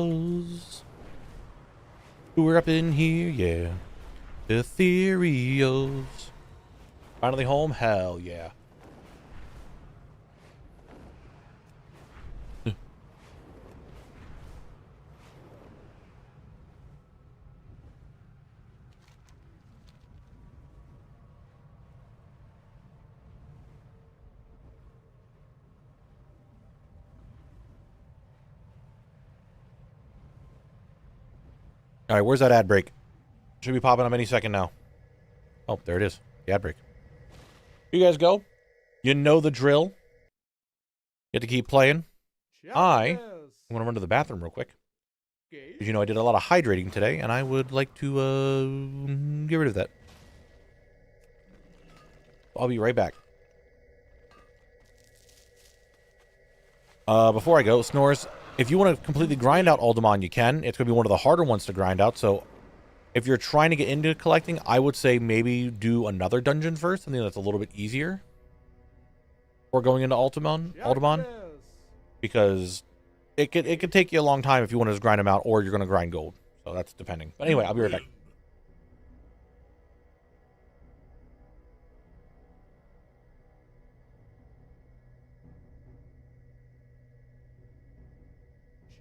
We're up in here, yeah. Ethereals. Finally home? Hell yeah. All right, where's that ad break? Should be popping up any second now. Oh, there it is. The ad break. Here you guys go. You know the drill. Get to keep playing. I'm going to run to the bathroom real quick. Because, you know, I did a lot of hydrating today, and I would like to get rid of that. I'll be right back. Before I go, Snores, if you want to completely grind out Alderman, you can. It's going to be one of the harder ones to grind out, so if you're trying to get into collecting, I would say maybe do another dungeon first, something that's a little bit easier. Or going into Alderman, because it could take you a long time if you want to just grind them out, or you're going to grind gold. So that's depending. But anyway, I'll be right back.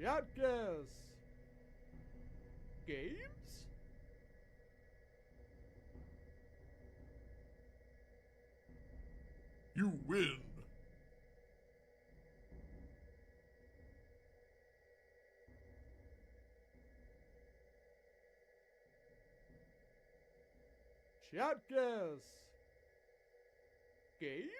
Shotguns. Games? You win. Shotguns. Games?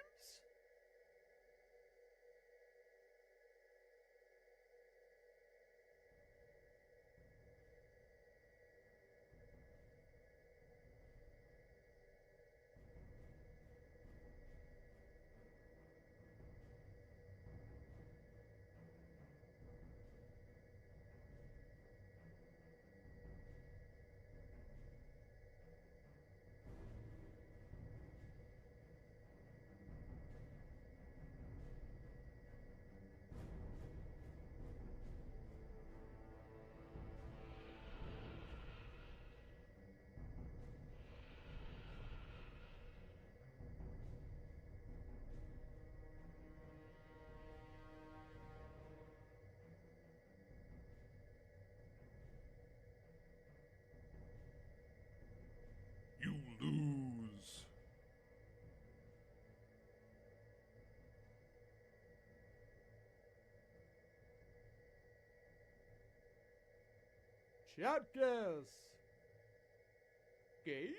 You lose. Shotguns. Games?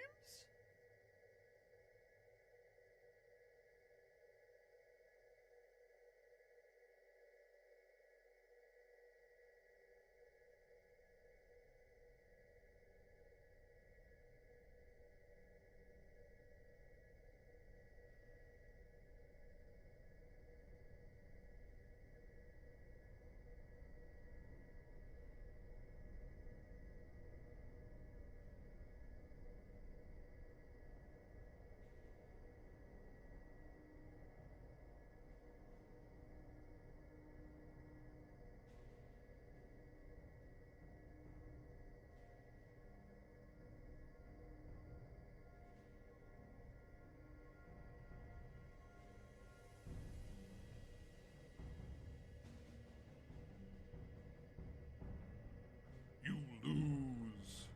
You lose.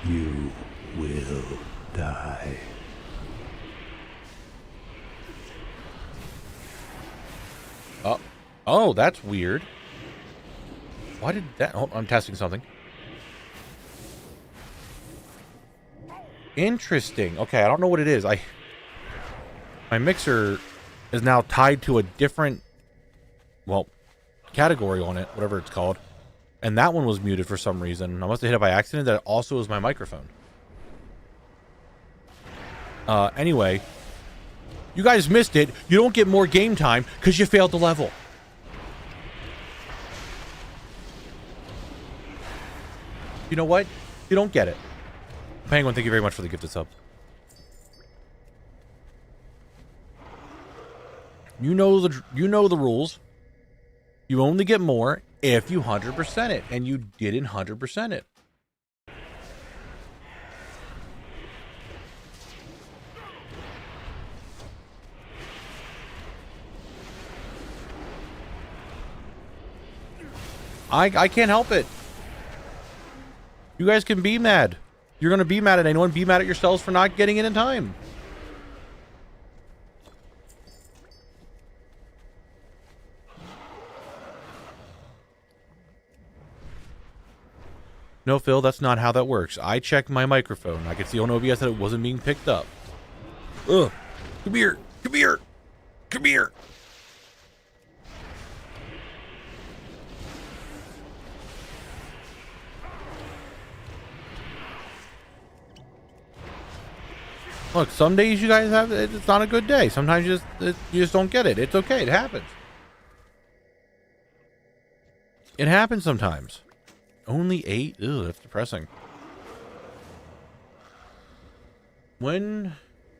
You will die. Oh, that's weird. Why did that... Oh, I'm testing something. Interesting. Okay, I don't know what it is. My mixer is now tied to a different, well, category on it, whatever it's called. And that one was muted for some reason. I must have hit it by accident. That also is my microphone. Anyway, you guys missed it. You don't get more game time because you failed the level. You know what? You don't get it. Penguin, thank you very much for the gifted sub. You know the rules. You only get more if you 100% it, and you didn't 100% it. I can't help it. You guys can be mad. You're going to be mad at anyone. Be mad at yourselves for not getting it in time. No, Phil, that's not how that works. I checked my microphone. I could see on OBS that it wasn't being picked up. Ugh. Come here. Come here. Come here. Look, some days you guys have, it's not a good day. Sometimes you just don't get it. It's okay. It happens. It happens sometimes. Only 8? Ew, that's depressing. When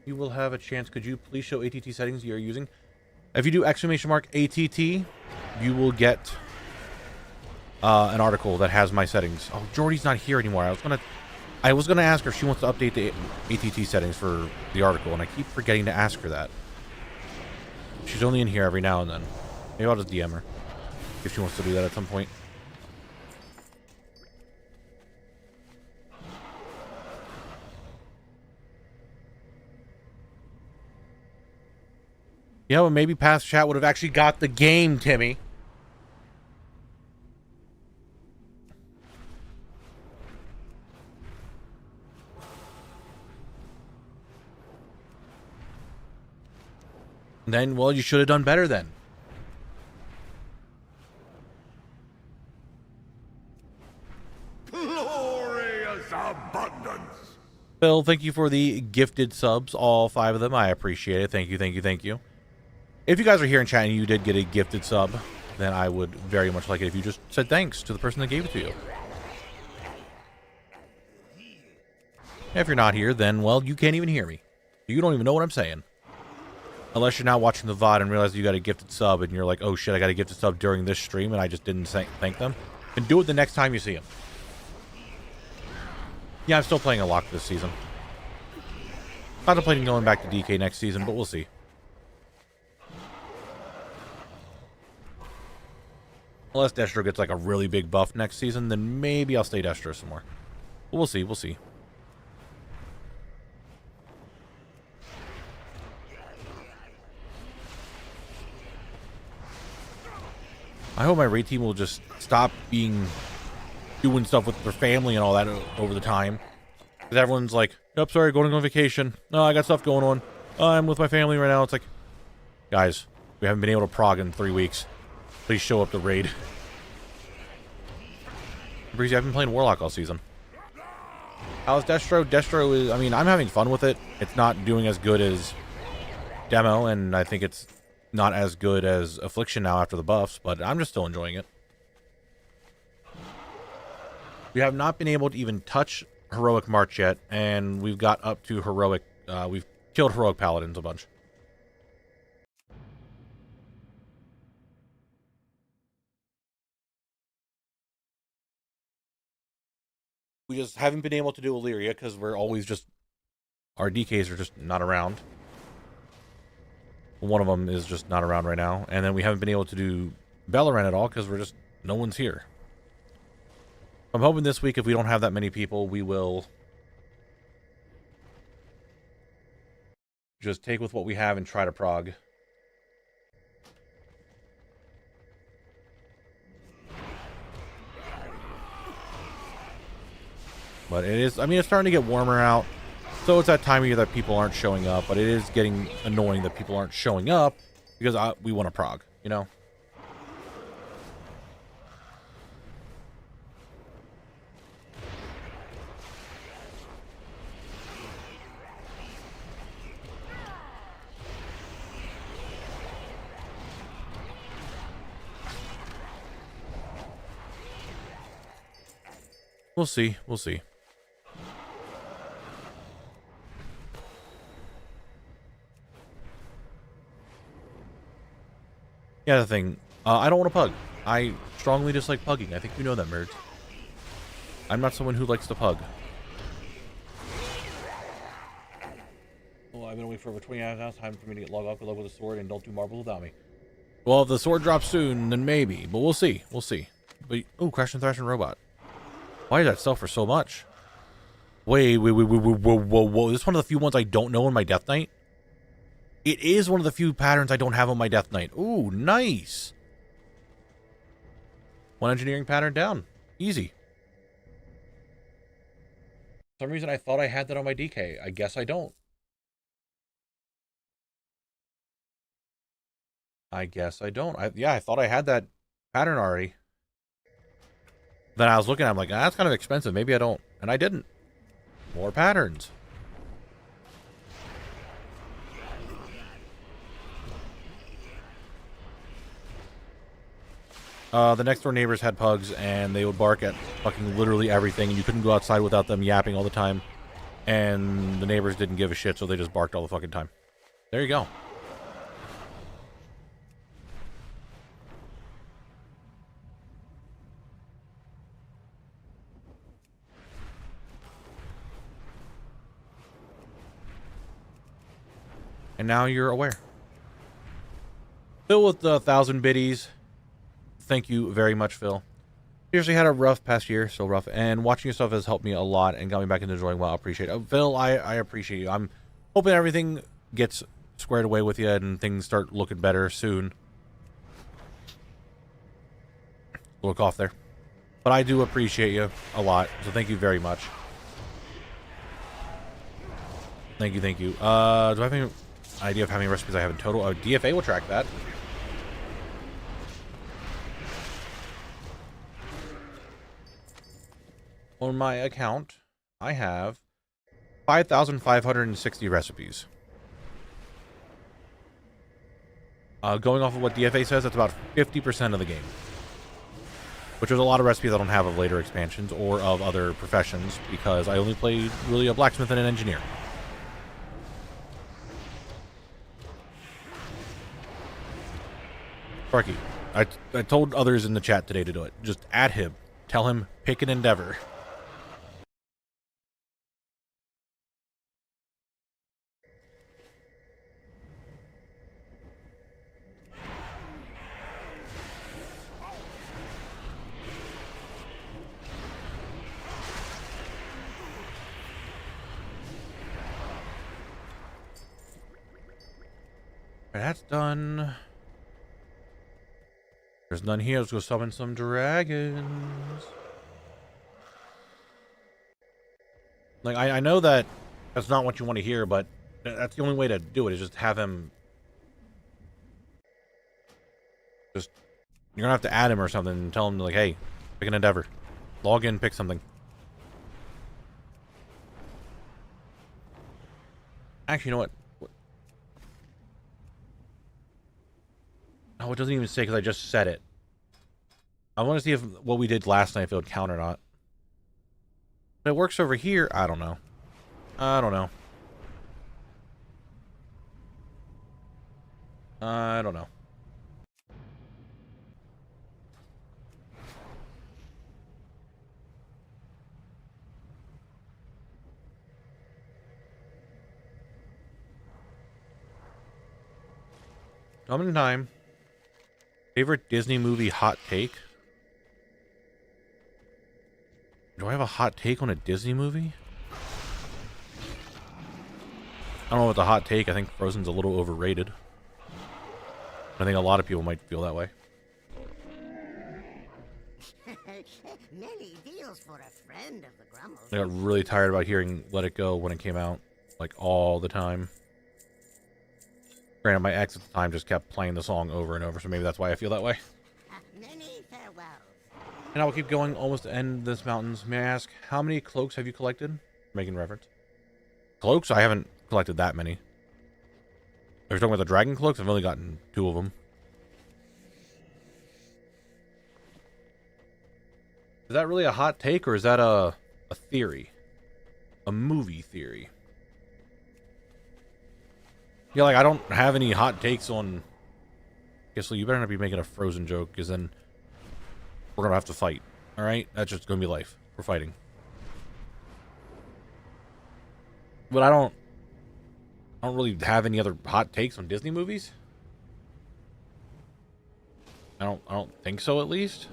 you will have a chance, could you please show ATT settings you're using? If you do !ATT, you will get an article that has my settings. Oh, Jordy's not here anymore. I was gonna ask her if she wants to update the ATT settings for the article, and I keep forgetting to ask her that. She's only in here every now and then. Maybe I'll just DM her if she wants to do that at some point. Yeah, well, maybe past chat would have actually got the game, Timmy. Then, well, you should have done better then. Glorious abundance. Phil, thank you for the gifted subs, all 5 of them. I appreciate it. Thank you, thank you, thank you. If you guys are here in chat and you did get a gifted sub, then I would very much like it if you just said thanks to the person that gave it to you. If you're not here, then, well, you can't even hear me. You don't even know what I'm saying. Unless you're now watching the VOD and realize you got a gifted sub and you're like, oh shit, I got a gifted sub during this stream and I just didn't thank them. And do it the next time you see them. Yeah, I'm still playing a lock this season. Contemplating going back to DK next season, but we'll see. Unless Destro gets like a really big buff next season, then maybe I'll stay Destro some more. But we'll see, we'll see. I hope my raid team will just stop doing stuff with their family and all that over the time. Because everyone's like, yep, sorry, going on vacation. No, I got stuff going on. I'm with my family right now. It's like, guys, we haven't been able to prog in 3 weeks. Please show up to raid. Breezy, I've been playing Warlock all season. How's Destro? Destro is, I mean, I'm having fun with it. It's not doing as good as Demo, and I think it's not as good as Affliction now after the buffs, but I'm just still enjoying it. We have not been able to even touch Heroic March yet, and we've got up to Heroic, we've killed Heroic Paladins a bunch. We just haven't been able to do Illyria because we're always just, our DKs are just not around. One of them is just not around right now. And then we haven't been able to do Beleren at all because we're just, no one's here. I'm hoping this week, if we don't have that many people, we will just take with what we have and try to prog. But it is, I mean, it's starting to get warmer out. So it's that time of year that people aren't showing up, but it is getting annoying that people aren't showing up because we want to prog, you know? We'll see. We'll see. Yeah, the thing. I don't want to pug. I strongly dislike pugging. I think you know that, nerds. I'm not someone who likes to pug. Well, I've been away for over 20 hours now. It's time for me to get logged off. Good luck with the sword and don't do marbles without me. Well, if the sword drops soon, then maybe. But we'll see. We'll see. But, oh, Crash and Thrash and Robot. Why does that sell for so much? Wait, whoa. This is one of the few ones I don't know on my Death Knight. It is one of the few patterns I don't have on my Death Knight. Ooh, nice. One engineering pattern down. Easy. For some reason I thought I had that on my DK. I guess I don't. I guess I don't. I thought I had that pattern already. Then I was looking, I'm like, that's kind of expensive. Maybe I don't. And I didn't. More patterns. The next door neighbors had pugs, and they would bark at fucking literally everything, and you couldn't go outside without them yapping all the time. And the neighbors didn't give a shit, so they just barked all the fucking time. There you go. And now you're aware. Phil with the 1,000 biddies. Thank you very much, Phil. Seriously, had a rough past year, so rough. And watching your stuff has helped me a lot and got me back into enjoying WoW. I appreciate it. Phil, I appreciate you. I'm hoping everything gets squared away with you and things start looking better soon. Look off there. But I do appreciate you a lot, so thank you very much. Thank you. Do I have any idea of how many recipes I have in total? Oh, DFA will track that. On my account, I have 5,560 recipes. Going off of what DFA says, that's about 50% of the game. Which is a lot of recipes I don't have of later expansions or of other professions, because I only played really a blacksmith and an engineer. Sparky, I told others in the chat today to do it. Just add him. Tell him, pick an endeavor. That's done. There's none here. Let's go summon some dragons. Like, I know that that's not what you want to hear, but that's the only way to do it, is just have him... Just... You're gonna have to add him or something and tell him, like, hey, pick an endeavor. Log in, pick something. Actually, you know what? Oh, it doesn't even say because I just said it. I want to see if what we did last night, if it would count or not. If it works over here, I don't know. I don't know. Coming time. Favorite Disney movie hot take? Do I have a hot take on a Disney movie? I don't know what the hot take. I think Frozen's a little overrated. I think a lot of people might feel that way. Many deals for a friend of the Grumbles. I got really tired about hearing Let It Go when it came out. Like, all the time. Granted, my ex at the time just kept playing the song over and over, so maybe that's why I feel that way. Many farewells. And I will keep going almost to end this mountains. May I ask, how many cloaks have you collected? Making reference. Cloaks? I haven't collected that many. If you're talking about the dragon cloaks, I've only gotten 2 of them. Is that really a hot take, or is that a theory? A movie theory? Yeah, like, I don't have any hot takes on... Okay, so you better not be making a Frozen joke, because then we're gonna have to fight. Alright? That's just gonna be life. We're fighting. But I don't really have any other hot takes on Disney movies. I don't think so, at least.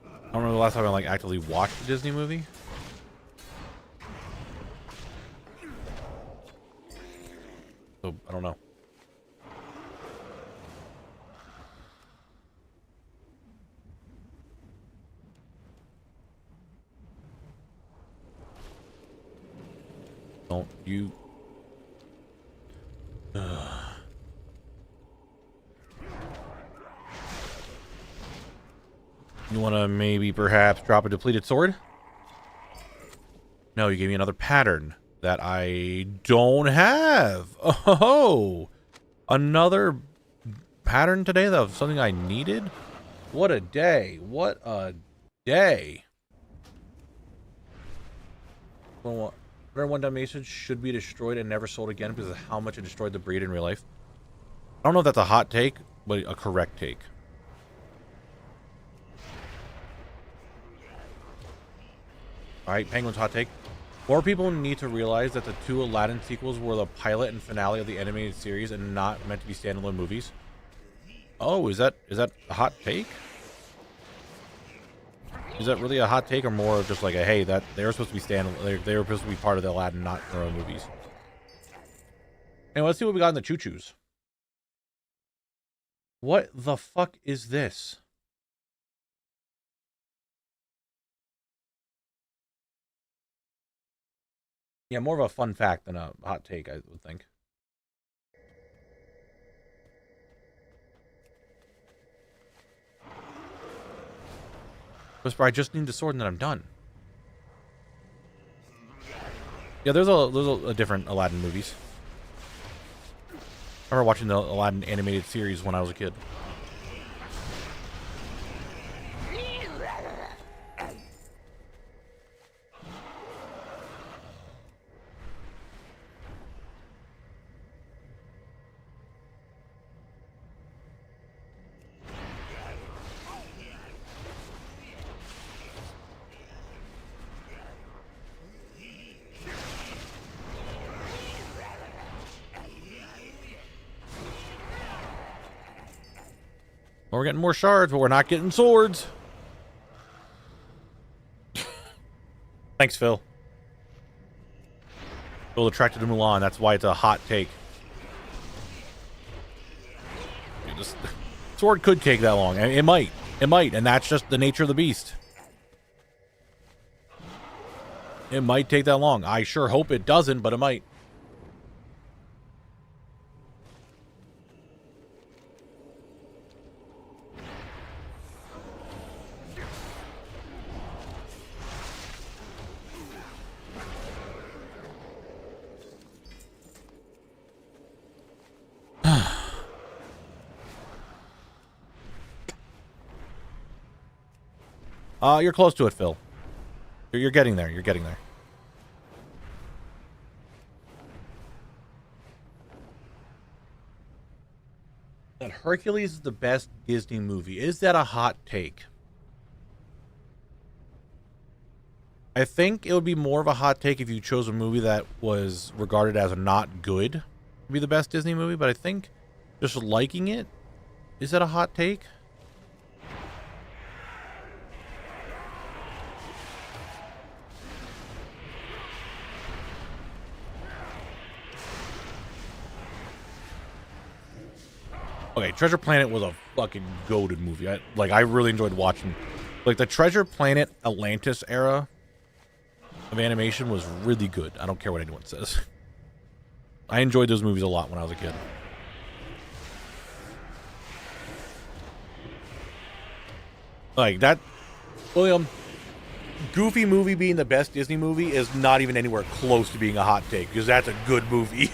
I don't remember the last time I like actively watched a Disney movie. So I don't know. Don't you... You want to maybe perhaps drop a depleted sword? No, you gave me another pattern that I don't have. Oh, another pattern today of something I needed? What a day. What a day. Well, one Dalmatian should be destroyed and never sold again because of how much it destroyed the breed in real life. I don't know if that's a hot take, but a correct take. Alright, Penguin's hot take. More people need to realize that the 2 Aladdin sequels were the pilot and finale of the animated series and not meant to be standalone movies. Oh, is that a hot take? Is that really a hot take, or more of just like a, hey, that they were supposed to be they were supposed to be part of the Aladdin, not their own movies. Anyway, let's see what we got in the choo-choos. What the fuck is this? Yeah, more of a fun fact than a hot take, I would think. Whisper, I just need the sword and then I'm done. Yeah, there's a different Aladdin movies. I remember watching the Aladdin animated series when I was a kid. Well, we're getting more shards, but we're not getting swords. Thanks, Phil. Phil attracted to Mulan. That's why it's a hot take. Sword could take that long. It might. It might, and that's just the nature of the beast. It might take that long. I sure hope it doesn't, but it might. You're close to it, Phil. You're getting there. You're getting there. That Hercules is the best Disney movie. Is that a hot take? I think it would be more of a hot take if you chose a movie that was regarded as not good to be the best Disney movie, but I think just liking it, is that a hot take? Okay, Treasure Planet was a fucking goated movie. I really enjoyed watching. Like, the Treasure Planet Atlantis era of animation was really good. I don't care what anyone says. I enjoyed those movies a lot when I was a kid. Like, that... William, Goofy movie being the best Disney movie is not even anywhere close to being a hot take, because that's a good movie.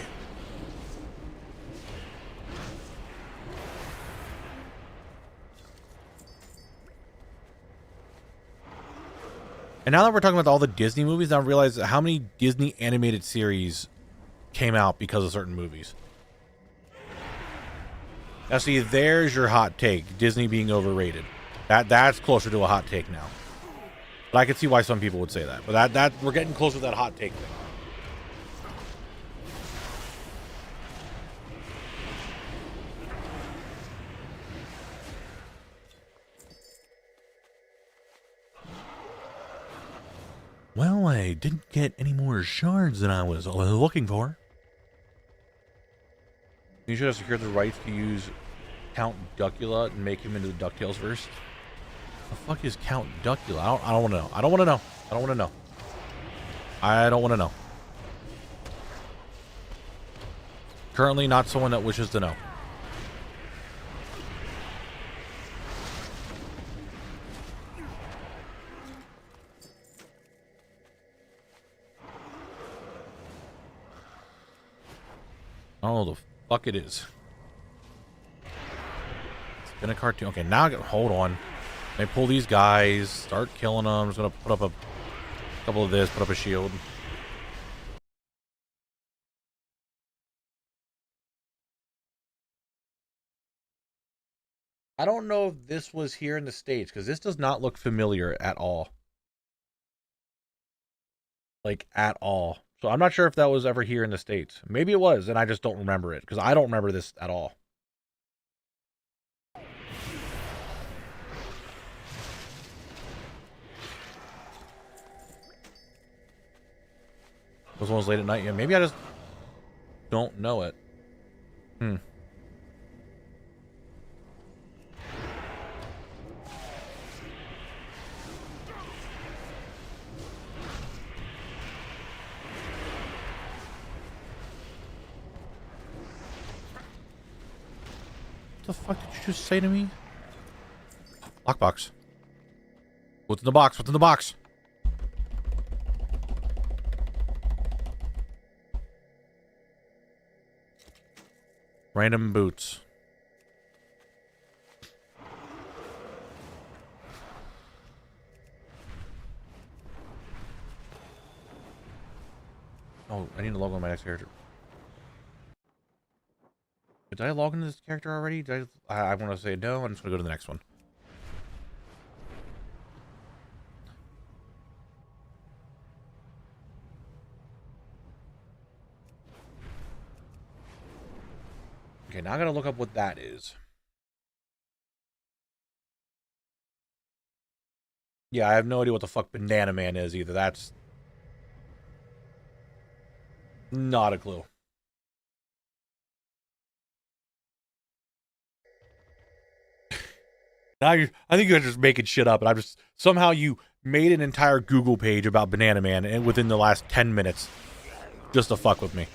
And now that we're talking about all the Disney movies, I realize how many Disney animated series came out because of certain movies. Now, see, there's your hot take: Disney being overrated. That's closer to a hot take now. But I can see why some people would say that. But that we're getting closer to that hot take thing. Well, I didn't get any more shards than I was looking for. You should have secured the rights to use Count Duckula and make him into the DuckTales verse. The fuck is Count Duckula? I don't want to know. I don't want to know. I don't want to know. I don't want to know. Currently not someone that wishes to know. I don't know what the fuck it is. It's been a cartoon. Okay, now I got. Hold on. They pull these guys, start killing them. I'm just gonna put up a couple of this, put up a shield. I don't know if this was here in the States because this does not look familiar at all. Like, at all. So I'm not sure if that was ever here in the States. Maybe it was, and I just don't remember it because I don't remember this at all. Those ones late at night. Yeah, maybe I just don't know it. What the fuck did you just say to me? Lockbox. What's in the box? What's in the box? Random boots. Oh, I need to log on my next character. Did I log into this character already? Did I want to say no. I'm just going to go to the next one. Okay, now I got to look up what that is. Yeah, I have no idea what the fuck Banana Man is either. That's not a clue. Now I think you're just making shit up, and I'm just somehow you made an entire Google page about Banana Man and within the last 10 minutes, just to fuck with me.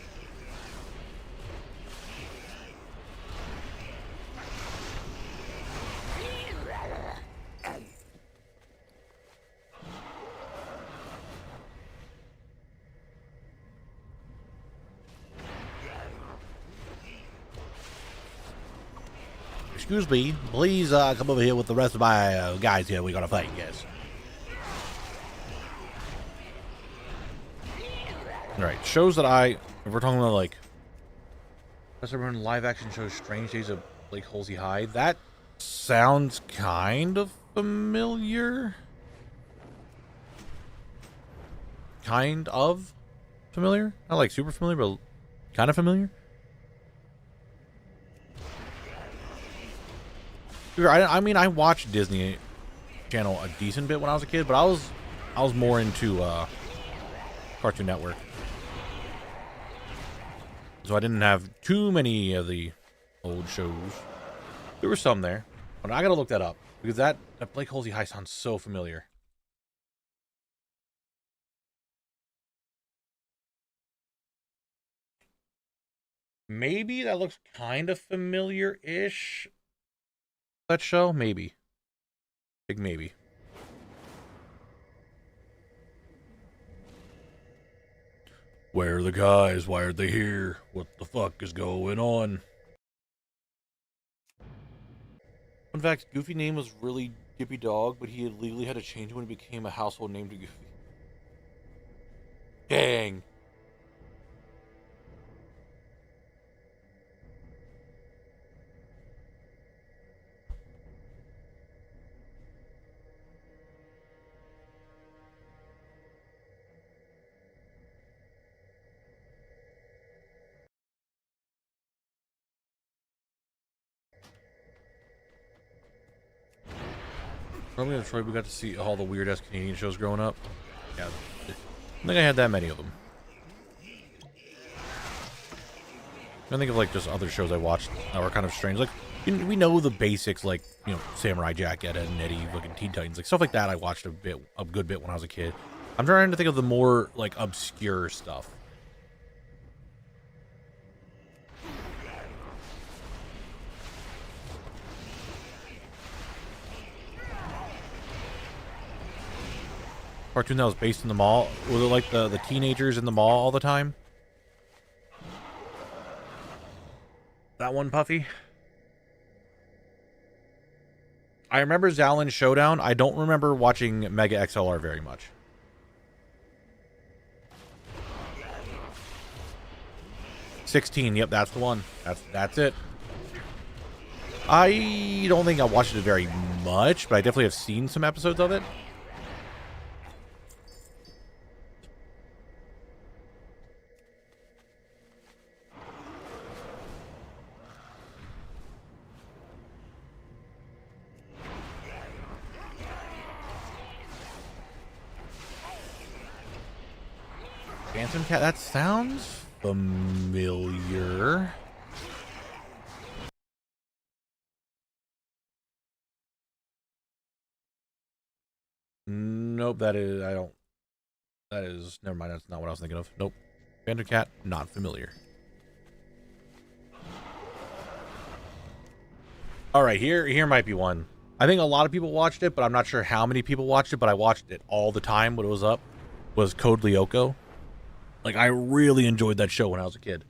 Excuse me, please come over here with the rest of my guys here. We're gonna fight, yes. Alright, shows that if we're talking about like, let's remember live action shows Strange Days of Lake Halsey High. That sounds kind of familiar. Kind of familiar? Not like super familiar, but kind of familiar. I mean, I watched Disney Channel a decent bit when I was a kid, but I was more into Cartoon Network, so I didn't have too many of the old shows. There were some there, but I gotta look that up because that Lake Halsey High sounds so familiar. Maybe that looks kind of familiar-ish. That show? Maybe. Big maybe. Where are the guys? Why aren't they here? What the fuck is going on? In fact, Goofy name was really Skippy Dog, but he had legally had to change when it became a household name to Goofy. Dang. Probably in Detroit, we got to see all the weird ass Canadian shows growing up. Yeah, I don't think I had that many of them. I think of like just other shows I watched that were kind of strange. Like we know the basics, like Samurai Jack, Ed, Edd and Eddy, fucking Teen Titans, like stuff like that. I watched a good bit when I was a kid. I'm trying to think of the more like obscure stuff. Cartoon that was based in the mall. Was it like the teenagers in the mall all the time? That one, Puffy? I remember Zalin Showdown. I don't remember watching Mega XLR very much. $16. Yep, that's the one. That's it. I don't think I watched it very much, but I definitely have seen some episodes of it. Phantom Cat, that sounds familiar. Nope, that is, never mind, that's not what I was thinking of. Nope. Phantom Cat, not familiar. Alright, here might be one. I think a lot of people watched it, but I'm not sure how many people watched it, but I watched it all the time when it was up. Was Code Lyoko. Like, I really enjoyed that show when I was a kid.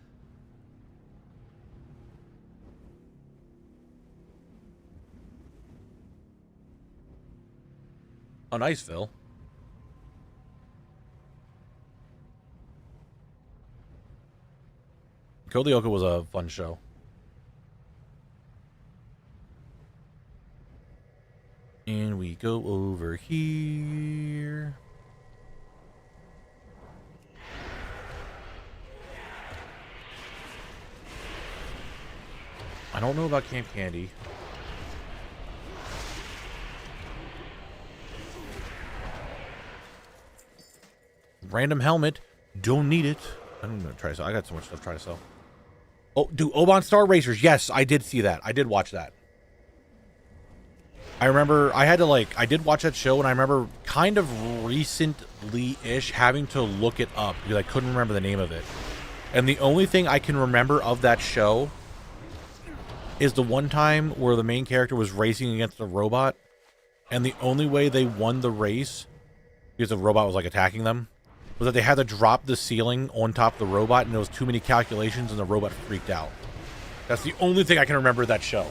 Oh, nice, Phil. Code Lyoko was a fun show. And we go over here. I don't know about Camp Candy. Random helmet. Don't need it. I'm gonna try to sell. I got so much stuff to try to sell. Oh, dude, Oban Star Racers. Yes, I did see that. I did watch that. I remember I did watch that show, and I remember kind of recently-ish having to look it up because I couldn't remember the name of it. And the only thing I can remember of that show is the one time where the main character was racing against a robot, and the only way they won the race, because the robot was like attacking them, was that they had to drop the ceiling on top of the robot, and there was too many calculations, and the robot freaked out. That's the only thing I can remember of that show.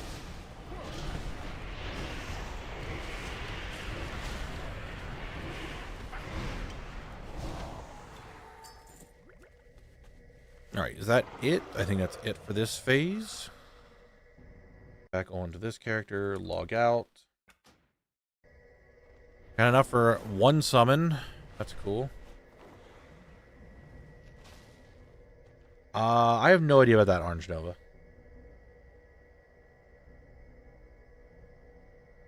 Alright, is that it? I think that's it for this phase. Back onto this character, log out. Got enough for one summon. That's cool. I have no idea about that Orange Nova.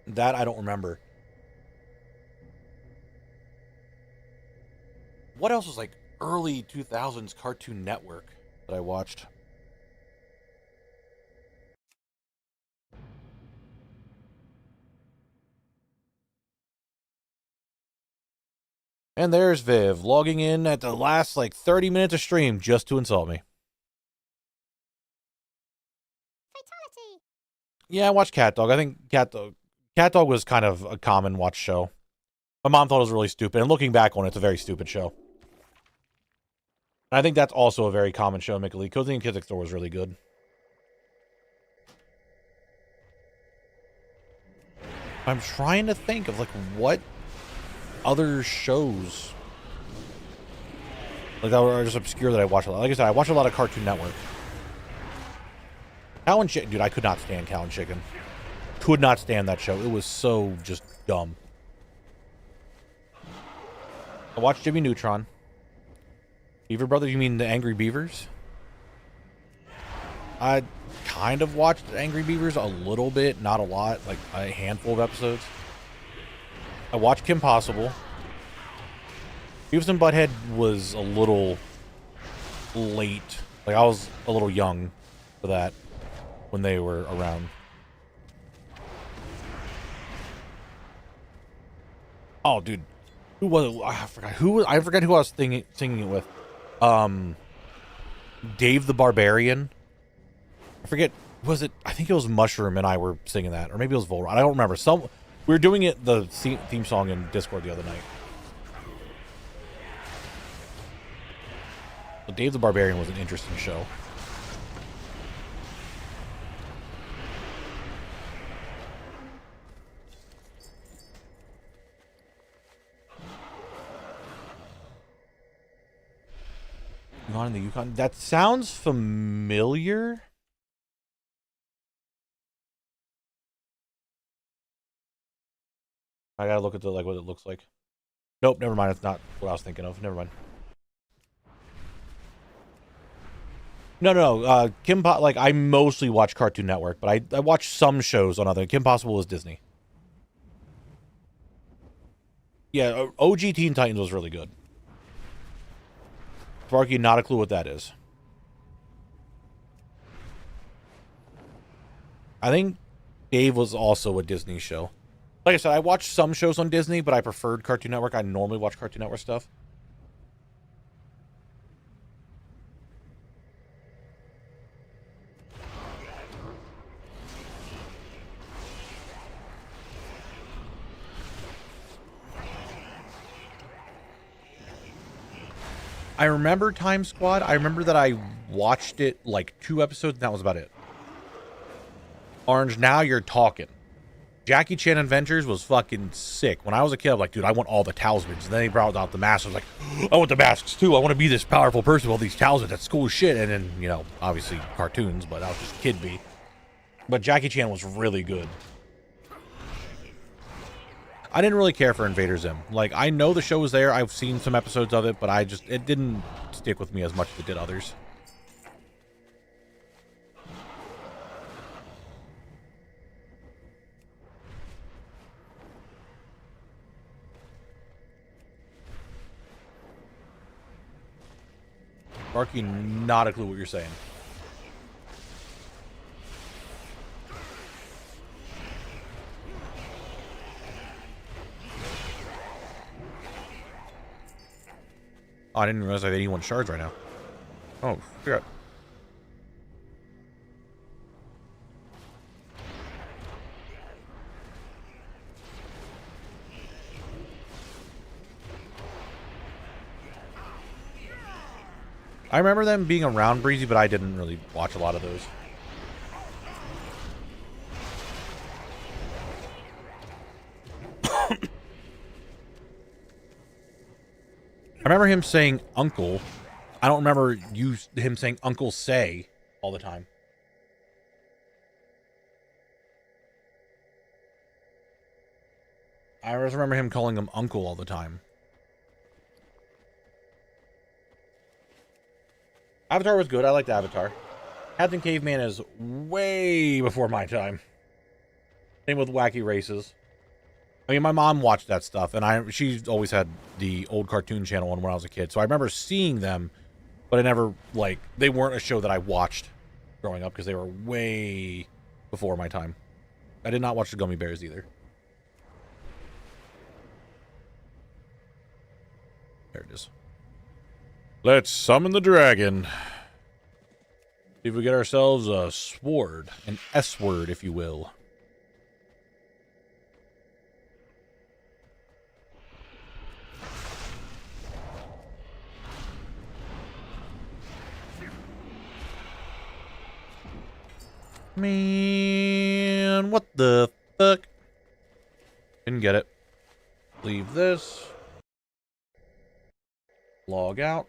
That I don't remember. What else was like early 2000s Cartoon Network that I watched? And there's Viv, logging in at the last, like, 30 minutes of stream just to insult me. Fatality. Yeah, I watched Cat Dog. I think Cat Dog was kind of a common watch show. My mom thought it was really stupid, and looking back on it, it's a very stupid show. And I think that's also a very common show, Mickey Lee. Cozy and Kids Next Door was really good. I'm trying to think of like what other shows like that were just obscure that I watch a lot. Like I said, I watch a lot of Cartoon Network. Cow and Chicken, dude, I could not stand Cow and Chicken. Could not stand that show. It was so just dumb. I watched Jimmy Neutron. Beaver Brothers, you mean the Angry Beavers? I kind of watched Angry Beavers a little bit, not a lot, like a handful of episodes. I watched Kim Possible. Beavis and Butthead was a little late. Like, I was a little young for that when they were around. Oh, dude. Who was it? I forgot who I was singing it with. Dave the Barbarian. I forget. Was it? I think it was Mushroom and I were singing that, or maybe it was Volron. I don't remember. We were doing it the theme song in Discord the other night. But Dave the Barbarian was an interesting show. Yukon in the Yukon. That sounds familiar. I gotta look at what it looks like. Nope, never mind. It's not what I was thinking of. Never mind. No. I mostly watch Cartoon Network, but I watch some shows on other. Kim Possible was Disney. Yeah, OG Teen Titans was really good. Sparky, not a clue what that is. I think Dave was also a Disney show. Like I said, I watched some shows on Disney, but I preferred Cartoon Network. I normally watch Cartoon Network stuff. I remember Time Squad. I remember that I watched it like 2 episodes, and that was about it. Orange, now you're talking. Jackie Chan Adventures was fucking sick. When I was a kid, I was like, dude, I want all the talismans. And then they brought out the masks. I was like, I want the masks too. I want to be this powerful person with all these talismans. That's cool as shit. And then, you know, obviously cartoons, but I was just kid me. But Jackie Chan was really good. I didn't really care for Invader Zim. Like, I know the show was there. I've seen some episodes of it, but it didn't stick with me as much as it did others. Sparky, not a clue what you're saying. Oh, I didn't realize I had 81 shards right now. Oh, shit. I remember them being around Breezy, but I didn't really watch a lot of those. I remember him saying uncle. I don't remember him saying Uncle Say all the time. I always remember him calling him uncle all the time. Avatar was good. I liked Avatar. Captain Caveman is way before my time. Same with Wacky Races. I mean, my mom watched that stuff, and she always had the old cartoon channel on when I was a kid. So I remember seeing them, but I never, like, they weren't a show that I watched growing up because they were way before my time. I did not watch the Gummy Bears either. There it is. Let's summon the dragon. See if we get ourselves a sword. An S-word, if you will. Man, what the fuck? Leave this. Log out.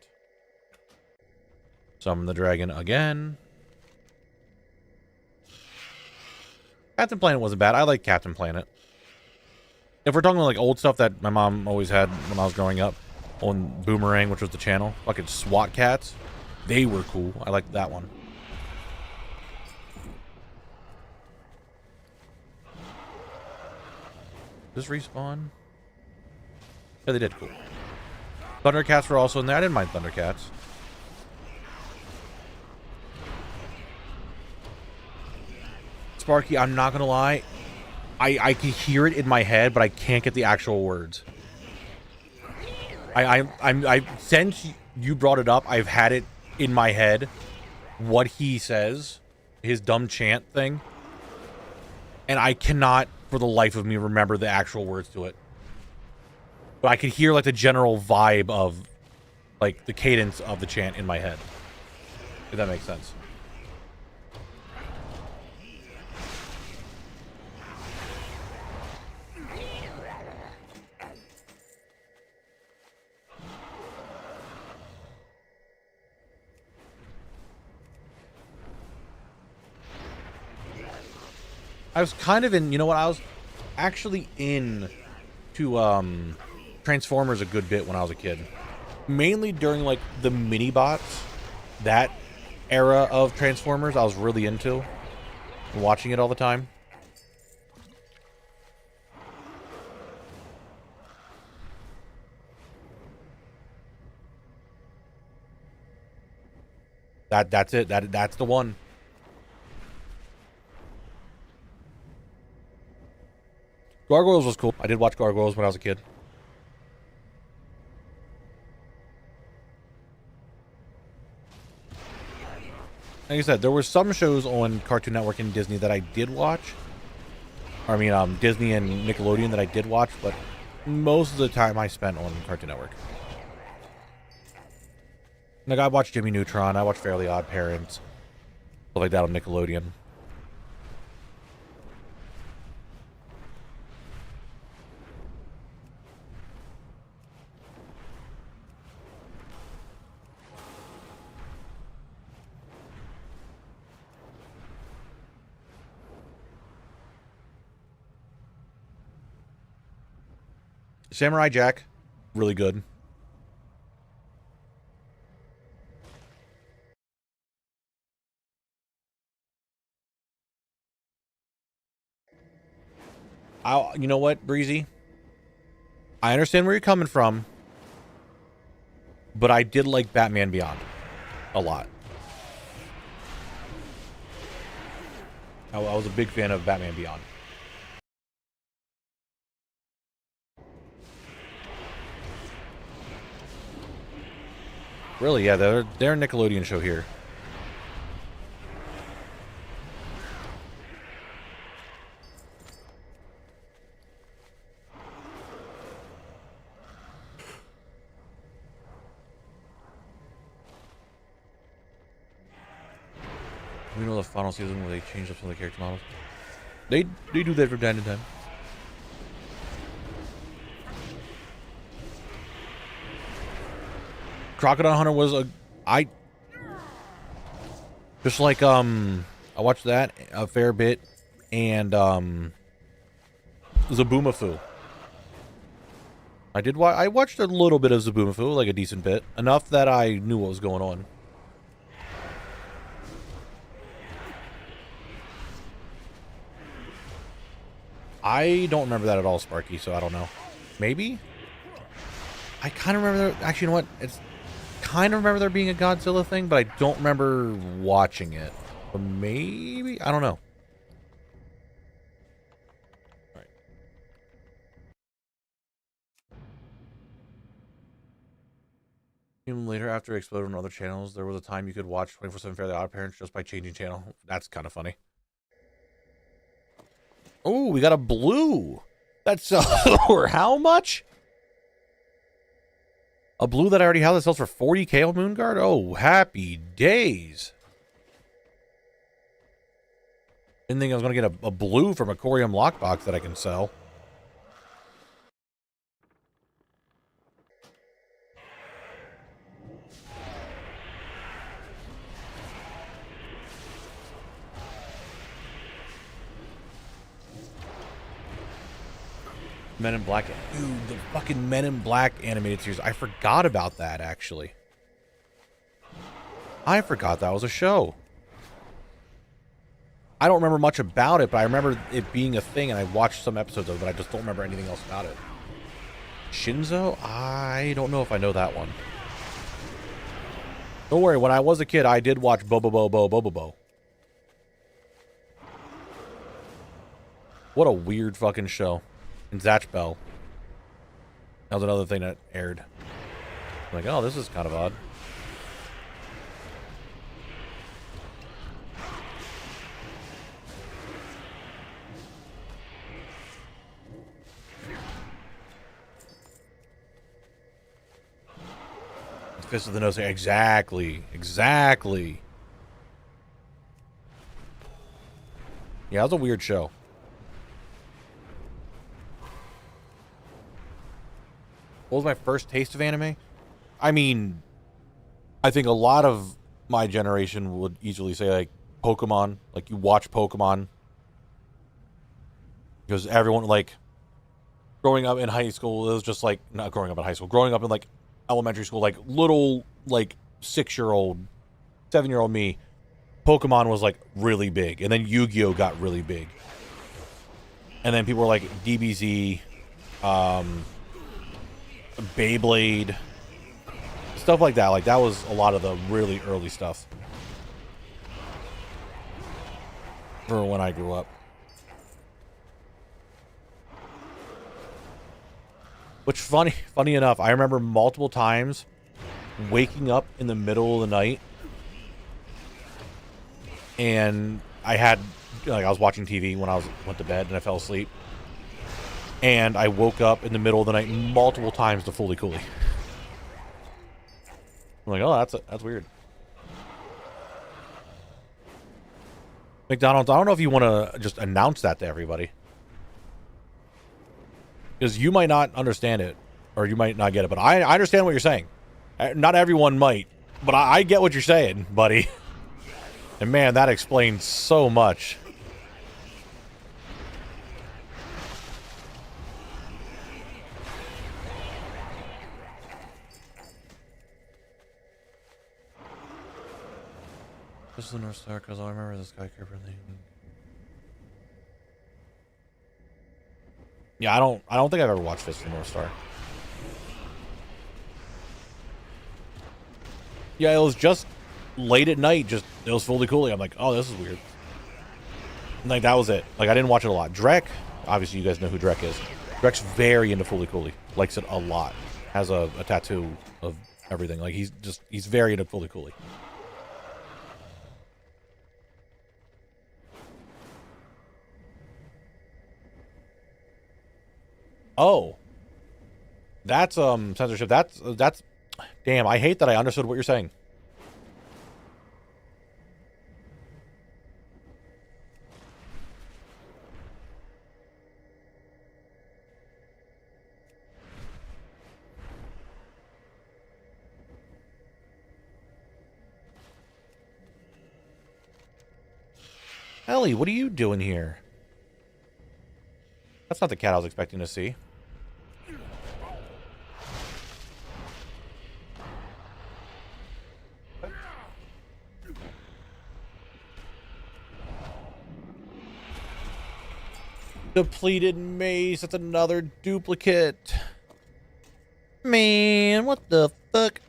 Summon the dragon again. Captain Planet wasn't bad. I like Captain Planet. If we're talking about like old stuff that my mom always had when I was growing up on Boomerang, which was the channel, fucking SWAT cats, they were cool. I liked that one. Does this respawn? Yeah, they did. Cool. Thundercats were also in there. I didn't mind Thundercats. Sparky, I'm not gonna lie. I can hear it in my head, but I can't get the actual words. I since you brought it up, I've had it in my head what he says, his dumb chant thing, and I cannot for the life of me remember the actual words to it. But I could hear like the general vibe of like the cadence of the chant in my head. If that makes sense. I was kind of in, you know what, I was actually in to Transformers a good bit when I was a kid. Mainly during like the mini bots, that era of Transformers I was really into. Watching it all the time. That's it. That's the one. Gargoyles was cool. I did watch Gargoyles when I was a kid. Like I said, there were some shows on Cartoon Network and Disney that I did watch. I mean, Disney and Nickelodeon that I did watch, but most of the time I spent on Cartoon Network. Like, I watched Jimmy Neutron, I watched Fairly Odd Parents, stuff like that on Nickelodeon. Samurai Jack, really good. You know what, Breezy? I understand where you're coming from, but I did like Batman Beyond a lot. I was a big fan of Batman Beyond. Really, yeah, they're a Nickelodeon show here. We know the final season where they changed up some of the character models. They do that from time to time. Crocodile Hunter was just like I watched that a fair bit, and Zaboomafoo. I watched a little bit of Zaboomafoo, like a decent bit, enough that I knew what was going on. I don't remember that at all, Sparky, so I don't know. Maybe? I kind of remember there, actually, you know what? It's kind of remember there being a Godzilla thing, but I don't remember watching it. But maybe? I don't know. All right. Even later, after it exploded on other channels, there was a time you could watch 24/7 Fairly Odd Parents just by changing channel. That's kind of funny. Oh, we got a blue. That's for how much? A blue that I already have that sells for 40k on Moonguard? Oh, happy days. Didn't think I was going to get a blue from a Corium lockbox that I can sell. Men in Black. Dude, the fucking Men in Black animated series. I forgot about that, actually. I forgot that was a show. I don't remember much about it, but I remember it being a thing, and I watched some episodes of it, but I just don't remember anything else about it. Shinzo? I don't know if I know that one. Don't worry, when I was a kid, I did watch Bobobo. What a weird fucking show. And Zatch Bell. That was another thing that aired. I'm like, oh, this is kind of odd. Fist of the Nose. Exactly. Exactly. Yeah, that was a weird show. What was my first taste of anime? I mean, I think a lot of my generation would easily say, like, Pokemon. Like, you watch Pokemon. Because everyone, like, growing up in high school, it was just like, not growing up in high school, growing up in, like, elementary school, like, little, like, 6-year-old, 7-year-old me, Pokemon was, like, really big. And then Yu-Gi-Oh! Got really big. And then people were like, DBZ, Beyblade, stuff like that. Like, that was a lot of the really early stuff for when I grew up. Which, funny enough, I remember multiple times waking up in the middle of the night, and I was watching TV when I went to bed, and I fell asleep, and I woke up in the middle of the night multiple times to Fully Cooley. I'm like, oh, that's weird. McDonald's, I don't know if you want to just announce that to everybody. Because you might not understand it, or you might not get it, but I understand what you're saying. Not everyone might, but I get what you're saying, buddy. And man, that explains so much. This is the North Star, because I remember the skyscraper thing. Yeah, I don't think I've ever watched Fist of the North Star. Yeah, it was just late at night, it was Fully Cooley. I'm like, oh, this is weird. And, like, that was it. Like, I didn't watch it a lot. Drek, obviously you guys know who Drek is. Drek's very into Fully Cooley. Likes it a lot. Has a tattoo of everything. Like, he's very into Fully Cooley. Oh, that's censorship. That's damn. I hate that I understood what you're saying. Ellie, what are you doing here? That's not the cat I was expecting to see. Depleted mace. That's another duplicate. Man, what the fuck?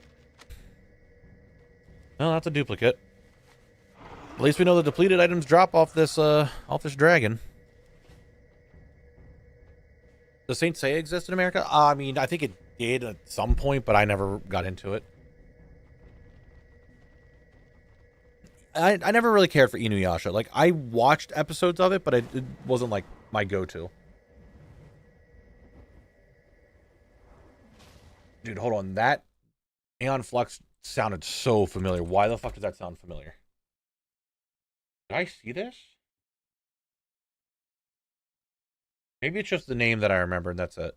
No, that's a duplicate. At least we know the depleted items drop off this dragon. Does Saint Seiya exist in America? I mean, I think it did at some point, but I never got into it. I never really cared for Inuyasha. Like, I watched episodes of it, but it wasn't, like, my go-to. Dude, hold on. That Aeon Flux sounded so familiar. Why the fuck does that sound familiar? Did I see this? Maybe it's just the name that I remember, and that's it.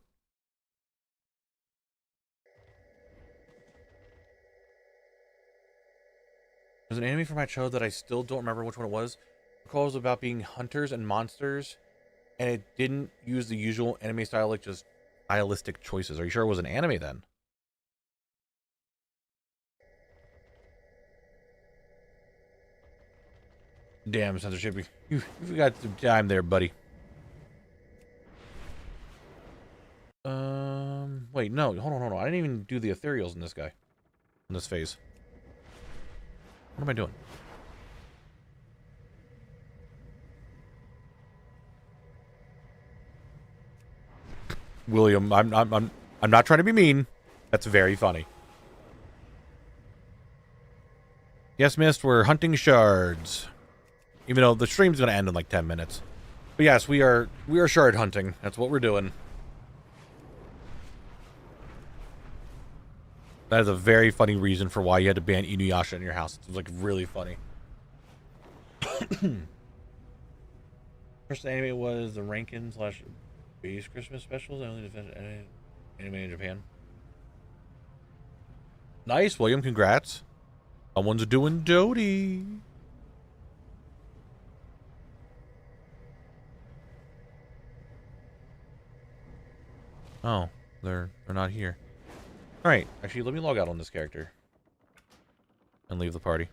There's an anime from my childhood that I still don't remember which one it was. It was about being hunters and monsters And it didn't use the usual anime stylistic choices. Are you sure it was an anime then? Damn, censorship. You got some time there, buddy. Wait, no, hold on. I didn't even do the ethereals in this guy. In this phase. What am I doing? William, I'm not trying to be mean. That's very funny. Yes, Mist, we're hunting shards. Even though the stream's gonna end in like 10 minutes. But yes, we are shard hunting. That's what we're doing. That is a very funny reason for why you had to ban Inuyasha in your house. It's like really funny. First anime was the Rankin / Base Christmas specials. I only defended anime in Japan. Nice, William. Congrats. Someone's doing Dodie. Oh, they're not here. All right, actually, let me log out on this character and leave the party.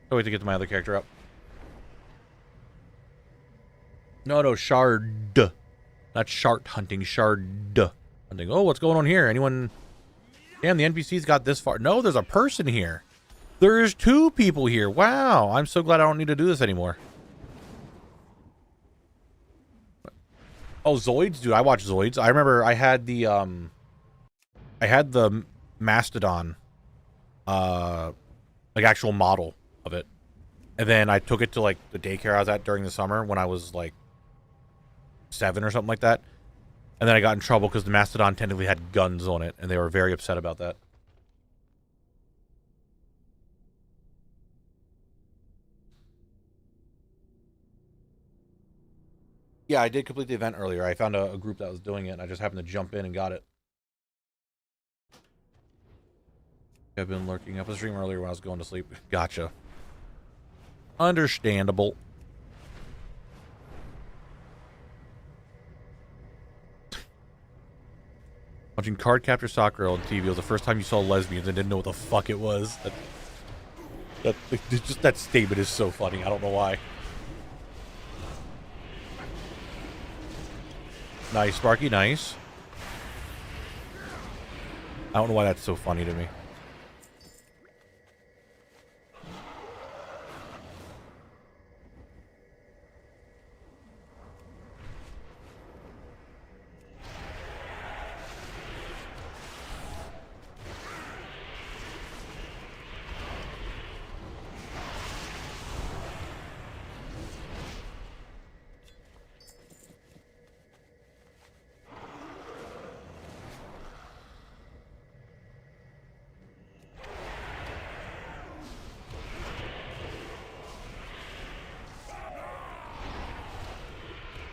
Oh, wait to get to my other character up. No, shard. Not shart hunting, shard hunting. Oh, what's going on here? Anyone? Damn, the NPC's got this far. No, there's a person here. There's 2 people here. Wow, I'm so glad I don't need to do this anymore. Oh, Zoids? Dude, I watch Zoids. I remember I had the Mastodon, like actual model of it. And then I took it to like the daycare I was at during the summer when I was like 7 or something like that. And then I got in trouble because the Mastodon technically had guns on it, and they were very upset about that. Yeah, I did complete the event earlier. I found a group that was doing it, and I just happened to jump in and got it. I've been lurking up a stream earlier when I was going to sleep. Gotcha. Understandable. Watching Card Capture Soccer on TV was the first time you saw lesbians and didn't know what the fuck it was. That statement is so funny. I don't know why. Nice, Sparky, nice. I don't know why that's so funny to me.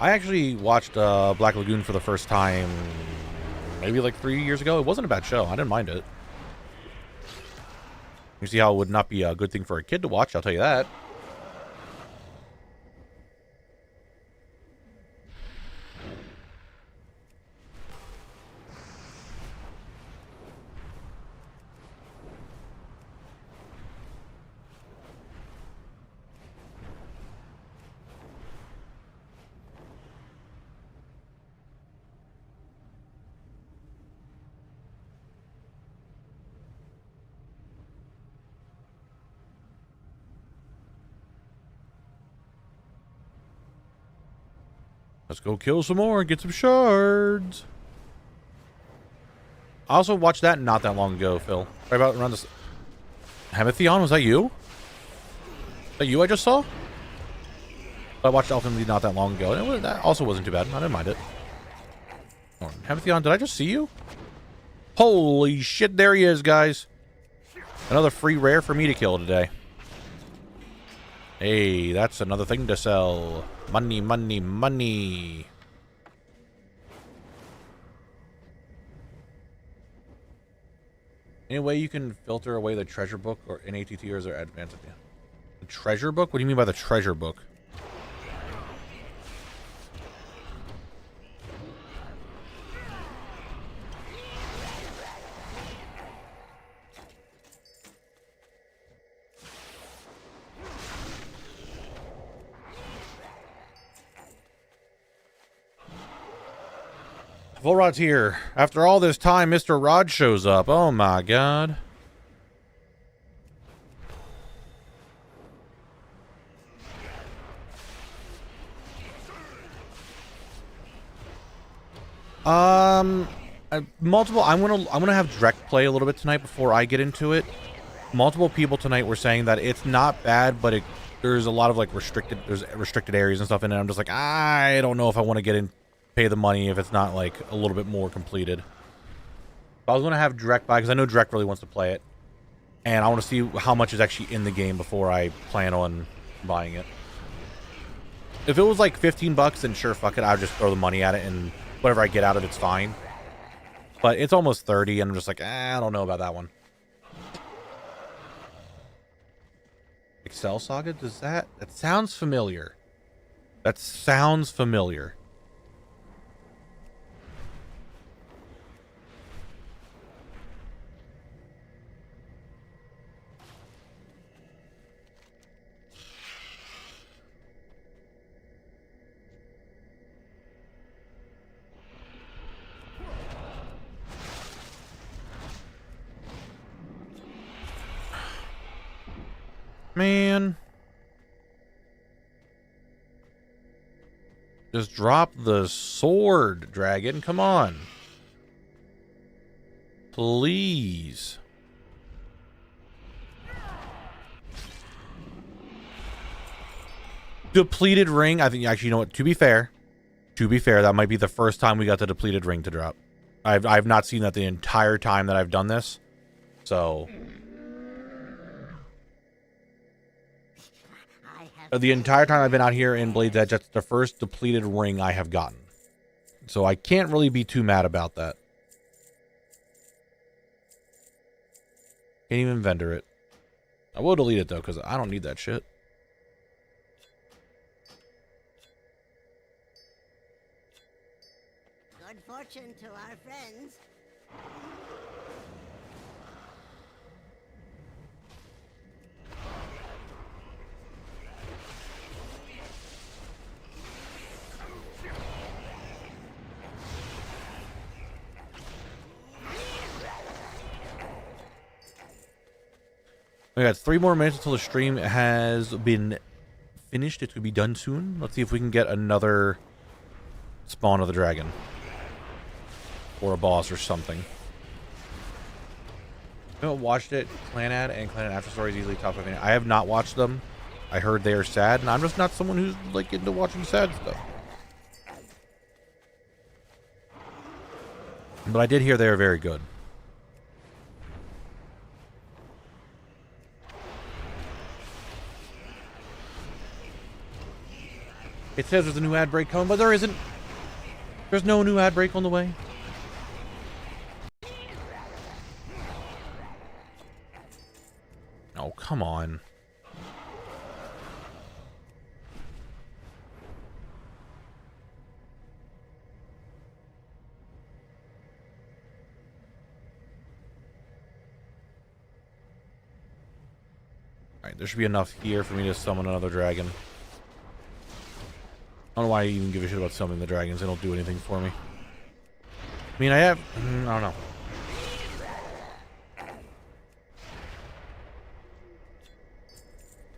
I actually watched Black Lagoon for the first time maybe like 3 years ago. It wasn't a bad show. I didn't mind it. You see how it would not be a good thing for a kid to watch, I'll tell you that. Let's go kill some more and get some shards. I also watched that not that long ago, Phil. Right about around this. Hemetheon, was that you? Was that you I just saw? I watched Elfen Lied not that long ago, and that also wasn't too bad. I didn't mind it. Oh, Hemetheon, did I just see you? Holy shit, there he is, guys. Another free rare for me to kill today. Hey, that's another thing to sell. Money, money, money. Any way you can filter away the treasure book or in ATT, or is there advanced? Yeah. The treasure book? What do you mean by the treasure book? Volrod's here. After all this time, Mr. Rod shows up. Oh my god. Multiple. I'm gonna have Drek play a little bit tonight before I get into it. Multiple people tonight were saying that it's not bad, but there's a lot of like restricted areas and stuff in it. I'm just like, I don't know if I want to get in, pay the money if it's not like a little bit more completed. But I was gonna have Drek buy because I know Drek really wants to play it, and I want to see how much is actually in the game before I plan on buying it. If it was like $15, then sure, fuck it. I'll just throw the money at it, and whatever I get out of it's fine. But it's almost 30, and I'm just like, I don't know about that one. Excel Saga? Does that sounds familiar. That sounds familiar. Man. Just drop the sword, dragon. Come on. Please. Depleted ring. I think actually, you know what? To be fair, that might be the first time we got the depleted ring to drop. I've not seen that the entire time that I've done this. So the entire time I've been out here in Blade's Edge, that's the first depleted ring I have gotten. So I can't really be too mad about that. Can't even vendor it. I will delete it though, because I don't need that shit. Good fortune to our friends. We got 3 more minutes until the stream has been finished. It could be done soon. Let's see if we can get another spawn of the dragon. Or a boss or something. I haven't watched it. Clanad and Clanad After Stories easily top 5. I have not watched them. I heard they are sad, and I'm just not someone who's like into watching sad stuff. But I did hear they are very good. It says there's a new ad break coming, but there isn't. There's no new ad break on the way. Oh, come on. Alright, there should be enough here for me to summon another dragon. I don't know why I even give a shit about summoning the dragons. They don't do anything for me. I mean, I don't know.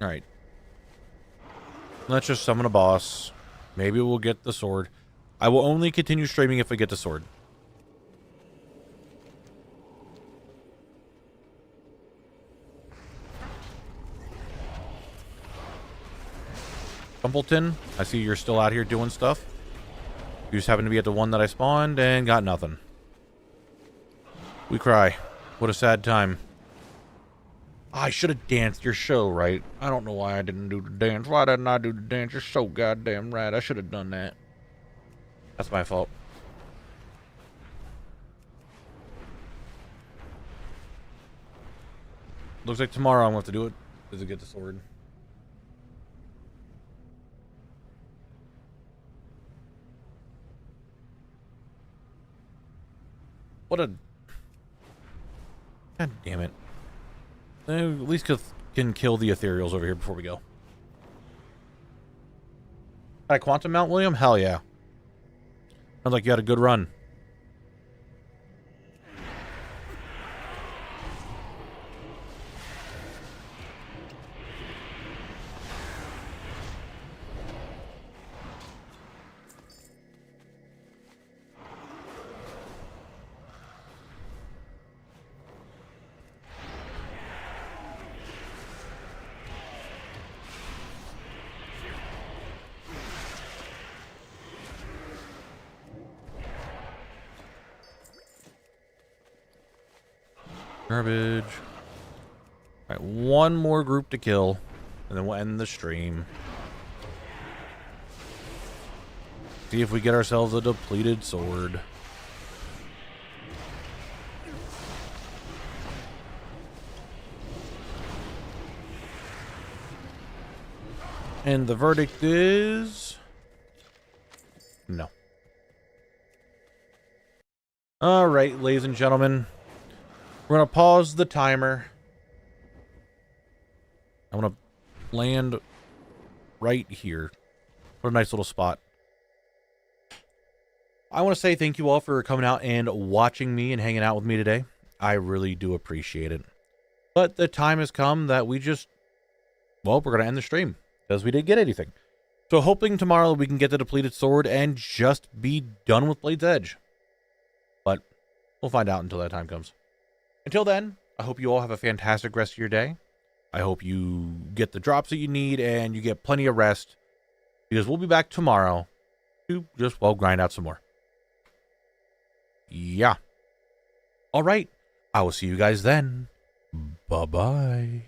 Alright. Let's just summon a boss. Maybe we'll get the sword. I will only continue streaming if I get the sword. Compelted, I see you're still out here doing stuff. You just happen to be at the one that I spawned and got nothing. We cry. What a sad time. I should have danced your show, right? I don't know why I didn't do the dance. Why didn't I do the dance? You're so goddamn right. I should have done that. That's my fault. Looks like tomorrow I'm going to have to do it to get the sword. What a... God damn it. At least can kill the ethereals over here before we go. Hi, Quantum Mount, William? Hell yeah. Sounds like you had a good run. Garbage. Alright, one more group to kill, and then we'll end the stream. See if we get ourselves a depleted sword. And the verdict is... no. Alright, ladies and gentlemen. We're going to pause the timer. I'm going to land right here. What a nice little spot. I want to say thank you all for coming out and watching me and hanging out with me today. I really do appreciate it. But the time has come that we just... well, we're going to end the stream. Because we didn't get anything. So hoping tomorrow we can get the depleted sword and just be done with Blade's Edge. But we'll find out until that time comes. Until then, I hope you all have a fantastic rest of your day. I hope you get the drops that you need and you get plenty of rest. Because we'll be back tomorrow to just, well, grind out some more. Yeah. All right. I will see you guys then. Bye-bye.